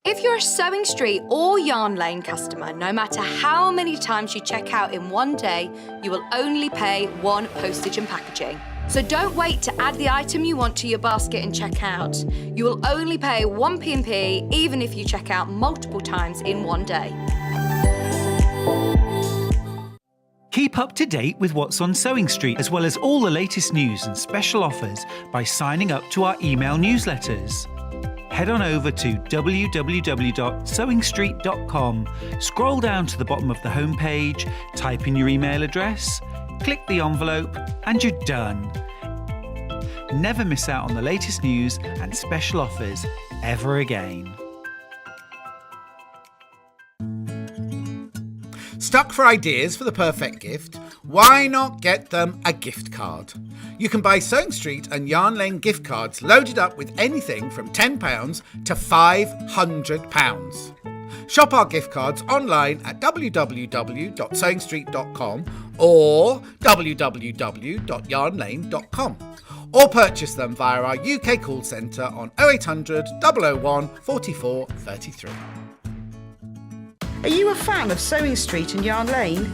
If you're a Sewing Street or Yarn Lane customer, no matter how many times you check out in one day, you will only pay one postage and packaging. So don't wait to add the item you want to your basket and check out. You will only pay one P&P even if you check out multiple times in one day. Keep up to date with what's on Sewing Street, as well as all the latest news and special offers by signing up to our email newsletters. Head on over to www.sewingstreet.com, scroll down to the bottom of the homepage, type in your email address, click the envelope, and you're done. Never miss out on the latest news and special offers ever again. Stuck for ideas for the perfect gift? Why not get them a gift card? You can buy Sewing Street and Yarn Lane gift cards loaded up with anything from £10 to £500. Shop our gift cards online at www.sewingstreet.com or www.yarnlane.com, or purchase them via our UK call centre on 0800 001 44 33. Are you a fan of Sewing Street and Yarn Lane?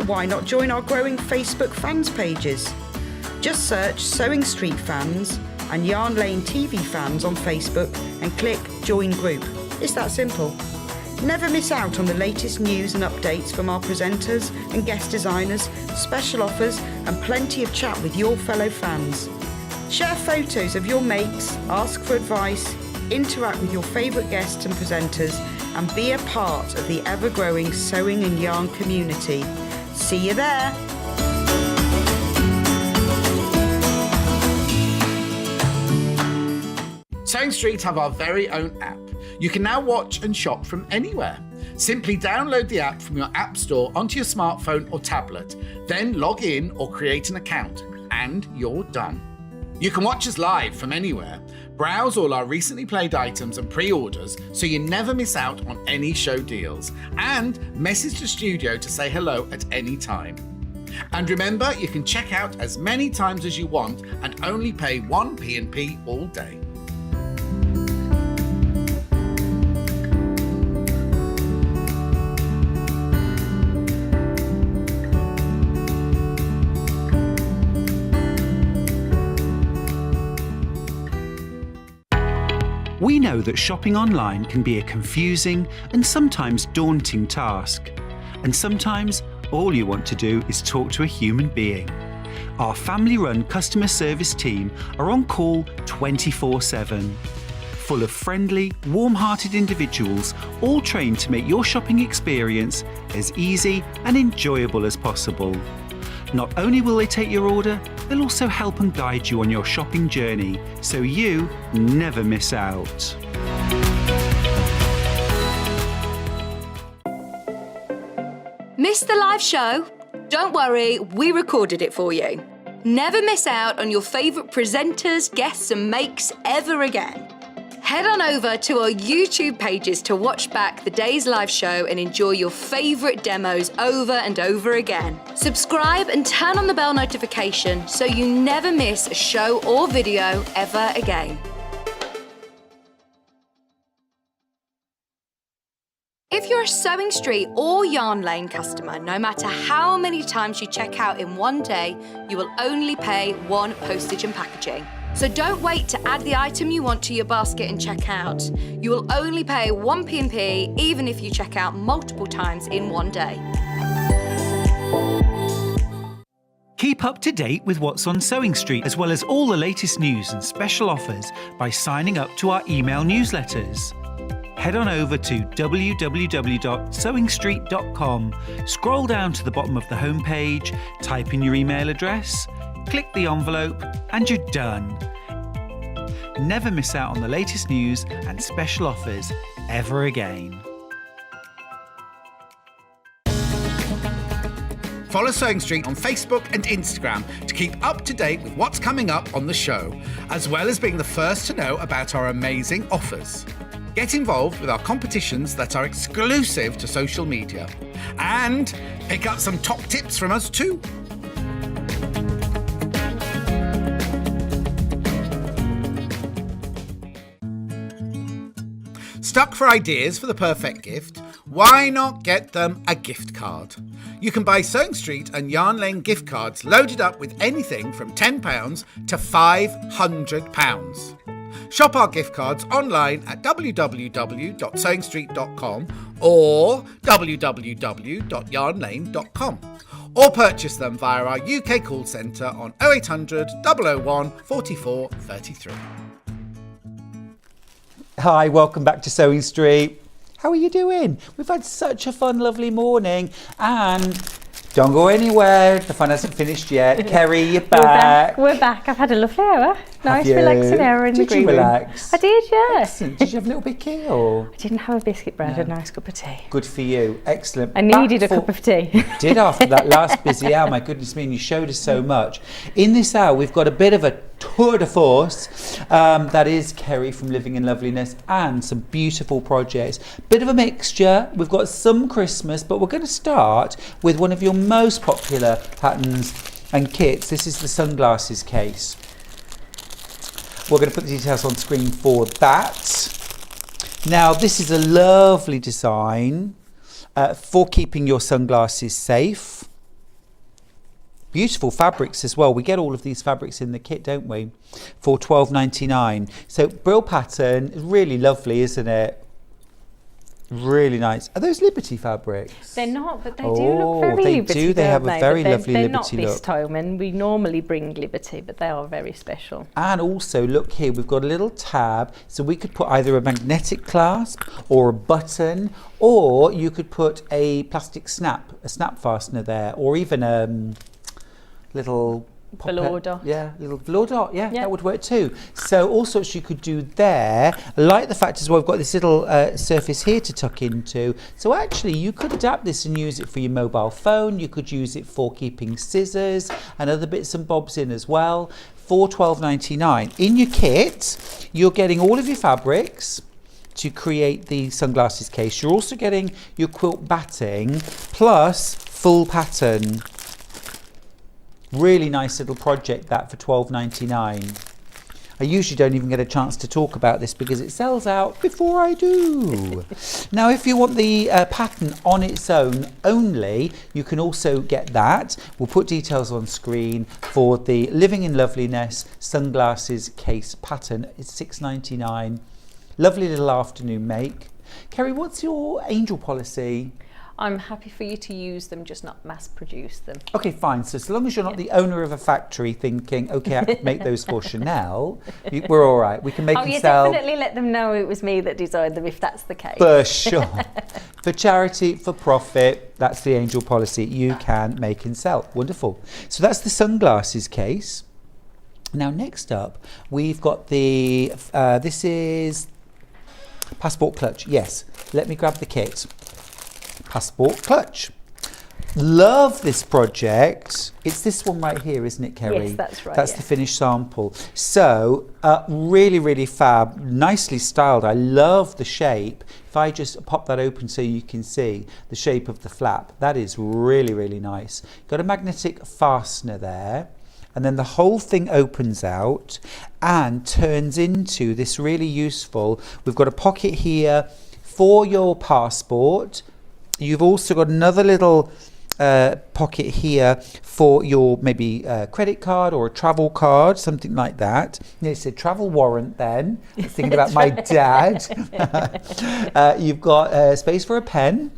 Why not join our growing Facebook fans pages? Just search Sewing Street fans and Yarn Lane TV fans on Facebook and click Join Group. It's that simple. Never miss out on the latest news and updates from our presenters and guest designers, special offers and plenty of chat with your fellow fans. Share photos of your makes, ask for advice, interact with your favourite guests and presenters and be a part of the ever-growing sewing and yarn community. See you there! Sewing Street have our very own app. You can now watch and shop from anywhere. Simply download the app from your app store onto your smartphone or tablet, then log in or create an account, and you're done. You can watch us live from anywhere, browse all our recently played items and pre-orders so you never miss out on any show deals, and message the studio to say hello at any time. And remember, you can check out as many times as you want and only pay 1 P&P all day. We know that shopping online can be a confusing and sometimes daunting task. And sometimes all you want to do is talk to a human being. Our family-run customer service team are on call 24/7. Full of friendly, warm-hearted individuals, all trained to make your shopping experience as easy and enjoyable as possible. Not only will they take your order, they'll also help and guide you on your shopping journey, so you never miss out. Missed the live show? Don't worry, we recorded it for you. Never miss out on your favourite presenters, guests and makes ever again. Head on over to our YouTube pages to watch back the day's live show and enjoy your favourite demos over and over again. Subscribe and turn on the bell notification so you never miss a show or video ever again. If you're a Sewing Street or Yarn Lane customer, no matter how many times you check out in one day, you will only pay 1 postage and packaging. So don't wait to add the item you want to your basket and check out. You will only pay 1 P&P even if you check out multiple times in one day. Keep up to date with what's on Sewing Street, as well as all the latest news and special offers by signing up to our email newsletters. Head on over to www.sewingstreet.com, scroll down to the bottom of the homepage, type in your email address, click the envelope, and you're done. Never miss out on the latest news and special offers ever again. Follow Sewing Street on Facebook and Instagram to keep up to date with what's coming up on the show, as well as being the first to know about our amazing offers. Get involved with our competitions that are exclusive to social media, and pick up some top tips from us too. Stuck for ideas for the perfect gift? Why not get them a gift card? You can buy Sewing Street and Yarn Lane gift cards loaded up with anything from £10 to £500. Shop our gift cards online at www.sewingstreet.com or www.yarnlane.com, or purchase them via our UK call centre on 0800 001 44 33. Hi, welcome back to Sewing Street. How are you doing? We've had such a fun, lovely morning, and don't go anywhere. The fun hasn't finished yet. Kerry, you're back. We're back. I've had a lovely hour. Nice, you? relaxing hour in the green room. Did you relax? I did, yeah. Excellent. Did you have a little bit or? I didn't have a biscuit bread, a nice cup of tea. Good for you. Excellent. I needed a cup of tea. Did after that last busy hour. My goodness me, and you showed us so much. In this hour, we've got a bit of a tour de force. That is Kerry from Living in Loveliness, and some beautiful projects. Bit of a mixture. We've got some Christmas, but we're going to start with one of your most popular patterns and kits. This is the sunglasses case. We're going to put the details on screen for that. Now, this is a lovely design for keeping your sunglasses safe. Beautiful fabrics as well. We get all of these fabrics in the kit, don't we? For $12.99. So brill pattern, really lovely, isn't it? Really nice. Are those Liberty fabrics? They're not, but they do look very they Liberty. do. They have a very lovely they're Liberty not this look. time, and we normally bring Liberty, but they are very special. And also, look here, we've got a little tab, so we could put either a magnetic clasp or a button, or you could put a plastic snap fastener there, or even a little velour dot. Yeah, little velour dot. Yeah, that would work too. So all sorts you could do there. I like the fact as well, we've got this little surface here to tuck into. So actually you could adapt this and use it for your mobile phone. You could use it for keeping scissors and other bits and bobs in as well. For $12.99. In your kit, you're getting all of your fabrics to create the sunglasses case. You're also getting your quilt batting plus full pattern. Really nice little project that for $12.99. I usually don't even get a chance to talk about this because it sells out before I do. Now, if you want the pattern on its own only, you can also get that. We'll put details on screen for the Living in Loveliness sunglasses case pattern. It's $6.99. Lovely little afternoon make. Kerry, what's your angel policy? I'm happy for you to use them, just not mass produce them. Okay, fine. So long as you're not the owner of a factory thinking, okay, I could make those for Chanel, we're all right. We can make them sell. Definitely let them know it was me that designed them if that's the case. For sure. For charity, for profit, that's the angel policy. You can make and sell. Wonderful. So that's the sunglasses case. Now, next up, we've got the, this is Passport Clutch. Yes, let me grab the kit. Passport Clutch. Love this project. It's this one right here, isn't it, Kerry? Yes, that's right. That's the finished sample. So, really, really fab. Nicely styled. I love the shape. If I just pop that open so you can see the shape of the flap, that is really, really nice. Got a magnetic fastener there. And then the whole thing opens out and turns into this really useful. We've got a pocket here for your passport. You've also got another little pocket here for your maybe credit card or a travel card, something like that. It's a travel warrant then. I was thinking about my dad. You've got space for a pen.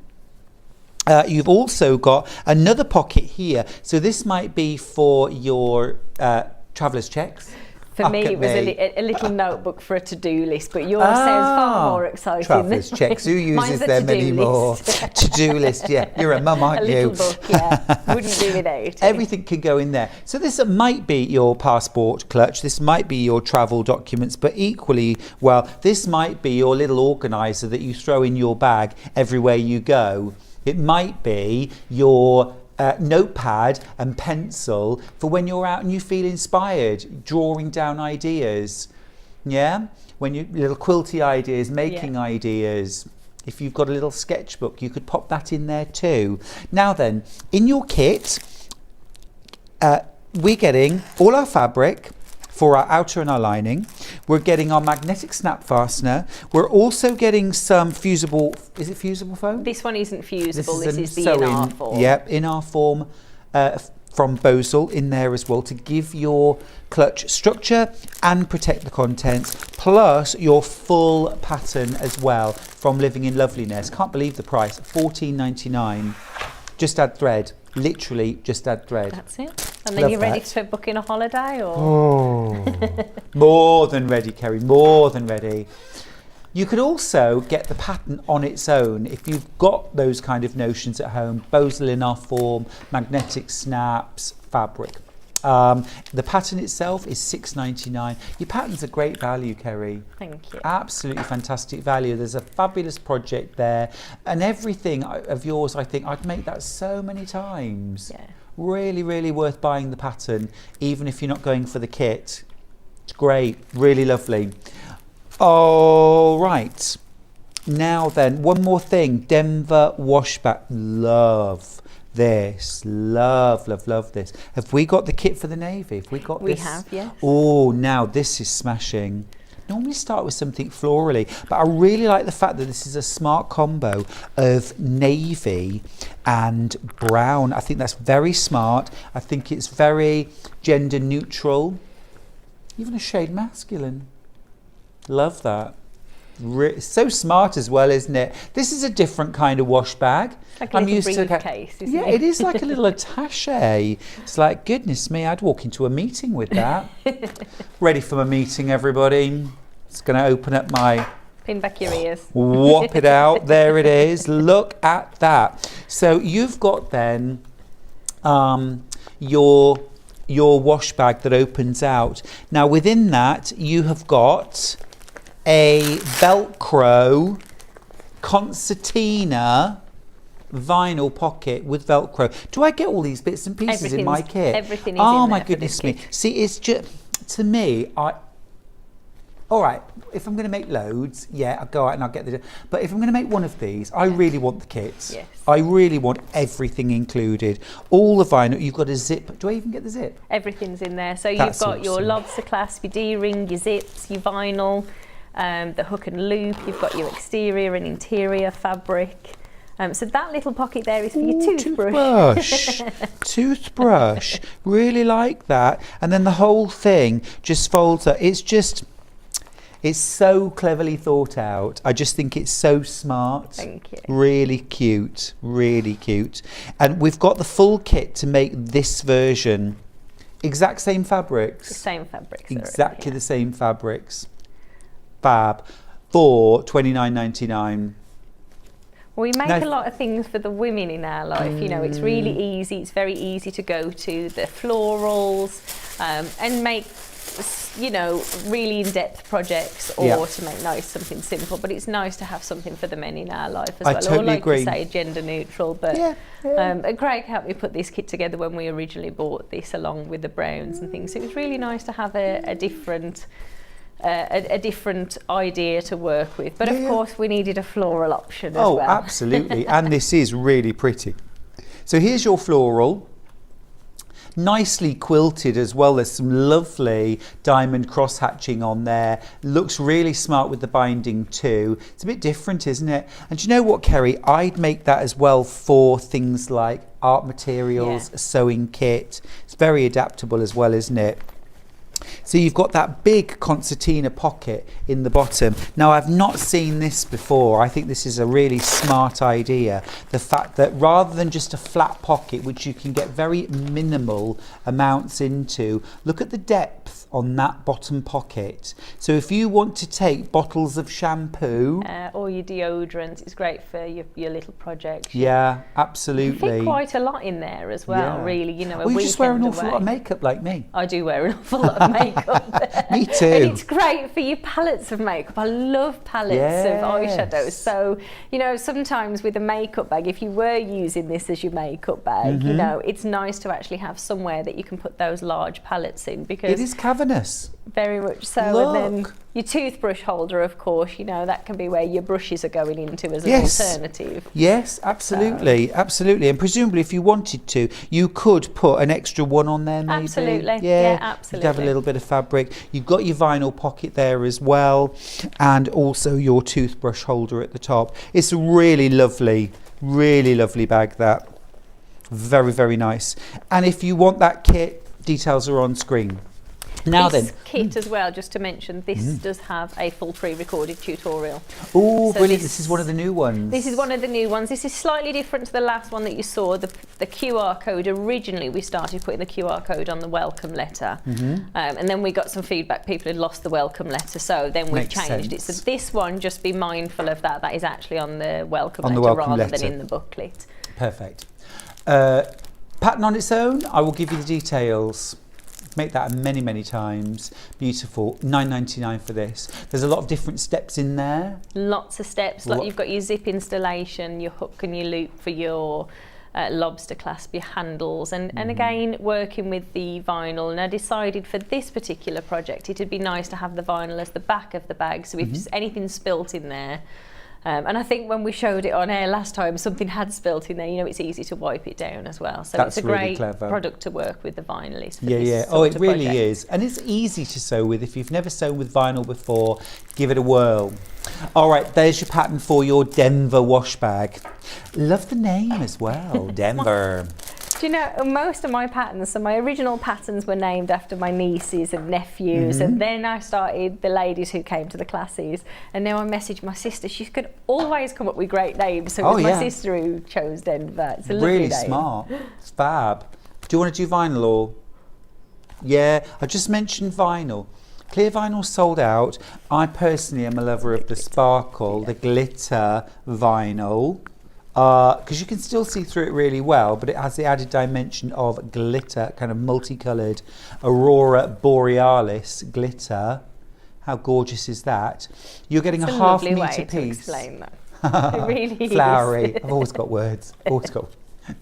You've also got another pocket here. So this might be for your traveller's checks. For me, it was a little notebook for a to-do list, but yours sounds far more exciting. Traveller's checks. Who uses them anymore? To-do list, yeah. You're a mum, aren't you? A little book, yeah. Wouldn't do without it. Everything can go in there. So this might be your passport clutch. This might be your travel documents, but equally, well, this might be your little organiser that you throw in your bag everywhere you go. It might be your notepad and pencil for when you're out and you feel inspired, drawing down ideas. Yeah? When you little quilty ideas, making ideas. If you've got a little sketchbook, you could pop that in there too. Now then, in your kit, we're getting all our fabric for our outer and our lining. We're getting our magnetic snap fastener. We're also getting some fusible, is it fusible foam? This one isn't fusible, this is the sew-in, in-R form. Yep, in-R form from Bosel in there as well to give your clutch structure and protect the contents, plus your full pattern as well from Living in Loveliness. Can't believe the price, $14.99. Just add thread. Literally just add thread. That's it. And then you're ready to book in a holiday, or? Oh, more than ready, Kerry, more than ready. You could also get the pattern on its own if you've got those kind of notions at home. Bosel in our form, magnetic snaps, fabric. The pattern itself is $6.99. Your pattern's a great value, Kerry. Thank you. Absolutely fantastic value. There's a fabulous project there, and everything of yours, I think I'd make that so many times. Yeah. Really, really worth buying the pattern, even if you're not going for the kit. It's great, really lovely. All right. Now then, one more thing. Denver washback. Love this. Love, love, love this. Have we got the kit for the Navy? Have we got this? We have, yes. Oh, now this is smashing. Normally start with something florally, but I really like the fact that this is a smart combo of navy and brown. I think that's very smart. I think it's very gender neutral, even a shade masculine. Love that. So smart as well, isn't it? This is a different kind of wash bag. Like a little briefcase, isn't it? Yeah, it is like a little attaché. It's like, goodness me, I'd walk into a meeting with that. Ready for my meeting, everybody. It's going to open up my... Pin back your ears. Whop it out. There it is. Look at that. So you've got then your your wash bag that opens out. Now within that you have got a Velcro concertina vinyl pocket with Velcro. Do I get all these bits and pieces in my kit? Everything is oh in my there goodness for this me. kit. See, it's just, to me, all right, if I'm going to make loads, yeah, I'll go out and I'll get the... But if I'm going to make one of these, I really want the kits. Yes. I really want everything included. All the vinyl, you've got a zip. Do I even get the zip? Everything's in there. So That's you've got your awesome. lobster clasp, your D-ring, your zips, your vinyl, the hook and loop. You've got your exterior and interior fabric. So that little pocket there is for your toothbrush. Toothbrush. Really like that. And then the whole thing just folds up. It's so cleverly thought out. I just think it's so smart. Thank you. Really cute, really cute. And we've got the full kit to make this version. Exact same fabrics. The same fabrics. Exactly the same fabrics. Fab. For $29.99. Well, we make Now, a lot of things for the women in our life. You know, it's really easy. It's very easy to go to the florals and make, you know, really in-depth projects, or to make something simple. But it's nice to have something for the men in our life as well. Totally or like agree. you say, gender neutral. But Greg helped me put this kit together when we originally bought this, along with the browns and things. So it was really nice to have a different idea to work with, but of course we needed a floral option as well. Oh, absolutely. And this is really pretty. So here's your floral, nicely quilted as well. There's some lovely diamond cross hatching on there. Looks really smart with the binding too. It's a bit different, isn't it? And do you know what, Kerry? I'd make that as well for things like art materials, a sewing kit. It's very adaptable as well, isn't it? So you've got that big concertina pocket in the bottom. Now, I've not seen this before. I think this is a really smart idea. The fact that rather than just a flat pocket, which you can get very minimal amounts into, look at the depth on that bottom pocket. So if you want to take bottles of shampoo, or your deodorant, it's great for your little projects. yeah, You absolutely. fit quite a lot in there as well, Yeah. really. You know, Well, you just wear an awful away. lot of makeup like me. I do wear an awful lot of makeup. Me too. And it's great for your palettes of makeup. I love palettes of eyeshadows. So, you know, sometimes with a makeup bag, if you were using this as your makeup bag, you know, it's nice to actually have somewhere that you can put those large palettes in, because It is cavernous. very much so. Look. And then your toothbrush holder, of course, you know, that can be where your brushes are going into as an Yes. alternative. Yes, absolutely, absolutely. And presumably, if you wanted to, you could put an extra one on there, maybe. Absolutely, yeah, absolutely. You'd have a little bit of fabric. You've got your vinyl pocket there as well, and also your toothbrush holder at the top. It's a really lovely bag, that. Very, very nice. And if you want that kit, details are on screen. Now this then, kit as well, just to mention, this does have a full pre-recorded tutorial. oh, So brilliant! This is one of the new ones. This is one of the new ones. This is slightly different to the last one that you saw. The QR code, originally we started putting the QR code on the welcome letter, and then we got some feedback. People had lost the welcome letter, so then we've Makes changed it. sense. So this one, just be mindful of that. That is actually on the welcome On the letter welcome rather letter. than in the booklet. Perfect. Pattern on its own, I will give you the details. Make that many, many times. Beautiful. $9.99 for this. There's a lot of different steps in there. Lots of steps. Like you've got your zip installation, your hook and your loop for your lobster clasp, your handles, and again working with the vinyl. And I decided for this particular project it'd be nice to have the vinyl as the back of the bag, so if anything spilt in there. And I think when we showed it on air last time, something had spilt in there. You know, it's easy to wipe it down as well. So That's it's a really great clever. product to work with, the vinyl is. For Yeah, this yeah. sort Oh, it of really project. is. And it's easy to sew with. If you've never sewn with vinyl before, give it a whirl. All right, there's your pattern for your Denver wash bag. Love the name as well, Denver. Do you know, most of my patterns, so my original patterns were named after my nieces and nephews, and then I started the ladies who came to the classes, and now I message my sister. She could always come up with great names, so it was my sister who chose Denver. It's a lovely Really name. smart. It's fab. Do you want to do vinyl or? Yeah, I just mentioned vinyl. Clear vinyl sold out. I personally am a lover of the sparkle, the glitter vinyl. because you can still see through it really well, but it has the added dimension of glitter, kind of multicoloured Aurora Borealis glitter. How gorgeous is that? You're getting It's a a half lovely way metre to piece. explain that. It really Flowery. is. I've always got words. Always got.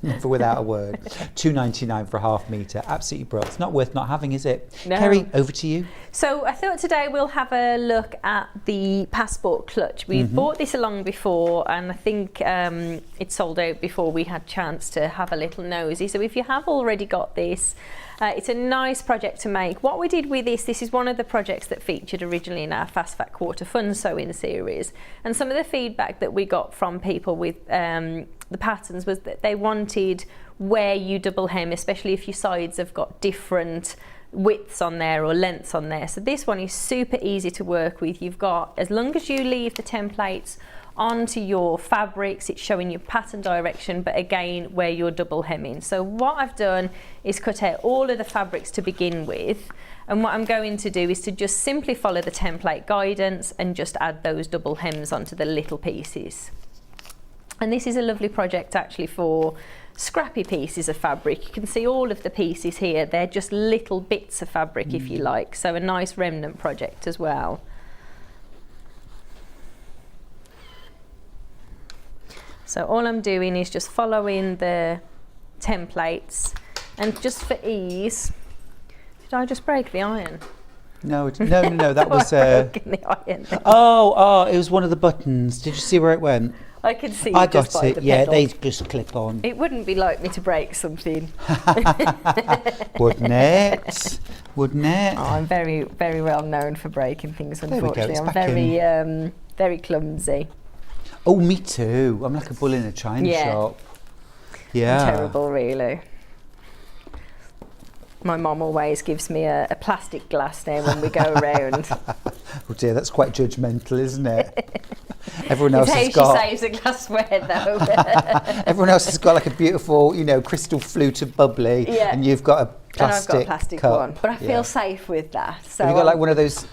Never without a word. $2.99 for a half metre. Absolutely brilliant. It's not worth not having, is it? No. Kerry, over to you. So I thought today we'll have a look at the Passport Clutch. We bought this along before, and I think it sold out before we had chance to have a little nosy. So if you have already got this, it's a nice project to make. What we did with this is one of the projects that featured originally in our Fast Fat Quarter Fun sewing series. And some of the feedback that we got from people with the patterns was that they wanted where you double hem, especially if your sides have got different widths on there or lengths on there. So this one is super easy to work with. You've got, as long as you leave the templates onto your fabrics, it's showing you pattern direction, but again where you're double hemming. So what I've done is cut out all of the fabrics to begin with, and what I'm going to do is to just simply follow the template guidance and just add those double hems onto the little pieces. And this is a lovely project actually for scrappy pieces of fabric. You can see all of the pieces here, they're just little bits of fabric if you like, so a nice remnant project as well. So all I'm doing is just following the templates, and just for ease, did I just break the iron? No, that was... broken the iron. It was one of the buttons. Did you see where it went? I could see I just got by it, the yeah, pedal. they just clip on. It wouldn't be like me to break something. Wouldn't it? Wouldn't it? Oh, I'm very, very well known for breaking things, we go, unfortunately. it's I'm back very, very clumsy. Oh, me too. I'm like a bull in a china Yeah. shop. Yeah. I'm terrible, really. My mum always gives me a plastic glass now when we go around. Oh dear, that's quite judgmental, isn't it? Everyone else It's how has she got... saves the glassware, though. Everyone else has got like a beautiful, crystal flute of bubbly, Yeah. and you've got a And I've plastic got a plastic cup. one, but I feel Yeah. safe with that. So Have you got like one of those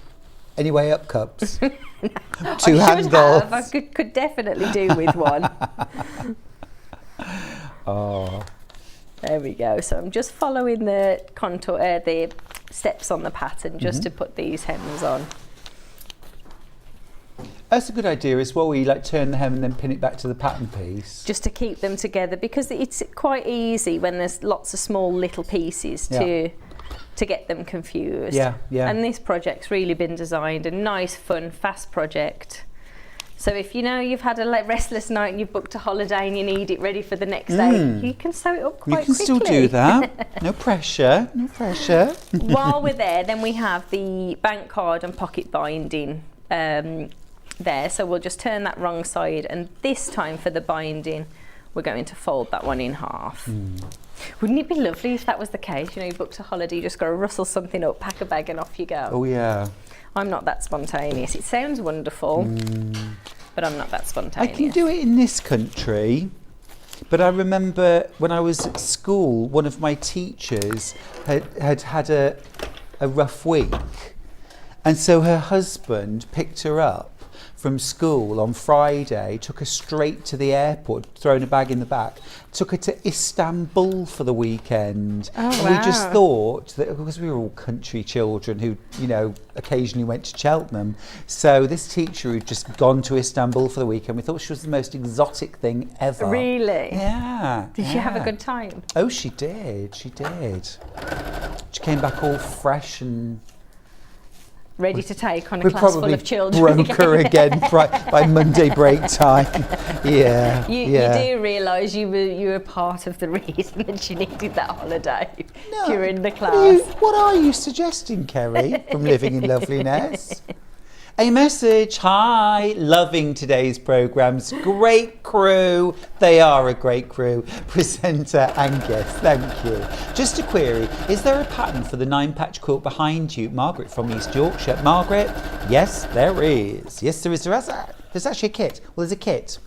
Anyway Up cups? I Two should handles. have. I could definitely do with one. Oh. There we go. So I'm just following the contour, the steps on the pattern, just to put these hems on. That's a good idea as well, where you like turn the hem and then pin it back to the pattern piece. Just to keep them together, because it's quite easy when there's lots of small little pieces to get them confused. Yeah, yeah. And this project's really been designed, a nice, fun, fast project. So if you've had a restless night and you've booked a holiday and you need it ready for the next day, you can sew it up quite You can quickly. still do that. No pressure, no pressure. While we're there, then we have the bank card and pocket binding there. So we'll just turn that wrong side, and this time for the binding, we're going to fold that one in half. Wouldn't it be lovely if that was the case? You booked a holiday, you just got to rustle something up, pack a bag and off you go. Oh yeah. I'm not that spontaneous. It sounds wonderful, but I'm not that I spontaneous. can do it in this country, but I remember when I was at school, one of my teachers had a rough week, and so her husband picked her up from school on Friday, took her straight to the airport, thrown a bag in the back, took her to Istanbul for the weekend. Oh, and we just wow. thought that, because we were all country children who, occasionally went to Cheltenham, so this teacher who'd just gone to Istanbul for the weekend, we thought she was the most exotic thing ever. Really? Yeah. Did she have a good time? Oh, she did. She did. She came back all fresh and... Ready to take on a We class full probably of children. broke her again by Monday break time. Yeah, You do realise you were part of the reason that she needed that holiday during the class. What are you suggesting, Kerry, from Living in Loveliness? A message. Hi, loving today's programmes. Great crew. They are a great crew. Presenter and guest. Thank you. Just a query. Is there a pattern for the 9-patch quilt behind you? Margaret from East Yorkshire. Margaret? Yes, there is. Yes, there is. There's actually a kit. Well, there's a kit.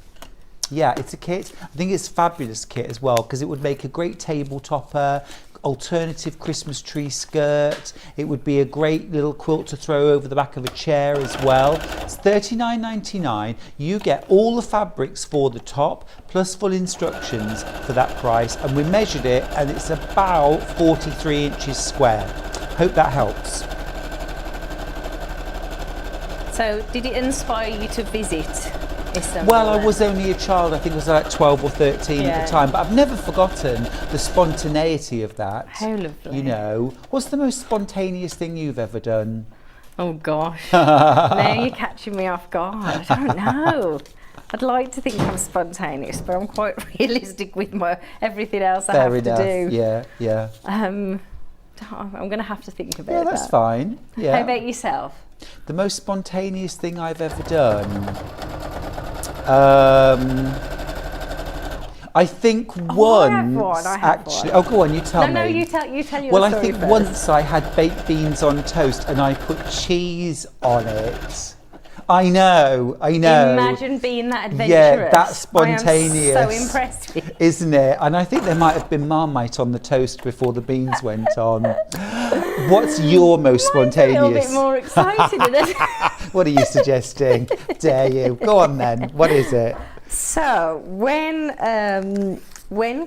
Yeah, it's a kit. I think it's a fabulous kit as well, because it would make a great table topper. alternative Christmas tree skirt. It would be a great little quilt to throw over the back of a chair as well. It's $39.99. You get all the fabrics for the top plus full instructions for that price, and we measured it and it's about 43 inches square. Hope that helps. So did it inspire you to visit Istanbul? Well, I was only a child. I think I was like 12 or 13 at the time, but I've never forgotten the spontaneity of that. How lovely. You know, what's the most spontaneous thing you've ever done? Oh gosh, now you're catching me off guard. I don't know. I'd like to think I'm spontaneous, but I'm quite realistic with my everything else I have to do. Yeah. I'm going to have to think about that. Yeah, that's fine. Yeah. How about yourself? The most spontaneous thing I've ever done. I think once. I have actually. one. Oh, go on, you tell me. No, you tell your Well, I story think first. once I had baked beans on toast and I put cheese on it. I know. Imagine being that adventurous. Yeah, that's spontaneous. I am so impressive. Isn't it? And I think there might have been Marmite on the toast before the beans went on. What's your most spontaneous? A little bit more exciting, isn't it? What are you suggesting? Dare you? Go on then. What is it? So when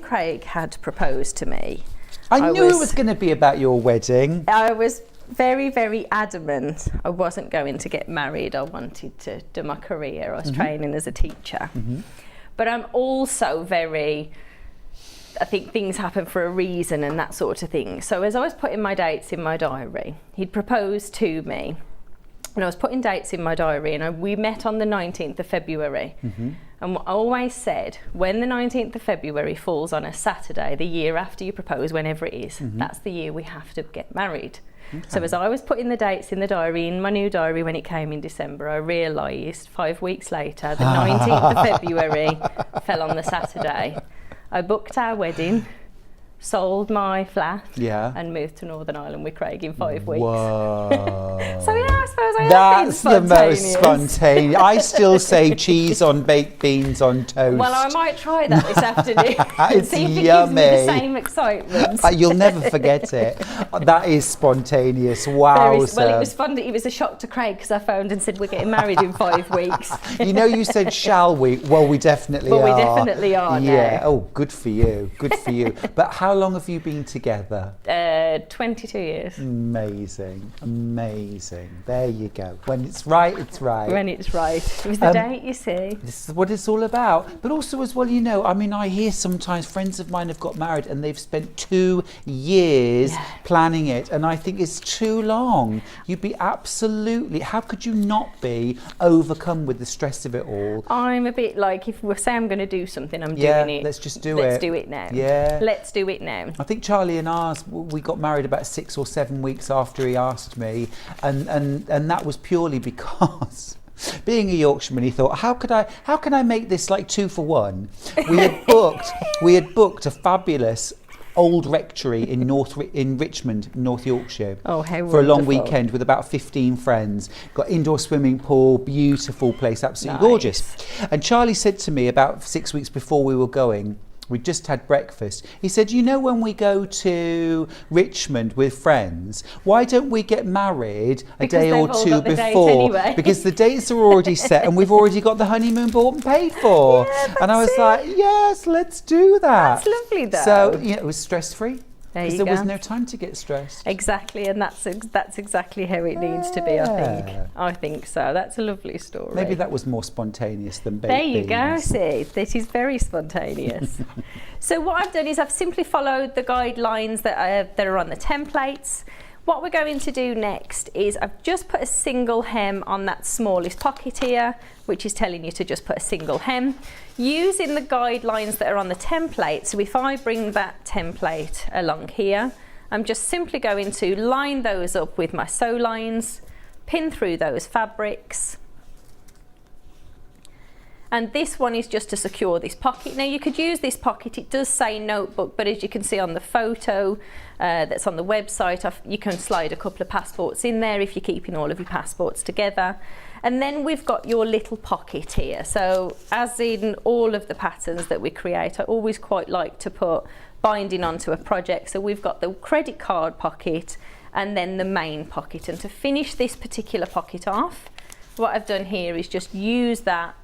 Craig had proposed to me, I knew it was going to be about your wedding. I was very, very adamant I wasn't going to get married. I wanted to do my career. I was training as a teacher. But I'm also I think things happen for a reason and that sort of thing. So as I was putting my dates in my diary, he'd proposed to me. And I was putting dates in my diary, and we met on the 19th of February. And I always said, when the 19th of February falls on a Saturday, the year after you propose, whenever it is, that's the year we have to get married. So as I was putting the dates in the diary, in my new diary when it came in December, I realised 5 weeks later, the 19th of February fell on the Saturday. I booked our wedding, sold my flat, and moved to Northern Ireland with Craig in 5 weeks. Whoa. So yeah, I suppose I That's have been the most spontaneous. I still say cheese on baked beans on toast. Well, I might try that this afternoon. It's see if it yummy. gives me the same excitement. You'll never forget it. That is spontaneous. Wow. Well, it was fun. It was a shock to Craig because I phoned and said we're getting married in 5 weeks. You know, you said, shall we? Well, we definitely are. Well, we definitely are Yeah. now. Oh, good for you. Good for you. But how long have you been together? 22 years. Amazing. There you go. When it's right, it's right. When it's right. It was the date, you see. This is what it's all about. But also as well, you know, I mean, I hear sometimes friends of mine have got married and they've spent 2 years planning it. And I think it's too long. You'd be absolutely, how could you not be overcome with the stress of it all? I'm a bit like, if we say I'm going to do something, I'm doing it. Let's just do Let's do it now. Yeah. Let's do it now. I think Charlie and ours, we got married about 6 or 7 weeks after he asked me, and that was purely because being a Yorkshireman, he thought, how can I make this like 2 for 1? We had booked a fabulous old rectory in Richmond, North Yorkshire, for a long weekend with about 15 friends. Got indoor swimming pool, beautiful place, absolutely gorgeous. And Charlie said to me about 6 weeks before we were going, we just had breakfast. He said, you know, when we go to Richmond with friends, why don't we get married a day or 2 before? Anyway. Because the dates are already set and we've already got the honeymoon bought and paid for. And I was like, yes, let's do that. That's lovely though. So yeah, it was stress-free. Because there was no time to get stressed. Exactly, and that's exactly how it needs to be, I think so. That's a lovely story. Maybe that was more spontaneous than baked There you beans. go, see. This is very spontaneous. So what I've done is I've simply followed the guidelines that are on the templates. What we're going to do next is I've just put a single hem on that smallest pocket here, which is telling you to just put a single hem. Using the guidelines that are on the template, so if I bring that template along here, I'm just simply going to line those up with my sew lines, pin through those fabrics, And this one is just to secure this pocket. Now you could use this pocket, it does say notebook, but as you can see on the photo that's on the website, you can slide a couple of passports in there if you're keeping all of your passports together. And then we've got your little pocket here. So as in all of the patterns that we create, I always quite like to put binding onto a project. So we've got the credit card pocket and then the main pocket. And to finish this particular pocket off, what I've done here is just use that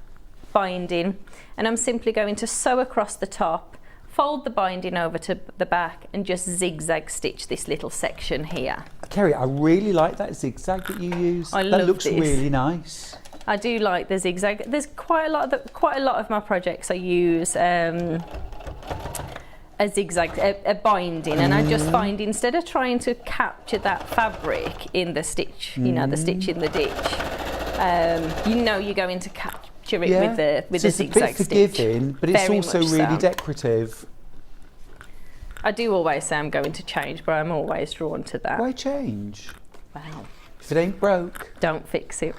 binding, and I'm simply going to sew across the top, fold the binding over to the back, and just zigzag stitch this little section here. Kerry, I really like that zigzag that you use. I love that looks this. really nice. I do like the zigzag. There's quite a lot of my projects I use a zigzag, a binding, and I just find instead of trying to capture that fabric in the stitch, you know, the stitch in the ditch, you know, you're going to capture it with the zigzag it's a bit stitch. forgiving, but it's Very also much really so. decorative. I do always say I'm going to change, but I'm always drawn to that. Why change? Well, If it ain't broke. don't fix it.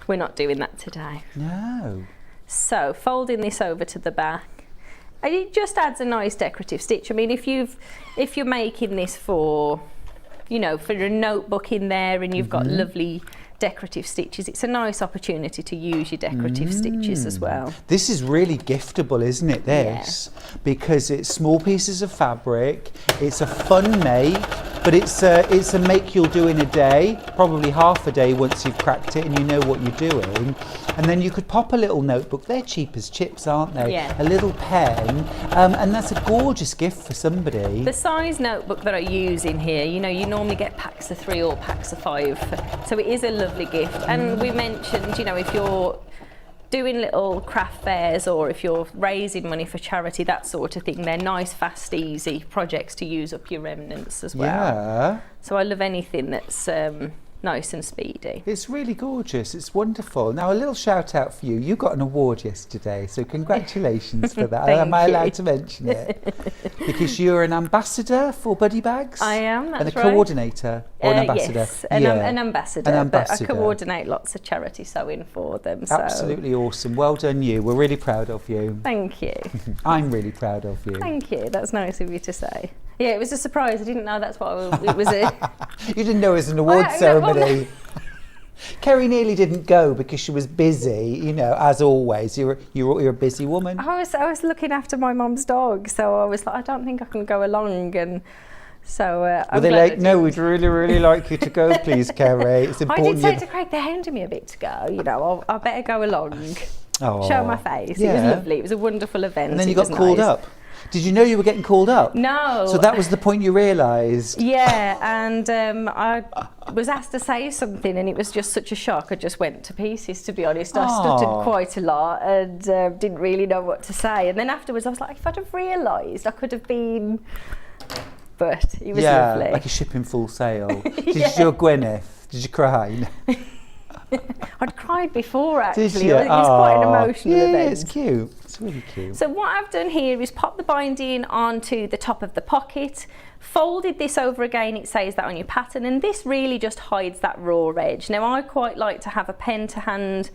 We're not doing that today. No. So folding this over to the back, and it just adds a nice decorative stitch. I mean, if you're making this for, you know, for a notebook in there, and you've got lovely decorative stitches, it's a nice opportunity to use your decorative stitches as well. This is really giftable, isn't it, this? Because it's small pieces of fabric, it's a fun make, but it's a make you'll do in a day, probably half a day once you've cracked it and you know what you're doing. And then you could pop a little notebook, they're cheap as chips, aren't they? Yeah. A little pen, and that's a gorgeous gift for somebody. The size notebook that I use in here, you know, you normally get packs of 3 or packs of 5, so it is a lovely gift. And we mentioned, you know, if you're doing little craft fairs or if you're raising money for charity, that sort of thing, they're nice, fast, easy projects to use up your remnants as well. Yeah. So I love anything that's nice and speedy. It's really gorgeous. It's wonderful. Now, a little shout out for you. You got an award yesterday, so congratulations for that. Am I allowed to mention it? Because you're an ambassador for Buddy Bags. I am, that's and a right. coordinator or an ambassador. Yes, an ambassador. An ambassador. But I coordinate lots of charity sewing for them. So. Absolutely awesome. Well done, you. We're really proud of you. Thank you. I'm really proud of you. Thank you. That's nice of you to say. Yeah, it was a surprise. I didn't know that's what it was. You didn't know it was an award ceremony. Kerry nearly didn't go because she was busy, you know, as always. You're a busy woman. I was looking after my mum's dog, so I was like, I don't think I can go along, and so. Were they like, no, we'd really, really like you to go, please, Kerry. It's I important. did say to Craig, they're hounding me a bit to go. You know, I better go along, Oh, show my face. yeah. It was lovely. It was a wonderful event. And then you It got was called nice. up. Did you know you were getting called up? No. So that was the point you realised? Yeah, and I was asked to say something, and it was just such a shock. I just went to pieces, to be honest. I stuttered quite a lot and didn't really know what to say. And then afterwards, I was like, if I'd have realised, I could have been. But it was lovely. Like a ship in full sail. Did you do a Gwyneth? Did you cry? I'd cried before, actually. Did you? It was quite an emotional yeah, event. it's cute. It's really cute. So what I've done here is pop the binding onto the top of the pocket, folded this over again, it says that on your pattern, and this really just hides that raw edge. Now I quite like to have a pen to hand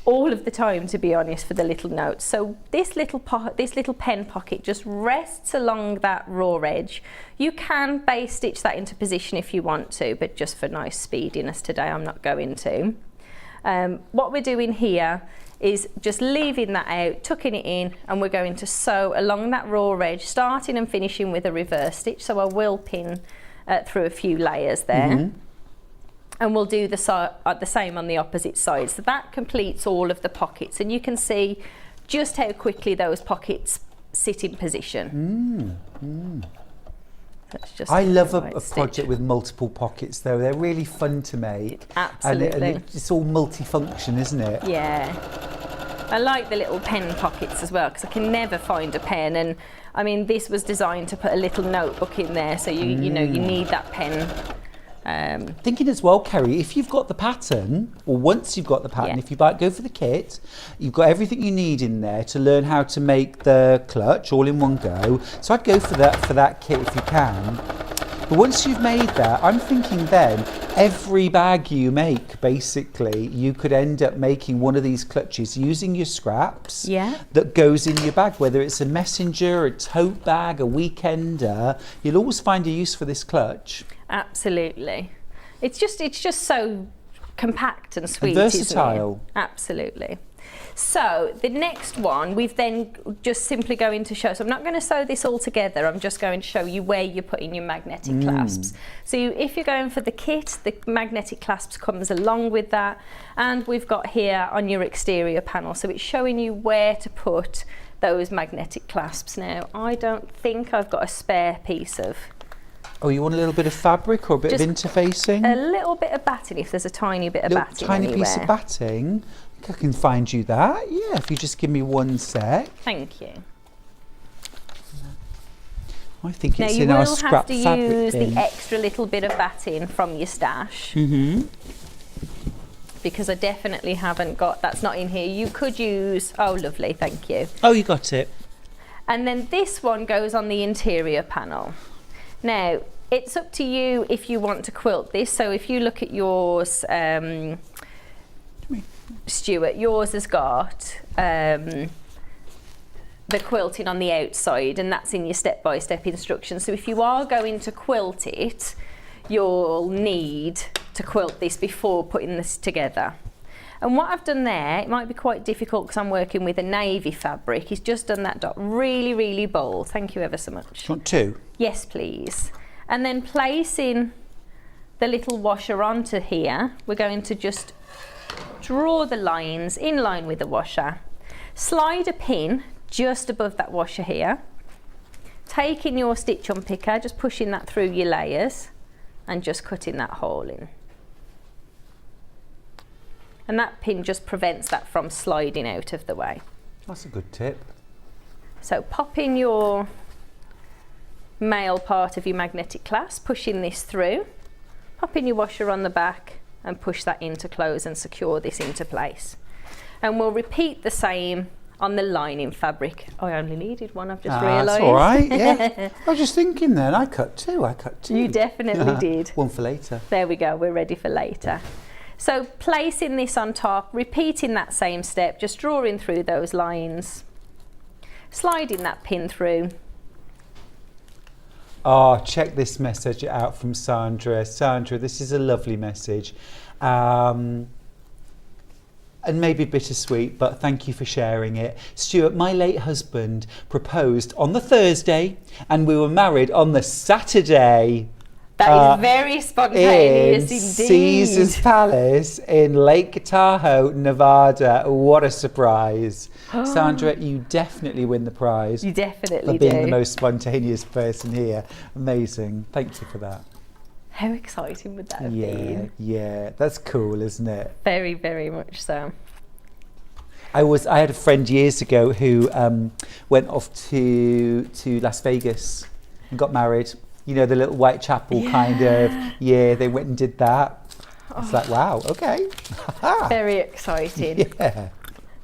all of the time, to be honest, for the little notes. So this little pen pocket just rests along that raw edge. You can base stitch that into position if you want to, but just for nice speediness today I'm not going to. What we're doing here is just leaving that out, tucking it in, and we're going to sew along that raw edge, starting and finishing with a reverse stitch. So I will pin through a few layers there. And we'll do the same on the opposite side. So that completes all of the pockets, and you can see just how quickly those pockets sit in position. That's just I love a stitch. project with multiple pockets, though. They're really fun to make. Absolutely. And it's all multifunction, isn't it? Yeah. I like the little pen pockets as well, because I can never find a pen, and I mean this was designed to put a little notebook in there, so you know you need that pen. Thinking as well, Kerry, if you've got the pattern, or once you've got the pattern, if you go for the kit, you've got everything you need in there to learn how to make the clutch all in one go. So I'd go for that kit if you can. But once you've made that, I'm thinking then every bag you make, basically, you could end up making one of these clutches using your scraps that goes in your bag, whether it's a messenger, a tote bag, a weekender. You'll always find a use for this clutch. Absolutely. It's just so compact and sweet, and versatile. Isn't it? Absolutely. So the next one, we've then just simply going to show, so I'm not going to sew this all together, I'm just going to show you where you're putting your magnetic clasps. So if you're going for the kit, the magnetic clasps comes along with that, and we've got here on your exterior panel, so it's showing you where to put those magnetic clasps. Now, I don't think I've got a spare piece of... Oh, you want a little bit of fabric or a bit of interfacing? A little bit of batting, if there's a tiny bit of batting tiny anywhere. piece of batting. I think I can find you that. Yeah, if you just give me one sec. Thank you. I think it's in our scrap fabric. Now you will have to use the extra little bit of batting from your stash. Because I definitely haven't got, that's not in here. You could use, oh lovely, thank you. Oh, you got it. And then this one goes on the interior panel. Now, it's up to you if you want to quilt this. So if you look at yours, Stuart, yours has got the quilting on the outside, and that's in your step-by-step instructions. So if you are going to quilt it, you'll need to quilt this before putting this together. And what I've done there, it might be quite difficult because I'm working with a navy fabric, is just done that dot really, really bold. Thank you ever so much. Want two? Yes, please. And then placing the little washer onto here, we're going to just draw the lines in line with the washer. Slide a pin just above that washer here. Taking your stitch unpicker, just pushing that through your layers and just cutting that hole in. And that pin just prevents that from sliding out of the way. That's a good tip. So pop in your male part of your magnetic clasp, pushing this through, pop in your washer on the back and push that in to close and secure this into place. And we'll repeat the same on the lining fabric. I only needed one, I've just realised. That's all right, yeah. I was just thinking then, I cut two. You definitely did. One for later. There we go, we're ready for later. So placing this on top, repeating that same step, just drawing through those lines, sliding that pin through. Oh, check this message out from Sandra. Sandra, this is a lovely message. And maybe bittersweet, but thank you for sharing it. Stuart, my late husband proposed on the Thursday and we were married on the Saturday. That is very spontaneous indeed. Caesar's Palace in Lake Tahoe, Nevada. What a surprise. Sandra, you definitely win the prize. You definitely for being the most spontaneous person here. Amazing. Thank you for that. How exciting would that have been? Yeah, that's cool, isn't it? Very, very much so. I had a friend years ago who went off to Las Vegas and got married. You know, the little Whitechapel kind of, they went and did that. It's like, wow, okay. Very exciting. Yeah.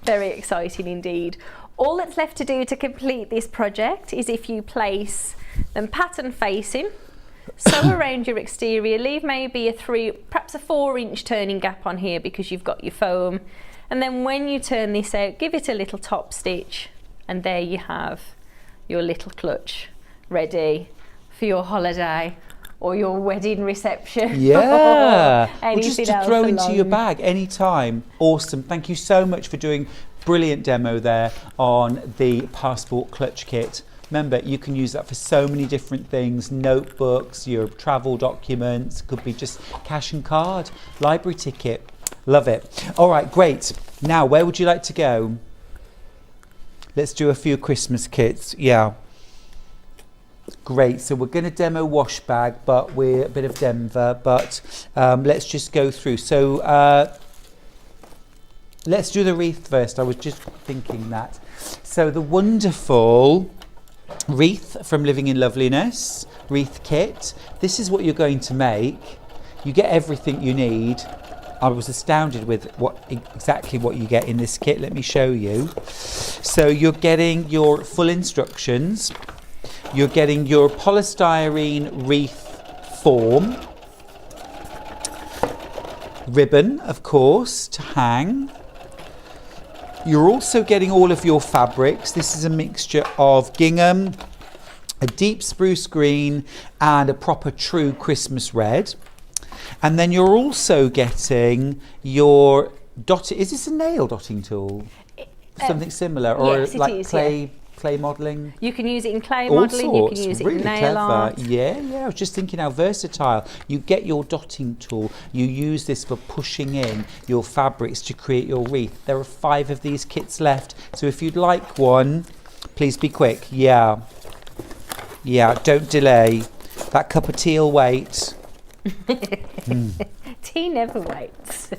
Very exciting indeed. All that's left to do to complete this project is if you place them pattern facing, sew around your exterior, leave maybe perhaps a 4-inch turning gap on here because you've got your foam. And then when you turn this out, give it a little top stitch, and there you have your little clutch ready for your holiday or your wedding reception. Yeah. Or just to throw into your bag anytime. Awesome. Thank you so much for doing brilliant demo there on the passport clutch kit. Remember, you can use that for so many different things. Notebooks, your travel documents, could be just cash and card, library ticket. Love it. All right, great. Now, where would you like to go? Let's do a few Christmas kits. Yeah. Great, so we're going to demo wash bag, but we're a bit of Denver, but let's just go through. So let's do the wreath first. I was just thinking that. So the wonderful wreath from Living in Loveliness, wreath kit. This is what you're going to make. You get everything you need. I was astounded with exactly what you get in this kit. Let me show you. So you're getting your full instructions. You're getting your polystyrene wreath form. Ribbon, of course, to hang. You're also getting all of your fabrics. This is a mixture of gingham, a deep spruce green, and a proper true Christmas red. And then you're also getting your dotting. Is this a nail dotting tool? Something similar, or yes, like it is, clay modelling? You can use it in clay All modelling, you can sorts, use it really in nail clever. art. Yeah, I was just thinking how versatile. You get your dotting tool, you use this for pushing in your fabrics to create your wreath. There are 5 of these kits left, so if you'd like one, please be quick. Yeah, don't delay. That cup of tea will wait. Tea never waits.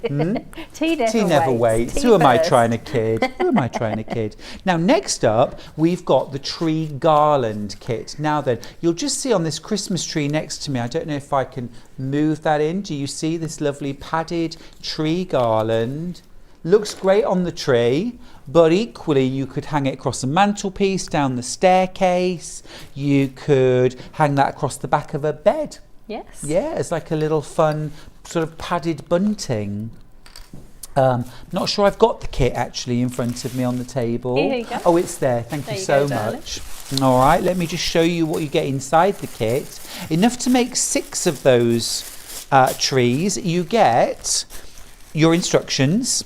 Tea never waits. Tea Who am I first. trying to kid? Now, next up, we've got the tree garland kit. Now then, you'll just see on this Christmas tree next to me, I don't know if I can move that in. Do you see this lovely padded tree garland? Looks great on the tree, but equally you could hang it across the mantelpiece, down the staircase. You could hang that across the back of a bed. Yes. Yeah, it's like a little fun sort of padded bunting. Not sure I've got the kit actually in front of me on the table. Here you go. Oh, it's there. Thank There you you so go, darling. much. All right, let me just show you what you get inside the kit. Enough to make 6 of those trees. You get your instructions,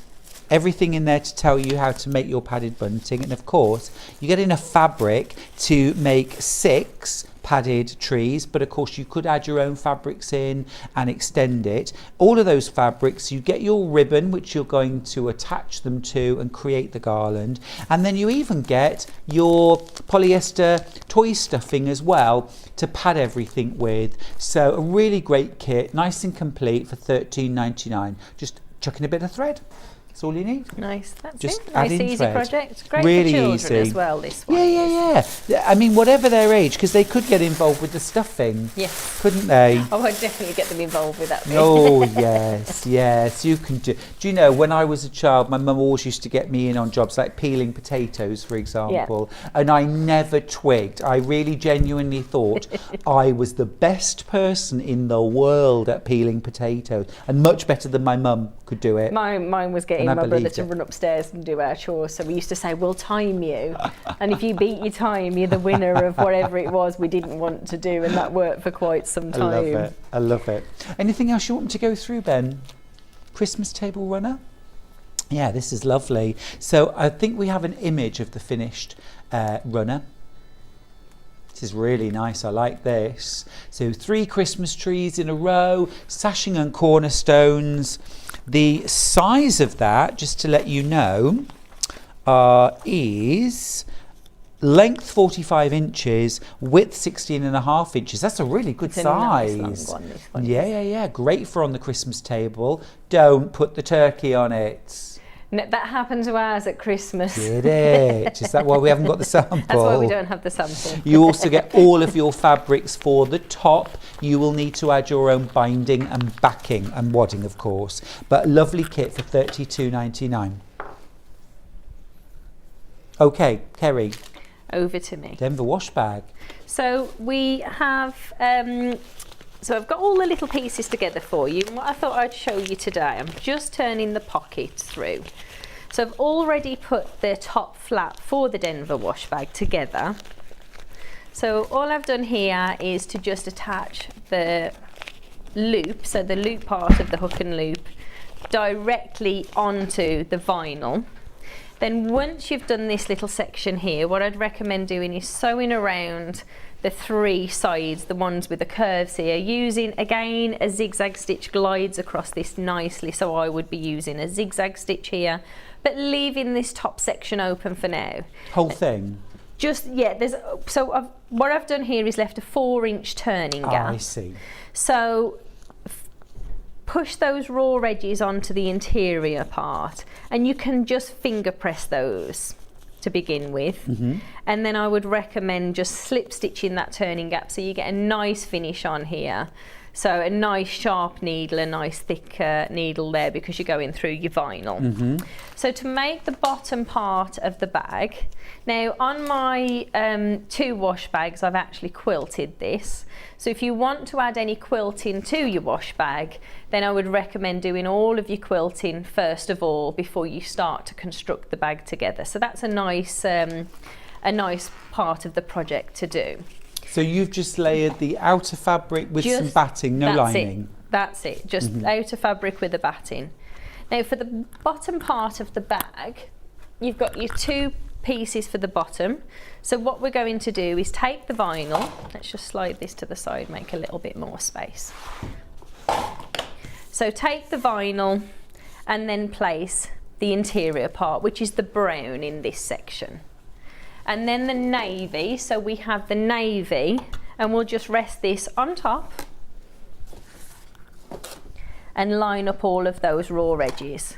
everything in there to tell you how to make your padded bunting, and of course you get enough fabric to make 6 padded trees, but of course you could add your own fabrics in and extend it. All of those fabrics, you get your ribbon which you're going to attach them to and create the garland, and then you even get your polyester toy stuffing as well to pad everything with. So a really great kit, nice and complete for $13.99. Just chuck in a bit of thread. That's all you need. Nice, that's Just it. add Nice, in easy thread. project. Great Really for children easy. as well, this one. Yeah. I mean, whatever their age, because they could get involved with the stuffing, Yes. couldn't they? Oh, I'd definitely get them involved with that bit. Oh, yes, you can do. Do you know, when I was a child, my mum always used to get me in on jobs like peeling potatoes, for example, and I never twigged. I really genuinely thought I was the best person in the world at peeling potatoes, and much better than my mum could do it. Mine was getting And I my brother believed to it. run upstairs and do our chores. So we used to say, we'll time you. And if you beat your time, you're the winner of whatever it was we didn't want to do. And that worked for quite some time. I love it. Anything else you want me to go through, Ben? Christmas table runner? Yeah, this is lovely. So I think we have an image of the finished runner. This is really nice. I like this. So 3 Christmas trees in a row, sashing and cornerstones. The size of that, just to let you know, is length 45 inches, width 16.5 inches. That's a really good It's a size. nice long one, this one. Yeah. Great for on the Christmas table. Don't put the turkey on it. No, that happened to ours at Christmas. Did it? Is that why we haven't got the sample? That's why we don't have the sample. You also get all of your fabrics for the top. You will need to add your own binding and backing and wadding, of course. But a lovely kit for $32.99. Okay, Kerry, Over to me. Denver wash bag. So we have, so I've got all the little pieces together for you. And what I thought I'd show you today, I'm just turning the pockets through. So I've already put the top flap for the Denver wash bag together. So all I've done here is to just attach the loop, so the loop part of the hook and loop, directly onto the vinyl. Then once you've done this little section here, what I'd recommend doing is sewing around the 3 sides, the ones with the curves here, using again a zigzag stitch glides across this nicely. So I would be using a zigzag stitch here, but leaving this top section open for now. Whole thing? Just, yeah, what I've done here is left a 4-inch turning gap. I see. So push those raw edges onto the interior part, and you can just finger press those to begin with. And then I would recommend just slip stitching that turning gap so you get a nice finish on here. So a nice sharp needle, a nice thick needle there because you're going through your vinyl. So to make the bottom part of the bag, now on my 2 wash bags I've actually quilted this. So if you want to add any quilting to your wash bag, then I would recommend doing all of your quilting first of all before you start to construct the bag together. So that's a nice part of the project to do. So you've just layered the outer fabric with some batting, no lining. That's it, just outer fabric with the batting. Now for the bottom part of the bag, you've got your 2 pieces for the bottom. So what we're going to do is take the vinyl, let's just slide this to the side, make a little bit more space. So take the vinyl and then place the interior part, which is the brown in this section. And then the navy, so we have the navy, and we'll just rest this on top and line up all of those raw edges.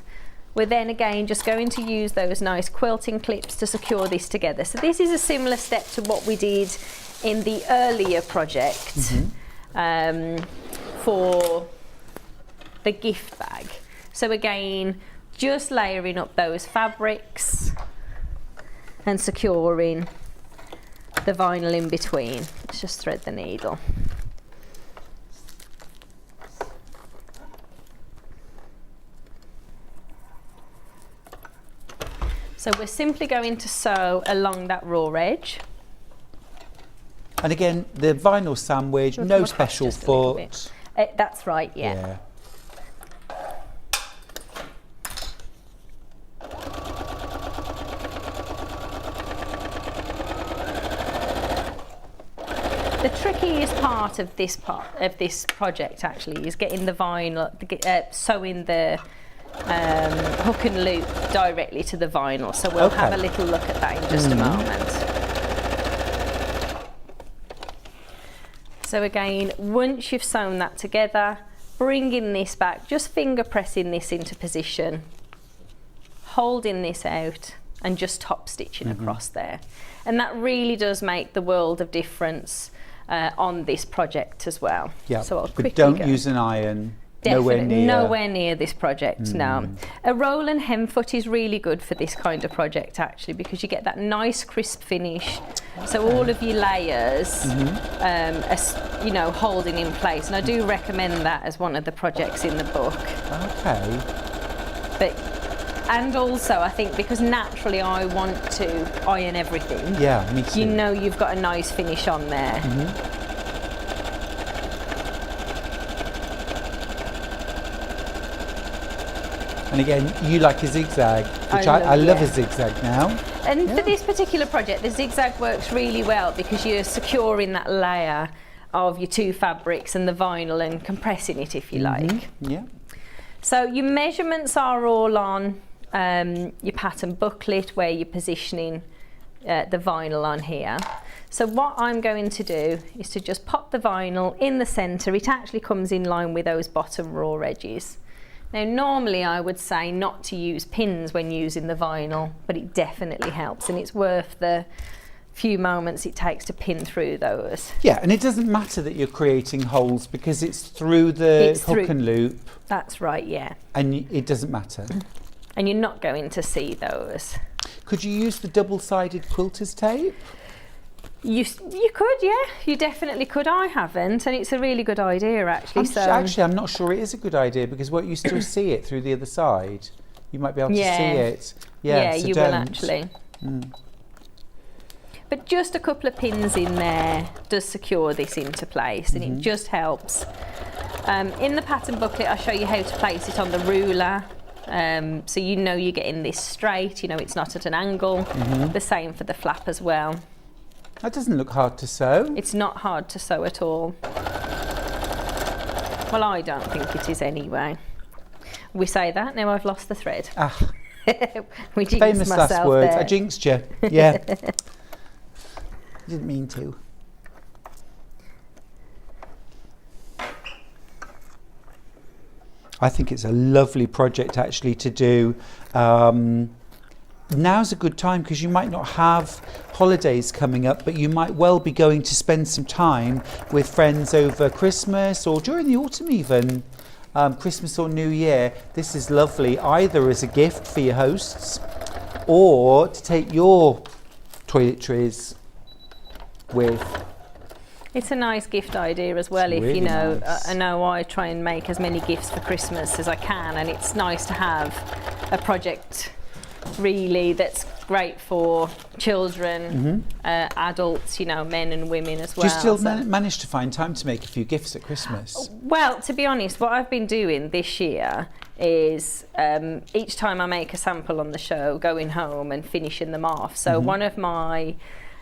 We're then again just going to use those nice quilting clips to secure this together. So this is a similar step to what we did in the earlier project for the gift bag. So again, just layering up those fabrics and securing the vinyl in between. Let's just thread the needle. So we're simply going to sew along that raw edge. And again, the vinyl sandwich, no special foot. That's right, yeah. The trickiest part of this project actually is getting the vinyl, sewing the hook and loop directly to the vinyl. So we'll have a little look at that in just a moment. So again, once you've sewn that together, bringing this back, just finger pressing this into position, holding this out and just top stitching across there. And that really does make the world of difference on this project as well. Yeah, so I'll but don't use an iron. Nowhere near this project, no. A roll and hem foot is really good for this kind of project actually, because you get that nice crisp finish. So all of your layers are, you know, holding in place. And I do recommend that as one of the projects in the book. And also I think because naturally I want to iron everything. Yeah, me too. You know you've got a nice finish on there. And again, you like a zigzag, which I love a zigzag now. And for this particular project, the zigzag works really well because you're securing that layer of your 2 fabrics and the vinyl and compressing it, if you like. Yeah. So your measurements are all on your pattern booklet where you're positioning the vinyl on here. So what I'm going to do is to just pop the vinyl in the centre. It actually comes in line with those bottom raw edges. Now normally I would say not to use pins when using the vinyl, but it definitely helps and it's worth the few moments it takes to pin through those. Yeah, and it doesn't matter that you're creating holes because it's through the hook and loop. That's right, yeah. And it doesn't matter. And you're not going to see those. Could you use the double-sided quilter's tape? You could, yeah. You definitely could. I haven't, and it's a really good idea, actually. Actually, I'm not sure it is a good idea because won't you still see it through the other side? You might be able to see it. Yeah, so you will actually. But just a couple of pins in there does secure this into place, and it just helps. In the pattern booklet, I show you how to place it on the ruler. So you know you're getting this straight, you know it's not at an angle. The same for the flap as well. That doesn't look hard to sew. It's not hard to sew at all. Well, I don't think it is anyway. We say that, now I've lost the thread. We jinxed famous myself last words. there. I jinxed you. Yeah. Didn't mean to. I think it's a lovely project actually to do. now's a good time because you might not have holidays coming up, but you might well be going to spend some time with friends over Christmas or during the autumn even. Christmas or New Year. This is lovely either as a gift for your hosts or to take your toiletries with. It's a nice gift idea as well. It's if really you know, nice. I know I try and make as many gifts for Christmas as I can, and it's nice to have a project really that's great for children, adults, you know, men and women as well. Do you still manage to find time to make a few gifts at Christmas? Well, to be honest, what I've been doing this year is each time I make a sample on the show, going home and finishing them off. So one of my,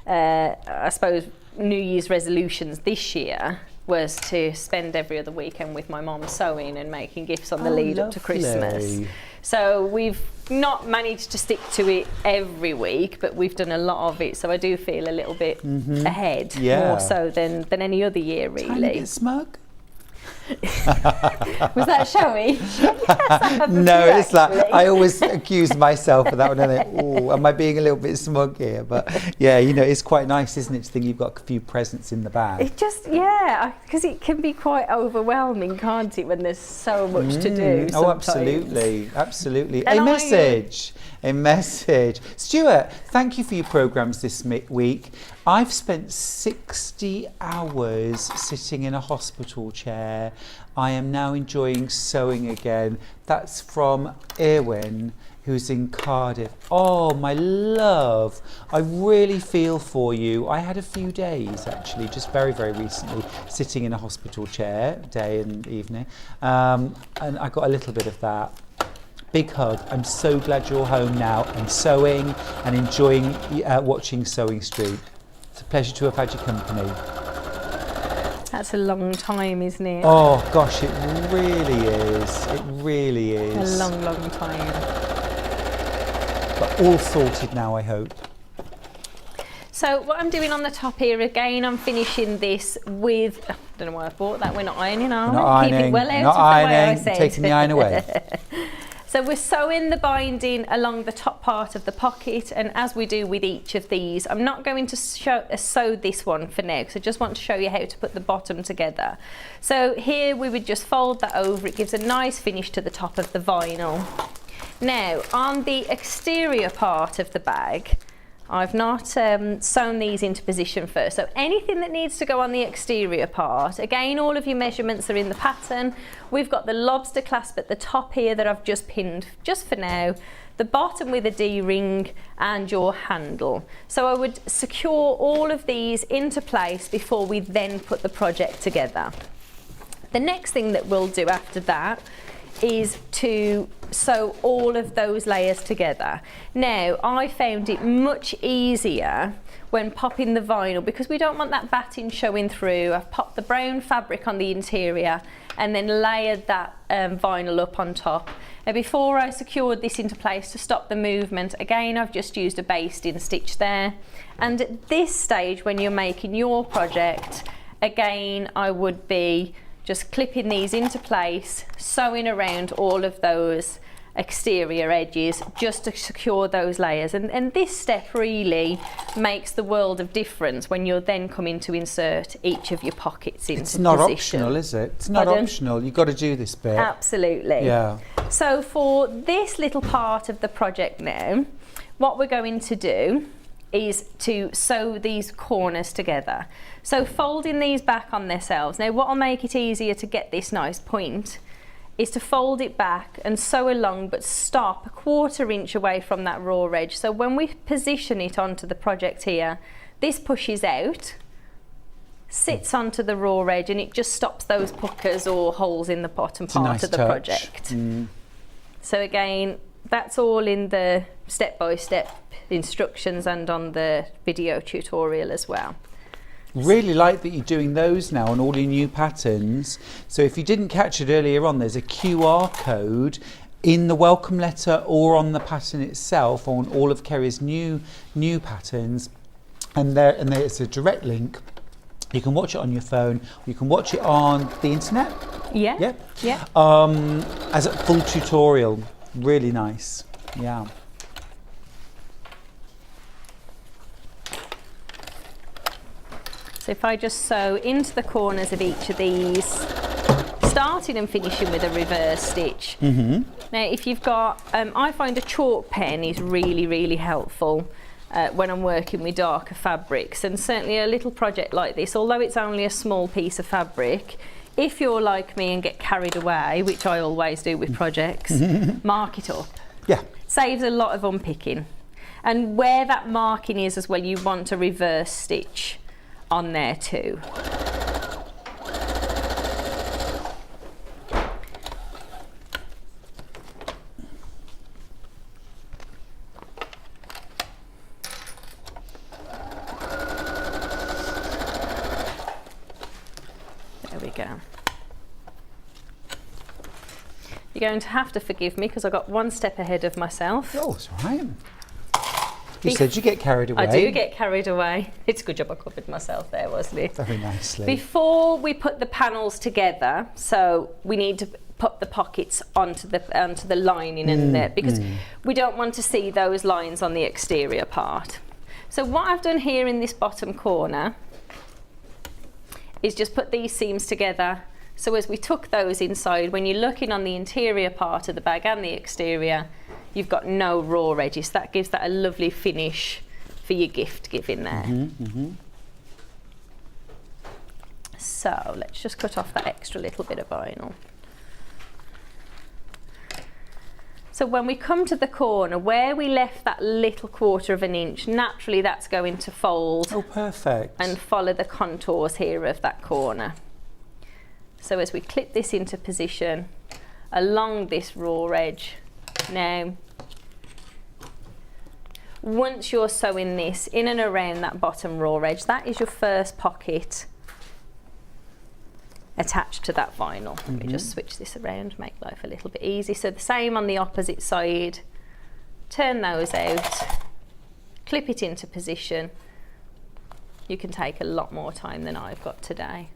I suppose, New Year's resolutions this year was to spend every other weekend with my mum sewing and making gifts on the lead up to Christmas. So we've not managed to stick to it every week, but we've done a lot of it, so I do feel a little bit ahead, more so than any other year, really. Tiny bit smug? Was that showy? Yes, no, it's like I always accuse myself of that one. And I think, oh, am I being a little bit smug here? But yeah, you know, it's quite nice, isn't it, to think you've got a few presents in the bag. It just, yeah, because it can be quite overwhelming, can't it, when there's so much to do sometimes. Oh, absolutely, absolutely. A message. Stuart, thank you for your programmes this week. I've spent 60 hours sitting in a hospital chair. I am now enjoying sewing again. That's from Erwin, who's in Cardiff. Oh, my love. I really feel for you. I had a few days, actually, just very, very recently, sitting in a hospital chair, day and evening. And I got a little bit of that. Big hug. I'm so glad you're home now and sewing and enjoying watching Sewing Street. It's a pleasure to have had your company. That's a long time, isn't it? Oh gosh, it really is. It really is. A long, long time. But all sorted now, I hope. So what I'm doing on the top here, again, I'm finishing this with, I don't know why I bought that, we're not ironing, are we? Not ironing, Keep it well out not of the way, ironing, I said. taking the iron away. So we're sewing the binding along the top part of the pocket, and as we do with each of these, I'm not going to sew this one for now, because I just want to show you how to put the bottom together. So here we would just fold that over. It gives a nice finish to the top of the vinyl. Now on the exterior part of the bag, I've not sewn these into position first. So anything that needs to go on the exterior part, again, all of your measurements are in the pattern. We've got the lobster clasp at the top here that I've just pinned just for now, the bottom with a D-ring and your handle. So I would secure all of these into place before we then put the project together. The next thing that we'll do after that is to sew all of those layers together. Now, I found it much easier when popping the vinyl, because we don't want that batting showing through. I've popped the brown fabric on the interior and then layered that vinyl up on top. Now, before I secured this into place to stop the movement, again, I've just used a basting stitch there. And at this stage, when you're making your project, again, I would be just clipping these into place, sewing around all of those exterior edges just to secure those layers. And this step really makes the world of difference when you're then coming to insert each of your pockets into position. It's not optional, is it? It's not optional. You've got to do this bit. Absolutely. Yeah. So for this little part of the project now, what we're going to do is to sew these corners together. So folding these back on themselves. Now what will make it easier to get this nice point is to fold it back and sew along, but stop a 1/4 inch away from that raw edge. So when we position it onto the project here, this pushes out, sits onto the raw edge, and it just stops those puckers or holes in the bottom part of the project. So again, that's all in the step-by-step instructions and on the video tutorial as well. Really like that you're doing those now on all your new patterns. So if you didn't catch it earlier on, there's a QR code in the welcome letter or on the pattern itself on all of Kerry's new patterns, and there's a direct link. You can watch it on your phone, you can watch it on the internet. Yeah. As a full tutorial. Really nice. Yeah. So if I just sew into the corners of each of these, starting and finishing with a reverse stitch. Now if you've got, I find a chalk pen is really, really helpful when I'm working with darker fabrics, and certainly a little project like this, although it's only a small piece of fabric, if you're like me and get carried away, which I always do with projects, mark it up. Yeah. Saves a lot of unpicking. And where that marking is as well, you want a reverse stitch on there too. There we go. You're going to have to forgive me because I got one step ahead of myself. Oh, it's all right. You said you get carried away. I do get carried away. It's a good job I covered myself there, wasn't it? Very nicely. Before we put the panels together, so we need to put the pockets onto the lining in there, because we don't want to see those lines on the exterior part. So what I've done here in this bottom corner is just put these seams together. So as we tuck those inside, when you're looking on the interior part of the bag and the exterior, you've got no raw edges. That gives that a lovely finish for your gift giving there. So let's just cut off that extra little bit of vinyl. So when we come to the corner, where we left that little 1/4 inch, naturally that's going to fold. Oh, perfect. And follow the contours here of that corner. So as we clip this into position along this raw edge, now, once you're sewing this in and around that bottom raw edge, that is your first pocket attached to that vinyl. Let me just switch this around, make life a little bit easy. So the same on the opposite side, turn those out, clip it into position. You can take a lot more time than I've got today.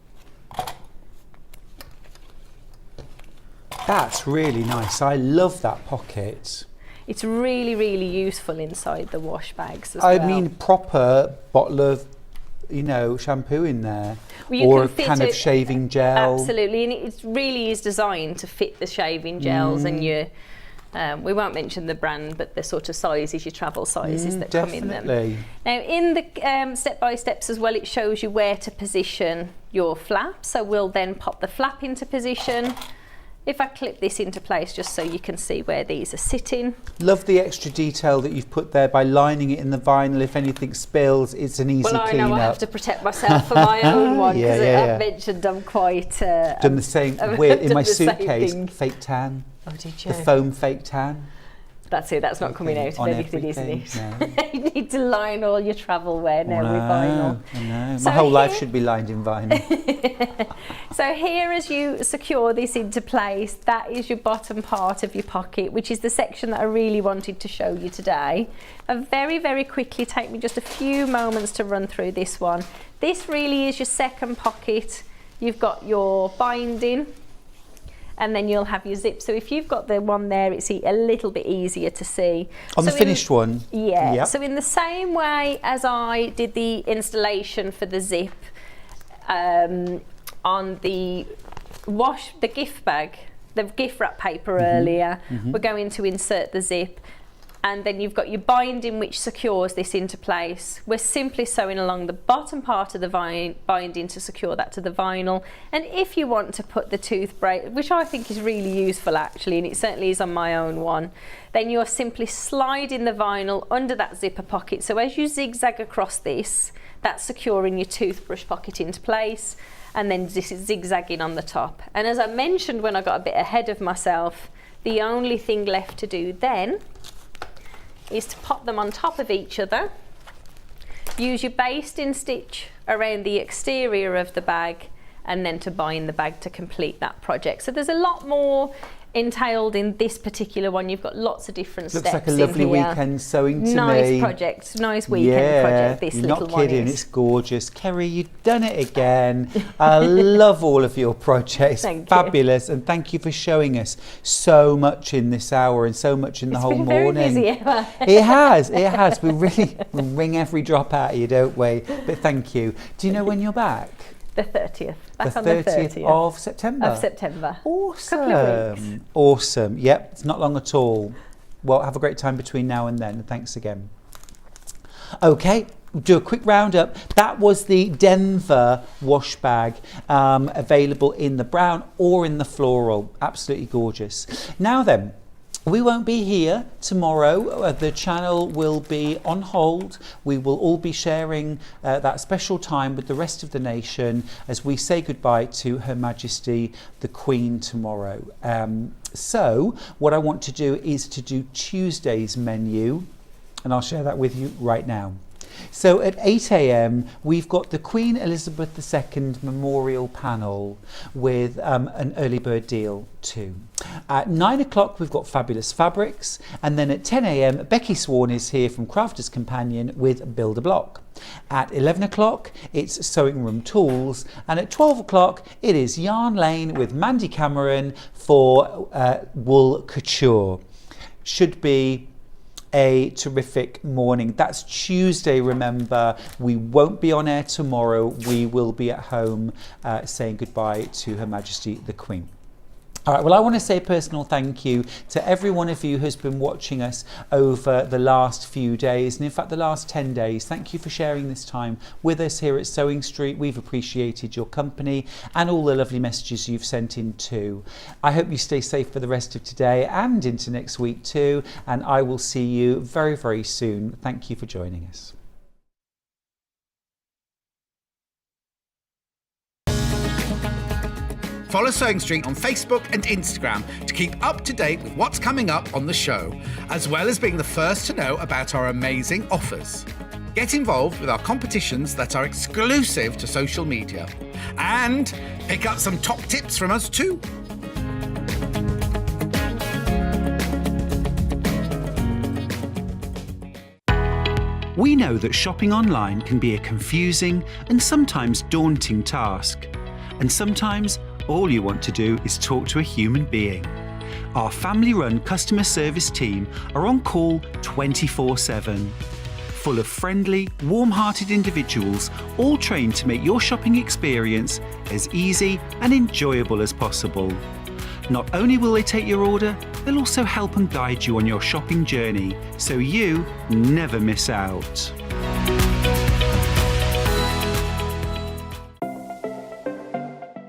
That's really nice. I love that pocket. It's really, really useful inside the wash bags as well. I mean, proper bottle of, you know, shampoo in there, Well, you or a can fit can of it- shaving gel. Absolutely, and it really is designed to fit the shaving gels and your, we won't mention the brand, but the sort of sizes, your travel sizes that come in them. Definitely. Now in the step-by-steps as well, it shows you where to position your flap. So we'll then pop the flap into position. If I clip this into place just so you can see where these are sitting. Love the extra detail that you've put there by lining it in the vinyl. If anything spills, it's an easy Well, I clean know I have up. to protect myself for my own one, because Yeah. I've mentioned I'm quite... Done the same I've weird in done my the same suitcase. thing. Fake tan. Oh, did you? The foam fake tan. That's it, that's not coming out of On anything, isn't everything, it? You need to line all your travel wear now with vinyl. I know. So My whole life here- should be lined in vinyl. So here, as you secure this into place, that is your bottom part of your pocket, which is the section that I really wanted to show you today. Very, very quickly, take me just a few moments to run through this one. This really is your second pocket. You've got your binding, and then you'll have your zip. So if you've got the one there, it's a little bit easier to see. On the So finished one? Yeah. Yep. So in the same way as I did the installation for the zip on the gift bag, the gift wrap paper earlier, we're going to insert the zip. And then you've got your binding, which secures this into place. We're simply sewing along the bottom part of the binding to secure that to the vinyl. And if you want to put the tooth braid, which I think is really useful actually, and it certainly is on my own one, then you're simply sliding the vinyl under that zipper pocket. So as you zigzag across this, that's securing your toothbrush pocket into place. And then this is zigzagging on the top. And as I mentioned when I got a bit ahead of myself, the only thing left to do then is to pop them on top of each other. Use your basting stitch around the exterior of the bag, and then to bind the bag to complete that project. So there's a lot more entailed in this particular one. You've got lots of different Looks steps. like a lovely in here. weekend sewing to nice me. Project, nice weekend project. This you're little not kidding. one is. It's gorgeous. Kerry, you've done it again. I love all of your projects. Thank you. Fabulous, and thank you for showing us so much in this hour and so much in the whole It's been morning. very busy, Emma. It has. We really wring every drop out of you, don't we? But thank you. Do you know when you're back? The 30th. Back The on 30th, the 30th of September. of September. Awesome. Couple of weeks. Awesome. Yep, it's not long at all. Well, have a great time between now and then. Thanks again. Okay, do a quick roundup. That was the Denver wash bag, available in the brown or in the floral. Absolutely gorgeous. Now then, we won't be here tomorrow. The channel will be on hold. We will all be sharing that special time with the rest of the nation as we say goodbye to Her Majesty the Queen tomorrow. So what I want to do is to do Tuesday's menu, and I'll share that with you right now. So at 8 a.m. we've got the Queen Elizabeth II Memorial Panel with an early bird deal too. At 9 o'clock we've got Fabulous Fabrics, and then at 10 a.m. Becky Swan is here from Crafter's Companion with Build a Block. At 11 o'clock it's Sewing Room Tools, and at 12 o'clock it is Yarn Lane with Mandy Cameron for Wool Couture. Should be a terrific morning. That's Tuesday, remember. We won't be on air tomorrow. We will be at home saying goodbye to Her Majesty the Queen. All right, well, I want to say a personal thank you to every one of you who's been watching us over the last few days, and in fact the last 10 days. Thank you for sharing this time with us here at Sewing Street. We've appreciated your company and all the lovely messages you've sent in too. I hope you stay safe for the rest of today and into next week too, and I will see you very, very soon. Thank you for joining us. Follow Sewing Street on Facebook and Instagram to keep up to date with what's coming up on the show, as well as being the first to know about our amazing offers. Get involved with our competitions that are exclusive to social media, and pick up some top tips from us too. We know that shopping online can be a confusing and sometimes daunting task. And sometimes all you want to do is talk to a human being. Our family-run customer service team are on call 24/7. Full of friendly, warm-hearted individuals, all trained to make your shopping experience as easy and enjoyable as possible. Not only will they take your order, they'll also help and guide you on your shopping journey, so you never miss out.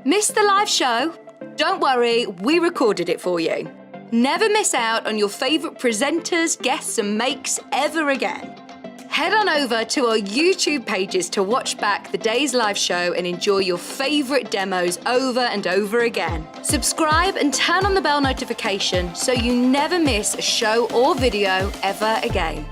Missed the live show? Don't worry, we recorded it for you. Never miss out on your favourite presenters, guests and makes ever again. Head on over to our YouTube pages to watch back the day's live show and enjoy your favourite demos over and over again. Subscribe and turn on the bell notification so you never miss a show or video ever again.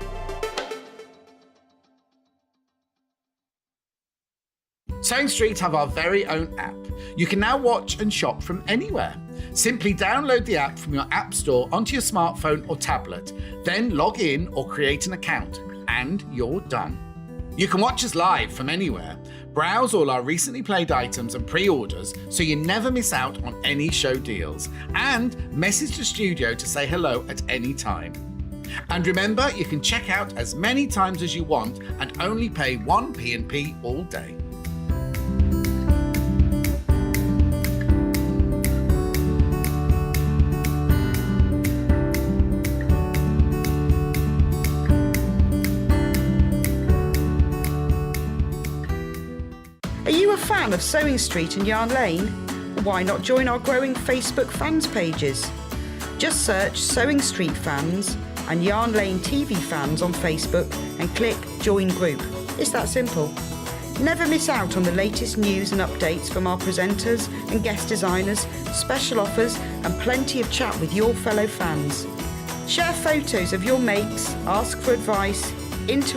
Sewing Street have our very own app. You can now watch and shop from anywhere. Simply download the app from your app store onto your smartphone or tablet, then log in or create an account, and you're done. You can watch us live from anywhere, browse all our recently played items and pre-orders so you never miss out on any show deals, and message the studio to say hello at any time. And remember, you can check out as many times as you want and only pay 1 P&P all day. Are you a fan of Sewing Street and Yarn Lane? Why not join our growing Facebook fans pages? Just search Sewing Street Fans and Yarn Lane TV Fans on Facebook and click Join Group. It's that simple. Never miss out on the latest news and updates from our presenters and guest designers, special offers and plenty of chat with your fellow fans. Share photos of your makes, ask for advice, interact